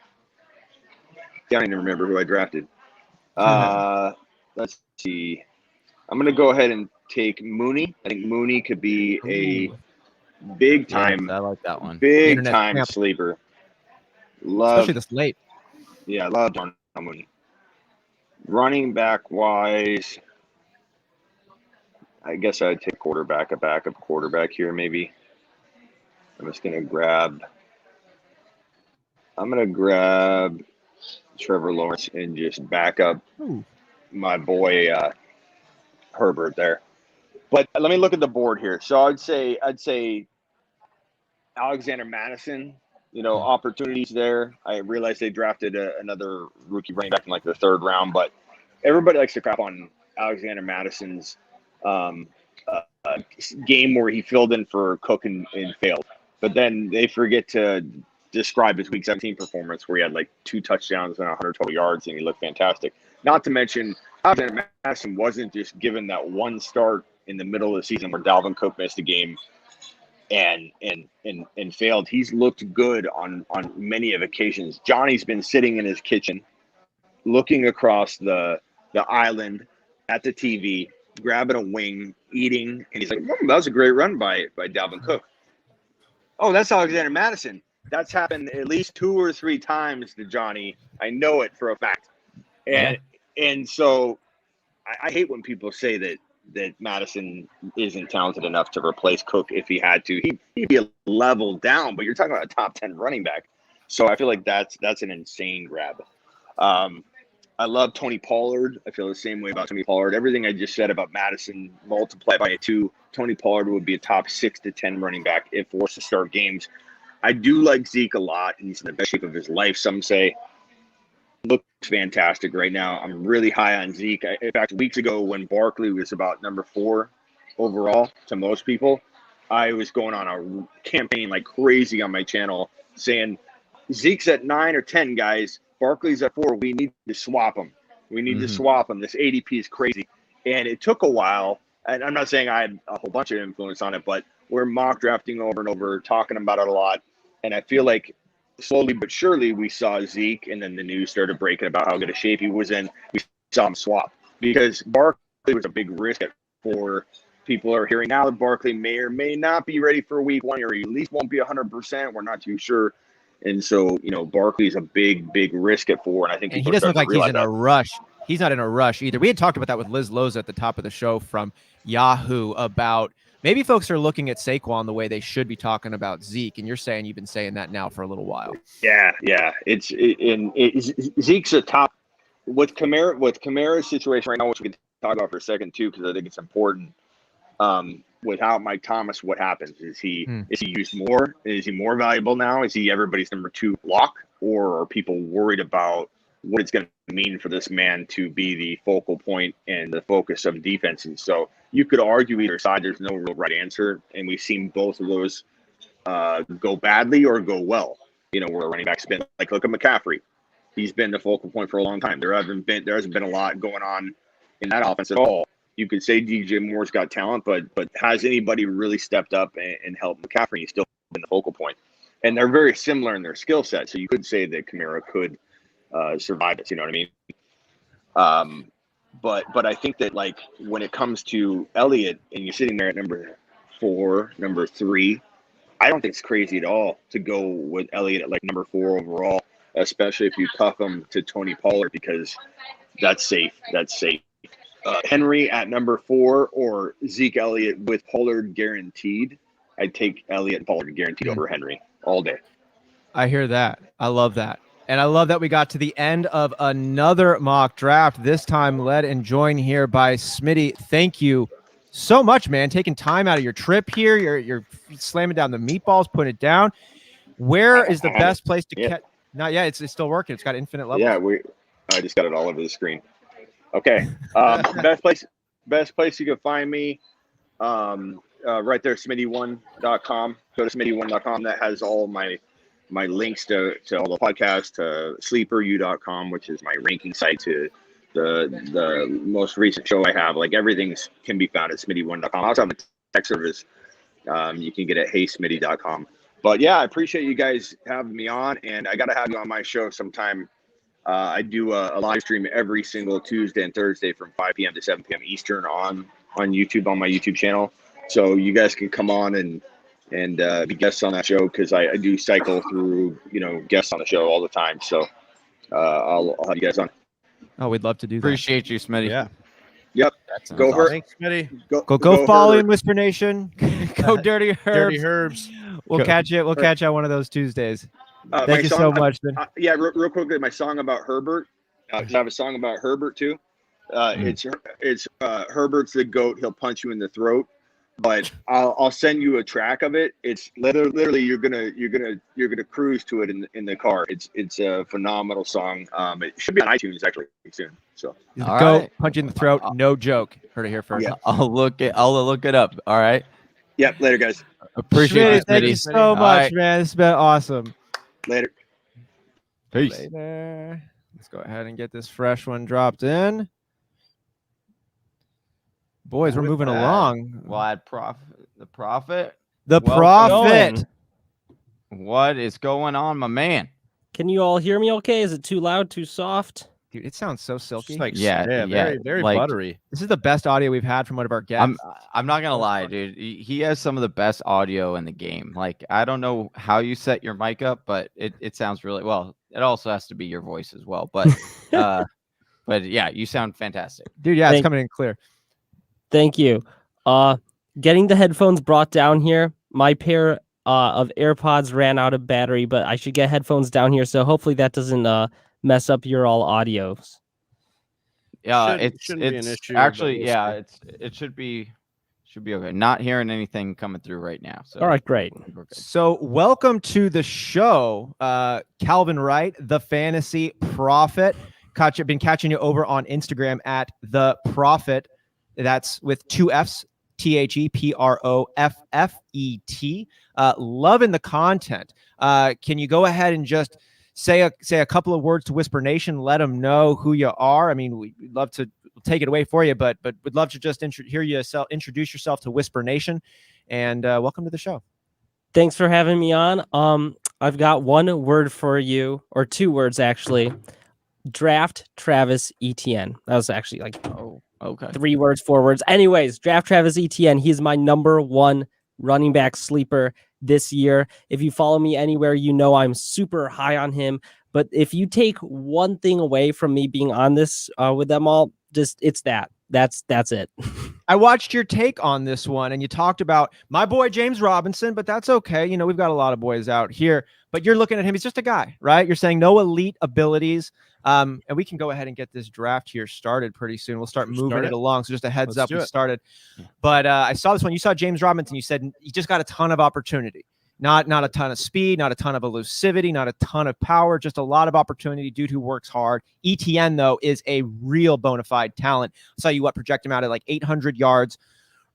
don't even remember who I drafted. Let's see. I'm going to go ahead and take Mooney. I think Mooney could be a big time. I like that one. Big time sleeper. Especially this late. Yeah, I love John Mooney. Running back wise, I guess I'd take a backup quarterback here maybe. I'm just going to grab Trevor Lawrence and just back up my boy Herbert there. But let me look at the board here. So I'd say Alexander Madison, you know, opportunities there. I realized they drafted another rookie running back in like the 3rd round, but everybody likes to crap on Alexander Madison's game where he filled in for Cook and failed. But then they forget to describe his Week 17 performance where he had like 2 touchdowns and 100 total yards, and he looked fantastic. Not to mention, Alexander Madison wasn't just given that one start in the middle of the season where Dalvin Cook missed a game and failed. He's looked good on many of occasions. Johnny's been sitting in his kitchen, looking across the island at the TV, grabbing a wing, eating, and he's like, that was a great run by Dalvin Cook. Oh, that's Alexander Madison. That's happened at least 2 or 3 times to Johnny. I know it for a fact. And so I hate when people say that Madison isn't talented enough to replace Cook if he had to. He'd be a level down, but you're talking about a top 10 running back. So I feel like that's an insane grab. I love Tony Pollard. I feel the same way about Tony Pollard. Everything I just said about Madison multiplied by 2, Tony Pollard would be a top 6 to 10 running back if forced to start games. I do like Zeke a lot. He's in the best shape of his life, some say. Looks fantastic right now. I'm really high on Zeke. In fact, weeks ago when Barkley was about number 4 overall to most people, I was going on a campaign like crazy on my channel saying, Zeke's at 9 or 10, guys. Barkley's at 4. We need to swap him. To swap him. This ADP is crazy. And it took a while. And I'm not saying I had a whole bunch of influence on it, but we're mock drafting over and over, talking about it a lot. And I feel like slowly but surely we saw Zeke, and then the news started breaking about how good a shape he was in. We saw him swap because Barkley was a big risk at 4. People are hearing now that Barkley may or may not be ready for week 1, or at least won't be 100%. We're not too sure. And so, you know, Barkley's a big risk at 4. And I think he doesn't look like he's in a rush. He's not in a rush either. We had talked about that with Liz Loza at the top of the show from Yahoo about maybe folks are looking at Saquon the way they should be talking about Zeke. And you're saying you've been saying that now for a little while. Yeah. Zeke's a top with Kamara's situation right now, which we can talk about for a second too, because I think it's important. Without Mike Thomas, what happens? Is he used more? Is he more valuable now? Is he everybody's number 2 lock? Or are people worried about what it's going to mean for this man to be the focal point and the focus of defenses? So you could argue either side. There's no real right answer. And we've seen both of those go badly or go well. You know, where the running back's been like, look at McCaffrey. He's been the focal point for a long time. There hasn't been a lot going on in that offense at all. You could say DJ Moore's got talent, but has anybody really stepped up and helped McCaffrey? He's still been the focal point. And they're very similar in their skill set. So you could say that Kamara could survive it. You know what I mean? But I think that, like, when it comes to Elliott and you're sitting there at number 4, number 3, I don't think it's crazy at all to go with Elliott at like number 4 overall, especially if you cuff him to Tony Pollard, because that's safe. Henry at number 4 or Zeke Elliott with Pollard guaranteed. I'd take Elliott and Pollard guaranteed over Henry all day. I hear that. I love that. And I love that we got to the end of another mock draft, this time led and joined here by Smitty. Thank you so much, man. Taking time out of your trip here. You're slamming down the meatballs, putting it down. Where is the best place to catch? Not yet. It's still working. It's got infinite levels. Yeah, I just got it all over the screen. Okay. Best place you can find me. Right there, Smitty1.com. Go to Smitty1.com. That has all my links to all the podcasts, to sleeperu.com, which is my ranking site, to the most recent show I have. Like, everything can be found at Smitty1.com. I also have a tech service. You can get it at HeySmitty.com. But yeah, I appreciate you guys having me on, and I got to have you on my show sometime. I do a live stream every single Tuesday and Thursday from 5 p.m. to 7 p.m. Eastern on YouTube, on my YouTube channel. So you guys can come on and be guests on that show, because I do cycle through, guests on the show all the time. So I'll have you guys on. Oh, we'd love to do that. Appreciate you, Smitty. Yeah. Yep. Go awesome. Thanks, Smitty. Go follow in Whisper Nation. Go Dirty Herbs. Dirty Herbs. We'll catch you. We'll catch you on one of those Tuesdays. Thank you so much, man. Real quickly, my song about Herbert. I have a song about Herbert too. It's Herbert's the GOAT. He'll punch you in the throat. But I'll send you a track of it. It's literally you're gonna cruise to it in the car. It's a phenomenal song. It should be on iTunes actually soon. So punch you in the throat. No joke. Heard it here first. Yeah. I'll look it up. All right. Yeah. Later, guys. Appreciate it. Thank you so much, man. This has been awesome. Later. Peace. Later. Let's go ahead and get this fresh one dropped in. Boys, we're moving along. We'll add the ProFFet. The ProFFet. What is going on, my man? Can you all hear me okay? Is it too loud, too soft? Dude, it sounds so silky. Like, very, very like, buttery. This is the best audio we've had from one of our guests. I'm not gonna lie, dude. He has some of the best audio in the game. Like, I don't know how you set your mic up, but it sounds really well. It also has to be your voice as well. But but yeah, you sound fantastic, dude. Yeah, it's coming in clear. Thank you. Getting the headphones brought down here. My pair of AirPods ran out of battery, but I should get headphones down here. So hopefully that doesn't mess up your all audios. Yeah, it's be an issue, actually, yeah, it should be okay. Not hearing anything coming through right now. So all right, great. So welcome to the show, Calvin Wright, the Fantasy Prophet. Been catching you over on Instagram at the Prophet. That's with 2 F's, TheProffet. Loving the content. Can you go ahead and just say a couple of words to Whisper Nation? Let them know who you are. I mean, we'd love to take it away for you, but we'd love to just hear you introduce yourself to Whisper Nation. And welcome to the show. Thanks for having me on. I've got one word for you, or 2 words actually. Draft Travis Etienne. That was actually like 3 words, 4 words. Anyways, draft Travis Etienne. He's my number 1 running back sleeper this year. If you follow me anywhere, you know I'm super high on him. But if you take one thing away from me being on this with them all, it's that. That's it. I watched your take on this one, and you talked about my boy James Robinson, but that's okay. You know, we've got a lot of boys out here, but you're looking at him. He's just a guy, right? You're saying no elite abilities. And we can go ahead and get this draft here started pretty soon. We'll start moving it along. So just a heads up, we started. But I saw this one. You saw James Robinson. You said he just got a ton of opportunity. Not a ton of speed, not a ton of elusivity, not a ton of power, just a lot of opportunity. Dude who works hard. ETN, though, is a real bona fide talent. I saw you project him out at like 800 yards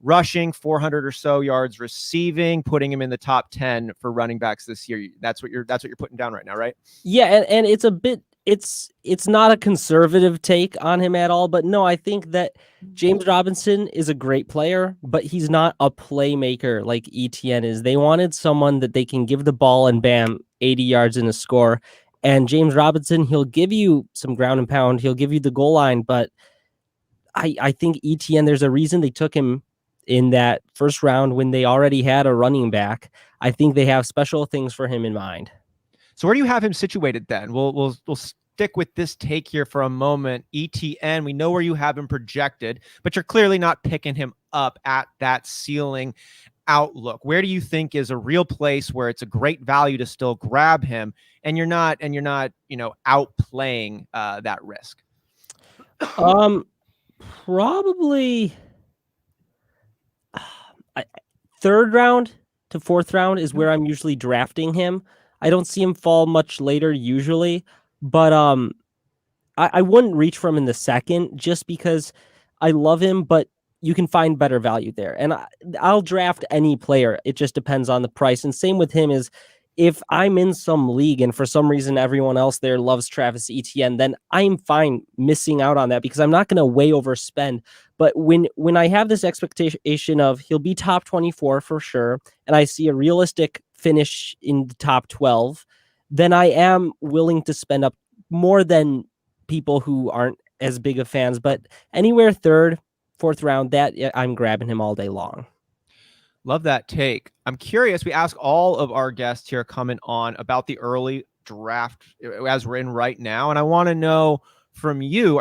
rushing, 400 or so yards receiving, putting him in the top 10 for running backs this year. That's what you're putting down right now, right? Yeah, and it's a bit. It's not a conservative take on him at all, but no, I think that James Robinson is a great player, but he's not a playmaker like ETN is. They wanted someone that they can give the ball and bam, 80 yards in a score. And James Robinson, he'll give you some ground and pound. He'll give you the goal line, but I think ETN, there's a reason they took him in that first round when they already had a running back. I think they have special things for him in mind. So where do you have him situated then? We'll stick with this take here for a moment. ETN, we know where you have him projected, but you're clearly not picking him up at that ceiling outlook. Where do you think is a real place where it's a great value to still grab him, and you're not, outplaying that risk? Probably third round to fourth round is where I'm usually drafting him. I don't see him fall much later usually, but I wouldn't reach for him in the second just because I love him, but you can find better value there. And I'll draft any player. It just depends on the price. And same with him is if I'm in some league and for some reason everyone else there loves Travis Etienne, then I'm fine missing out on that because I'm not going to way overspend. But when I have this expectation of he'll be top 24 for sure, and I see a realistic finish in the top 12, then I am willing to spend up more than people who aren't as big of fans. But anywhere third, fourth round, that I'm grabbing him all day long. Love that take. I'm curious. We ask all of our guests here coming on about the early draft as we're in right now, and I want to know from you: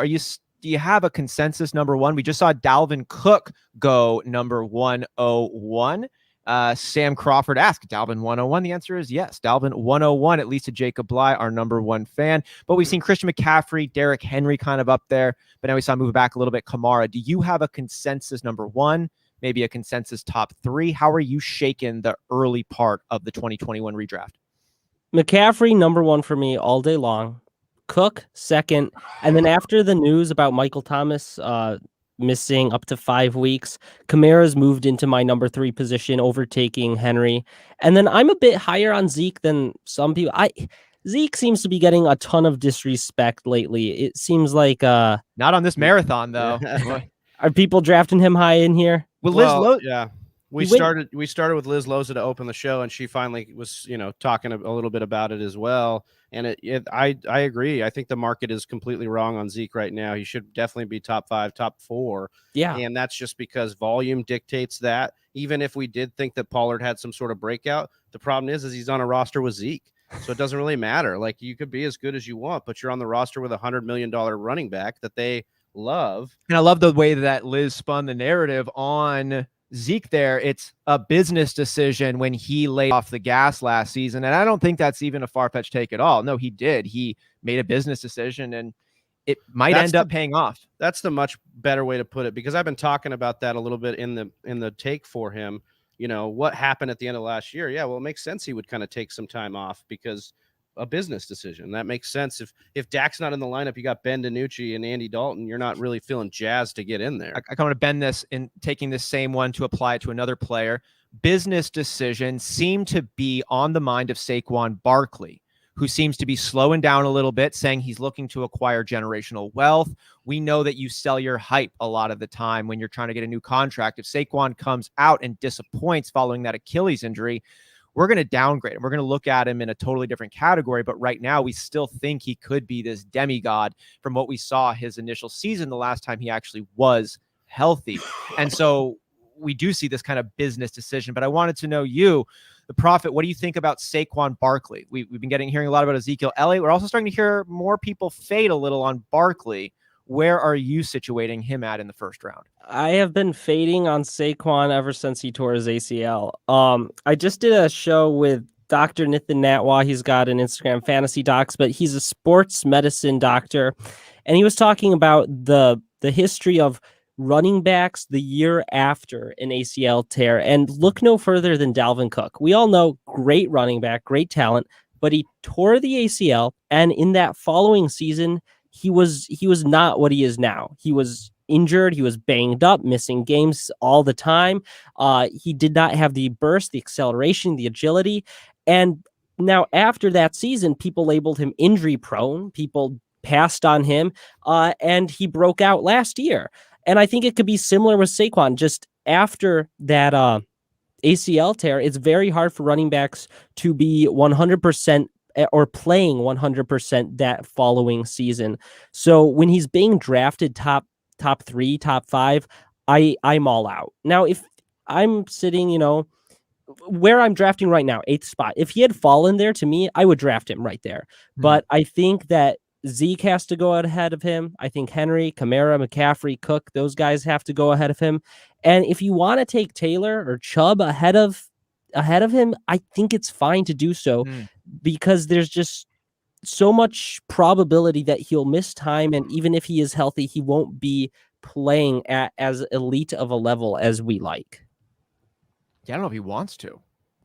do you have a consensus number one? We just saw Dalvin Cook go number 101. Sam Crawford asked, Dalvin 101. The answer is yes. Dalvin 101, at least to Jacob Bley, our number one fan. But we've seen Christian McCaffrey, Derrick Henry kind of up there. But now we saw move back a little bit. Kamara, do you have a consensus number one? Maybe a consensus top three? How are you shaking the early part of the 2021 redraft? McCaffrey, number one for me all day long. Cook, second. And then after the news about Michael Thomas missing up to 5 weeks, Kamara's moved into my number 3 position, overtaking Henry. And then I'm a bit higher on Zeke than some people. Zeke seems to be getting a ton of disrespect lately. It seems like not on this marathon though. Are people drafting him high in here? Well, yeah. We started with Liz Loza to open the show, and she finally was, talking a little bit about it as well. And I agree. I think the market is completely wrong on Zeke right now. He should definitely be top 5, top 4. Yeah. And that's just because volume dictates that. Even if we did think that Pollard had some sort of breakout, the problem is he's on a roster with Zeke. So it doesn't really matter. Like, you could be as good as you want, but you're on the roster with $100 million running back that they love. And I love the way that Liz spun the narrative on Zeke there. It's a business decision when he laid off the gas last season. And I don't think that's even a far-fetched take at all. No, he did. He made a business decision, and it might end up paying off. That's the much better way to put it, because I've been talking about that a little bit in the take for him. What happened at the end of last year? Yeah, well, it makes sense he would kind of take some time off because a business decision. That makes sense. If Dak's not in the lineup, you got Ben DiNucci and Andy Dalton, you're not really feeling jazzed to get in there. I kind of want to bend this in taking this same one to apply it to another player. Business decision seemed to be on the mind of Saquon Barkley, who seems to be slowing down a little bit, saying he's looking to acquire generational wealth. We know that you sell your hype a lot of the time when you're trying to get a new contract. If Saquon comes out and disappoints following that Achilles injury, we're going to downgrade him. We're going to look at him in a totally different category. But right now, we still think he could be this demigod from what we saw his initial season, the last time he actually was healthy. And so we do see this kind of business decision. But I wanted to know you, the ProFFet, what do you think about Saquon Barkley? We've been hearing a lot about Ezekiel Elliott. We're also starting to hear more people fade a little on Barkley. Where are you situating him at in the first round? I have been fading on Saquon ever since he tore his ACL. I just did a show with Dr. Nithin Natwa. He's got an Instagram, Fantasy Docs, but he's a sports medicine doctor. And he was talking about the history of running backs the year after an ACL tear. And look no further than Dalvin Cook. We all know, great running back, great talent, but he tore the ACL. And in that following season, he was not what he is now. He was injured. He was banged up, missing games all the time. He did not have the burst, the acceleration, the agility. And now after that season, people labeled him injury prone. People passed on him, and he broke out last year. And I think it could be similar with Saquon. Just after that ACL tear, it's very hard for running backs to be 100% or playing 100% that following season. So when he's being drafted top 3, top 5, I'm all out. Now, if I'm sitting, where I'm drafting right now, 8th spot, if he had fallen there, to me, I would draft him right there. But I think that Zeke has to go ahead of him. I think Henry, Kamara, McCaffrey, Cook, those guys have to go ahead of him. And if you want to take Taylor or Chubb ahead of him, I think it's fine to do so because there's just so much probability that he'll miss time, and even if he is healthy, he won't be playing at as elite of a level as we like. Yeah, I don't know if he wants to.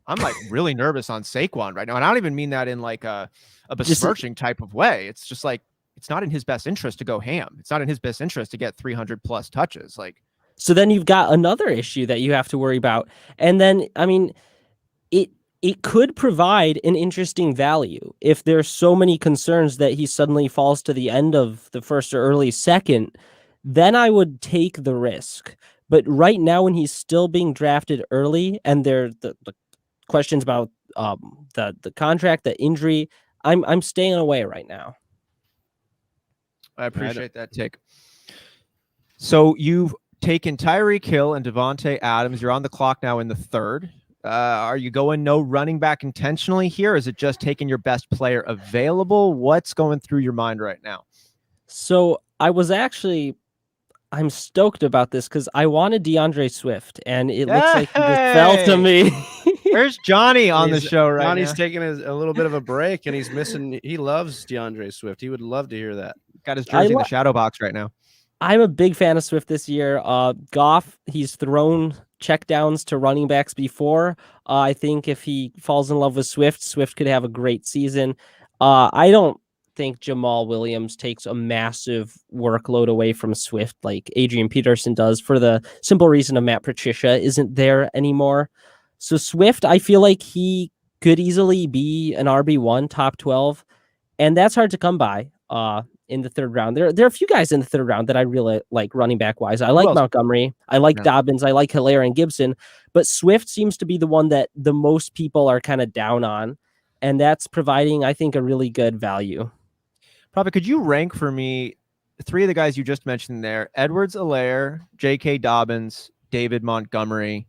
I'm like really nervous on Saquon right now. And I don't even mean that in like a besmirching type of way. It's just like, it's not in his best interest to go ham. It's not in his best interest to get 300 plus touches. Like, so then you've got another issue that you have to worry about. And then, I mean, it could provide an interesting value if there's so many concerns that he suddenly falls to the end of the first or early second, then I would take the risk. But right now, when he's still being drafted early and there the questions about the contract, the injury, I'm staying away right now. I appreciate that take. So you've taken Tyreek Hill and Devontae Adams. You're on the clock now in the third. Are you going no running back intentionally here? Or is it just taking your best player available? What's going through your mind right now? So I'm stoked about this because I wanted DeAndre Swift, and it looks like he just fell to me. Where's Johnny on the show right now? Johnny's taking a little bit of a break, and he's missing. He loves DeAndre Swift. He would love to hear that. Got his jersey in the shadow box right now. I'm a big fan of Swift this year. Goff, he's thrown checkdowns to running backs before. I think if he falls in love with Swift could have a great season. I don't think Jamal Williams takes a massive workload away from Swift like Adrian Peterson does, for the simple reason of Matt Patricia isn't there anymore. So Swift, I feel like he could easily be an RB1 top 12, and that's hard to come by. In the third round, there are a few guys in the third round that I really like running back wise. I like Montgomery, I like Dobbins, I like Hilaire and Gibson, but Swift seems to be the one that the most people are kind of down on, and that's providing, I think, a really good value. ProFFet, could you rank for me three of the guys you just mentioned there? Edwards, Hilaire, J.K. Dobbins, David Montgomery,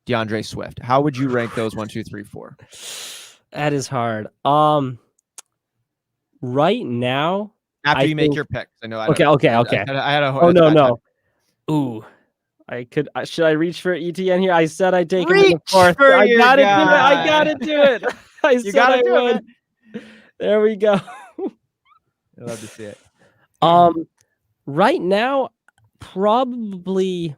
DeAndre Swift. How would you rank those 1, 2, 3, 4? That is hard. Right now, after you make your picks, I know. Okay. I had a. Oh no. Ooh, I could. Should I reach for ETN here? I said I'd take him in the fourth. I gotta do it. I gotta do it. You gotta do it. There we go. I love to see it. Right now, probably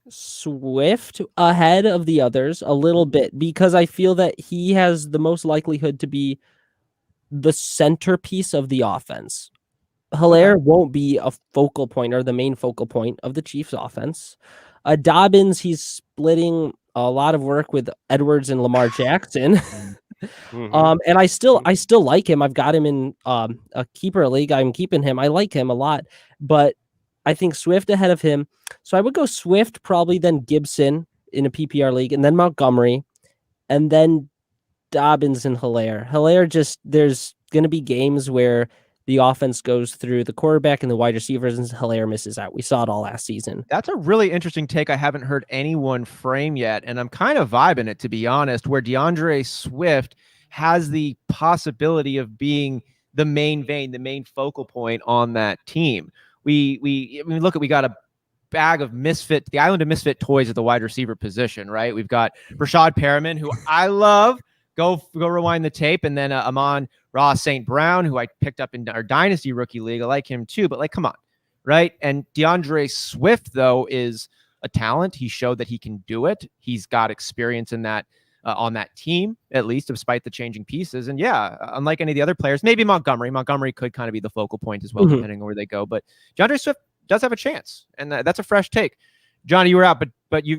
Swift ahead of the others a little bit, because I feel that he has the most likelihood to be the centerpiece of the offense. Hilaire won't be a focal point or the main focal point of the Chiefs offense. Dobbins, he's splitting a lot of work with Edwards and Lamar Jackson. And I still like him. I've got him in a keeper league. I'm keeping him. I like him a lot, but I think Swift ahead of him. So I would go Swift, probably then Gibson in a PPR league, and then Montgomery, and then Dobbins and Hilaire. Just, there's going to be games where the offense goes through the quarterback and the wide receivers, and Hilaire misses out. We saw it all last season. That's a really interesting take. I haven't heard anyone frame yet, and I'm kind of vibing it, to be honest, where DeAndre Swift has the possibility of being the main vein, the main focal point on that team. We got a bag of the island of misfit toys at the wide receiver position, right? We've got Rashad Perriman, who I love. Go rewind the tape. And then Amon-Ra St. Brown, who I picked up in our Dynasty Rookie League. I like him too, but come on, right? And DeAndre Swift, though, is a talent. He showed that he can do it. He's got experience in that on that team, at least, despite the changing pieces. And yeah, unlike any of the other players, maybe Montgomery could kind of be the focal point as well, depending on where they go. But DeAndre Swift does have a chance, and that's a fresh take. Johnny, you were out, but your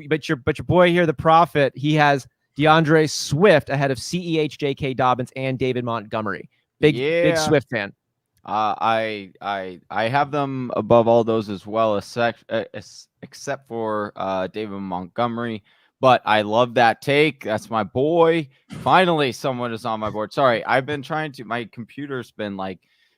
boy here, the ProFFet, he has DeAndre Swift ahead of CEH, J.K. Dobbins, and David Montgomery. Big Swift fan. I have them above all those as well, except for David Montgomery. But I love that take. That's my boy. Finally, someone is on my board. Sorry, I've been trying to. My computer's been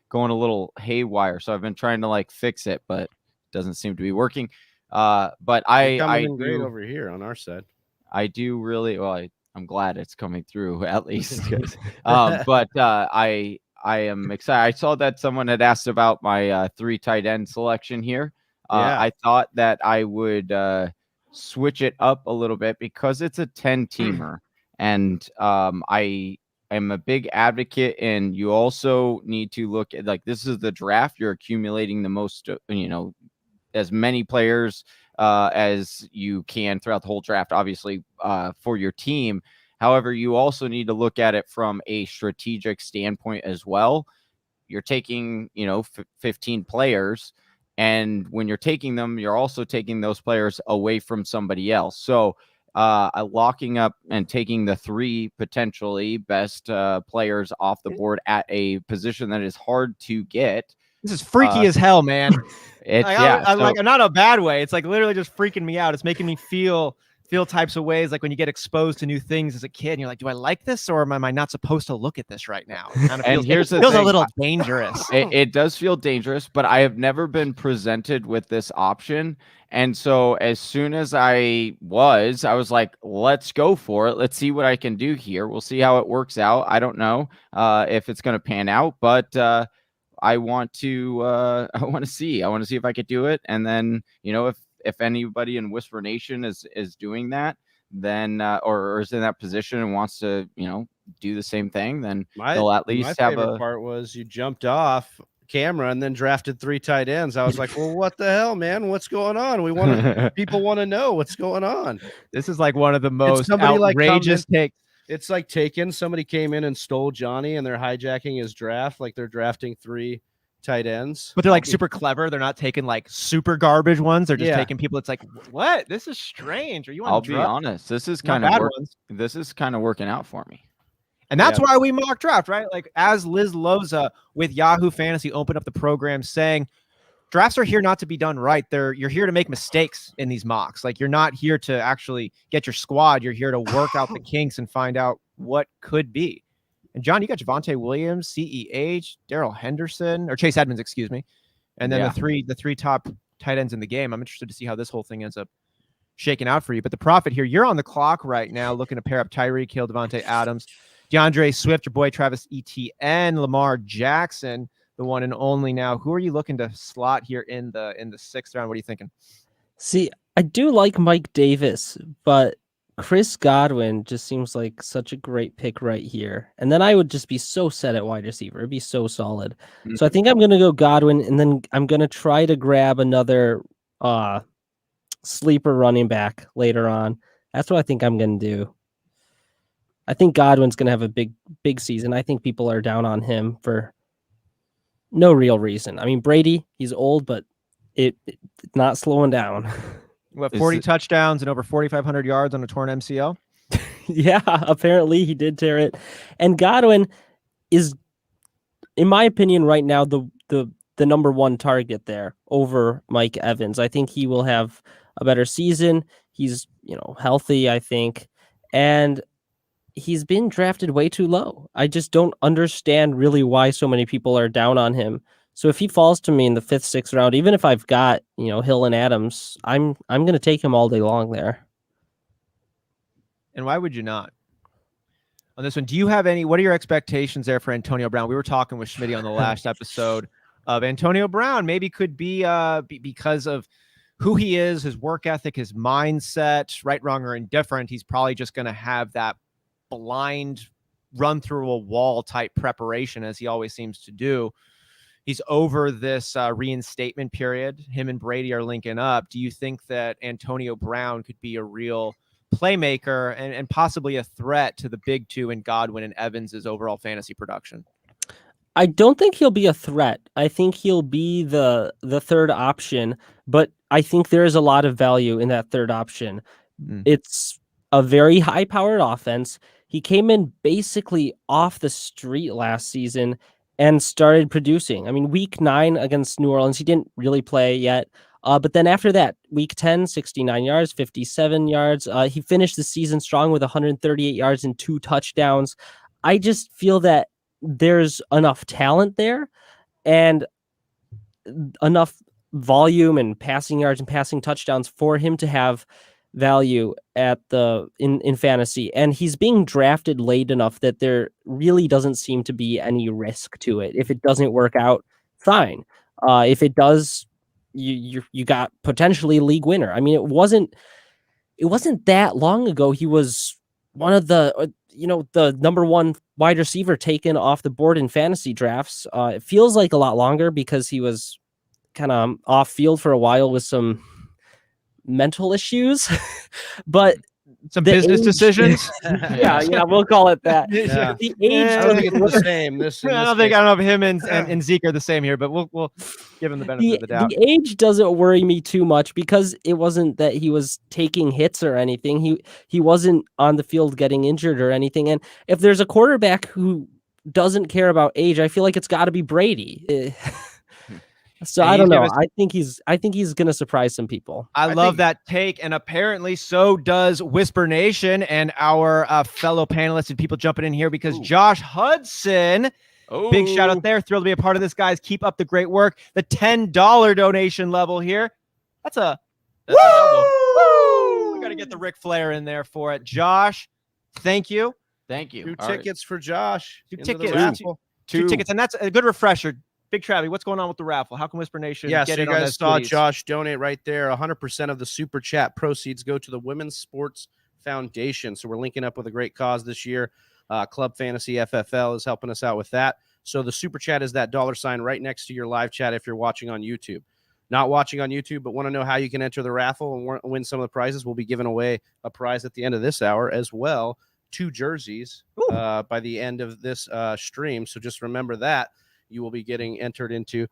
going a little haywire, so I've been trying to fix it, but it doesn't seem to be working. But I great over here on our side. I do really well. I'm glad it's coming through at least. But I I am excited. I saw that someone had asked about my 3 tight end selection here. I thought that I would switch it up a little bit because it's a 10-teamer. And I am a big advocate, and you also need to look at, like, this is the draft. You're accumulating the most, as many players as you can throughout the whole draft, obviously, for your team. However, you also need to look at it from a strategic standpoint as well. You're taking, 15 players, and when you're taking them, you're also taking those players away from somebody else. So locking up and taking the 3 potentially best players off the board at a position that is hard to get. This is freaky as hell, man. It's I'm not a bad way. It's like literally just freaking me out. It's making me feel types of ways, like when you get exposed to new things as a kid and you're like, do I like this, or am I not supposed to look at this right now? It kind of feels a little dangerous. It does feel dangerous, but I have never been presented with this option. And so as soon as I was like, let's go for it. Let's see what I can do here. We'll see how it works out. I don't know if it's going to pan out, but I want to see if I could do it. And then, if anybody in Whisper Nation is doing that, then or is in that position and wants to, do the same thing, then they'll at least have favorite part was you jumped off camera and then drafted 3 tight ends. I was like, well, what the hell, man? What's going on? People want to know what's going on. This is like one of the most outrageous takes. It's like somebody came in and stole Johnny and they're hijacking his draft. Like they're drafting 3 tight ends, but they're like super clever. They're not taking like super garbage ones. They're just taking people. It's like, what? This is strange. Are you on I'll drugs? Be honest. This is kind of working out for me. And that's why we mock draft, right? Like, as Liz Loza with Yahoo Fantasy opened up the program saying, drafts are here not to be done right. You're here to make mistakes in these mocks. Like, you're not here to actually get your squad. You're here to work out the kinks and find out what could be. And John, you got Javonte Williams, CEH, Darrell Henderson, or Chase Edmonds, excuse me. And then the three top tight ends in the game. I'm interested to see how this whole thing ends up shaking out for you. But the ProFFet here, you're on the clock right now looking to pair up Tyreek Hill, Devontae Adams, DeAndre Swift, your boy Travis Etienne, Lamar Jackson, the one and only now. Who are you looking to slot here in the 6th round? What are you thinking? See, I do like Mike Davis, but Chris Godwin just seems like such a great pick right here. And then I would just be so set at wide receiver. It'd be so solid. Mm-hmm. So I think I'm going to go Godwin, and then I'm going to try to grab another sleeper running back later on. That's what I think I'm going to do. I think Godwin's going to have a big season. I think people are down on him for no real reason. I mean, Brady, he's old, but it's not slowing down. What, 40 touchdowns and over 4,500 yards on a torn MCL? Yeah, apparently he did tear it. And Godwin is, in my opinion, right now the number 1 target there over Mike Evans. I think he will have a better season. He's, healthy, I think. And he's been drafted way too low. I just don't understand really why so many people are down on him. So if he falls to me in the 5th, 6th round, even if I've got, Hill and Adams, I'm going to take him all day long there. And why would you not? On this one, do you have what are your expectations there for Antonio Brown? We were talking with Schmitty on the last episode of Antonio Brown. Maybe could be because of who he is, his work ethic, his mindset, right, wrong, or indifferent. He's probably just going to have that blind run through a wall type preparation, as he always seems to do. He's over this reinstatement period. Him and Brady are linking up. Do you think that Antonio Brown could be a real playmaker and possibly a threat to the big 2 in Godwin and Evans' overall fantasy production? I don't think he'll be a threat. I think he'll be the 3rd option, but I think there is a lot of value in that 3rd option. It's a very high-powered offense. He came in basically off the street last season and started producing. I mean, week 9 against New Orleans, he didn't really play yet. But then after that, week 10, 69 yards, 57 yards. He finished the season strong with 138 yards and 2 touchdowns. I just feel that there's enough talent there and enough volume and passing yards and passing touchdowns for him to have value at in fantasy, and he's being drafted late enough that there really doesn't seem to be any risk to it. If it doesn't work out, fine. If it does, you got potentially league winner. I mean, it wasn't that long ago he was one of the the number one wide receiver taken off the board in fantasy drafts. It feels like a lot longer because he was kind of off field for a while with some mental issues, but some business decisions. yeah, we'll call it that. Yeah. The age I don't think it's the same. I don't know if him and Zeke are the same here, but we'll give him the benefit of the doubt. The age doesn't worry me too much because it wasn't that he was taking hits or anything. He wasn't on the field getting injured or anything. And if there's a quarterback who doesn't care about age, I feel like it's got to be Brady. So I don't know. I think he's going to surprise some people. I love that take, and apparently so does Whisper Nation and our fellow panelists and people jumping in here because Josh Hudson, big shout out there. Thrilled to be a part of this, guys. Keep up the great work. The $10 donation level here. That's a woo! We got to get the Ric Flair in there for it. Josh, thank you. Thank you. Two tickets for Josh. Two tickets, and that's a good refresher. Big Travie, what's going on with the raffle? How can Whisper Nation get so in you on guys this, saw please? Josh donate right there. 100% of the super chat proceeds go to the Women's Sports Foundation. So we're linking up with a great cause this year. Club Fantasy FFL is helping us out with that. So the super chat is that $sign right next to your live chat if you're watching on YouTube. Not watching on YouTube, but want to know how you can enter the raffle and win some of the prizes. We'll be giving away a prize at the end of this hour as well. 2 jerseys by the end of this stream. So just remember that. You will be getting entered into.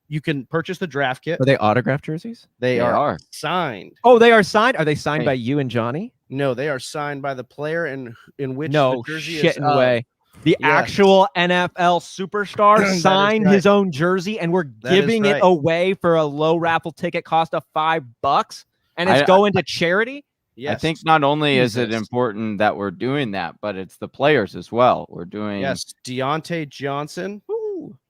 You can purchase the draft kit. Are they autographed jerseys? They are signed. Oh, they are signed. Are they signed by you and Johnny? No, they are signed by the player in which no the jersey shit is way. The actual NFL superstar signed his own jersey, and we're giving it away for a low raffle ticket cost of $5, and it's going to charity. Yes. I think not only is it important that we're doing that, but it's the players as well. We're doing Deontay Johnson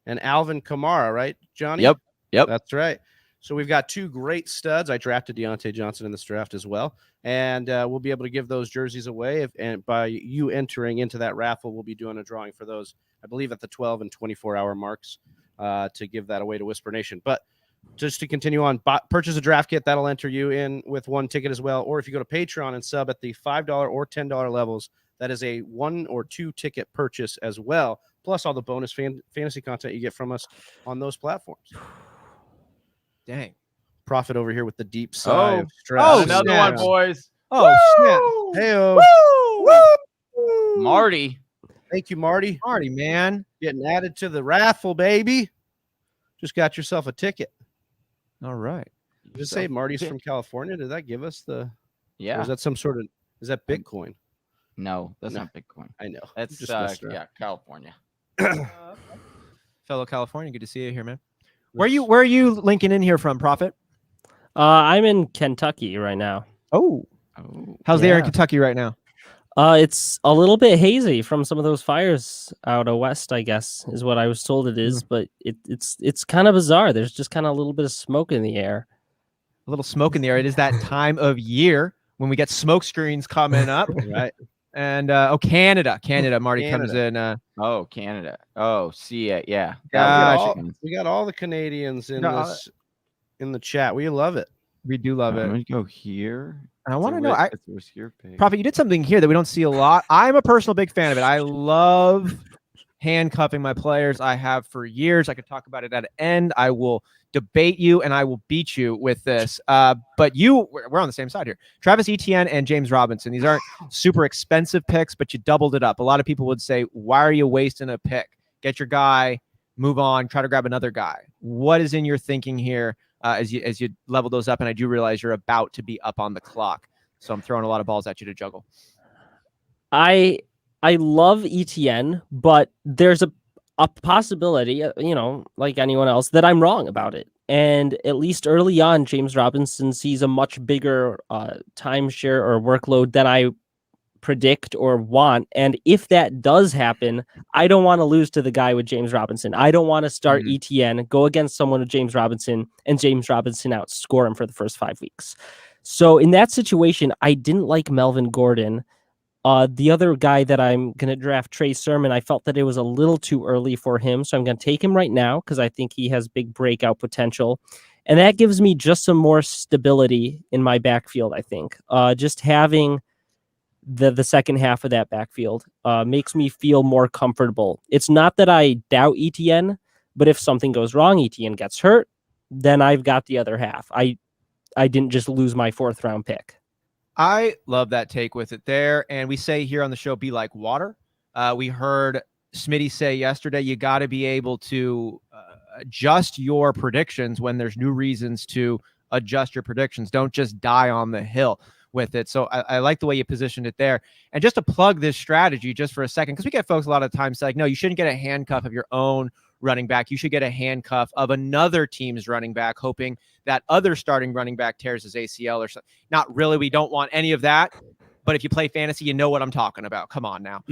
and Alvin Kamara, right, Johnny? Yep. That's right. So we've got 2 great studs. I drafted Deontay Johnson in this draft as well, and we'll be able to give those jerseys away. And by you entering into that raffle, we'll be doing a drawing for those, I believe, at the 12 and 24-hour marks to give that away to Whisper Nation. But just to continue on, purchase a draft kit. That'll enter you in with 1 ticket as well. Or if you go to Patreon and sub at the $5 or $10 levels, that is a 1 or 2 ticket purchase as well, plus all the bonus fantasy content you get from us on those platforms. Dang. Prophet over here with the deep sigh of stress. Oh, another one, boys. Oh, snap. Hey-o. Marty. Thank you, Marty. Marty, man. Getting added to the raffle, baby. Just got yourself a ticket. All right. Just say Marty's from California. Did that give us the... Yeah. Or is that some sort of... Is that Bitcoin? No, that's not Bitcoin. I know. That's California. Fellow California, good to see you here, man. Where are you linking in here from, Prophet? I'm in Kentucky right now. Oh. How's the air in Kentucky right now? It's a little bit hazy from some of those fires out west, I guess, is what I was told it is. But it's kind of bizarre. There's just kind of a little bit of smoke in the air. A little smoke in the air. It is that time of year when we get smoke screens coming up. Right. And Canada. Marty comes in. Canada. Oh, see it. Yeah. We got all the Canadians in the chat. We love it. We do love it. Let me go here. And I want to know, Prophet, you did something here that we don't see a lot. I'm a personal big fan of it. I love handcuffing my players. I have for years. I could talk about it at the end. I will debate you and I will beat you with this. But we're on the same side here. Travis Etienne and James Robinson. These aren't super expensive picks, but you doubled it up. A lot of people would say, why are you wasting a pick? Get your guy, move on, try to grab another guy. What is in your thinking here as you level those up? And I do realize you're about to be up on the clock. So I'm throwing a lot of balls at you to juggle. I love Etienne, but there's a possibility, like anyone else, that I'm wrong about it. And at least early on, James Robinson sees a much bigger timeshare or workload than I predict or want. And if that does happen, I don't want to lose to the guy with James Robinson. I don't want to start Etienne, go against someone with James Robinson, and James Robinson outscore him for the first 5 weeks. So in that situation, I didn't like Melvin Gordon. The other guy that I'm going to draft, Trey Sermon, I felt that it was a little too early for him. So I'm going to take him right now because I think he has big breakout potential. And that gives me just some more stability in my backfield, I think. Just having the second half of that backfield makes me feel more comfortable. It's not that I doubt ETN, but if something goes wrong, ETN gets hurt, then I've got the other half. I didn't just lose my 4th round pick. I love that take with it there. And we say here on the show, be like water. We heard Smitty say yesterday, you got to be able to adjust your predictions when there's new reasons to adjust your predictions. Don't just die on the hill with it. So I like the way you positioned it there. And just to plug this strategy just for a second, because we get folks a lot of times like, no, you shouldn't get a handcuff of your own running back. You should get a handcuff of another team's running back, hoping that other starting running back tears his ACL or something. Not really. We don't want any of that. But if you play fantasy, you know what I'm talking about. Come on now.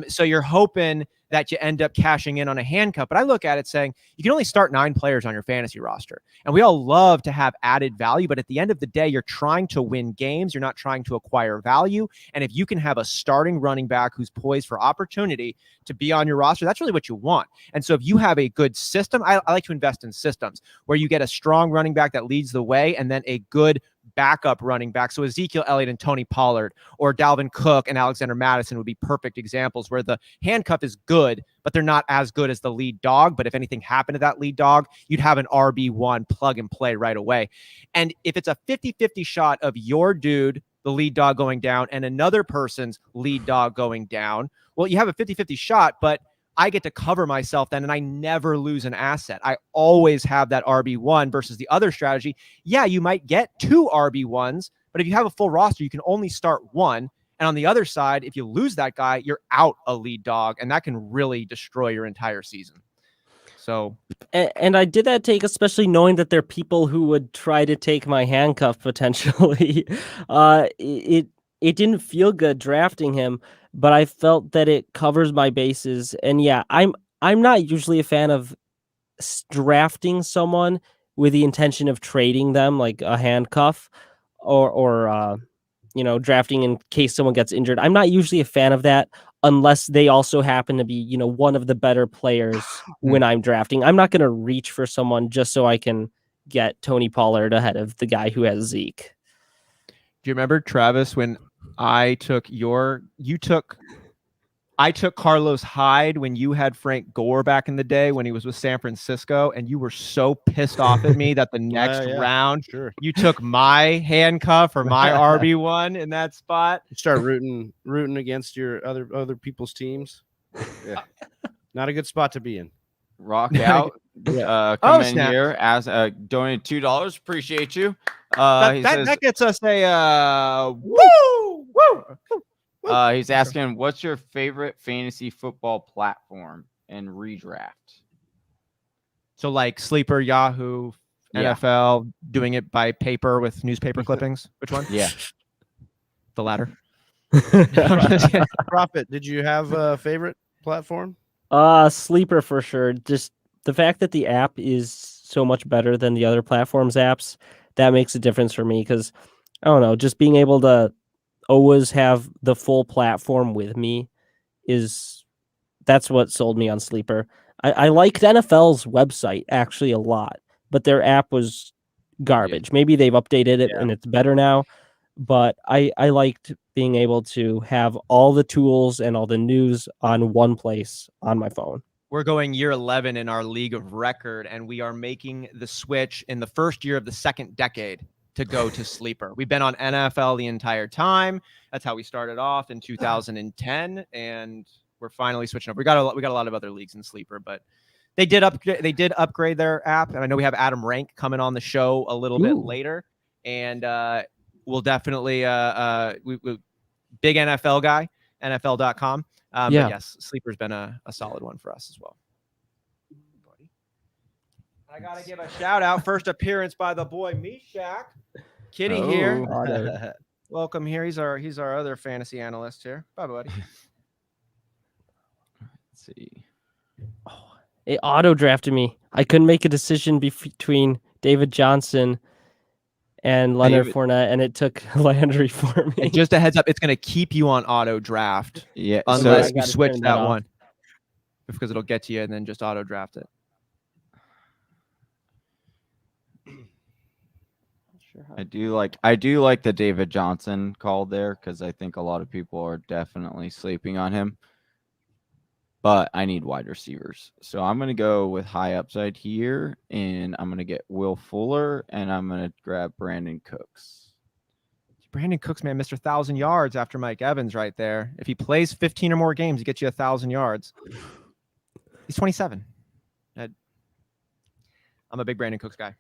So you're hoping that you end up cashing in on a handcuff. But I look at it saying you can only start 9 players on your fantasy roster. And we all love to have added value. But at the end of the day, you're trying to win games. You're not trying to acquire value. And if you can have a starting running back who's poised for opportunity to be on your roster, that's really what you want. And so if you have a good system, I like to invest in systems where you get a strong running back that leads the way and then a good backup running back. So Ezekiel Elliott and Tony Pollard or Dalvin Cook and Alexander Madison would be perfect examples where the handcuff is good, but they're not as good as the lead dog. But if anything happened to that lead dog, you'd have an RB1 plug and play right away. And if it's a 50-50 shot of your dude, the lead dog going down, and another person's lead dog going down, well, you have a 50-50 shot, but I get to cover myself then, and I never lose an asset. I always have that RB1 versus the other strategy. Yeah, you might get 2 RB1s, but if you have a full roster, you can only start 1. And on the other side, if you lose that guy, you're out a lead dog, and that can really destroy your entire season. So, and I did that take, especially knowing that there are people who would try to take my handcuff potentially. It didn't feel good drafting him, but I felt that it covers my bases. And yeah, I'm not usually a fan of drafting someone with the intention of trading them, like a handcuff, or drafting in case someone gets injured. I'm not usually a fan of that unless they also happen to be, one of the better players when I'm drafting. I'm not going to reach for someone just so I can get Tony Pollard ahead of the guy who has Zeke. Do you remember, Travis, when I took Carlos Hyde when you had Frank Gore back in the day when he was with San Francisco, and you were so pissed off at me that the next round you took my handcuff or my RB1 in that spot. You start rooting against your other people's teams. Yeah. Not a good spot to be in. Rock out. Come in here as donated $2. Appreciate you. That gets us a woo. He's asking, what's your favorite fantasy football platform and redraft? So like Sleeper, Yahoo, NFL, doing it by paper with newspaper clippings. Which one? Yeah. The latter. Profit, did you have a favorite platform? Sleeper for sure. Just the fact that the app is so much better than the other platforms' apps, that makes a difference for me because, I don't know, just being able to always have the full platform with me that's what sold me on Sleeper. I liked NFL's website actually a lot, but their app was garbage. Maybe they've updated it and it's better now, but I liked being able to have all the tools and all the news on one place on my phone. We're going year 11 in our league of record, and we are making the switch in the first year of the second decade to go to Sleeper. We've been on NFL the entire time. That's how we started off in 2010, and we're finally switching up. We got a lot of other leagues in Sleeper, but they did upgrade their app, and I know we have Adam Rank coming on the show a little bit later, and we'll definitely we big NFL guy, NFL.com. But yes, Sleeper's been a solid one for us as well. I gotta give a shout out. First appearance by the boy Meshach. Kitty here. Welcome here. He's our other fantasy analyst here. Bye, buddy. Let's see. Oh, it auto drafted me. I couldn't make a decision between David Johnson and Leonard David- Fournette, and it took Landry for me. And just a heads up, it's going to keep you on auto draft Yeah. unless I you gotta switch turn that that off. one, because it'll get to you and then just auto draft it. I do like the David Johnson call there because I think a lot of people are definitely sleeping on him. But I need wide receivers. So I'm going to go with high upside here, and I'm going to get Will Fuller, and I'm going to grab Brandon Cooks. Brandon Cooks, man, Mr. 1,000 yards after Mike Evans right there. If he plays 15 or more games, he gets you 1,000 yards. He's 27. I'm a big Brandon Cooks guy.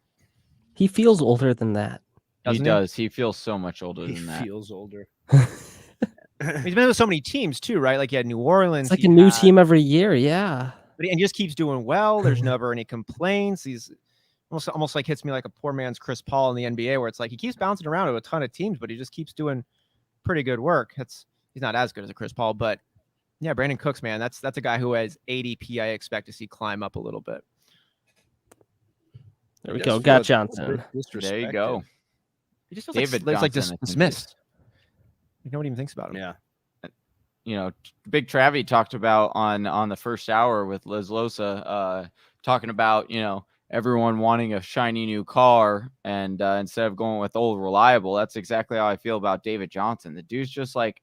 He feels older than that. Doesn't He does. He feels so much older He than that. feels older. He's been with so many teams too, right? Like he had New Orleans. It's like he a new had- team every year. Yeah. and he just keeps doing well. There's never any complaints. He's almost like hits me like a poor man's Chris Paul in the NBA, where it's like he keeps bouncing around to a ton of teams, but he just keeps doing pretty good work. He's not as good as a Chris Paul, but yeah, Brandon Cooks, man, that's a guy who has ADP. I expect to see climb up a little bit. There we He go. does Got feel Johnson. There you go. He just feels David like Johnson, I think, dismissed. Nobody even thinks about him. Yeah. You know, Big Travie talked about on the first hour with Liz Losa, talking about, you know, everyone wanting a shiny new car, and instead of going with old reliable. That's exactly how I feel about David Johnson. The dude's just like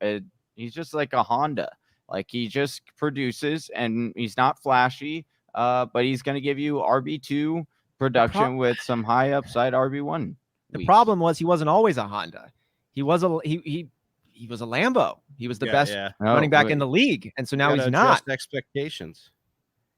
he's just like a Honda. Like he just produces, and he's not flashy, but he's going to give you RB2 production with some high upside RB1. The problem was he wasn't always a Honda. He was a he was a Lambo. He was the best running back in the league, and so now he's not. Expectations.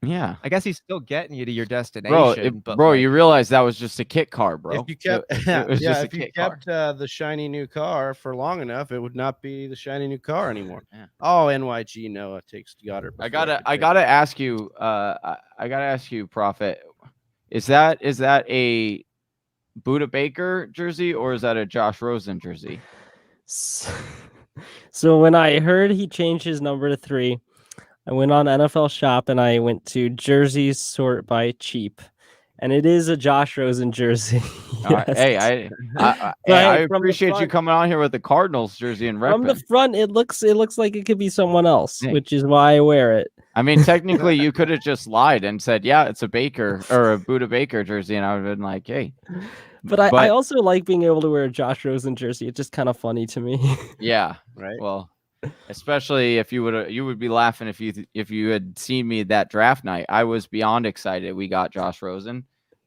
Yeah, I guess he's still getting you to your destination. Bro, you realize that was just a kit car, bro. If you kept, if you kept the shiny new car for long enough, it would not be the shiny new car anymore. Yeah. Oh, NYG Noah takes Goddard. I gotta ask you, ProFFet, is that a Buda Baker jersey or is that a Josh Rosen jersey? So when I heard he changed his number to 3, I went on NFL Shop and I went to jerseys sort by cheap, and it is a Josh Rosen jersey. Yes. Hey, I appreciate you coming on here with the Cardinals jersey and from the front. It looks like it could be someone else, which is why I wear it. I mean, technically, you could have just lied and said, "Yeah, it's a Baker or a Buda Baker jersey," and I would have been like, "Hey." But I also like being able to wear a Josh Rosen jersey. It's just kind of funny to me. Yeah. Right. Well, especially if you would be laughing if you had seen me that draft night. I was beyond excited. We got Josh Rosen,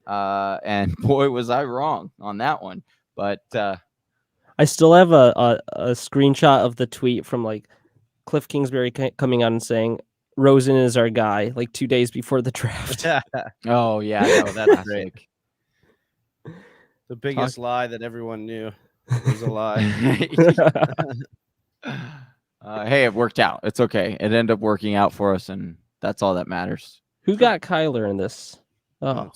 and boy, was I wrong on that one. But I still have a screenshot of the tweet from like Cliff Kingsbury coming on and saying Rosen is our guy, like 2 days before the draft. Oh yeah, no, that's great. The biggest lie that everyone knew was a lie. Hey, it worked out. It's okay. It ended up working out for us, and that's all that matters. Who got Kyler in this? Oh,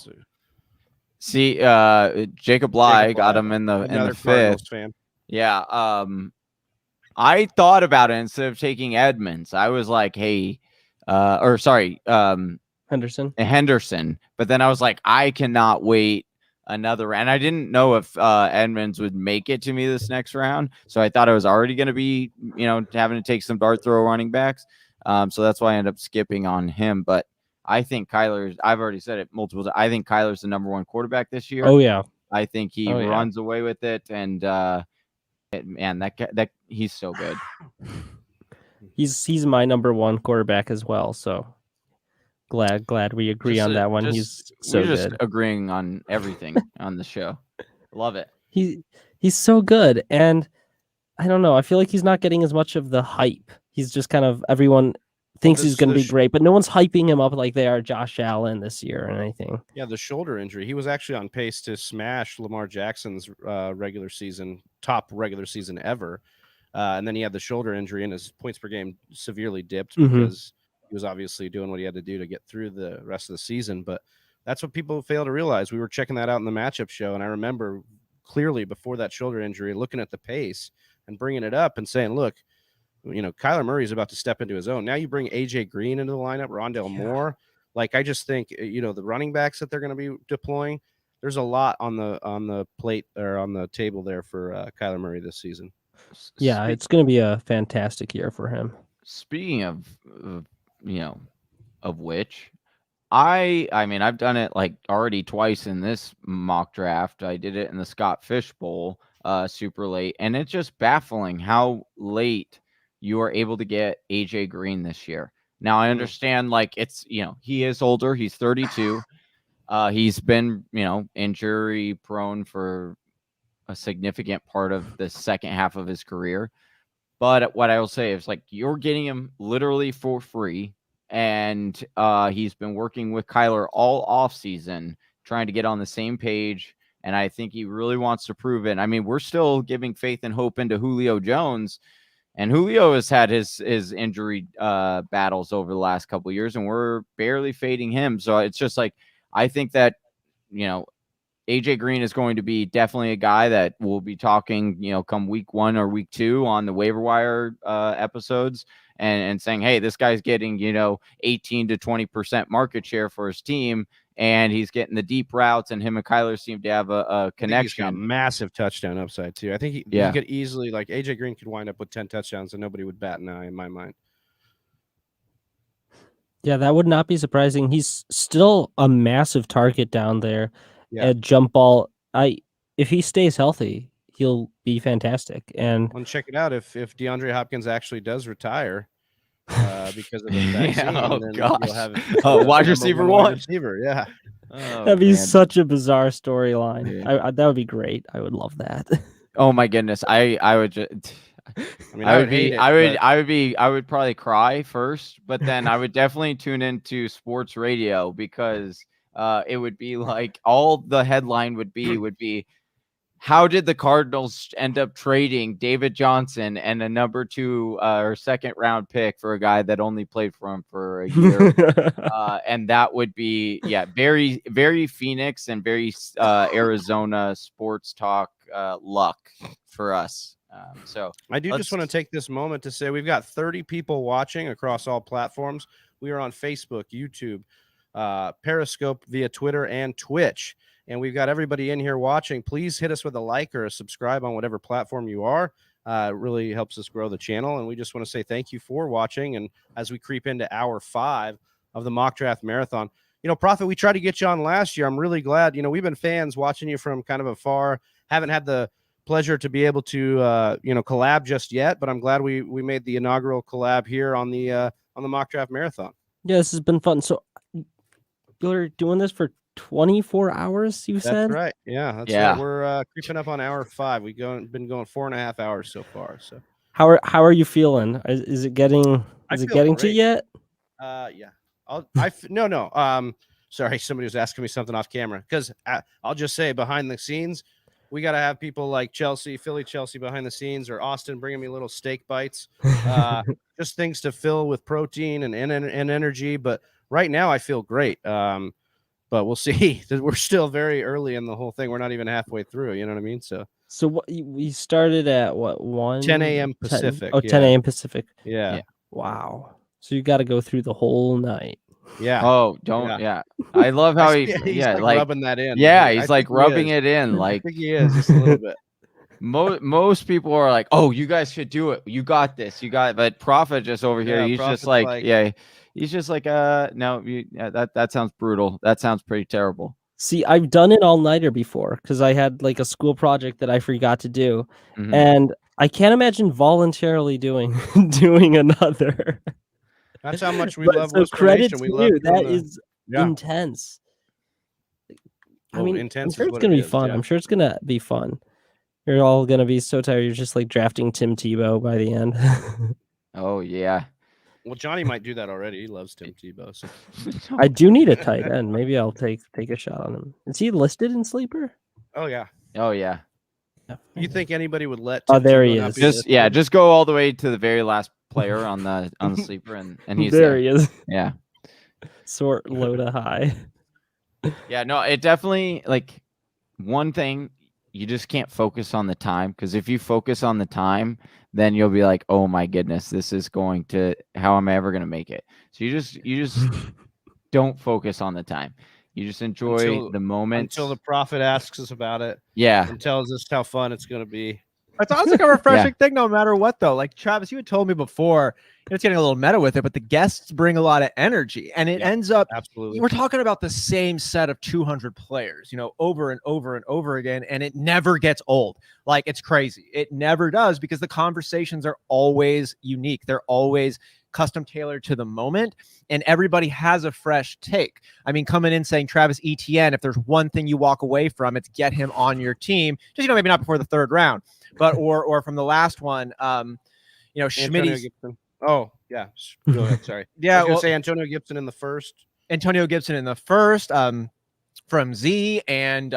see, Jacob Bley got him in the 5th. Fan. Yeah. I thought about it instead of taking Edmonds. I was like, hey, Henderson. But then I was like, I cannot wait another round. I didn't know if Edmonds would make it to me this next round, so I thought I was already going to be, having to take some dart throw running backs. So that's why I ended up skipping on him. But I think I've already said it multiple times. I think Kyler's the number 1 quarterback this year. Oh yeah. I think he runs away with it, and man, that he's so good. He's my number 1 quarterback as well. So glad we agree on that one. He's so we're just good. agreeing on everything on the show. Love it. He's so good, and I don't know. I feel like he's not getting as much of the hype. He's just kind of everyone thinks he's going to be great, but no one's hyping him up like they are Josh Allen this year or anything. Yeah, the shoulder injury. He was actually on pace to smash Lamar Jackson's top regular season ever, and then he had the shoulder injury, and his points per game severely dipped because he was obviously doing what he had to do to get through the rest of the season. But that's what people fail to realize. We were checking that out in the matchup show, and I remember clearly before that shoulder injury looking at the pace and bringing it up and saying, look, Kyler Murray is about to step into his own. Now you bring AJ Green into the lineup, Rondale Moore. Like, I just think, the running backs that they're going to be deploying, there's a lot on the plate or on the table there for Kyler Murray this season. Yeah, it's going to be a fantastic year for him. Speaking of of which, I mean, I've done it like already twice in this mock draft. I did it in the Scott Fish Bowl, super late, and it's just baffling how late you are able to get AJ Green this year. Now I understand, like, it's, he is older. He's 32. He's been, injury prone for a significant part of the second half of his career. But what I will say is, like, you're getting him literally for free. And he's been working with Kyler all offseason, trying to get on the same page. And I think he really wants to prove it. I mean, we're still giving faith and hope into Julio Jones. And Julio has had his injury battles over the last couple of years, and we're barely fading him. So it's just like, I think that, AJ Green is going to be definitely a guy that we'll be talking, come week 1 or week 2 on the waiver wire episodes and saying, hey, this guy's getting, 18 to 20% market share for his team, and he's getting the deep routes, and him and Kyler seem to have a connection. He's got massive touchdown upside too. I think he could easily, like, AJ Green could wind up with 10 touchdowns and nobody would bat an eye in my mind. Yeah, that would not be surprising. He's still a massive target down there at jump ball. If he stays healthy, he'll be fantastic. And check it out. If DeAndre Hopkins actually does retire because of the vaccine, you'll have wide receiver one. Yeah. That'd be such a bizarre storyline. Yeah. That would be great. I would love that. Oh my goodness. I would just I would probably cry first, but then I would definitely tune into sports radio, because it would be like, all the headline would be how did the Cardinals end up trading David Johnson and a number 2 or second round pick for a guy that only played for him for a year? And that would be, very, very Phoenix and very Arizona sports talk luck for us. So I do just want to take this moment to say we've got 30 people watching across all platforms. We are on Facebook, YouTube, Periscope, via Twitter and Twitch. And we've got everybody in here watching. Please hit us with a like or a subscribe on whatever platform you are. It really helps us grow the channel. And we just want to say thank you for watching. And as we creep into hour 5 of the mock draft marathon, ProFFet, we tried to get you on last year. I'm really glad. We've been fans watching you from kind of afar. Haven't had the pleasure to be able to, collab just yet. But I'm glad we made the inaugural collab here on the mock draft marathon. Yeah, this has been fun. So you're doing this for 24 hours, you said? That's right. Yeah, that's right. We're creeping up on hour 5. We've been going 4.5 hours so far. So how are you feeling? Is it getting to you yet? Yeah. Sorry, somebody was asking me something off camera, because I'll just say, behind the scenes, we got to have people like Philly Chelsea behind the scenes, or Austin bringing me little steak bites, just things to fill with protein and energy. But right now I feel great. But we'll see. We're still very early in the whole thing. We're not even halfway through. You know what I mean? So what, we started at what, 10 a.m. Pacific. 10 a.m. Pacific. Yeah. Wow. So you got to go through the whole night. Yeah. Oh, don't. Yeah. I love how he's like rubbing that in. Yeah, he's like rubbing it in. Like, I think he is just a little bit. Most people are like, "Oh, you guys should do it. You got this. You got it." But ProFFet just over here, he's just like, he's just like, no, that sounds brutal. That sounds pretty terrible. See, I've done an all-nighter before because I had like a school project that I forgot to do, and I can't imagine voluntarily doing another. That's how much we love. So credit to you. That is intense. I mean, intense. I'm sure it's gonna be fun. I'm sure it's gonna be fun. You're all gonna be so tired. You're just like drafting Tim Tebow by the end. Oh yeah. Well, Johnny might do that already. He loves Tim Tebow. So. I do need a tight end. Maybe I'll take a shot on him. Is he listed in Sleeper? Oh yeah. Oh yeah. You think anybody would let? Tim there Tebow he is. Just go all the way to the very last player on the Sleeper, and he's there. He is. Yeah. Sort low to high. Yeah. No, it definitely, like, one thing. You just can't focus on the time, because if you focus on the time, then you'll be like, oh my goodness, this is going to, how am I ever going to make it? So you just don't focus on the time. You just enjoy the moment until the prophet asks us about it. Yeah. And tells us how fun it's going to be. It's always like a refreshing thing no matter what, though. Like, Travis, you had told me before, it's getting a little meta with it, but the guests bring a lot of energy. And it ends up, absolutely. We're talking about the same set of 200 players, over and over and over again, and it never gets old. Like, it's crazy. It never does, because the conversations are always unique. They're always custom tailored to the moment, and everybody has a fresh take. I mean, coming in saying Travis Etienne, if there's one thing you walk away from, it's get him on your team. Just, maybe not before the third round, but or from the last one, Schmitty's. Oh, yeah. Go ahead. Sorry. Yeah. I was going to say Antonio Gibson in the first. From Z, and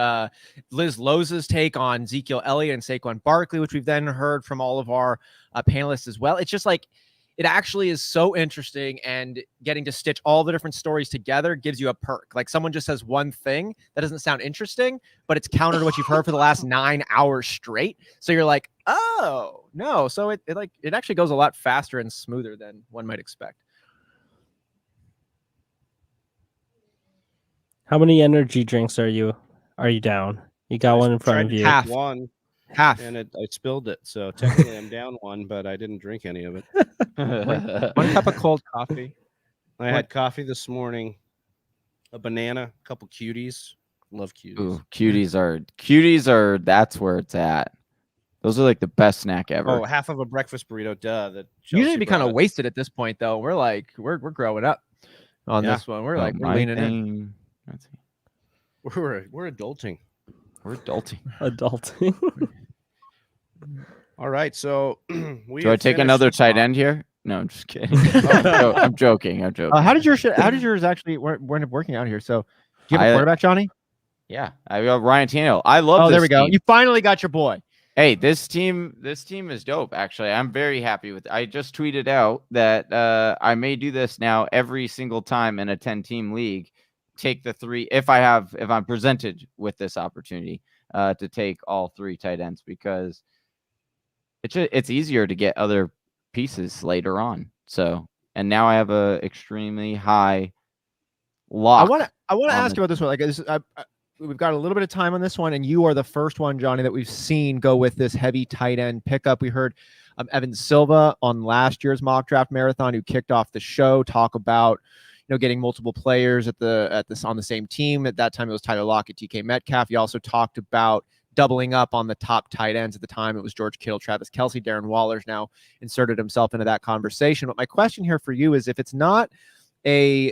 Liz Loza's take on Ezekiel Elliott and Saquon Barkley, which we've then heard from all of our panelists as well. It's just like, it actually is so interesting, and getting to stitch all the different stories together gives you a perk. Like, someone just says one thing that doesn't sound interesting, but it's counter to what you've heard for the last 9 hours straight. So you're like, oh no. So it actually goes a lot faster and smoother than one might expect. How many energy drinks are you down? You got one in front of you. Half. Half. And I spilled it. So technically I'm down one, but I didn't drink any of it. one cup of cold coffee. I had coffee this morning, a banana, a couple cuties. Love cuties. Ooh, cuties are that's where it's at. Those are like the best snack ever. Oh, half of a breakfast burrito, that usually be kind of wasted at this point, though. We're like, we're growing up on this one. We're we're leaning in. We're adulting. We're adulting. All right, so do I take another tight end here? No, I'm just kidding. I'm joking. How did yours actually wind up working out here? So, do you have a quarterback, Johnny? Yeah, I got Ryan Tannehill. I love. Oh, there we go. You finally got your boy. Hey, this team is dope. Actually, I'm very happy with it. I just tweeted out that I may do this now every single time in a 10-team league. Take the 3 if I'm presented with this opportunity to take all 3 tight ends, because it's easier to get other pieces later on. So, and now I have a extremely high lock. I want to ask you about this one. Like, we've got a little bit of time on this one, and you are the first one, Johnny, that we've seen go with this heavy tight end pickup. We heard Evan Silva on last year's mock draft marathon, who kicked off the show, talk about getting multiple players on the same team. At that time, it was Tyler Lockett, DK Metcalf. He also talked about doubling up on the top tight ends. At the time, it was George Kittle, Travis Kelce. Darren Waller's now inserted himself into that conversation. But my question here for you is, if it's not a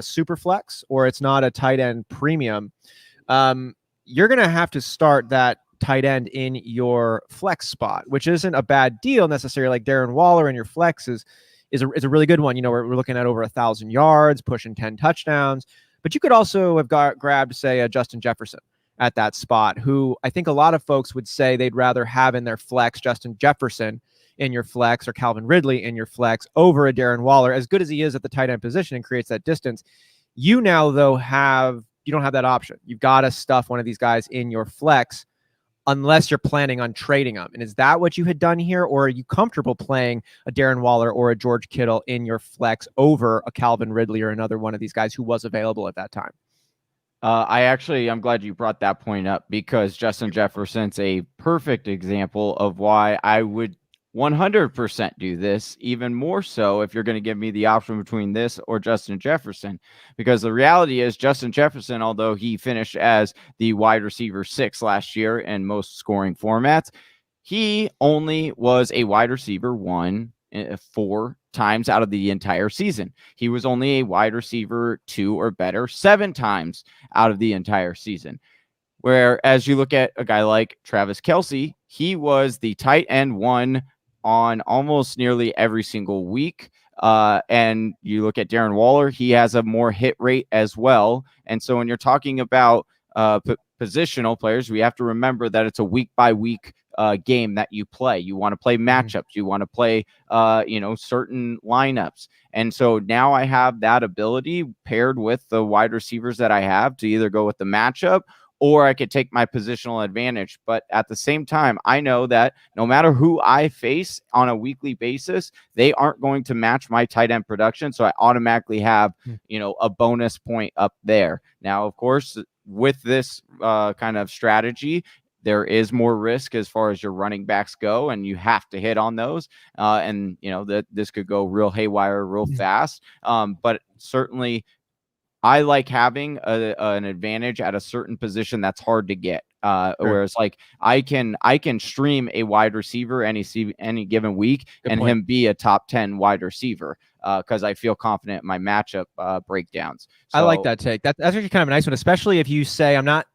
super flex, or it's not a tight end premium, you're going to have to start that tight end in your flex spot, which isn't a bad deal necessarily. Like, Darren Waller in your flex is a really good one. We're looking at over 1,000 yards, pushing 10 touchdowns. But you could also have grabbed, say, a Justin Jefferson at that spot, who I think a lot of folks would say they'd rather have in their flex Justin Jefferson in your flex, or Calvin Ridley in your flex, over a Darren Waller, as good as he is at the tight end position and creates that distance. You now, though, you don't have that option. You've got to stuff one of these guys in your flex, unless you're planning on trading them. And is that what you had done here, or are you comfortable playing a Darren Waller or a George Kittle in your flex over a Calvin Ridley or another one of these guys who was available at that time? I'm glad you brought that point up, because Justin Jefferson's a perfect example of why I would 100% do this, even more so if you're going to give me the option between this or Justin Jefferson, because the reality is Justin Jefferson, although he finished as the wide receiver 6 last year in most scoring formats, he only was a wide receiver 1 4 times out of the entire season. He was only a wide receiver 2 or better 7 times out of the entire season. Whereas you look at a guy like Travis Kelce, he was the tight end 1 on almost nearly every single week. And you look at Darren Waller, he has a more hit rate as well. And so when you're talking about positional players, we have to remember that it's a week by week game that you play. You want to play matchups. You want to play, certain lineups. And so now I have that ability paired with the wide receivers that I have to either go with the matchup or I could take my positional advantage. But at the same time, I know that no matter who I face on a weekly basis, they aren't going to match my tight end production. So I automatically have, a bonus point up there. Now, of course, with this kind of strategy, there is more risk as far as your running backs go, and you have to hit on those. And that this could go real haywire real fast. But certainly I like having an advantage at a certain position that's hard to get. Whereas like I can stream a wide receiver any given week him be a top 10 wide receiver because I feel confident in my matchup breakdowns. So, I like that take. That's actually kind of a nice one, especially if you say I'm not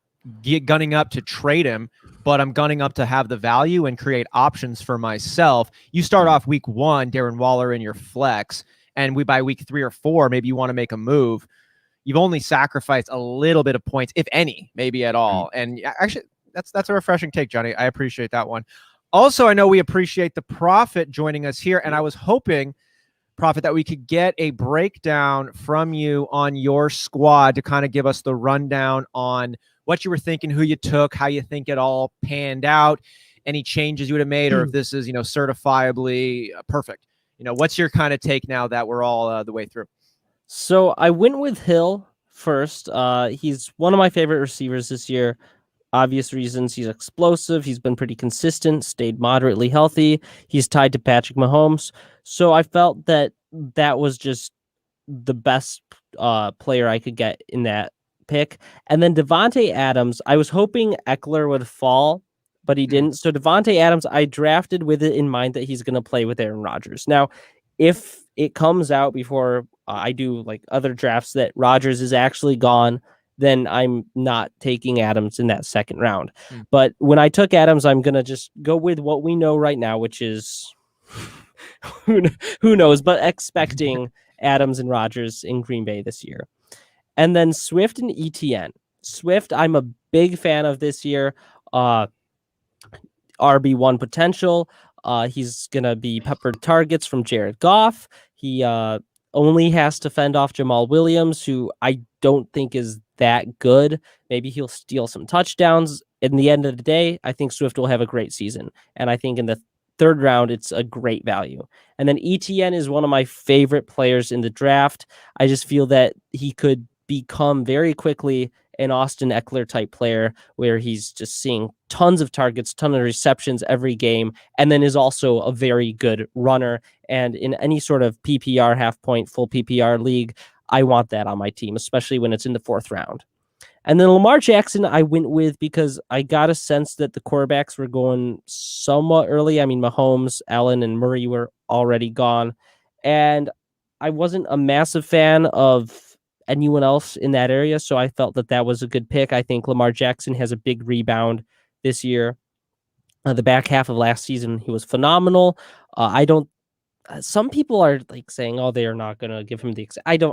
gunning up to trade him, but I'm gunning up to have the value and create options for myself. You start off week 1, Darren Waller in your flex, and by week 3 or 4, maybe you want to make a move. You've only sacrificed a little bit of points, if any, maybe at all. And actually, that's a refreshing take, Johnny. I appreciate that one. Also, I know we appreciate the ProFFet joining us here, and I was hoping, ProFFet, that we could get a breakdown from you on your squad to kind of give us the rundown on what you were thinking, who you took, how you think it all panned out, any changes you would have made, or if this is, certifiably perfect. What's your kind of take now that we're all the way through? So I went with Hill first. He's one of my favorite receivers this year. Obvious reasons. He's explosive. He's been pretty consistent, stayed moderately healthy. He's tied to Patrick Mahomes. So I felt that was just the best player I could get in that pick. And then Devontae Adams, I was hoping Eckler would fall, but he didn't. So Devontae Adams, I drafted with it in mind that he's going to play with Aaron Rodgers. Now, if it comes out before I do like other drafts that Rodgers is actually gone, then I'm not taking Adams in that second round. But when I took Adams, I'm going to just go with what we know right now, which is who knows, but expecting Adams and Rodgers in Green Bay this year. And then Swift and ETN. Swift, I'm a big fan of this year. RB1 potential. He's going to be peppered targets from Jared Goff. He only has to fend off Jamal Williams, who I don't think is that good. Maybe he'll steal some touchdowns. In the end of the day, I think Swift will have a great season. And I think in the third round, it's a great value. And then ETN is one of my favorite players in the draft. I just feel that he could become very quickly an Austin Eckler type player where he's just seeing tons of targets, ton of receptions every game, and then is also a very good runner. And in any sort of PPR, half point, full PPR league, I want that on my team, especially when it's in the fourth round. And then Lamar Jackson, I went with because I got a sense that the quarterbacks were going somewhat early. I mean, Mahomes, Allen, and Murray were already gone. And I wasn't a massive fan of anyone else in that area, so I felt that was a good pick. I think Lamar Jackson has a big rebound this year. The back half of last season, he was phenomenal. Some people are like saying, "Oh, they are not going to give him the."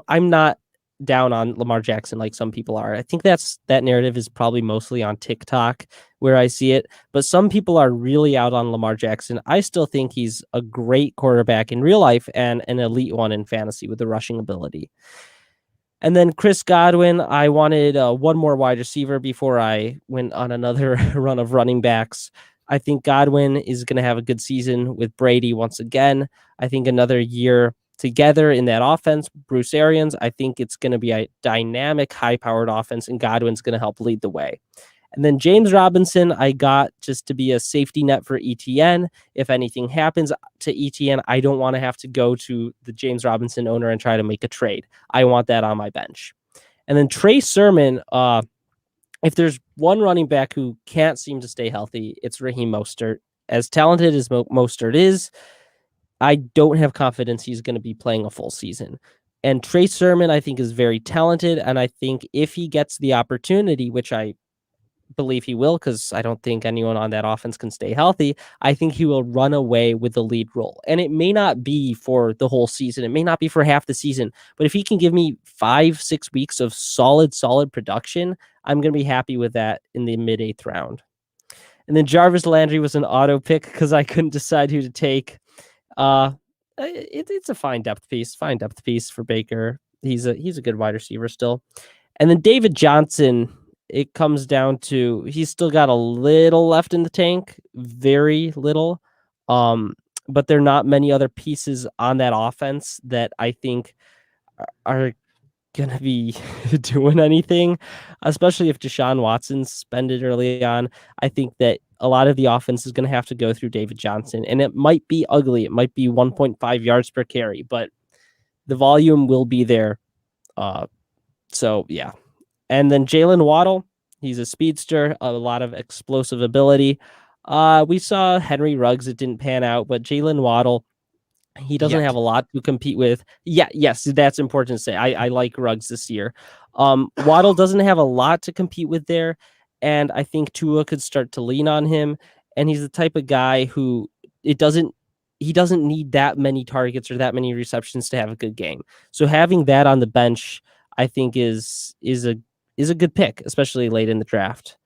I'm not down on Lamar Jackson like some people are. I think that narrative is probably mostly on TikTok where I see it, but some people are really out on Lamar Jackson. I still think he's a great quarterback in real life and an elite one in fantasy with the rushing ability. And then Chris Godwin, I wanted one more wide receiver before I went on another run of running backs. I think Godwin is going to have a good season with Brady once again. I think another year together in that offense, Bruce Arians, I think it's going to be a dynamic, high-powered offense, and Godwin's going to help lead the way. And then James Robinson, I got just to be a safety net for ETN. If anything happens to ETN, I don't want to have to go to the James Robinson owner and try to make a trade. I want that on my bench. And then Trey Sermon, if there's one running back who can't seem to stay healthy, it's Raheem Mostert. As talented as Mostert is, I don't have confidence he's going to be playing a full season. And Trey Sermon, I think, is very talented. And I think if he gets the opportunity, which I believe he will, because I don't think anyone on that offense can stay healthy, I think he will run away with the lead role. And it may not be for the whole season. It may not be for half the season. But if he can give me 5-6 weeks of solid production, I'm going to be happy with that in the mid-8th round. And then Jarvis Landry was an auto pick because I couldn't decide who to take. It's a fine depth piece for Baker. He's a good wide receiver still. And then David Johnson it comes down to he's still got a little left in the tank, very little. But there are not many other pieces on that offense that I think are gonna be doing anything, especially if Deshaun Watson's suspended early on. I think that a lot of the offense is gonna have to go through David Johnson, and it might be ugly. It might be 1.5 yards per carry, but the volume will be there. So yeah. And then Jalen Waddle, he's a speedster, a lot of explosive ability. We saw Henry Ruggs, it didn't pan out, but Jalen Waddle, he doesn't have a lot to compete with. Yes, that's important to say. I like Ruggs this year. Waddle doesn't have a lot to compete with there, and I think Tua could start to lean on him. And he's the type of guy who he doesn't need that many targets or that many receptions to have a good game. So having that on the bench, I think is a good pick, especially late in the draft.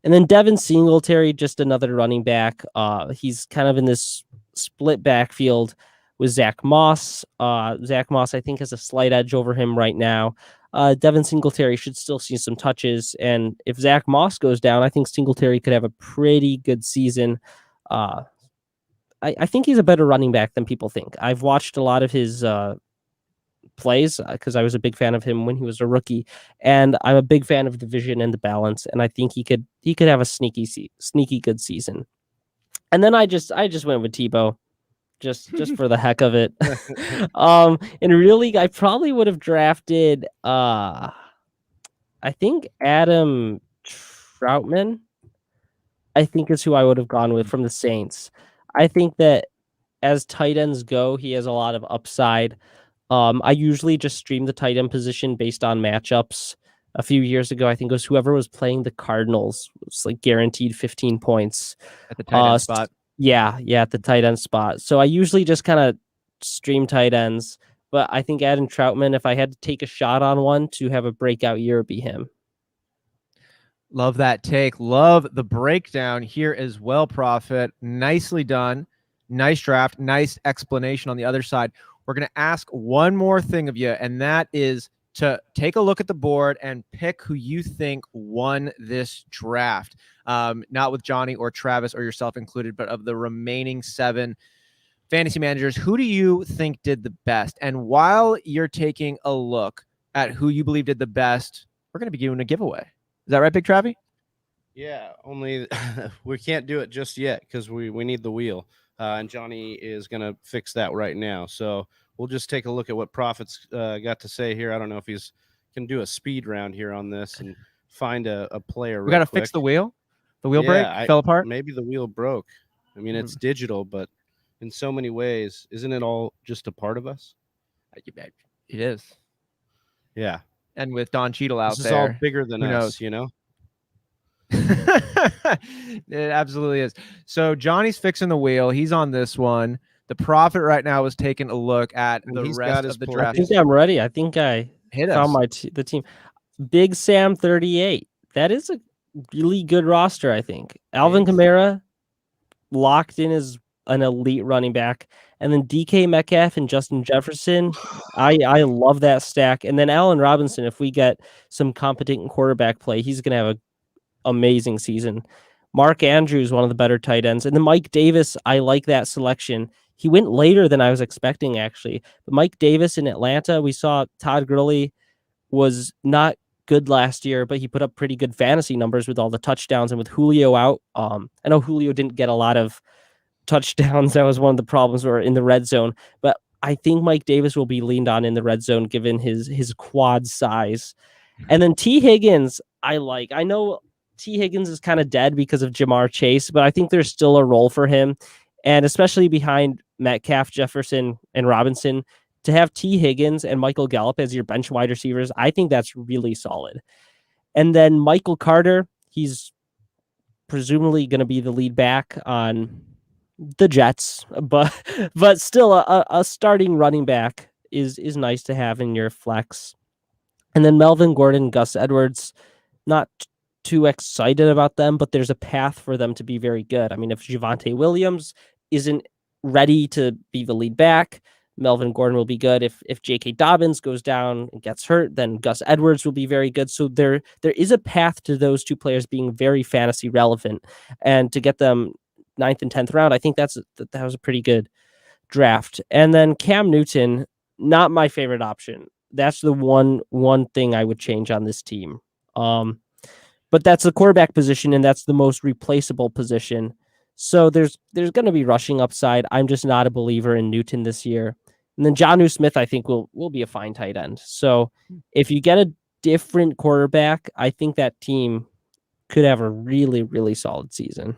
And then Devin Singletary, just another running back. He's kind of in this split backfield with Zach Moss. Zach Moss, I think, has a slight edge over him right now. Devin Singletary should still see some touches. And if Zach Moss goes down, I think Singletary could have a pretty good season. I think he's a better running back than people think. I've watched a lot of his plays because I was a big fan of him when he was a rookie, and I'm a big fan of the vision and the balance, and I think he could have a sneaky good season. And then I just went with Tebow just for the heck of it. And really I probably would have drafted I think Adam Troutman, I think, is who I would have gone with from the Saints. I think that as tight ends go, he has a lot of upside. I usually just stream the tight end position based on matchups. A few years ago, I think it was whoever was playing the Cardinals was like guaranteed 15 points at the tight end spot. Yeah, at the tight end spot. So I usually just kind of stream tight ends, but I think Adam Troutman, if I had to take a shot on one to have a breakout year, would be him. Love that take. Love the breakdown here as well, ProFFet. Nicely done. Nice draft. Nice explanation on the other side. We're going to ask one more thing of you, and that is to take a look at the board and pick who you think won this draft. Not with Johnny or Travis or yourself included, but of the remaining 7 fantasy managers, who do you think did the best? And while you're taking a look at who you believe did the best, we're going to be giving a giveaway. Is that right, Big Travi? Yeah, only we can't do it just yet because we need the wheel. And Johnny is going to fix that right now. So we'll just take a look at what ProFFet's got to say here. I don't know if he's can do a speed round here on this and find a player. We got to fix the wheel. The wheel fell apart. Maybe the wheel broke. I mean, it's digital, but in so many ways, isn't it all just a part of us? It is. Yeah. And with Don Cheadle out this there, is all bigger than us, you know? It absolutely is. So Johnny's fixing the wheel. He's on this one. The ProFFet right now is taking a look at the rest of the draft. I think I'm ready. I think I found the team. Big Sam 38. That is a really good roster, I think. Alvin Kamara locked in as an elite running back. And then DK Metcalf and Justin Jefferson. I love that stack. And then Allen Robinson, if we get some competent quarterback play, he's going to have an amazing season. Mark Andrews, one of the better tight ends. And then Mike Davis, I like that selection. He went later than I was expecting, actually. But Mike Davis in Atlanta, we saw Todd Gurley was not good last year, but he put up pretty good fantasy numbers with all the touchdowns and with Julio out. I know Julio didn't get a lot of touchdowns. That was one of the problems were in the red zone, but I think Mike Davis will be leaned on in the red zone given his quad size. And then T Higgins, I know T Higgins is kind of dead because of Jamar Chase, but I think there's still a role for him. And especially behind Metcalf, Jefferson, and Robinson, to have T Higgins and Michael Gallup as your bench wide receivers, I think that's really solid. And then Michael Carter, he's presumably going to be the lead back on the Jets, but still a starting running back is nice to have in your flex. And then Melvin Gordon, Gus Edwards, not too excited about them, but there's a path for them to be very good. I mean, if Javonte Williams isn't ready to be the lead back, Melvin Gordon will be good. If J.K. Dobbins goes down and gets hurt, then Gus Edwards will be very good. So there is a path to those two players being very fantasy relevant, and to get them 9th and 10th round, I think that was a pretty good draft. And then Cam Newton, not my favorite option. That's the one thing I would change on this team. But that's the quarterback position, and that's the most replaceable position. So there's going to be rushing upside. I'm just not a believer in Newton this year. And then Jonnu Smith, I think, will be a fine tight end. So if you get a different quarterback, I think that team could have a really, really solid season.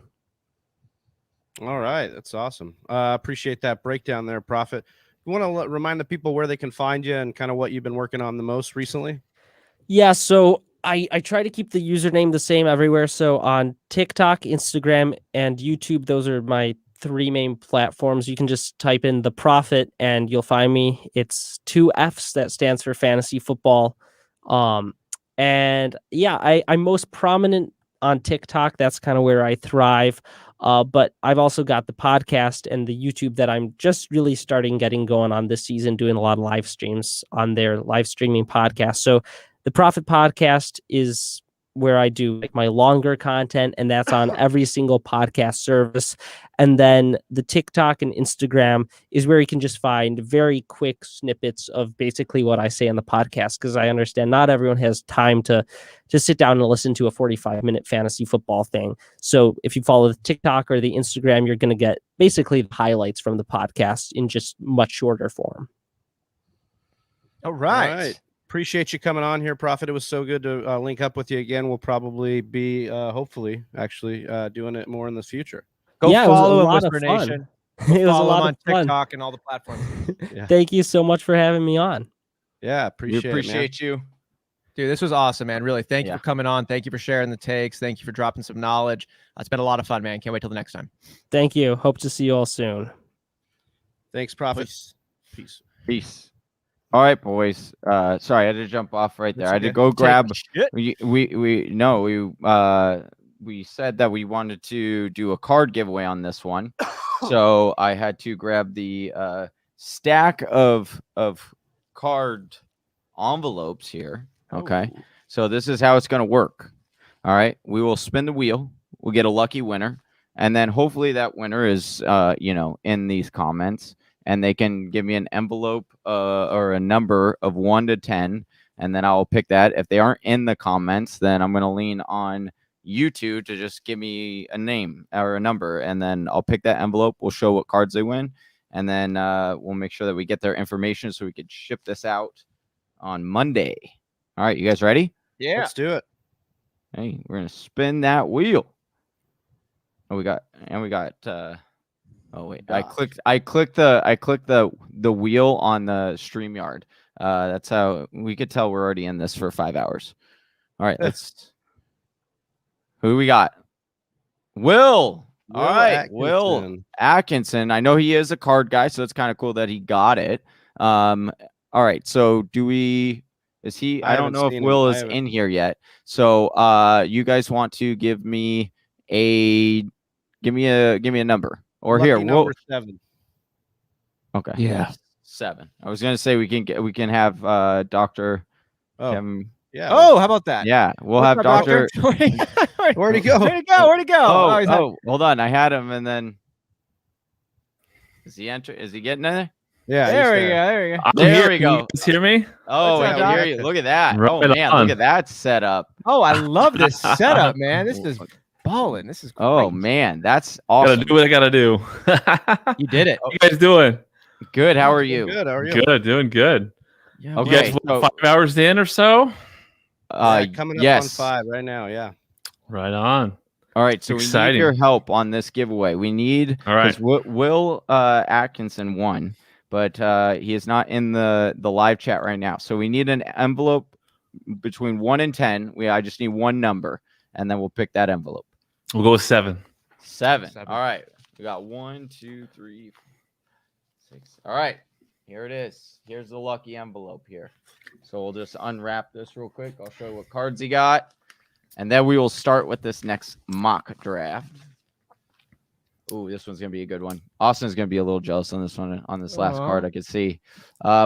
All right. That's awesome. Appreciate that breakdown there, Prophet. You want to remind the people where they can find you and kind of what you've been working on the most recently? Yeah, so I try to keep the username the same everywhere. So on TikTok, Instagram, and YouTube, those are my 3 main platforms. You can just type in The Prophet and you'll find me. It's 2 F's, that stands for fantasy football. And yeah, I'm most prominent on TikTok. That's kind of where I thrive. But I've also got the podcast and the YouTube that I'm just really getting going on this season, doing a lot of live streams on their live streaming podcast. So the Prophet podcast is where I do like my longer content, and that's on every single podcast service. And then the TikTok and Instagram is where you can just find very quick snippets of basically what I say on the podcast, because I understand not everyone has time to sit down and listen to a 45-minute fantasy football thing. So if you follow the TikTok or the Instagram, you're going to get basically the highlights from the podcast in just much shorter form. All right. Appreciate you coming on here, Prophet. It was so good to link up with you again. We'll probably be, hopefully, actually doing it more in the future. Go follow him, Whisper Nation. It was a lot on of fun. TikTok and all the platforms. Yeah. Thank you so much for having me on. Yeah, We appreciate appreciate you. Dude, this was awesome, man. Really, thank you for coming on. Thank you for sharing the takes. Thank you for dropping some knowledge. It's been a lot of fun, man. Can't wait till the next time. Thank you. Hope to see you all soon. Thanks, Prophet. Peace. All right, boys. Sorry, I had to jump off right there. That's I had to okay. go grab. Shit. We said that we wanted to do a card giveaway on this one, so I had to grab the stack of card envelopes here. Okay, so this is how it's going to work. All right, we will spin the wheel. We'll get a lucky winner, and then hopefully that winner is in these comments. And they can give me an envelope or a number of 1 to 10, and then I'll pick that. If they aren't in the comments, then I'm going to lean on you two to just give me a name or a number, and then I'll pick that envelope. We'll show what cards they win, and then we'll make sure that we get their information so we could ship this out on Monday. All right, you guys ready? Yeah. Let's do it. Hey, we're going to spin that wheel. Oh, we got. Oh wait, I clicked the wheel on the StreamYard. That's how we could tell we're already in this for 5 hours. All right, let's. Who we got? Will. All right, Atkinson. Will Atkinson. I know he is a card guy, so it's kind of cool that he got it. All right, so is he? I don't know if Will is in here yet. So you guys want to give me a number. Or Lucky here, number 7. Okay. Yeah. 7. I was gonna say we can have Dr. Oh, Kevin. yeah. Oh, how about that? Yeah, we'll What's have up, Dr. Where'd he go? Where'd he go? Where'd he go? Oh, hold on. I had him, and then is he getting in there? Yeah. There we go. There we go. You guys hear me? Oh, What's up, I hear Doc? you. Look at that. Right Oh man, on. look at that setup. Oh, I love this setup, man. This is balling. This is great. Oh man, that's awesome. Gotta do what I gotta do. You did it. How you guys doing? Good. How are you? Good. How are you? Good, doing good. Yeah, You guys, Okay. So, 5 hours in or so? Coming up yes. on 5 right now. Yeah. Right on. All right, so we Exciting. need your help on this giveaway. We need. All right. 'cause Will Atkinson won, but he is not in the live chat right now. So we need an envelope between 1 and 10. I just need one number, and then we'll pick that envelope. We'll go with 7. 7. All right, we got 1, 2, 3, 4, 6. All right, here it is. Here's the lucky envelope here. So we'll just unwrap this real quick. I'll show you what cards he got, and then we will start with this next mock draft. Ooh, this one's gonna be a good one. Austin's gonna be a little jealous on this one. On this last card, I could see.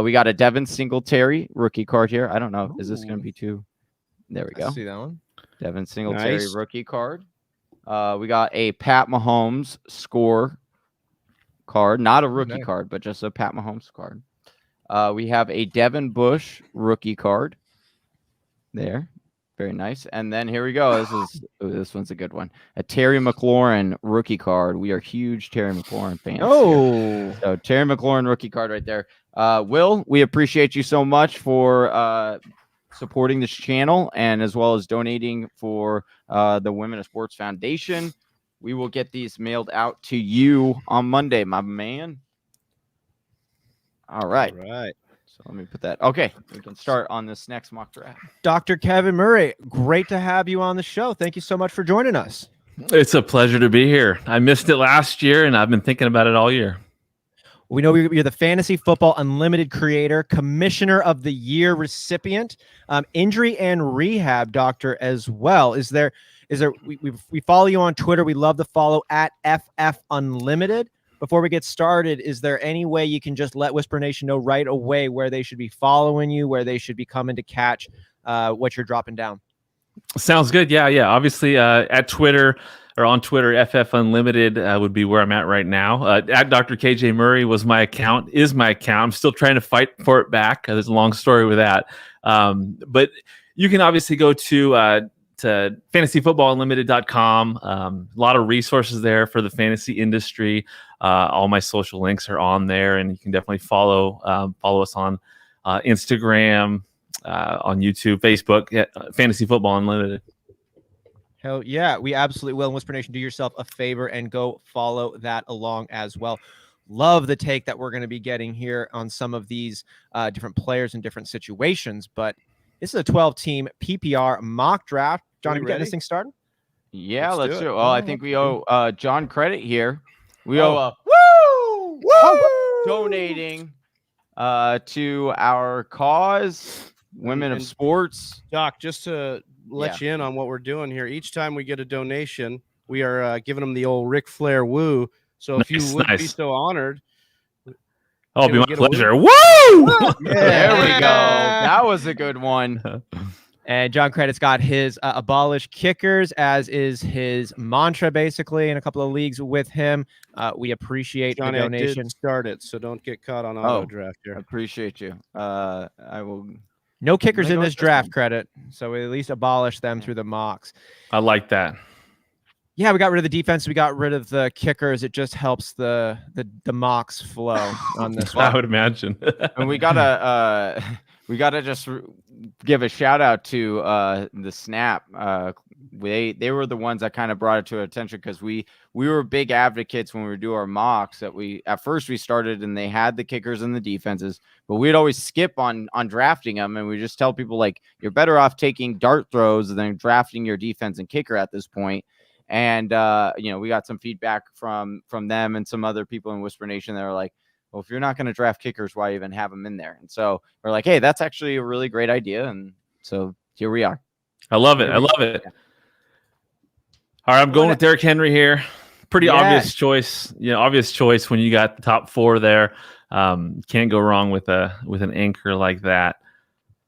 We got a Devin Singletary rookie card here. I don't know. Is this gonna be too? There we go. See that one? Devin Singletary rookie card. We got a Pat Mahomes score card, not a rookie card, but just a Pat Mahomes card. We have a Devin Bush rookie card. There. Very nice. And then here we go. This one's a good one. A Terry McLaurin rookie card. We are huge Terry McLaurin fans. Oh, so Terry McLaurin rookie card right there. Will, we appreciate you so much for supporting this channel and as well as donating for the Women of Sports Foundation. We will get these mailed out to you on Monday, my man. All right. All right. So let me put that. Okay, we can start on this next mock draft. Dr. Kevin Murray, great to have you on the show. Thank you so much for joining us. It's a pleasure to be here. I missed it last year, and I've been thinking about it all year. We know you're the Fantasy Football Unlimited creator, Commissioner of the Year recipient, injury and rehab doctor as well. We follow you on Twitter. We love to follow at FF Unlimited. Before we get started, is there any way you can just let Whisper Nation know right away where they should be following you, where they should be coming to catch what you're dropping down? Sounds good. Yeah. Obviously, at Twitter or on Twitter, FF Unlimited would be where I'm at right now. At Dr. KJ Murray is my account. I'm still trying to fight for it back. There's a long story with that. But you can obviously go to fantasyfootballunlimited.com. A lot of resources there for the fantasy industry. All my social links are on there, and you can definitely follow us on Instagram, on YouTube, Facebook, Fantasy Football Unlimited. Hell yeah, we absolutely will. And Whisper Nation, do yourself a favor and go follow that along as well. Love the take that we're going to be getting here on some of these different players in different situations, but this is a 12-team PPR mock draft. John, are we getting this thing started? Yeah, let's do it. Well, I think we owe John credit here. We owe donating to our cause, Women of Sports. Doc, just to let you in on what we're doing here, each time we get a donation, we are giving them the old Ric Flair woo. So if you would be so honored. Oh, it'll be my pleasure. Woo! There we go. That was a good one. And John Credit's got his abolish kickers, as is his mantra, basically, in a couple of leagues with him. We appreciate Johnny, the donation. I did start it, so don't get caught on auto draft here. Appreciate you. I will. No kickers in this draft, Credit. So we at least abolish them through the mocks. I like that. Yeah, we got rid of the defense. We got rid of the kickers. It just helps the mocks flow on this one. I would imagine. And we gotta just give a shout out to the Snap. They were the ones that kind of brought it to our attention, because we were big advocates when we would do our mocks that at first we started and they had the kickers and the defenses, but we'd always skip on drafting them, and we just tell people, like, you're better off taking dart throws than drafting your defense and kicker at this point. And we got some feedback from them and some other people in Whisper Nation that are like, well, if you're not going to draft kickers, why even have them in there? And so we're like, hey, that's actually a really great idea. And so here we are. I love it. Yeah. All right, I'm going with Derrick Henry here. Pretty obvious choice. Obvious choice when you got the top 4 there. Can't go wrong with an anchor like that.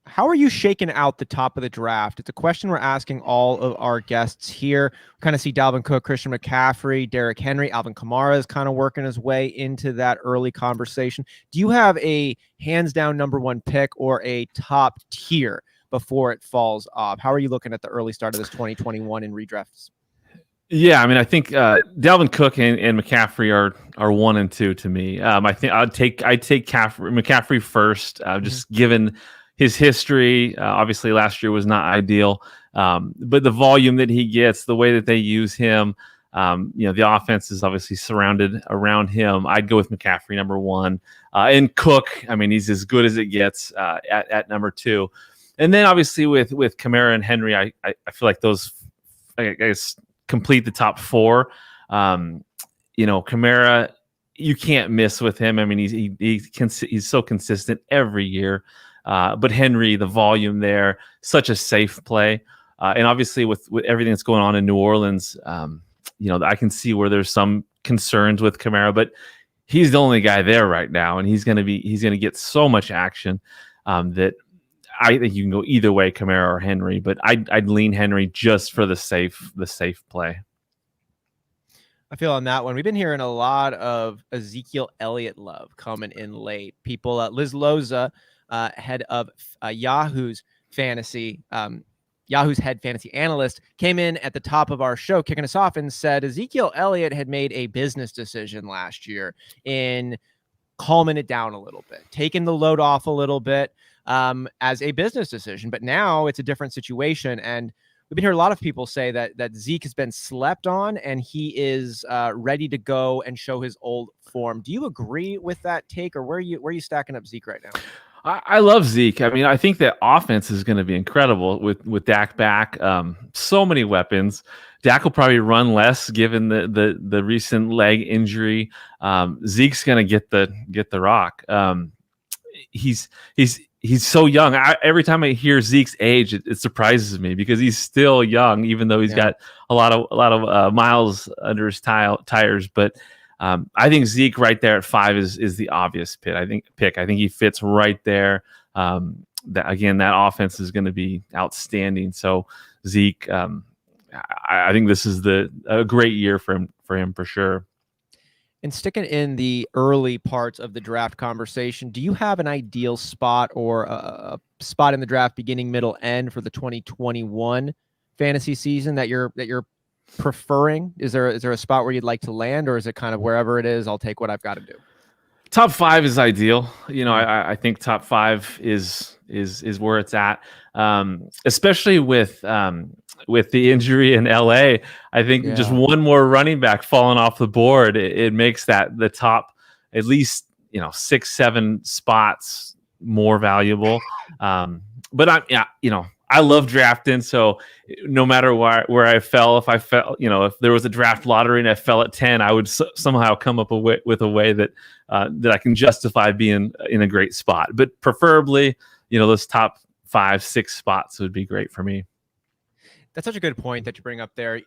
How are you shaking out the top of the draft? It's a question we're asking all of our guests here. We kind of see Dalvin Cook, Christian McCaffrey, Derrick Henry, Alvin Kamara is kind of working his way into that early conversation. Do you have a hands-down number 1 pick or a top tier before it falls off? How are you looking at the early start of this 2021 in redrafts? Yeah, I mean, I think Dalvin Cook and McCaffrey are 1 and 2 to me. I think I'd take McCaffrey first, just given his history. Obviously last year was not ideal, but the volume that he gets, the way that they use him, the offense is obviously surrounded around him. I'd go with McCaffrey number 1, and Cook. I mean, he's as good as it gets at number 2, and then obviously with Kamara and Henry, I feel like those, I guess, complete the top 4. Kamara, you can't miss with him. I mean, he's so consistent every year. But Henry, the volume there, such a safe play. And obviously with everything that's going on in New Orleans, I can see where there's some concerns with Kamara, but he's the only guy there right now, and he's gonna get so much action that I think you can go either way, Kamara or Henry, but I'd lean Henry just for the safe play. I feel on that one. We've been hearing a lot of Ezekiel Elliott love coming in late. People, Liz Loza, head of Yahoo's fantasy, Yahoo's head fantasy analyst, came in at the top of our show, kicking us off, and said Ezekiel Elliott had made a business decision last year in calming it down a little bit, taking the load off a little bit as a business decision. But now it's a different situation, and we've been hearing a lot of people say that Zeke has been slept on and he is ready to go and show his old form. Do you agree with that take, or where are you stacking up Zeke right now? I love Zeke. I mean, I think that offense is going to be incredible with Dak back. So many weapons. Dak will probably run less given the recent leg injury. Zeke's going to get the rock. He's so young. Every time I hear Zeke's age, it surprises me because he's still young, even though he's got a lot of miles under his tires. But I think Zeke right there at 5 is the obvious pick. I think he fits right there. That offense is going to be outstanding. So Zeke, I think this is a great year for him for sure. And sticking in the early parts of the draft conversation, do you have an ideal spot or a spot in the draft, beginning, middle, end for the 2021 fantasy season that you're preferring? Is there a spot where you'd like to land, or is it kind of wherever it is, I'll take what I've got to do? Top 5 is ideal. I think top 5 is where it's at. Especially with the injury in LA, I think just one more running back falling off the board, it makes that the top at least 6-7 spots more valuable. But I love drafting, so no matter where I fell, if there was a draft lottery and I fell at 10, I would somehow come up with a way that I can justify being in a great spot. But preferably, those top 5-6 spots would be great for me. That's such a good point that you bring up there.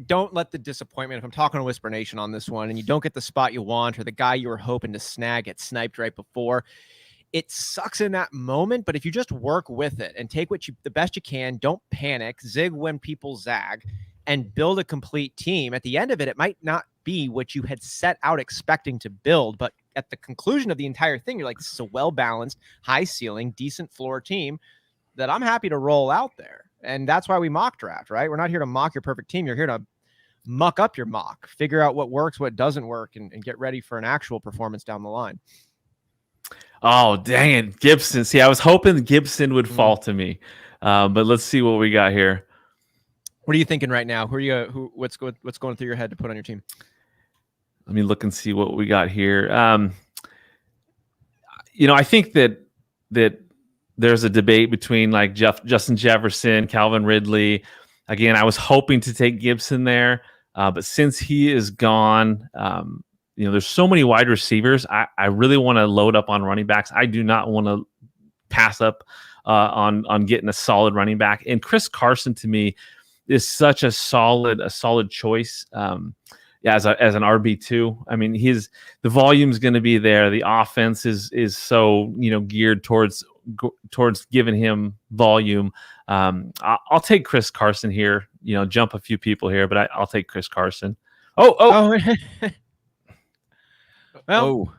Don't let the disappointment, if I'm talking to Whisper Nation on this one, and you don't get the spot you want or the guy you were hoping to snag get sniped right before, it sucks in that moment. But if you just work with it and take the best you can, don't panic, zig when people zag, and build a complete team. At the end of it, it might not be what you had set out expecting to build, but at the conclusion of the entire thing, you're like, this is a well-balanced, high ceiling, decent floor team that I'm happy to roll out there. And that's why we mock draft, right? We're not here to mock your perfect team. You're here to muck up your mock, figure out what works, what doesn't work, and get ready for an actual performance down the line. Oh, dang it. Gibson. See, I was hoping Gibson would fall to me. But let's see what we got here. What are you thinking right now? What's going through your head to put on your team? Let me look and see what we got here. I think that there's a debate between like Justin Jefferson, Calvin Ridley. Again, I was hoping to take Gibson there, but since he is gone, there's so many wide receivers. I really want to load up on running backs. I do not want to pass up on getting a solid running back. And Chris Carson to me is such a solid choice. As an RB2. I mean, the volume's going to be there. The offense is so geared towards giving him volume. I'll take Chris Carson here. Jump a few people here, but I'll take Chris Carson. Oh. Well,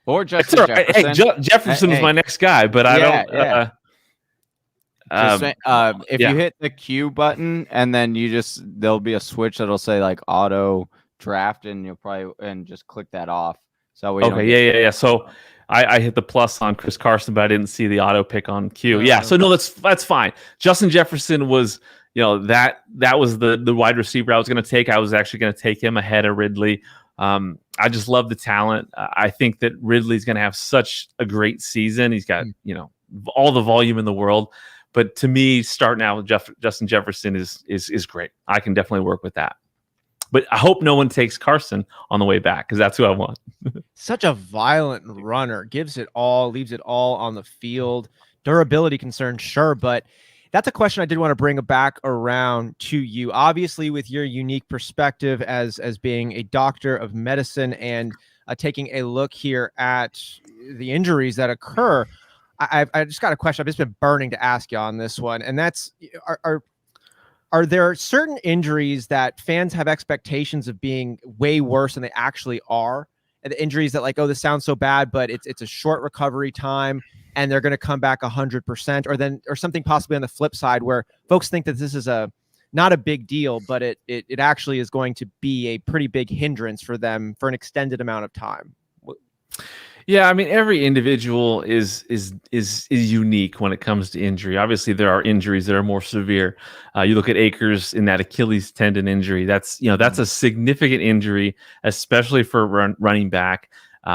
or Justin Jefferson. Hey, Jefferson was my next guy, but I don't. If you hit the Q button and then there'll be a switch that'll say like auto draft, and you'll probably just click that off. So yeah. So I hit the plus on Chris Carson, but I didn't see the auto pick on Q. Yeah, so no, that's fine. Justin Jefferson was, that was the wide receiver I was going to take. I was actually going to take him ahead of Ridley. I just love the talent. I think that Ridley's going to have such a great season. He's got all the volume in the world. But to me, starting out with Justin Jefferson is great. I can definitely work with that. But I hope no one takes Carson on the way back, because that's who I want. Such a violent runner, gives it all, leaves it all on the field. Durability concerns, sure, but That's a question I did want to bring back around to you. Obviously, with your unique perspective as being a doctor of medicine and taking a look here at the injuries that occur, I just got a question I've just been burning to ask you on this one, and that's are there certain injuries that fans have expectations of being way worse than they actually are? And the injuries that like, oh, this sounds so bad, but it's a short recovery time and they're going to come back 100%, or something possibly on the flip side where folks think that this is not a big deal, but it actually is going to be a pretty big hindrance for them for an extended amount of time. Yeah, I mean, every individual is unique when it comes to injury. Obviously, there are injuries that are more severe. You look at Akers in that Achilles tendon injury. That's a significant injury, especially for running back.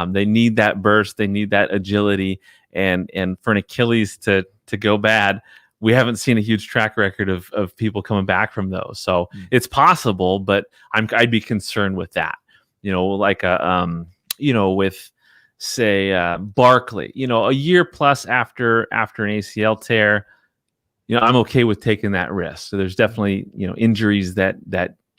They need that burst, they need that agility, and for an Achilles to go bad, we haven't seen a huge track record of people coming back from those. So it's possible, but I'd be concerned with that. Like with say Barkley, a year plus after an ACL tear, I'm okay with taking that risk. So there's definitely injuries that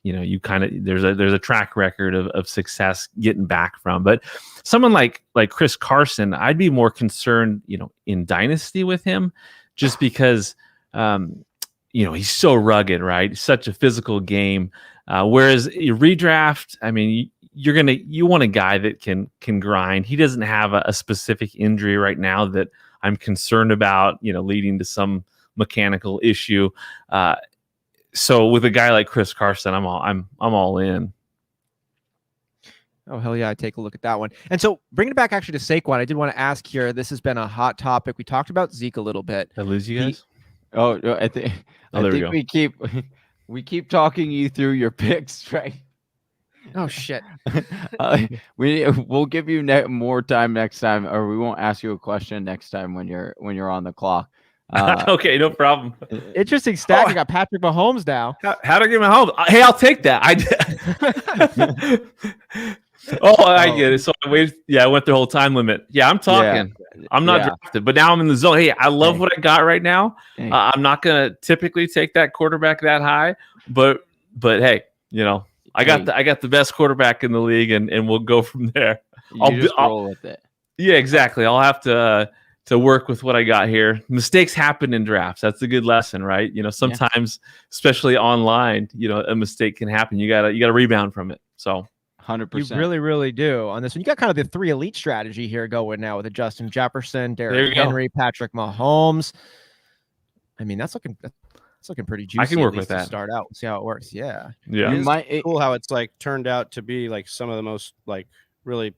you kind of there's a track record of success getting back from. But someone like Chris Carson, I'd be more concerned in dynasty with him, just because he's so rugged, right? It's such a physical game. Whereas you redraft, I mean, you want a guy that can grind. He doesn't have a specific injury right now that I'm concerned about, leading to some mechanical issue. So with a guy like Chris Carson, I'm all in. Oh, hell yeah, I take a look at that one. And so bringing it back actually to Saquon, I did want to ask here, this has been a hot topic. We talked about Zeke a little bit. Did I lose you guys? I think we keep talking you through your picks, right? Oh shit. We'll give you more time next time, or we won't ask you a question next time when you're on the clock. Okay, no problem. Interesting stat. You got Patrick Mahomes now. How to get Mahomes? Hey, I'll take that. I get it. So I waited. Yeah, I went the whole time limit. Yeah, I'm talking. Yeah. I'm not drafted, but now I'm in the zone. Hey, I love what I got right now. I'm not gonna typically take that quarterback that high, but hey, I got the best quarterback in the league, and we'll go from there. I'll roll with it. Yeah, exactly. I'll have to work with what I got here. Mistakes happen in drafts. That's a good lesson, right? Sometimes, especially online, a mistake can happen. You gotta rebound from it. So 100%. You really, really do on this one. You got kind of the three elite strategy here going now with Justin Jefferson, Derrick Henry, Patrick Mahomes. I mean, that's looking pretty juicy. I can work with that. Start out and see how it works. Yeah. It's cool how it's like turned out to be like some of the most like really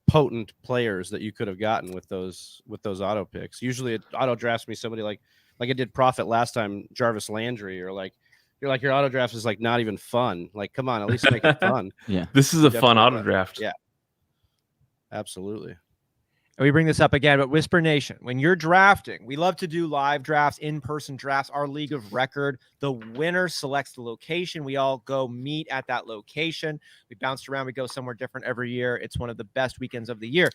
potent players that you could have gotten with those auto picks. Usually it auto drafts me somebody like it did ProFFet last time, Jarvis Landry, or your auto draft is like not even fun. Like, come on, at least make it fun. Yeah. This is a fun auto draft. Yeah. Absolutely. We bring this up again, but Whisper Nation, when you're drafting, we love to do live drafts, in-person drafts, our league of record. The winner selects the location. We all go meet at that location. We bounce around. We go somewhere different every year. It's one of the best weekends of the year.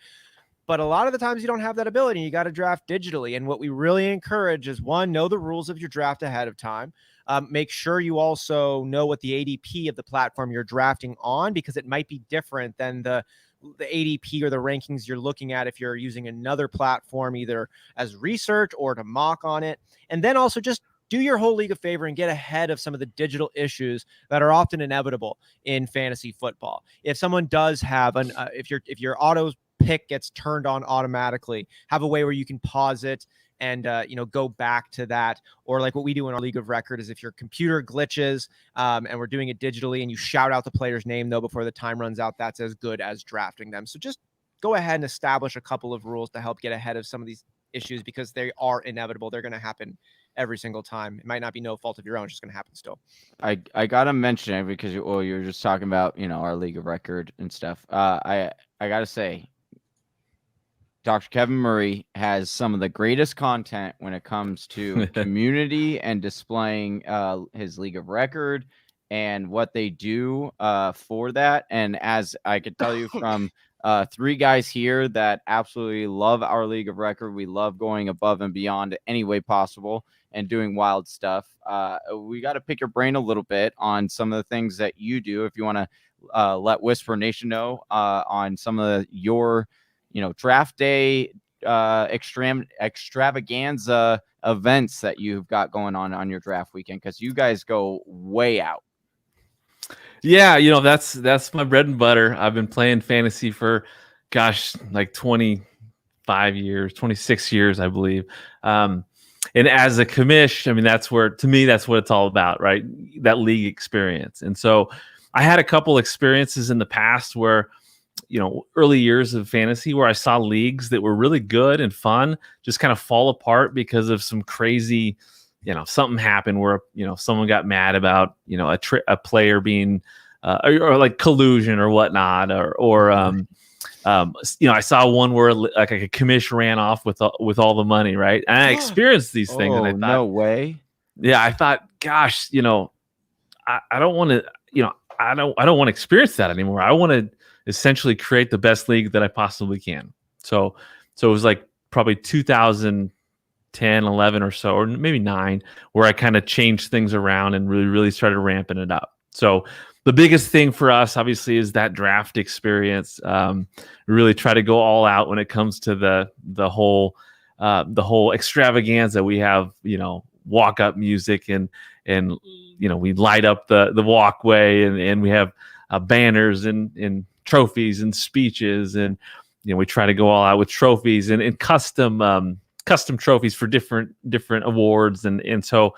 But a lot of the times you don't have that ability. You got to draft digitally. And what we really encourage is, one, know the rules of your draft ahead of time. Make sure you also know what the ADP of the platform you're drafting on, because it might be different than the ADP or the rankings you're looking at if you're using another platform, either as research or to mock on it. And then also just do your whole league a favor and get ahead of some of the digital issues that are often inevitable in fantasy football. If someone does have if your auto pick gets turned on automatically, have a way where you can pause it and go back to that. Or like what we do in our league of record is if your computer glitches and we're doing it digitally and you shout out the player's name though before the time runs out, that's as good as drafting them. So just go ahead and establish a couple of rules to help get ahead of some of these issues, because they are inevitable. They're going to happen every single time. It might not be no fault of your own. It's just going to happen still. I gotta mention it because you're just talking about our league of record and stuff. I gotta say, Dr. Kevin Murray has some of the greatest content when it comes to community and displaying his league of record and what they do for that. And as I could tell you from three guys here that absolutely love our league of record. We love going above and beyond any way possible and doing wild stuff. We got to pick your brain a little bit on some of the things that you do. If you want to let Whisper Nation know on some of your, draft day extravaganza events that you've got going on your draft weekend, because you guys go way out. Yeah, that's my bread and butter. I've been playing fantasy for, like 25 years, 26 years, I believe. And as a commish, I mean, that's what it's all about, right? That league experience. And so I had a couple experiences in the past where, early years of fantasy where I saw leagues that were really good and fun just kind of fall apart because of some crazy, something happened where, someone got mad about, a player being, or like collusion or whatnot, or I saw one where like a commish ran off with all the money, right? And I experienced these things, and I thought, no way. Yeah, I thought, gosh, I don't want to, I don't want to experience that anymore. I want to essentially create the best league that I possibly can. So it was like probably 2010, 11 or so, or maybe 9, where I kind of changed things around and really started ramping it up. So the biggest thing for us, obviously, is that draft experience. Really try to go all out when it comes to the whole extravaganza. We have, walk up music and we light up the walkway, and we have banners and trophies and speeches, and we try to go all out with trophies and custom trophies for different awards, and so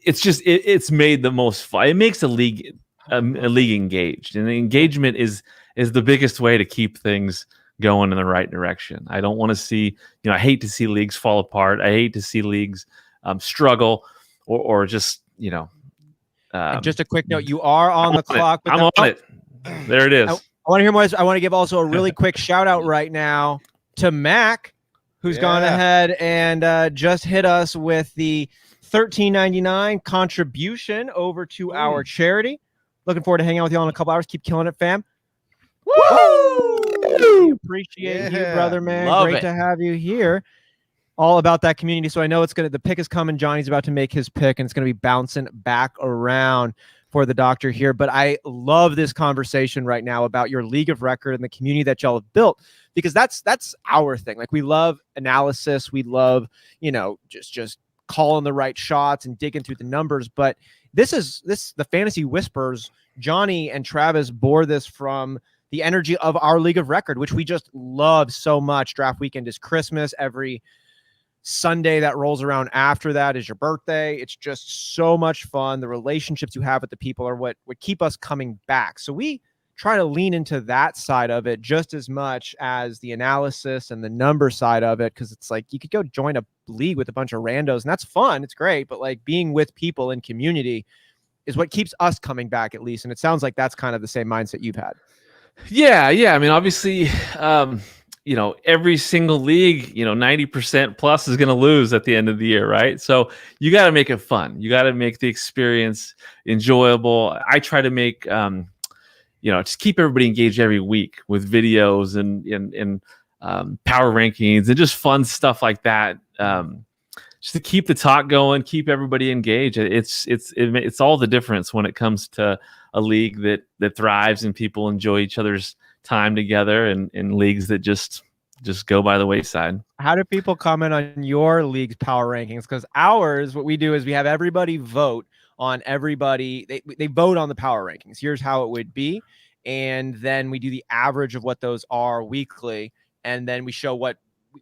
it's made the most fun. It makes a league engaged, and the engagement is the biggest way to keep things going in the right direction. I don't want to see, I hate to see leagues fall apart. I hate to see leagues struggle or just, just a quick note, you are on the clock. I'm on it. There it is. I want to hear more. I want to give also a really quick shout out right now to Mac, who's gone ahead and just hit us with the $13.99 contribution over to our charity. Looking forward to hanging out with you all in a couple hours. Keep killing it, fam. Woo! We appreciate you, brother, man. Love Great it. to have you here. All about that community. So I know the pick is coming. Johnny's about to make his pick, and it's going to be bouncing back around for the doctor here. But I love this conversation right now about your league of record and the community that y'all have built, because that's our thing. Like, we love analysis. We love, just calling the right shots and digging through the numbers. But the Fantasy Whispers, Johnny and Travis bore this from the energy of our league of record, which we just love so much. Draft weekend is Christmas. Every Sunday that rolls around after that is your birthday. It's just so much fun. The relationships you have with the people are what would keep us coming back. So we try to lean into that side of it just as much as the analysis and the number side of it, because it's like you could go join a league with a bunch of randos, and that's fun. It's great. But like, being with people in community is what keeps us coming back, at least. And it sounds like that's kind of the same mindset you've had. Yeah. I mean, obviously, every single league, 90% plus is going to lose at the end of the year, right? So you got to make it fun. You got to make the experience enjoyable. I try to make, just keep everybody engaged every week with videos and power rankings and just fun stuff like that. Just to keep the talk going, keep everybody engaged. It's all the difference when it comes to a league that thrives and people enjoy each other's time together, and in leagues that just go by the wayside. How do people comment on your league's power rankings? Because ours, what we do is we have everybody vote on everybody. They vote on the power rankings. Here's how it would be. And then we do the average of what those are weekly. And then we show what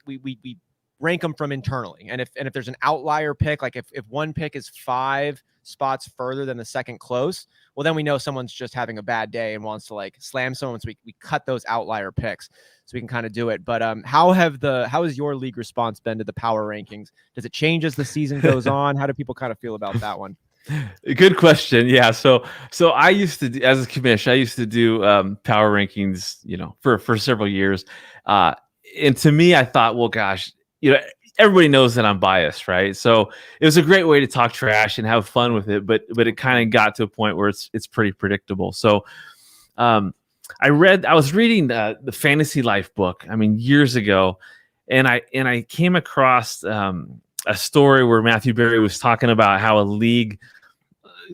we rank them from internally. And if there's an outlier pick, like if one pick is 5 spots further than the second close, well, then we know someone's just having a bad day and wants to like slam someone. So we cut those outlier picks so we can kind of do it. But how has your league response been to the power rankings? Does it change as the season goes on? How do people kind of feel about that one? Good question. Yeah. So I used to, as a commish, I used to do power rankings, for several years. And to me, I thought, well, gosh, everybody knows that I'm biased, right? So it was a great way to talk trash and have fun with it, but it kind of got to a point where it's pretty predictable. So I was reading the Fantasy Life book, I mean, years ago, and I came across a story where Matthew Berry was talking about how a league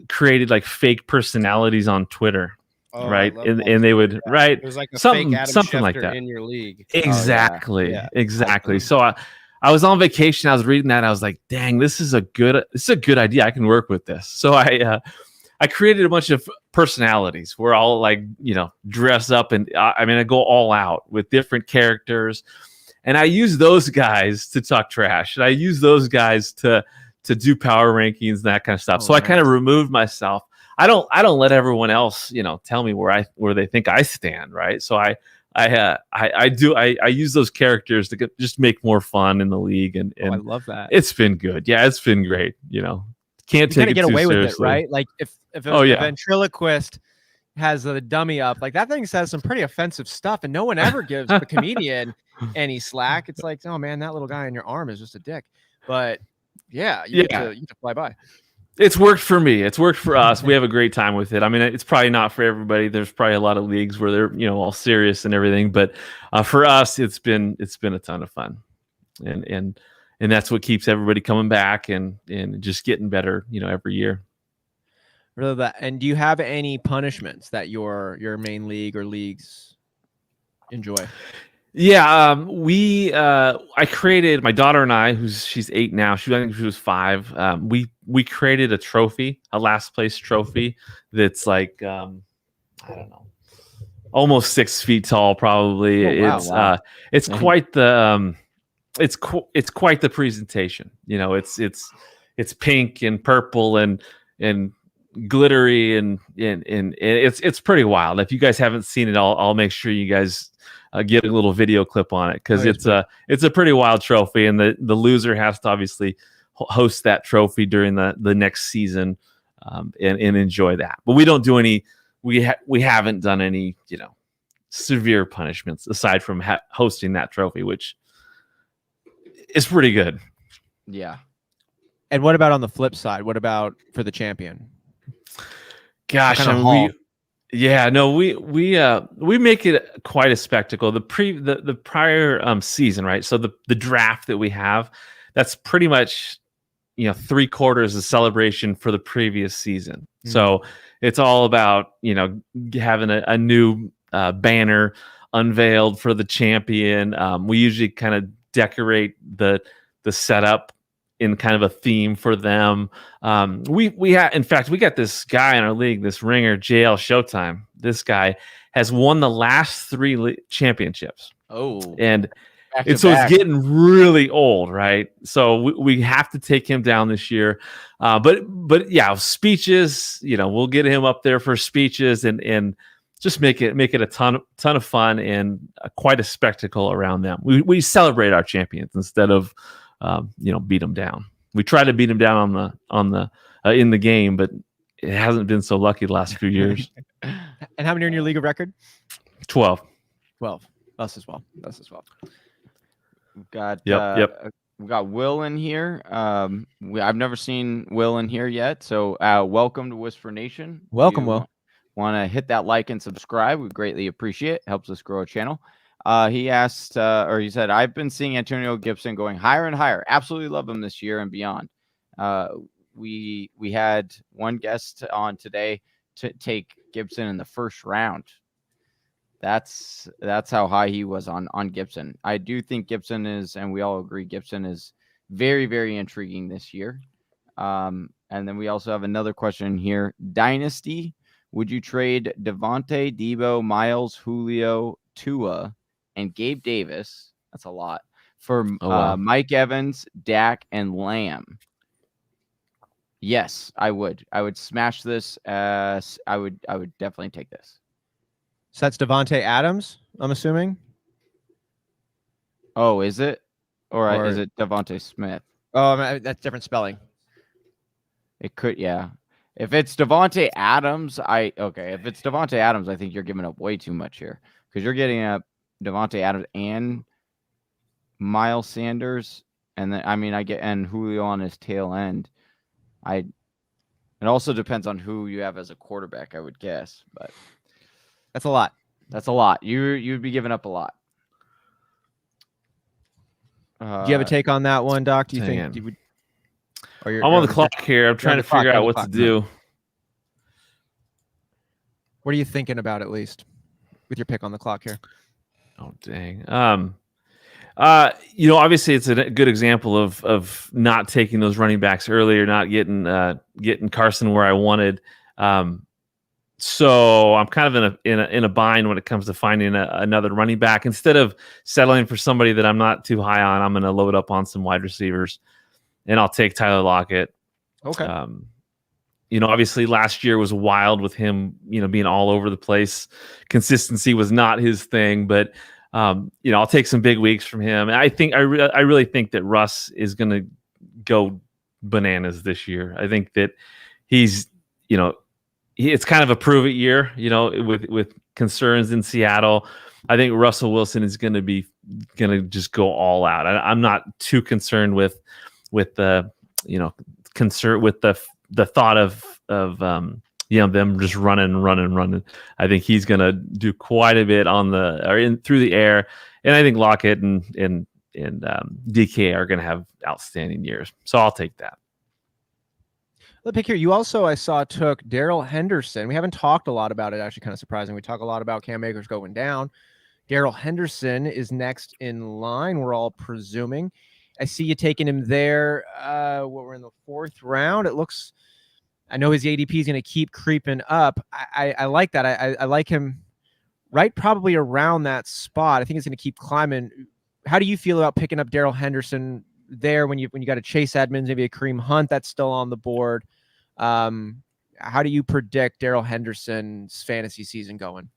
created like fake personalities on Twitter. Oh, right, I love and that. they would Yeah. write It was like a something fake Adam something like Schefter that in your league. exactly. Yeah. Exactly. So I was on vacation, I was reading that, I was like, dang, this is a good idea, I can work with this. So I created a bunch of personalities where I'll like, dress up, and I mean, I go all out with different characters, and I use those guys to talk trash, and I use those guys to do power rankings and that kind of stuff. So I kind of removed myself. I don't let everyone else, tell me where they think I stand, right? So I use those characters to just make more fun in the league, and I love that. It's been good. Yeah, it's been great. Can't take it get too away seriously. with it, right? Like if a ventriloquist has a dummy up, like that thing says some pretty offensive stuff, and no one ever gives the comedian any slack. It's like, oh man, that little guy in your arm is just a dick. But yeah, you get to fly by. It's worked for me. It's worked for us. We have a great time with it. I mean, it's probably not for everybody. There's probably a lot of leagues where they're all serious and everything, but for us, it's been a ton of fun, and that's what keeps everybody coming back and just getting better, every year. Really, that. And do you have any punishments that your main league or leagues enjoy? Yeah, I created, my daughter and I, she's 8 now. I think she was 5. We created a trophy, a last place trophy that's like I don't know, almost 6 feet tall, probably. Oh, wow. It's quite the it's quite the presentation. It's pink and purple and glittery and it's pretty wild. If you guys haven't seen it, I'll make sure you guys get a little video clip on it, because it's a pretty wild trophy, and the loser has to obviously host that trophy during the next season and enjoy that. But we don't do any. We haven't done any severe punishments aside from hosting that trophy, which is pretty good. Yeah. And what about on the flip side? What about for the champion? Gosh, we make it quite a spectacle. The prior season, right? So the draft that we have, that's pretty much 3/4 a celebration for the previous season. Mm-hmm. So it's all about having a new banner unveiled for the champion. We usually kind of decorate the setup in kind of a theme for them. In fact, we got this guy in our league, this ringer, JL Showtime. This guy has won the last 3 championships. Oh, and so it's getting really old, right? So we have to take him down this year. But yeah, speeches, we'll get him up there for speeches and just make it a ton of fun and quite a spectacle around them. We celebrate our champions instead of beat them down. We try to beat them down in the game, but it hasn't been so lucky the last few years. And how many are in your league of record? 12. 12. Us as well. We've got we got Will in here. I've never seen Will in here yet, so welcome to Whisper Nation. Welcome, Will. Want to hit that like and subscribe? We greatly appreciate it. Helps us grow a channel. He asked, or he said, I've been seeing Antonio Gibson going higher and higher. Absolutely love him this year and beyond. We had one guest on today to take Gibson in the first round. That's how high he was on Gibson. I do think Gibson is, and we all agree, Gibson is very, very intriguing this year. And then we also have another question here. Dynasty, would you trade Devontae, Debo, Miles, Julio, Tua, and Gabe Davis, that's a lot, for Mike Evans, Dak, and Lamb? Yes, I would. I would smash this. I would definitely take this. So that's Devontae Adams, I'm assuming. Oh, is it? Or is it Devontae Smith? Oh, that's different spelling. It could, yeah. If it's Devontae Adams, if it's Devontae Adams, I think you're giving up way too much here, because you're getting up Devontae Adams and Miles Sanders, and then and Julio on his tail end. It also depends on who you have as a quarterback, I would guess, but that's a lot. That's a lot. You'd be giving up a lot. Do you have a take on that one, Doc? Do you think you would? I'm on the clock here. I'm trying to figure out what to do. What are you thinking about, at least, with your pick on the clock here? Oh, dang. Obviously it's a good example of not taking those running backs earlier, not getting Carson where I wanted. So I'm kind of in a bind when it comes to finding another running back. Instead of settling for somebody that I'm not too high on, I'm going to load up on some wide receivers, and I'll take Tyler Lockett. Okay. Obviously last year was wild with him, being all over the place. Consistency was not his thing, but I'll take some big weeks from him. And I really think that Russ is going to go bananas this year. I think that he's, it's kind of a prove it year, with concerns in Seattle. I think Russell Wilson is going to just go all out. I'm not too concerned with the, concern with the thought of them just running. I think he's going to do quite a bit through the air, and I think Lockett and DK are going to have outstanding years. So I'll take that. The pick here, you also, I saw, took Darrell Henderson. We haven't talked a lot about it, actually, kind of surprising. We talk a lot about Cam Akers going down. Darrell Henderson is next in line, we're all presuming. I see you taking him there. We're in the 4th round. It looks, I know his ADP is going to keep creeping up. I like that. I like him right probably around that spot. I think it's going to keep climbing. How do you feel about picking up Darrell Henderson there when you got a Chase Edmonds, maybe a Kareem Hunt that's still on the board? How do you predict Darrell Henderson's fantasy season going?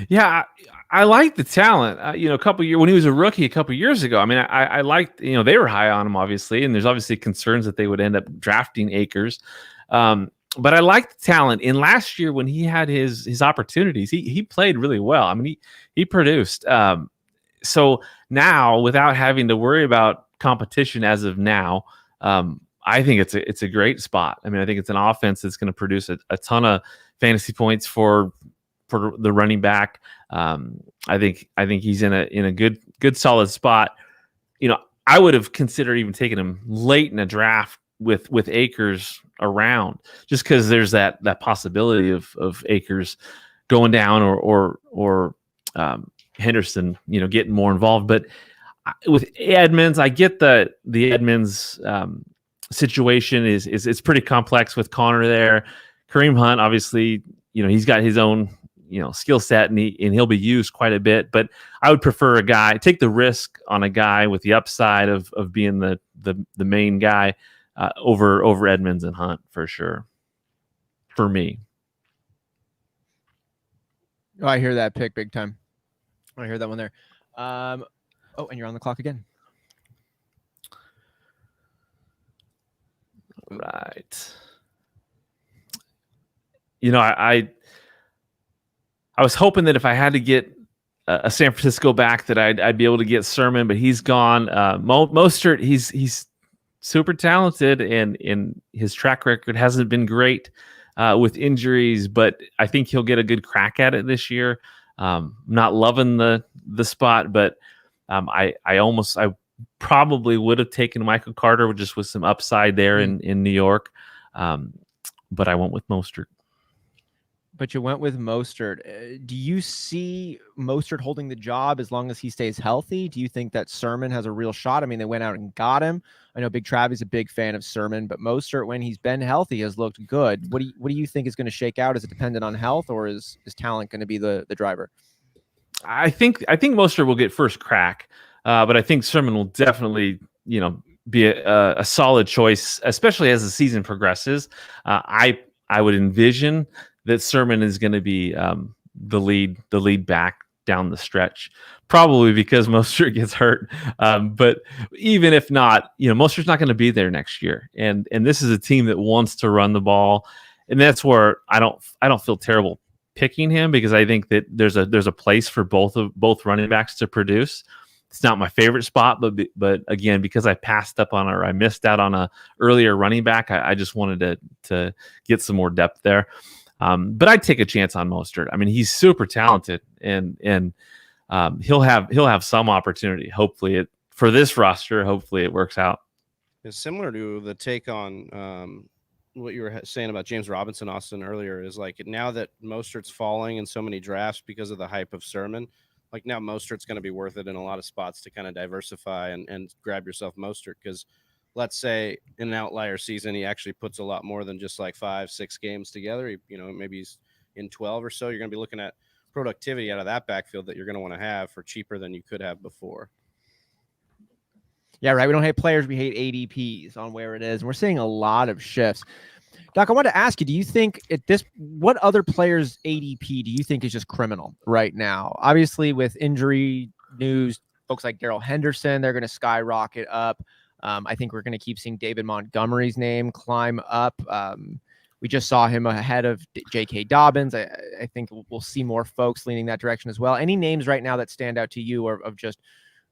Yeah, I like the talent. A couple years when he was a rookie a couple years ago. I mean, I liked, they were high on him, obviously, and there's obviously concerns that they would end up drafting Akers. But I like the talent. And last year when he had his opportunities, he played really well. I mean, he produced. So now, without having to worry about competition as of now, I think it's a great spot. I mean, I think it's an offense that's going to produce a ton of fantasy points for the running back. I think he's in a good solid spot. I would have considered even taking him late in a draft with Akers around, just because there's that possibility of Akers going down or Henderson, getting more involved. But with Edmonds, I get the Edmonds situation is pretty complex with Connor there. Kareem Hunt, obviously, he's got his own skill set, and he'll be used quite a bit. But I would prefer take the risk on a guy with the upside of being the main guy over Edmonds and Hunt for sure. For me. Oh, I hear that pick big time. I hear that one there. And you're on the clock again. Right. I was hoping that if I had to get a San Francisco back that I'd be able to get Sermon, but he's gone. Mostert, he's super talented, and his track record hasn't been great with injuries, but I think he'll get a good crack at it this year. Not loving the spot, but I probably would have taken Michael Carter just with some upside there in New York, but I went with Mostert. But you went with Mostert. Do you see Mostert holding the job as long as he stays healthy? Do you think that Sermon has a real shot? I mean, they went out and got him. I know Big Travy's a big fan of Sermon, but Mostert, when he's been healthy, has looked good. What do you think is going to shake out? Is it dependent on health, or is talent going to be the driver? I think Mostert will get first crack, but I think Sermon will definitely, be a solid choice, especially as the season progresses. I would envision that Sermon is going to be the lead back down the stretch, probably because Mostert gets hurt. But even if not, Mostert's not going to be there next year, and this is a team that wants to run the ball, and that's where I don't feel terrible picking him, because I think that there's a place for both running backs to produce. It's not my favorite spot, but again, because I passed up on or I missed out on a earlier running back, I just wanted to get some more depth there. But I'd take a chance on Mostert. I mean, he's super talented, and he'll have some opportunity. Hopefully, for this roster, hopefully it works out. It's similar to the take on what you were saying about James Robinson, Austin, earlier. Is like now that Mostert's falling in so many drafts because of the hype of Sermon, like now Mostert's going to be worth it in a lot of spots to kind of diversify and grab yourself Mostert, because let's say in an outlier season he actually puts a lot more than just like 5-6 games together. Maybe he's in 12 or so. You're going to be looking at productivity out of that backfield that you're going to want to have for cheaper than you could have before. Yeah, right. We don't hate players. We hate ADPs on where it is. And we're seeing a lot of shifts. Doc, I want to ask you, do you think what other players' ADP do you think is just criminal right now? Obviously, with injury news, folks like Darrell Henderson, they're going to skyrocket up. I think we're going to keep seeing David Montgomery's name climb up. We just saw him ahead of J.K. Dobbins. I think we'll see more folks leaning that direction as well. Any names right now that stand out to you of just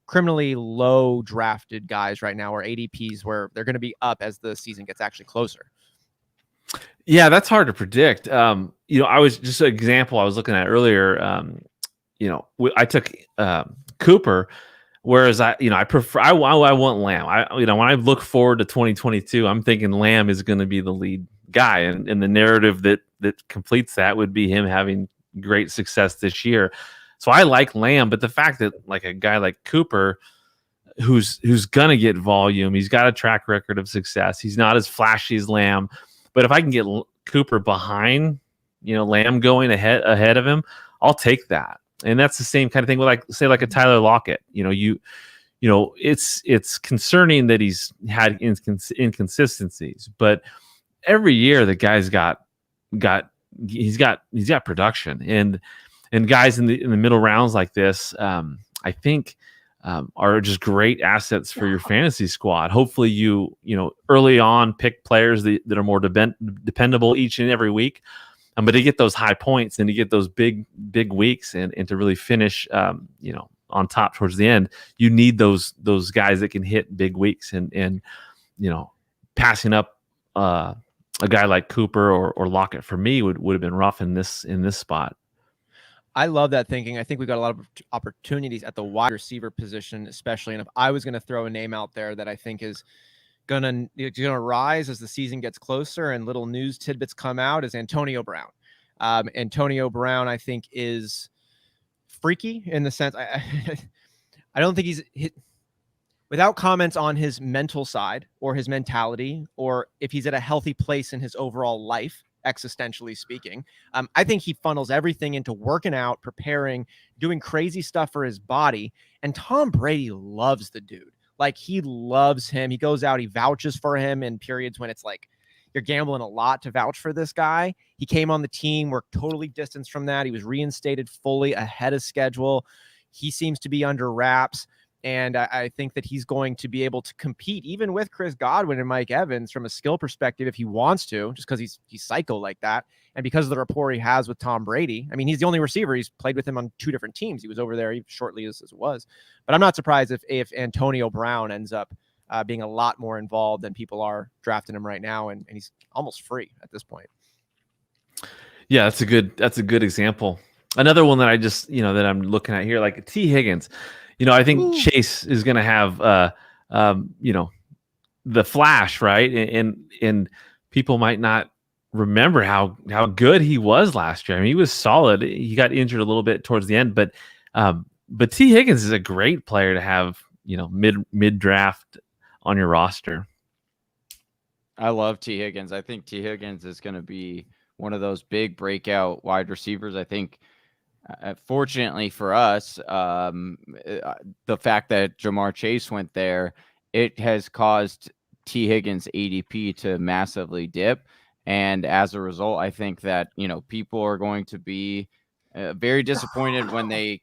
criminally low drafted guys right now, or ADPs where they're going to be up as the season gets actually closer? Yeah, that's hard to predict. I was just an example I was looking at earlier. I took Cooper, whereas I want Lamb. When I look forward to 2022, I'm thinking Lamb is going to be the lead guy, and the narrative that completes that would be him having great success this year. So I like Lamb, but the fact that like a guy like Cooper, who's gonna get volume, he's got a track record of success. He's not as flashy as Lamb, but if I can get Cooper behind, Lamb going ahead of him, I'll take that. And that's the same kind of thing with like a Tyler Lockett. It's concerning that he's had inconsistencies, but every year the guy's got production, and guys in the middle rounds like this, I think are just great assets for your fantasy squad. Hopefully you early on pick players that are more dependable each and every week, but to get those high points and to get those big weeks and to really finish on top towards the end, you need those guys that can hit big weeks, and passing up a guy like Cooper or Lockett for me would have been rough in this spot. I love that thinking. I think we've got a lot of opportunities at the wide receiver position, especially. And if I was going to throw a name out there that I think is gonna rise as the season gets closer and little news tidbits come out, is Antonio Brown. Antonio Brown, I think, is freaky in the sense I don't think he's hit, without comments on his mental side or his mentality, or if he's at a healthy place in his overall life, existentially speaking. I think he funnels everything into working out, preparing, doing crazy stuff for his body. And Tom Brady loves the dude. Like, he loves him. He goes out, he vouches for him in periods when it's like you're gambling a lot to vouch for this guy. He came on the team, we're totally distanced from that. He was reinstated fully ahead of schedule. He seems to be under wraps. And I think that he's going to be able to compete even with Chris Godwin and Mike Evans from a skill perspective if he wants to, just because he's psycho like that. And because of the rapport he has with Tom Brady. I mean, he's the only receiver. He's played with him on 2 different teams. He was over there shortly as it was. But I'm not surprised if Antonio Brown ends up being a lot more involved than people are drafting him right now. And he's almost free at this point. Yeah, that's a good example. Another one that I just, that I'm looking at here, like T. Higgins. I think Chase is going to have, the flash, right? And people might not remember how good he was last year. I mean, he was solid. He got injured a little bit towards the end, but T. Higgins is a great player to have, mid draft on your roster. I love T. Higgins. I think T. Higgins is going to be one of those big breakout wide receivers. I think. Fortunately for us, the fact that Jamar Chase went there, it has caused T. Higgins' ADP to massively dip. And as a result, I think that, people are going to be very disappointed when they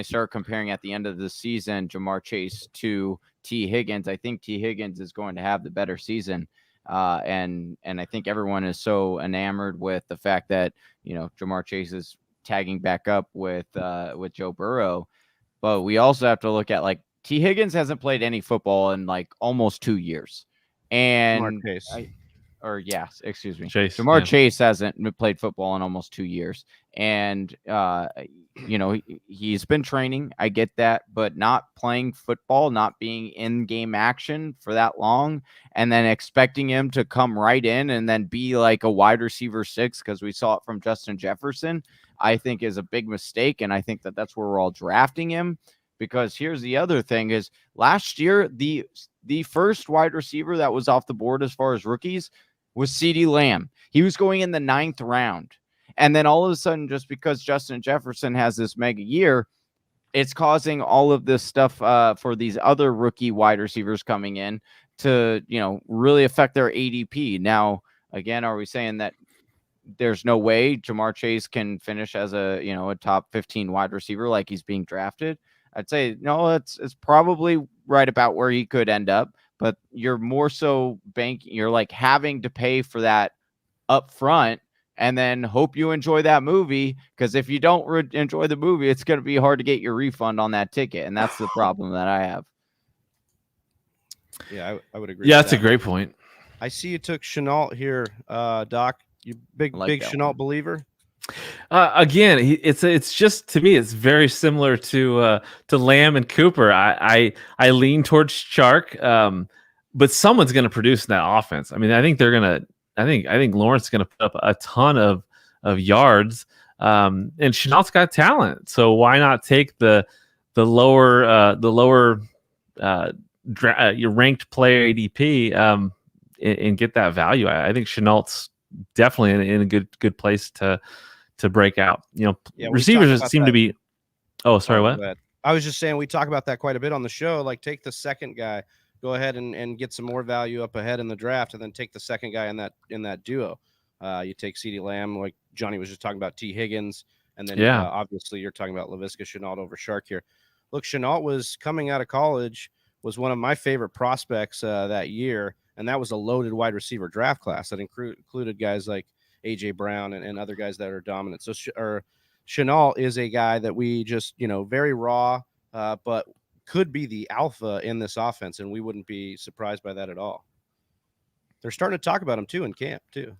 start comparing at the end of the season Jamar Chase to T. Higgins. I think T. Higgins is going to have the better season. And I think everyone is so enamored with the fact that, Jamar Chase is tagging back up with Joe Burrow, but we also have to look at like T. Higgins hasn't played any football in like almost 2 years, and excuse me. Chase, Jamar Chase hasn't played football in almost 2 years. And, he's been training. I get that, but not playing football, not being in game action for that long, and then expecting him to come right in and then be like a wide receiver 6, because we saw it from Justin Jefferson, I think is a big mistake. And I think that that's where we're all drafting him, because here's the other thing is last year, the first wide receiver that was off the board as far as rookies was CeeDee Lamb. He was going in the 9th round. And then all of a sudden, just because Justin Jefferson has this mega year, it's causing all of this stuff for these other rookie wide receivers coming in to, really affect their ADP. Now, again, are we saying that there's no way Jamar Chase can finish as a top 15 wide receiver like he's being drafted? I'd say no, it's probably right about where he could end up, but you're more so you're like having to pay for that up front and then hope you enjoy that movie, because if you don't enjoy the movie, it's going to be hard to get your refund on that ticket. And that's the problem that I have. Yeah, I would agree. Yeah, that's a great point. I see you took Chenault here, Doc. You big Chenault believer? Again, it's just, to me, it's very similar to Lamb and Cooper. I lean towards Chark, but someone's going to produce in that offense. I mean, I think they're going to. I think Lawrence is going to put up a ton of yards, and Chenault's got talent. So why not take the lower your ranked player ADP and get that value? I think Chenault's definitely in a good place to break out. Receivers seem to be. Oh, sorry, what? I was just saying we talk about that quite a bit on the show. Like, take the second guy. Go ahead and get some more value up ahead in the draft, and then take the second guy in that duo. You take CeeDee Lamb, like Johnny was just talking about, T. Higgins, and then obviously you're talking about Laviska Shenault over Chark here. Look, Shenault was coming out of college, was one of my favorite prospects that year, and that was a loaded wide receiver draft class that included guys like A.J. Brown and other guys that are dominant. So Shenault is a guy that we just, very raw, but could be the alpha in this offense, and we wouldn't be surprised by that at all. They're starting to talk about him too in camp too.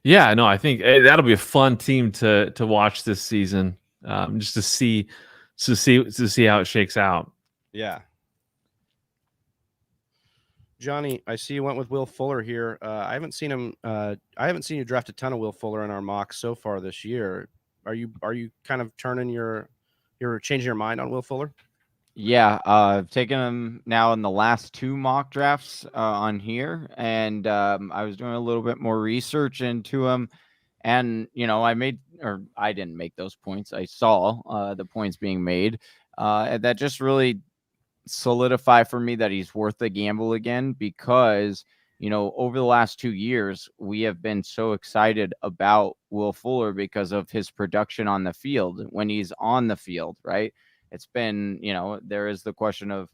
Yeah, no, I think that'll be a fun team to watch this season, just to see how it shakes out. Yeah. Johnny, I see you went with Will Fuller here. I haven't seen him. I haven't seen you draft a ton of Will Fuller in our mocks so far this year. Are you kind of turning you're changing your mind on Will Fuller? Yeah, I've taken him now in the last 2 mock drafts on here, and I was doing a little bit more research into him, and I didn't make those points. I saw the points being made, and that just really solidified for me that he's worth the gamble again, because over the last 2 years, we have been so excited about Will Fuller because of his production on the field when he's on the field, right? It's been, there is the question of,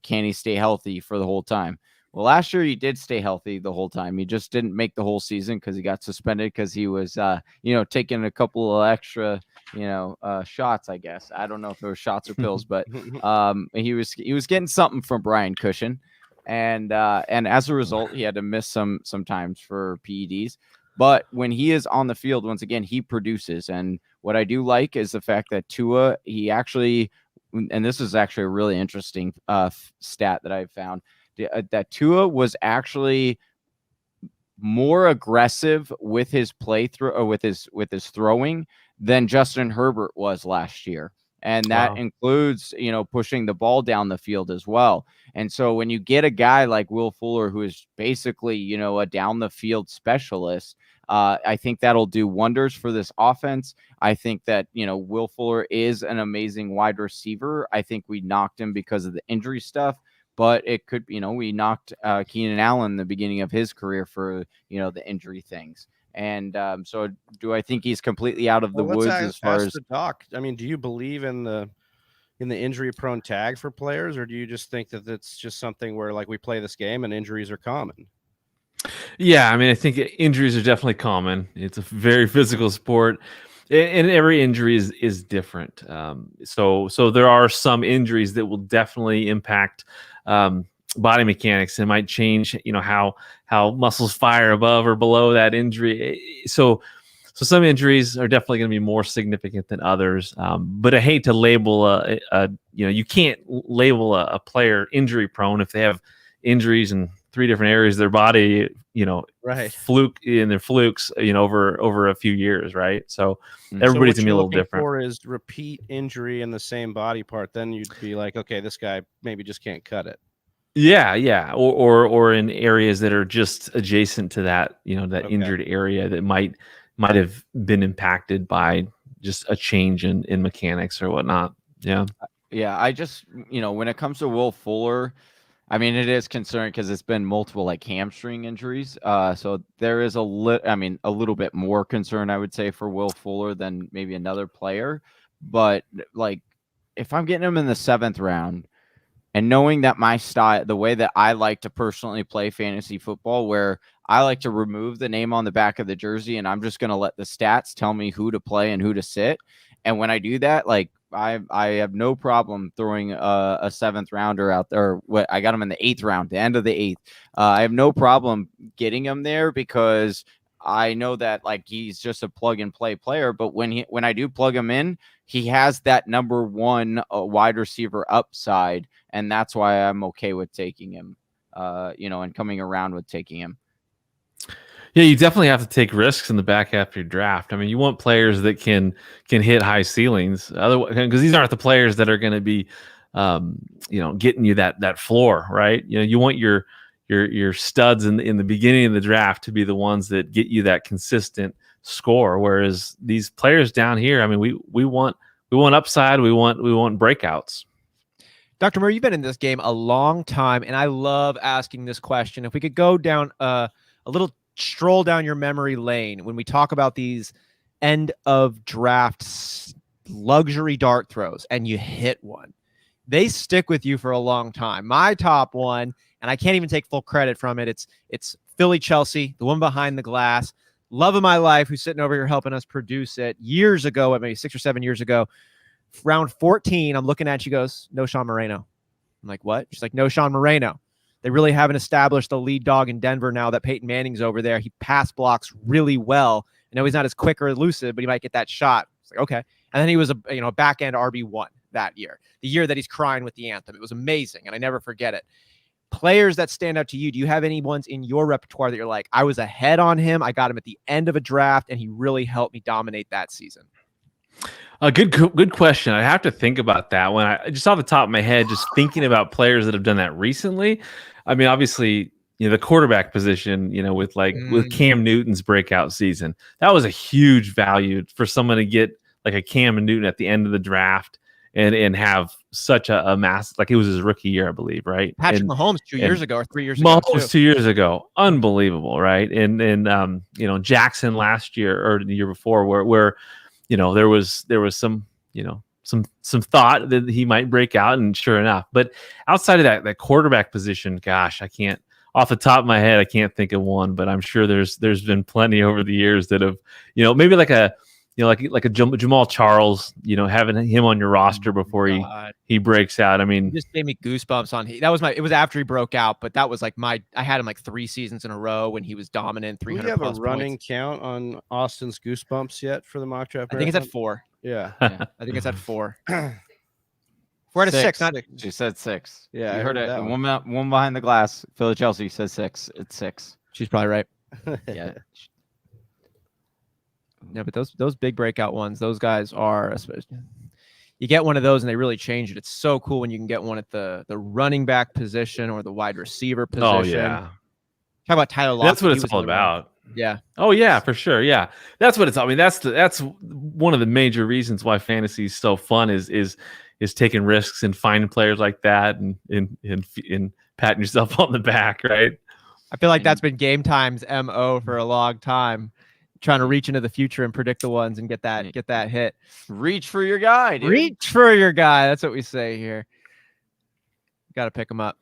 can he stay healthy for the whole time? Well, last year he did stay healthy the whole time. He just didn't make the whole season because he got suspended because he was, taking a couple of extra, shots, I guess. I don't know if it was shots or pills, but he was getting something from Brian Cushion. And as a result, he had to miss some times for PEDs. But when he is on the field, once again, he produces. And what I do like is the fact that Tua, he actually, and this is actually a really interesting stat that I found, that Tua was actually more aggressive with his playthrough or with his throwing than Justin Herbert was last year. And that includes, pushing the ball down the field as well. And so when you get a guy like Will Fuller, who is basically, a down the field specialist, I think that'll do wonders for this offense. I think that, Will Fuller is an amazing wide receiver. I think we knocked him because of the injury stuff, but it could, we knocked Keenan Allen in the beginning of his career for, the injury things. And so do I think he's completely out of the woods as far as the Doc? I mean, do you believe in the injury prone tag for players, or do you just think that it's just something where like we play this game and injuries are common? Yeah, I mean, I think injuries are definitely common. It's a very physical sport, and every injury is different. So there are some injuries that will definitely impact body mechanics. It might change, how muscles fire above or below that injury. So some injuries are definitely going to be more significant than others. But I hate to label you can't label a player injury prone if they have injuries in 3 different areas of their body, right, fluke in their flukes, over a few years, right? So so everybody's gonna be a little different. For is repeat injury in the same body part, then you'd be like, okay, this guy maybe just can't cut it. Yeah, or in areas that are just adjacent to that, that Okay. injured area that might have been impacted by just a change in mechanics or whatnot. Yeah. I just, when it comes to Will Fuller, I mean, it is concerning because it's been multiple like hamstring injuries. So there is a little bit more concern, I would say, for Will Fuller than maybe another player. But like, if I'm getting him in the 7th round, and knowing that my style, the way that I like to personally play fantasy football, where I like to remove the name on the back of the jersey, and I'm just going to let the stats tell me who to play and who to sit. And when I do that, like, I have no problem throwing a 7th rounder out there. I got him in the 8th round, the end of the 8th. I have no problem getting him there because I know that like he's just a plug and play player. But when I do plug him in, he has that number 1 wide receiver upside, and that's why I'm okay with taking him. And coming around with taking him. Yeah, you definitely have to take risks in the back half of your draft. I mean, you want players that can hit high ceilings, otherwise, because these aren't the players that are going to be, getting you that floor, right? You want your studs in the beginning of the draft to be the ones that get you that consistent score. Whereas these players down here, I mean, we want upside, we want breakouts. Dr. Murray, you've been in this game a long time, and I love asking this question. If we could go down a little stroll down your memory lane when we talk about these end of drafts luxury dart throws and you hit one, they stick with you for a long time. My top one, and I can't even take full credit from it, it's Philly Chelsea, the one behind the glass, love of my life, who's sitting over here helping us produce it years ago, maybe 6 or 7 years ago. Round 14, I'm looking at, she goes, no Sean Moreno. I'm like, what? She's like, no Sean Moreno. They really haven't established the lead dog in Denver now that Peyton Manning's over there. He pass blocks really well. I know he's not as quick or elusive, but he might get that shot. It's like, okay. And then he was a back end RB1 that year, the year that he's crying with the anthem. It was amazing, and I never forget it. Players that stand out to you, do you have any ones in your repertoire that you're like, I was ahead on him, I got him at the end of a draft, and he really helped me dominate that season? A good question. I have to think about that one. I just off the top of my head, just thinking about players that have done that recently. I mean, obviously, the quarterback position, with Cam Newton's breakout season, that was a huge value for someone to get like a Cam Newton at the end of the draft and have such a mass, like it was his rookie year, I believe, right? Patrick Mahomes 2 years ago or 3 years ago. Mahomes 2 years ago, unbelievable, right? And Jackson last year or the year before, where there was some some thought that he might break out, and sure enough. But outside of that quarterback position, gosh, I can't, off the top of my head, I can't think of one. But I'm sure there's been plenty over the years that have, maybe like a Jamal Charles, having him on your roster before he breaks out. I mean, it just gave me goosebumps on. It was after he broke out, but that was like I had him like 3 seasons in a row when he was dominant. 300. Do we have plus a running points. Count on Austin's goosebumps yet for the mock draft? I think it's at 4. Yeah. I think it's at 4. 4 out of 6. Not she said 6. Yeah, you I heard it. that One behind the glass. Philly Chelsea says 6. It's 6. She's probably right. Yeah. Yeah, but those big breakout ones, those guys are. You get one of those and they really change it. It's so cool when you can get one at the running back position or the wide receiver position. Oh yeah. Talk about Tyler Lockett. That's what it's all about. Yeah. Oh yeah, for sure. Yeah, that's what it's. I mean, that's one of the major reasons why fantasy is so fun is taking risks and finding players like that and patting yourself on the back, right? I feel like that's been Game Time's MO for a long time, trying to reach into the future and predict the ones and get that hit. Reach for your guy, dude. Reach for your guy. That's what we say here. Got to pick him up.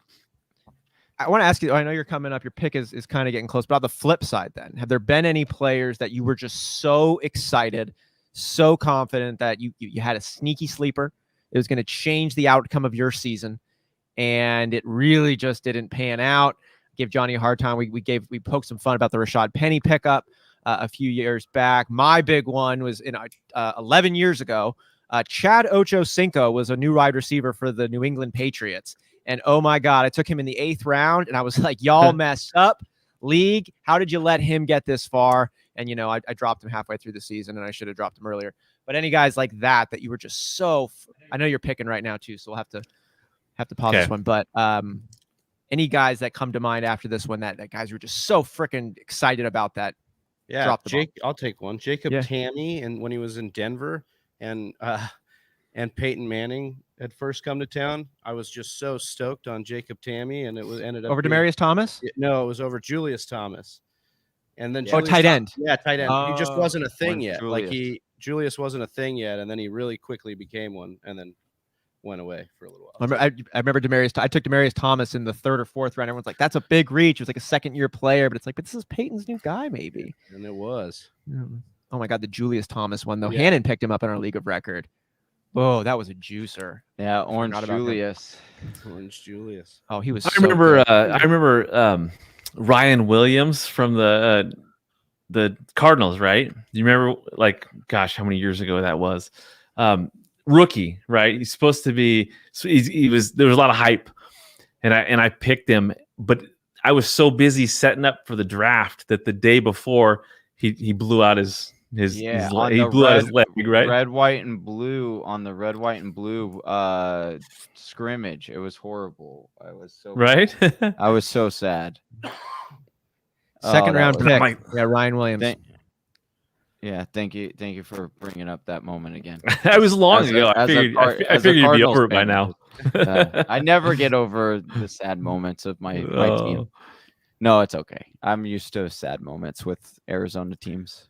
I want to ask you, I know you're coming up, your pick is kind of getting close, but on the flip side then, have there been any players that you were just so excited, so confident that you had a sneaky sleeper, it was going to change the outcome of your season, and it really just didn't pan out. Give Johnny a hard time. We poked some fun about the Rashad Penny pickup a few years back. My big one was in 11 years ago. Chad Ochocinco was a new wide receiver for the New England Patriots. And oh my God, I took him in the 8th round and I was like, y'all messed up. League, how did you let him get this far? And, you know, I dropped him halfway through the season and I should have dropped him earlier. But any guys like that you were just so, I know you're picking right now too, so we'll have to pause this one. But any guys that come to mind after this one that guys were just so freaking excited about that? Yeah, Jake, I'll take one. Jacob Tammy, and when he was in Denver, and Peyton Manning had first come to town, I was just so stoked on Jacob Tammy, and it ended up over Demaryius Thomas. No, it was over Julius Thomas, and then tight end. Yeah, tight end. He just wasn't a thing yet. Julius. Julius wasn't a thing yet, and then he really quickly became one, and then went away for a little while. I remember Demaryius. I took Demaryius Thomas in the 3rd or 4th round. Everyone's like, "That's a big reach." It was like a 2nd-year player, but it's like, but this is Peyton's new guy, maybe. And it was. Oh my God, the Julius Thomas one though. Yeah. Hannon picked him up in our league of record. Oh, that was a juicer. Yeah, Orange Julius. Orange Julius. Oh, he was. I remember Ryan Williams from the Cardinals, right? You remember, like, gosh, how many years ago that was? Rookie, right? He's supposed to be. So he was. There was a lot of hype, and I picked him, but I was so busy setting up for the draft that the day before he blew out his leg, right? Red, white, and blue on the red, white, and blue scrimmage. It was horrible. I was so right. I was so sad. 2nd round pick. Yeah, Ryan Williams. Thank you for bringing up that moment again. That was long ago. I figured you'd be over it by now. I never get over the sad moments of my team. No, it's okay. I'm used to sad moments with Arizona teams.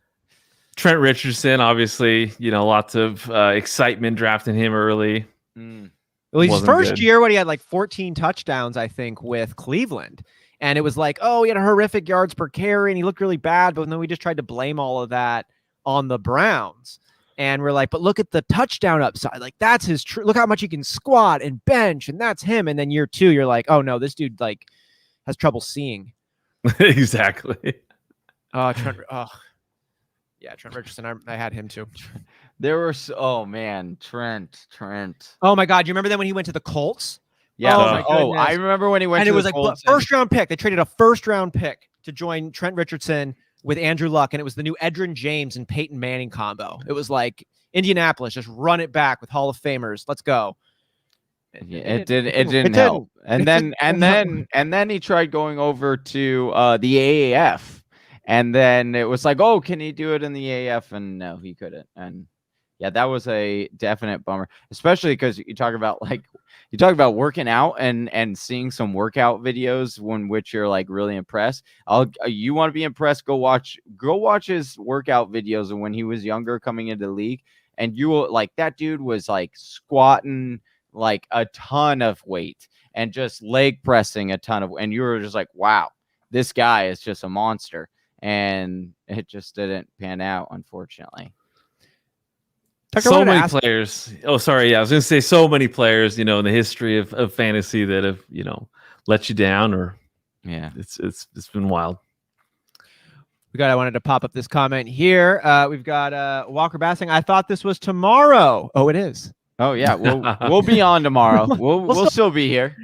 Trent Richardson, obviously, lots of excitement drafting him early. Well, his first year when he had like 14 touchdowns, I think, with Cleveland. And it was like, oh, he had a horrific yards per carry and he looked really bad. But then we just tried to blame all of that on the Browns. And we're like, but look at the touchdown upside. Like, that's his true. Look how much he can squat and bench. And that's him. And then year 2, you're like, oh, no, this dude like has trouble seeing. Exactly. Trent Richardson. I had him too. There were Trent. Oh my God, you remember that when he went to the Colts? Yeah. I remember when he went. And to it was the like Colts first round pick. They traded a 1st round pick to join Trent Richardson with Andrew Luck, and it was the new Edgerrin James and Peyton Manning combo. It was like Indianapolis, just run it back with Hall of Famers. Let's go. It didn't help. And then he tried going over to the AAF, and then it was like, oh, can he do it in the AAF? And no, he couldn't. And yeah, that was a definite bummer, especially because you talk about working out and seeing some workout videos which you're like really impressed. You want to be impressed? Go watch his workout videos of when he was younger coming into the league, and you will like that dude was like squatting like a ton of weight and just leg pressing a ton of, and you were just like, wow, this guy is just a monster. And it just didn't pan out, unfortunately. So many players. Oh, sorry. Yeah, I was going to say so many players, in the history of fantasy that have, let you down, or it's been wild. I wanted to pop up this comment here. We've got Walker Bassing. I thought this was tomorrow. Oh, it is. Oh yeah, we'll be on tomorrow. We'll still be here.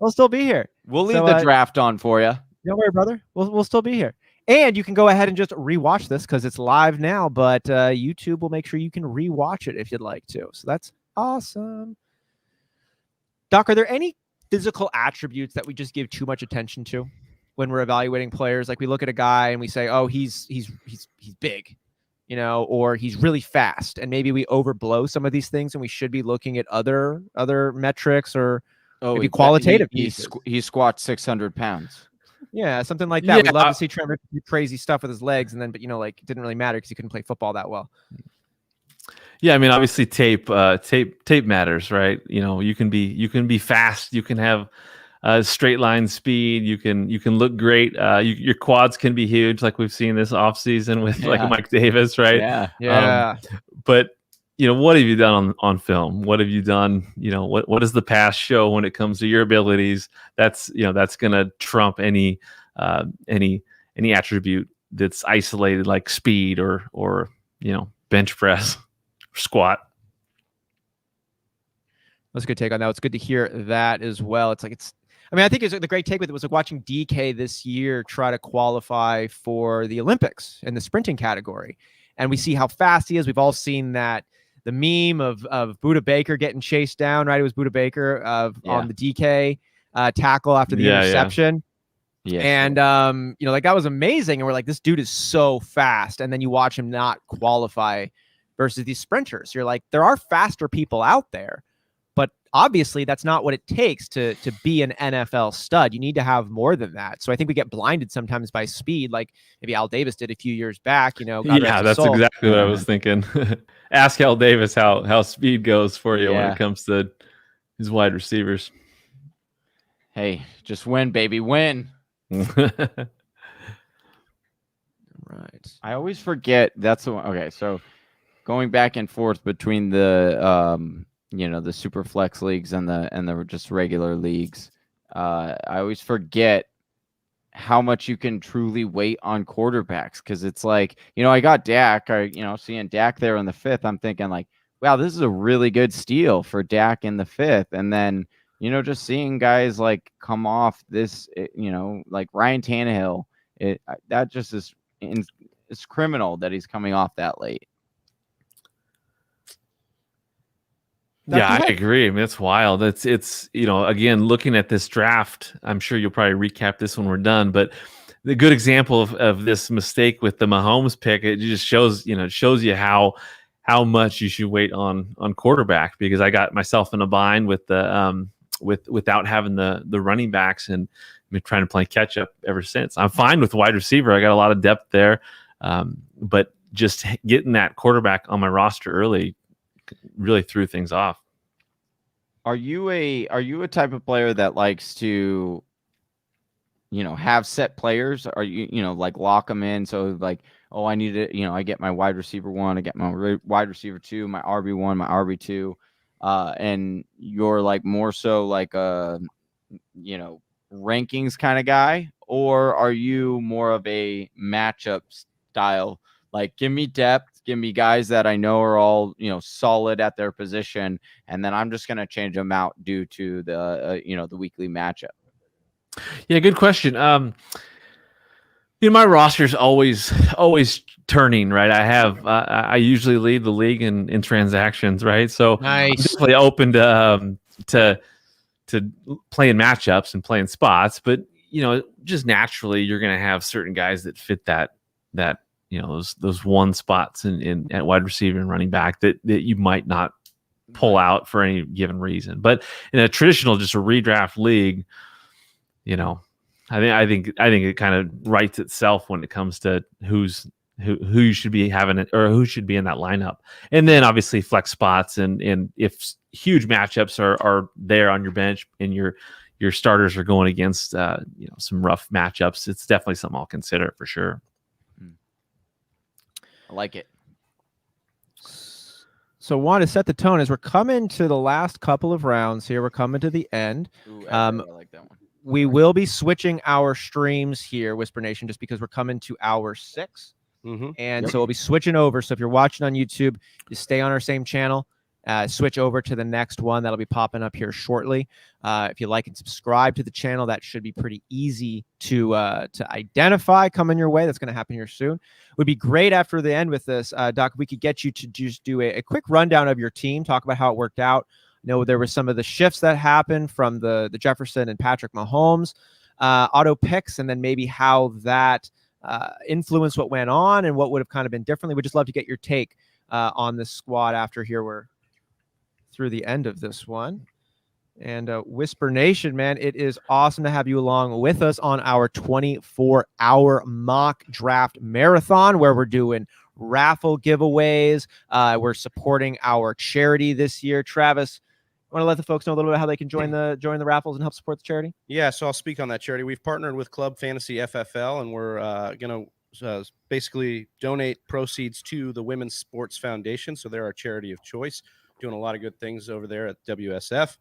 We'll still be here. We'll leave the draft on for you. Don't worry, brother. We'll still be here. And you can go ahead and just rewatch this because it's live now, but YouTube will make sure you can rewatch it if you'd like to. So that's awesome. Doc, are there any physical attributes that we just give too much attention to when we're evaluating players? Like we look at a guy and we say, oh, he's big, or he's really fast. And maybe we overblow some of these things and we should be looking at other metrics or maybe qualitative pieces. He squats 600 pounds. Yeah, something like that. We'd love to see Trent do crazy stuff with his legs, and then, but it didn't really matter because he couldn't play football that well. Yeah, I mean, obviously, tape matters, right? You can be fast, you can have straight line speed, you can look great. Your quads can be huge, like we've seen this offseason with like Mike Davis, right? Yeah. But what have you done on film? What have you done? What does the past show when it comes to your abilities? That's going to trump any attribute that's isolated, like speed or bench press, squat. That's a good take on that. It's good to hear that as well. I think the great take with it was like watching DK this year try to qualify for the Olympics in the sprinting category. And we see how fast he is. We've all seen that the meme of Buda Baker getting chased down, right? It was Buda Baker on the DK tackle after the interception. Yeah. And that was amazing. And we're like, this dude is so fast. And then you watch him not qualify versus these sprinters. You're like, there are faster people out there. But obviously, that's not what it takes to be an NFL stud. You need to have more than that. So I think we get blinded sometimes by speed, like maybe Al Davis did a few years back. God rest his soul. Exactly what I was thinking. Ask Al Davis how speed goes for you when it comes to his wide receivers. Hey, just win, baby, win. Right. I always forget. That's the one. Okay, so going back and forth between the the super flex leagues and the just regular leagues, I always forget how much you can truly wait on quarterbacks, because it's like, I got Dak, seeing Dak there in the 5th, I'm thinking like, wow, this is a really good steal for Dak in the 5th. And then, just seeing guys like come off this, like Ryan Tannehill, that just is it's criminal that he's coming off that late. I agree. I mean, it's wild. It's again, looking at this draft, I'm sure you'll probably recap this when we're done, but the good example of this mistake with the Mahomes pick, it just shows you how much you should wait on quarterback, because I got myself in a bind with the without having the running backs, and I've been trying to play catch up ever since. I'm fine with wide receiver. I got a lot of depth there. But just getting that quarterback on my roster early really threw things off. Are you a type of player that likes to, have set players? Are you, like lock them in? So like, oh, I need to, I get my wide receiver 1, I get my wide receiver 2, my RB1, my RB2, and you're like more so like a, rankings kind of guy, or are you more of a matchup style? Like, give me depth, give me guys that I know are all, solid at their position, and then I'm just going to change them out due to the, the weekly matchup. Yeah, good question. My roster's always turning, right? I usually lead the league in transactions, right? So nice. I'm definitely open to playing matchups and playing spots, but just naturally you're going to have certain guys that fit that those one spots in at wide receiver and running back that you might not pull out for any given reason. But in a traditional, just a redraft league, I think it kind of writes itself when it comes to who you should be having it, or who should be in that lineup. And then obviously flex spots, and if huge matchups are there on your bench and your starters are going against some rough matchups, it's definitely something I'll consider for sure. I like it. So want to set the tone as we're coming to the last couple of rounds here. We're coming to the end. Ooh, I like that one. We will be switching our streams here, Whisper Nation, just because we're coming to hour 6. Mm-hmm. And so we'll be switching over. So if you're watching on YouTube, you stay on our same channel. Switch over to the next one that'll be popping up here shortly. If you like and subscribe to the channel, that should be pretty easy to identify coming your way. That's going to happen here soon. Would be great after the end with this, Doc, if we could get you to just do a quick rundown of your team, talk about how it worked out. I know there were some of the shifts that happened from the Jefferson and Patrick Mahomes auto picks, and then maybe how that influenced what went on and what would have kind of been differently. We'd just love to get your take on this squad after here we're through the end of this one. And Whisper Nation, man, it is awesome to have you along with us on our 24-hour mock draft marathon, where we're doing raffle giveaways. We're supporting our charity this year. Travis, want to let the folks know a little bit how they can join the raffles and help support the charity? Yeah, so I'll speak on that charity. We've partnered with Club Fantasy FFL, and we're going to basically donate proceeds to the Women's Sports Foundation. So they're our charity of choice, doing a lot of good things over there at WSF.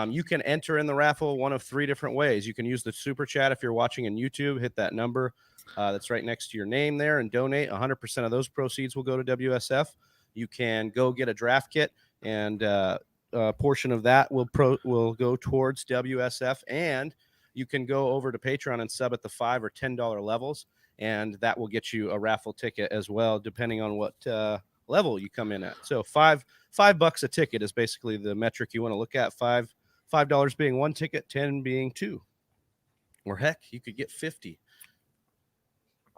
You can enter in the raffle one of 3 different ways. You can use the super chat if you're watching on YouTube. Hit that number that's right next to your name there and donate. 100% of those proceeds will go to WSF. You can go get a draft kit, and a portion of that will go towards WSF. And you can go over to Patreon and sub at the $5 or $10 levels, and that will get you a raffle ticket as well, depending on what level you come in at. So $5 a ticket is basically the metric you want to look at. $5 being 1 ticket, 10 being 2, or heck, you could get 50.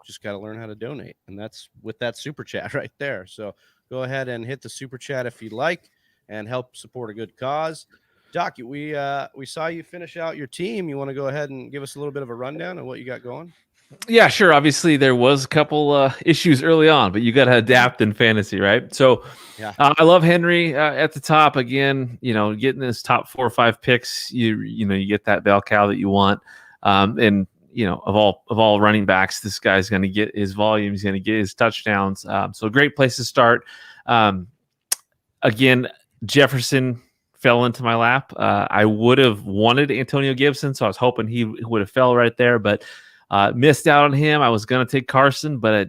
Just got to learn how to donate, and that's with that super chat right there. So go ahead and hit the super chat if you'd like, and help support a good cause. Doc, we saw you finish out your team. You want to go ahead and give us a little bit of a rundown of what you got going? Yeah, sure. Obviously, there was a couple issues early on, but you got to adapt in fantasy, right? So, yeah, I love Henry at the top again. Getting his top 4 or 5 picks, you get that bell cow that you want. And of all running backs, this guy's going to get his volume. He's going to get his touchdowns. So, a great place to start. Again, Jefferson fell into my lap. I would have wanted Antonio Gibson, so I was hoping he would have fell right there, but missed out on him. I was going to take Carson, but a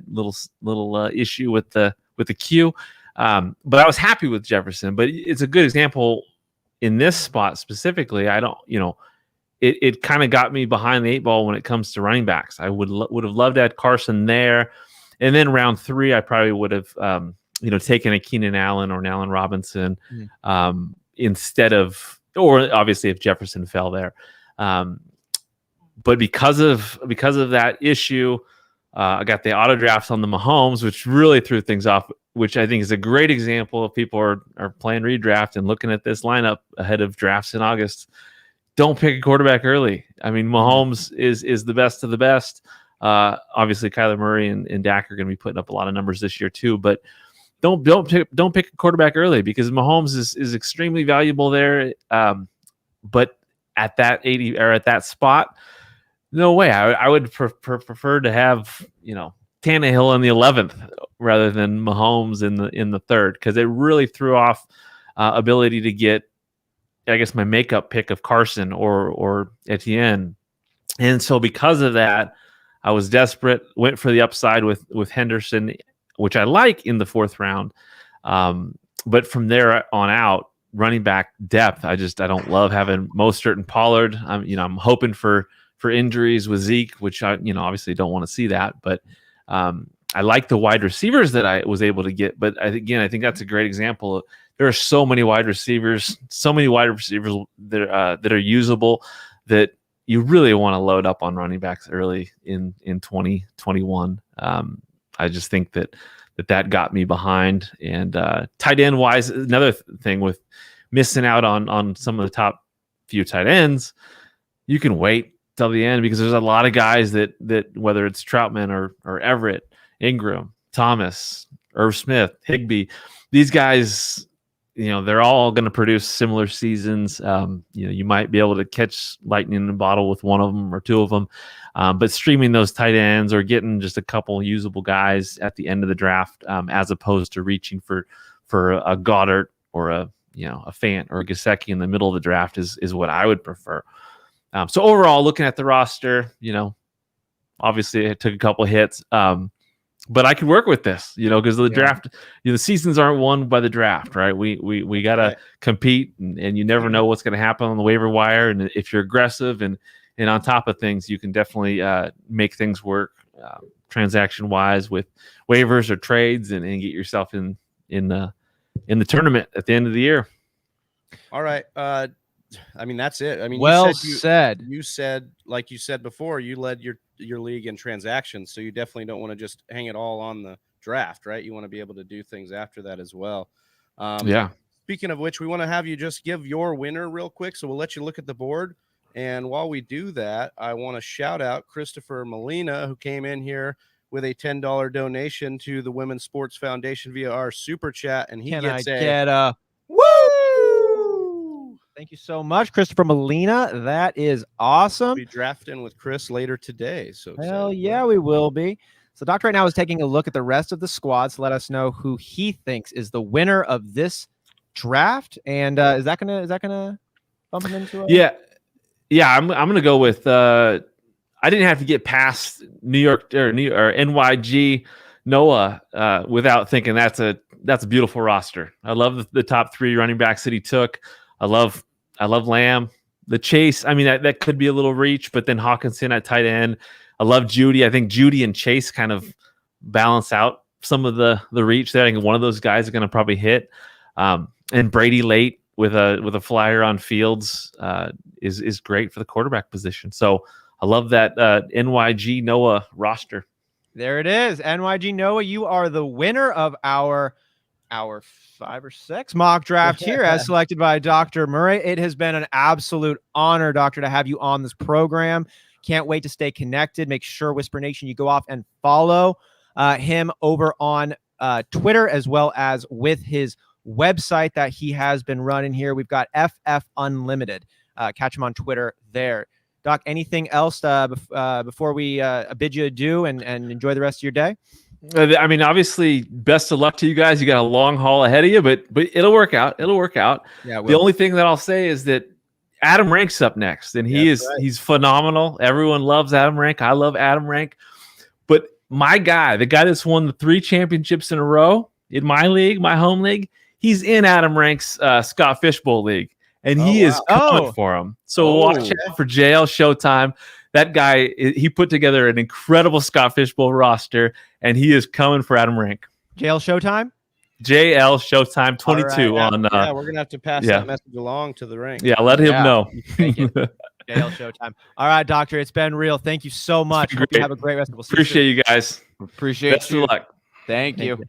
little issue with the Q. But I was happy with Jefferson. But it's a good example in this spot specifically. I don't, it kind of got me behind the 8 ball when it comes to running backs. I would have loved to have Carson there, and then round 3, I probably would have taken a Keenan Allen or an Allen Robinson instead of, or obviously if Jefferson fell there. But because of that issue, I got the auto drafts on the Mahomes, which really threw things off, which I think is a great example of people are playing redraft and looking at this lineup ahead of drafts in August. Don't pick a quarterback early. I mean, Mahomes is the best of the best. Obviously, Kyler Murray and Dak are going to be putting up a lot of numbers this year too, but don't pick a quarterback early, because Mahomes is extremely valuable there. But at that 80 or at that spot, no way. I would prefer to have Tannehill in the 11th rather than Mahomes in the 3rd, because it really threw off ability to get, I guess, my makeup pick of Carson or Etienne. And so because of that, I was desperate, went for the upside with Henderson, which I like in the 4th round. But from there on out, running back depth, I don't love having Mostert and Pollard. I'm hoping for injuries with Zeke, which I obviously don't want to see that. But I like the wide receivers that I was able to get. But I think that's a great example. There are so many wide receivers that are usable, that you really want to load up on running backs early in 2021. I just think that got me behind. And tight end wise, another thing with missing out on some of the top few tight ends, you can wait till the end, because there's a lot of guys that whether it's Troutman or Everett, Ingram, Thomas, Irv Smith, Higbee, these guys, they're all going to produce similar seasons. You might be able to catch lightning in a bottle with one of them or 2 of them. But streaming those tight ends or getting just a couple usable guys at the end of the draft, as opposed to reaching for a Goddard or a Fant or a Gesicki in the middle of the draft is what I would prefer. So overall, looking at the roster, obviously I took a couple hits, but I could work with this, because the draft, the seasons aren't won by the draft, right? We got to compete, and you never know what's going to happen on the waiver wire. And if you're aggressive and on top of things, you can definitely make things work transaction wise with waivers or trades, and get yourself in the tournament at the end of the year. All right. That's it. You said, like you said before, you led your league in transactions, so you definitely don't want to just hang it all on the draft, right? You want to be able to do things after that as well. Speaking of which, we want to have you just give your winner real quick, so we'll let you look at the board. And while we do that, I want to shout out Christopher Molina, who came in here with a $10 donation to the Women's Sports Foundation via our super chat, and he gets a woo! Thank you so much, Christopher Molina. That is awesome. We'll be drafting with Chris later today. So hell yeah, we will be. So Doctor right now is taking a look at the rest of the squads to let us know who he thinks is the winner of this draft. And is that gonna bump him into? Yeah. I'm gonna go with. I didn't have to get past New York or NYG Noah without thinking that's a beautiful roster. I love the top 3 running backs that he took. I love Lamb. The Chase, I mean, that could be a little reach, but then Hawkinson at tight end. I love Judy. I think Judy and Chase kind of balance out some of the reach there. I think one of those guys are going to probably hit. And Brady late with a flyer on Fields is great for the quarterback position. So I love that NYG Noah roster. There it is. NYG Noah, you are the winner of our 5 or 6 mock draft here as selected by Dr. Murray. It has been an absolute honor, Doctor, to have you on this program. Can't wait to stay connected. Make sure, Whisper Nation, you go off and follow him over on Twitter, as well as with his website that he has been running here. We've got FF Unlimited. Catch him on Twitter there. Doc, anything else before we bid you adieu and enjoy the rest of your day? I mean, obviously, best of luck to you guys. You got a long haul ahead of you, but it'll work out. It'll work out. Yeah. The only thing that I'll say is that Adam Rank's up next, and he's phenomenal. Everyone loves Adam Rank. I love Adam Rank. But my guy, the guy that's won the 3 championships in a row in my league, my home league, he's in Adam Rank's Scott Fishbowl league, and he is coming for him. So watch out for JL Showtime. That guy, he put together an incredible Scott Fishbowl roster, and he is coming for Adam Rank. JL Showtime? JL Showtime 22 right, on. Yeah, we're going to have to pass that message along to the rank. Yeah, let him know. JL Showtime. All right, Doctor, it's been real. Thank you so much. Hope you have a great rest of the season. Appreciate you guys. Appreciate Best of luck. Thank you.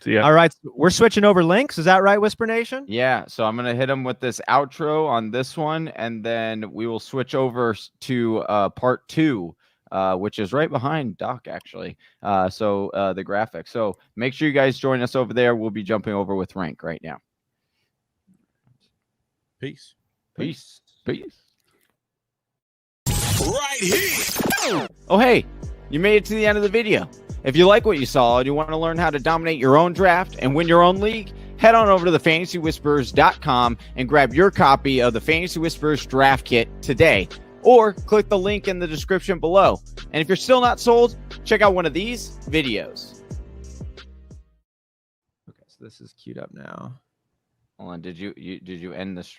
See ya. All right, we're switching over links. Is that right, Whisper Nation? Yeah, so I'm going to hit him with this outro on this one, and then we will switch over to part 2, which is right behind Doc, actually. So the graphic. So make sure you guys join us over there. We'll be jumping over with Rank right now. Peace. Peace. Peace. Right here. Oh, hey, you made it to the end of the video. If you like what you saw and you want to learn how to dominate your own draft and win your own league, head on over to thefantasywhisperers.com and grab your copy of the Fantasy Whisperers Draft Kit today, or click the link in the description below. And if you're still not sold, check out one of these videos. Okay, so this is queued up now. Hold on, did you end the stream?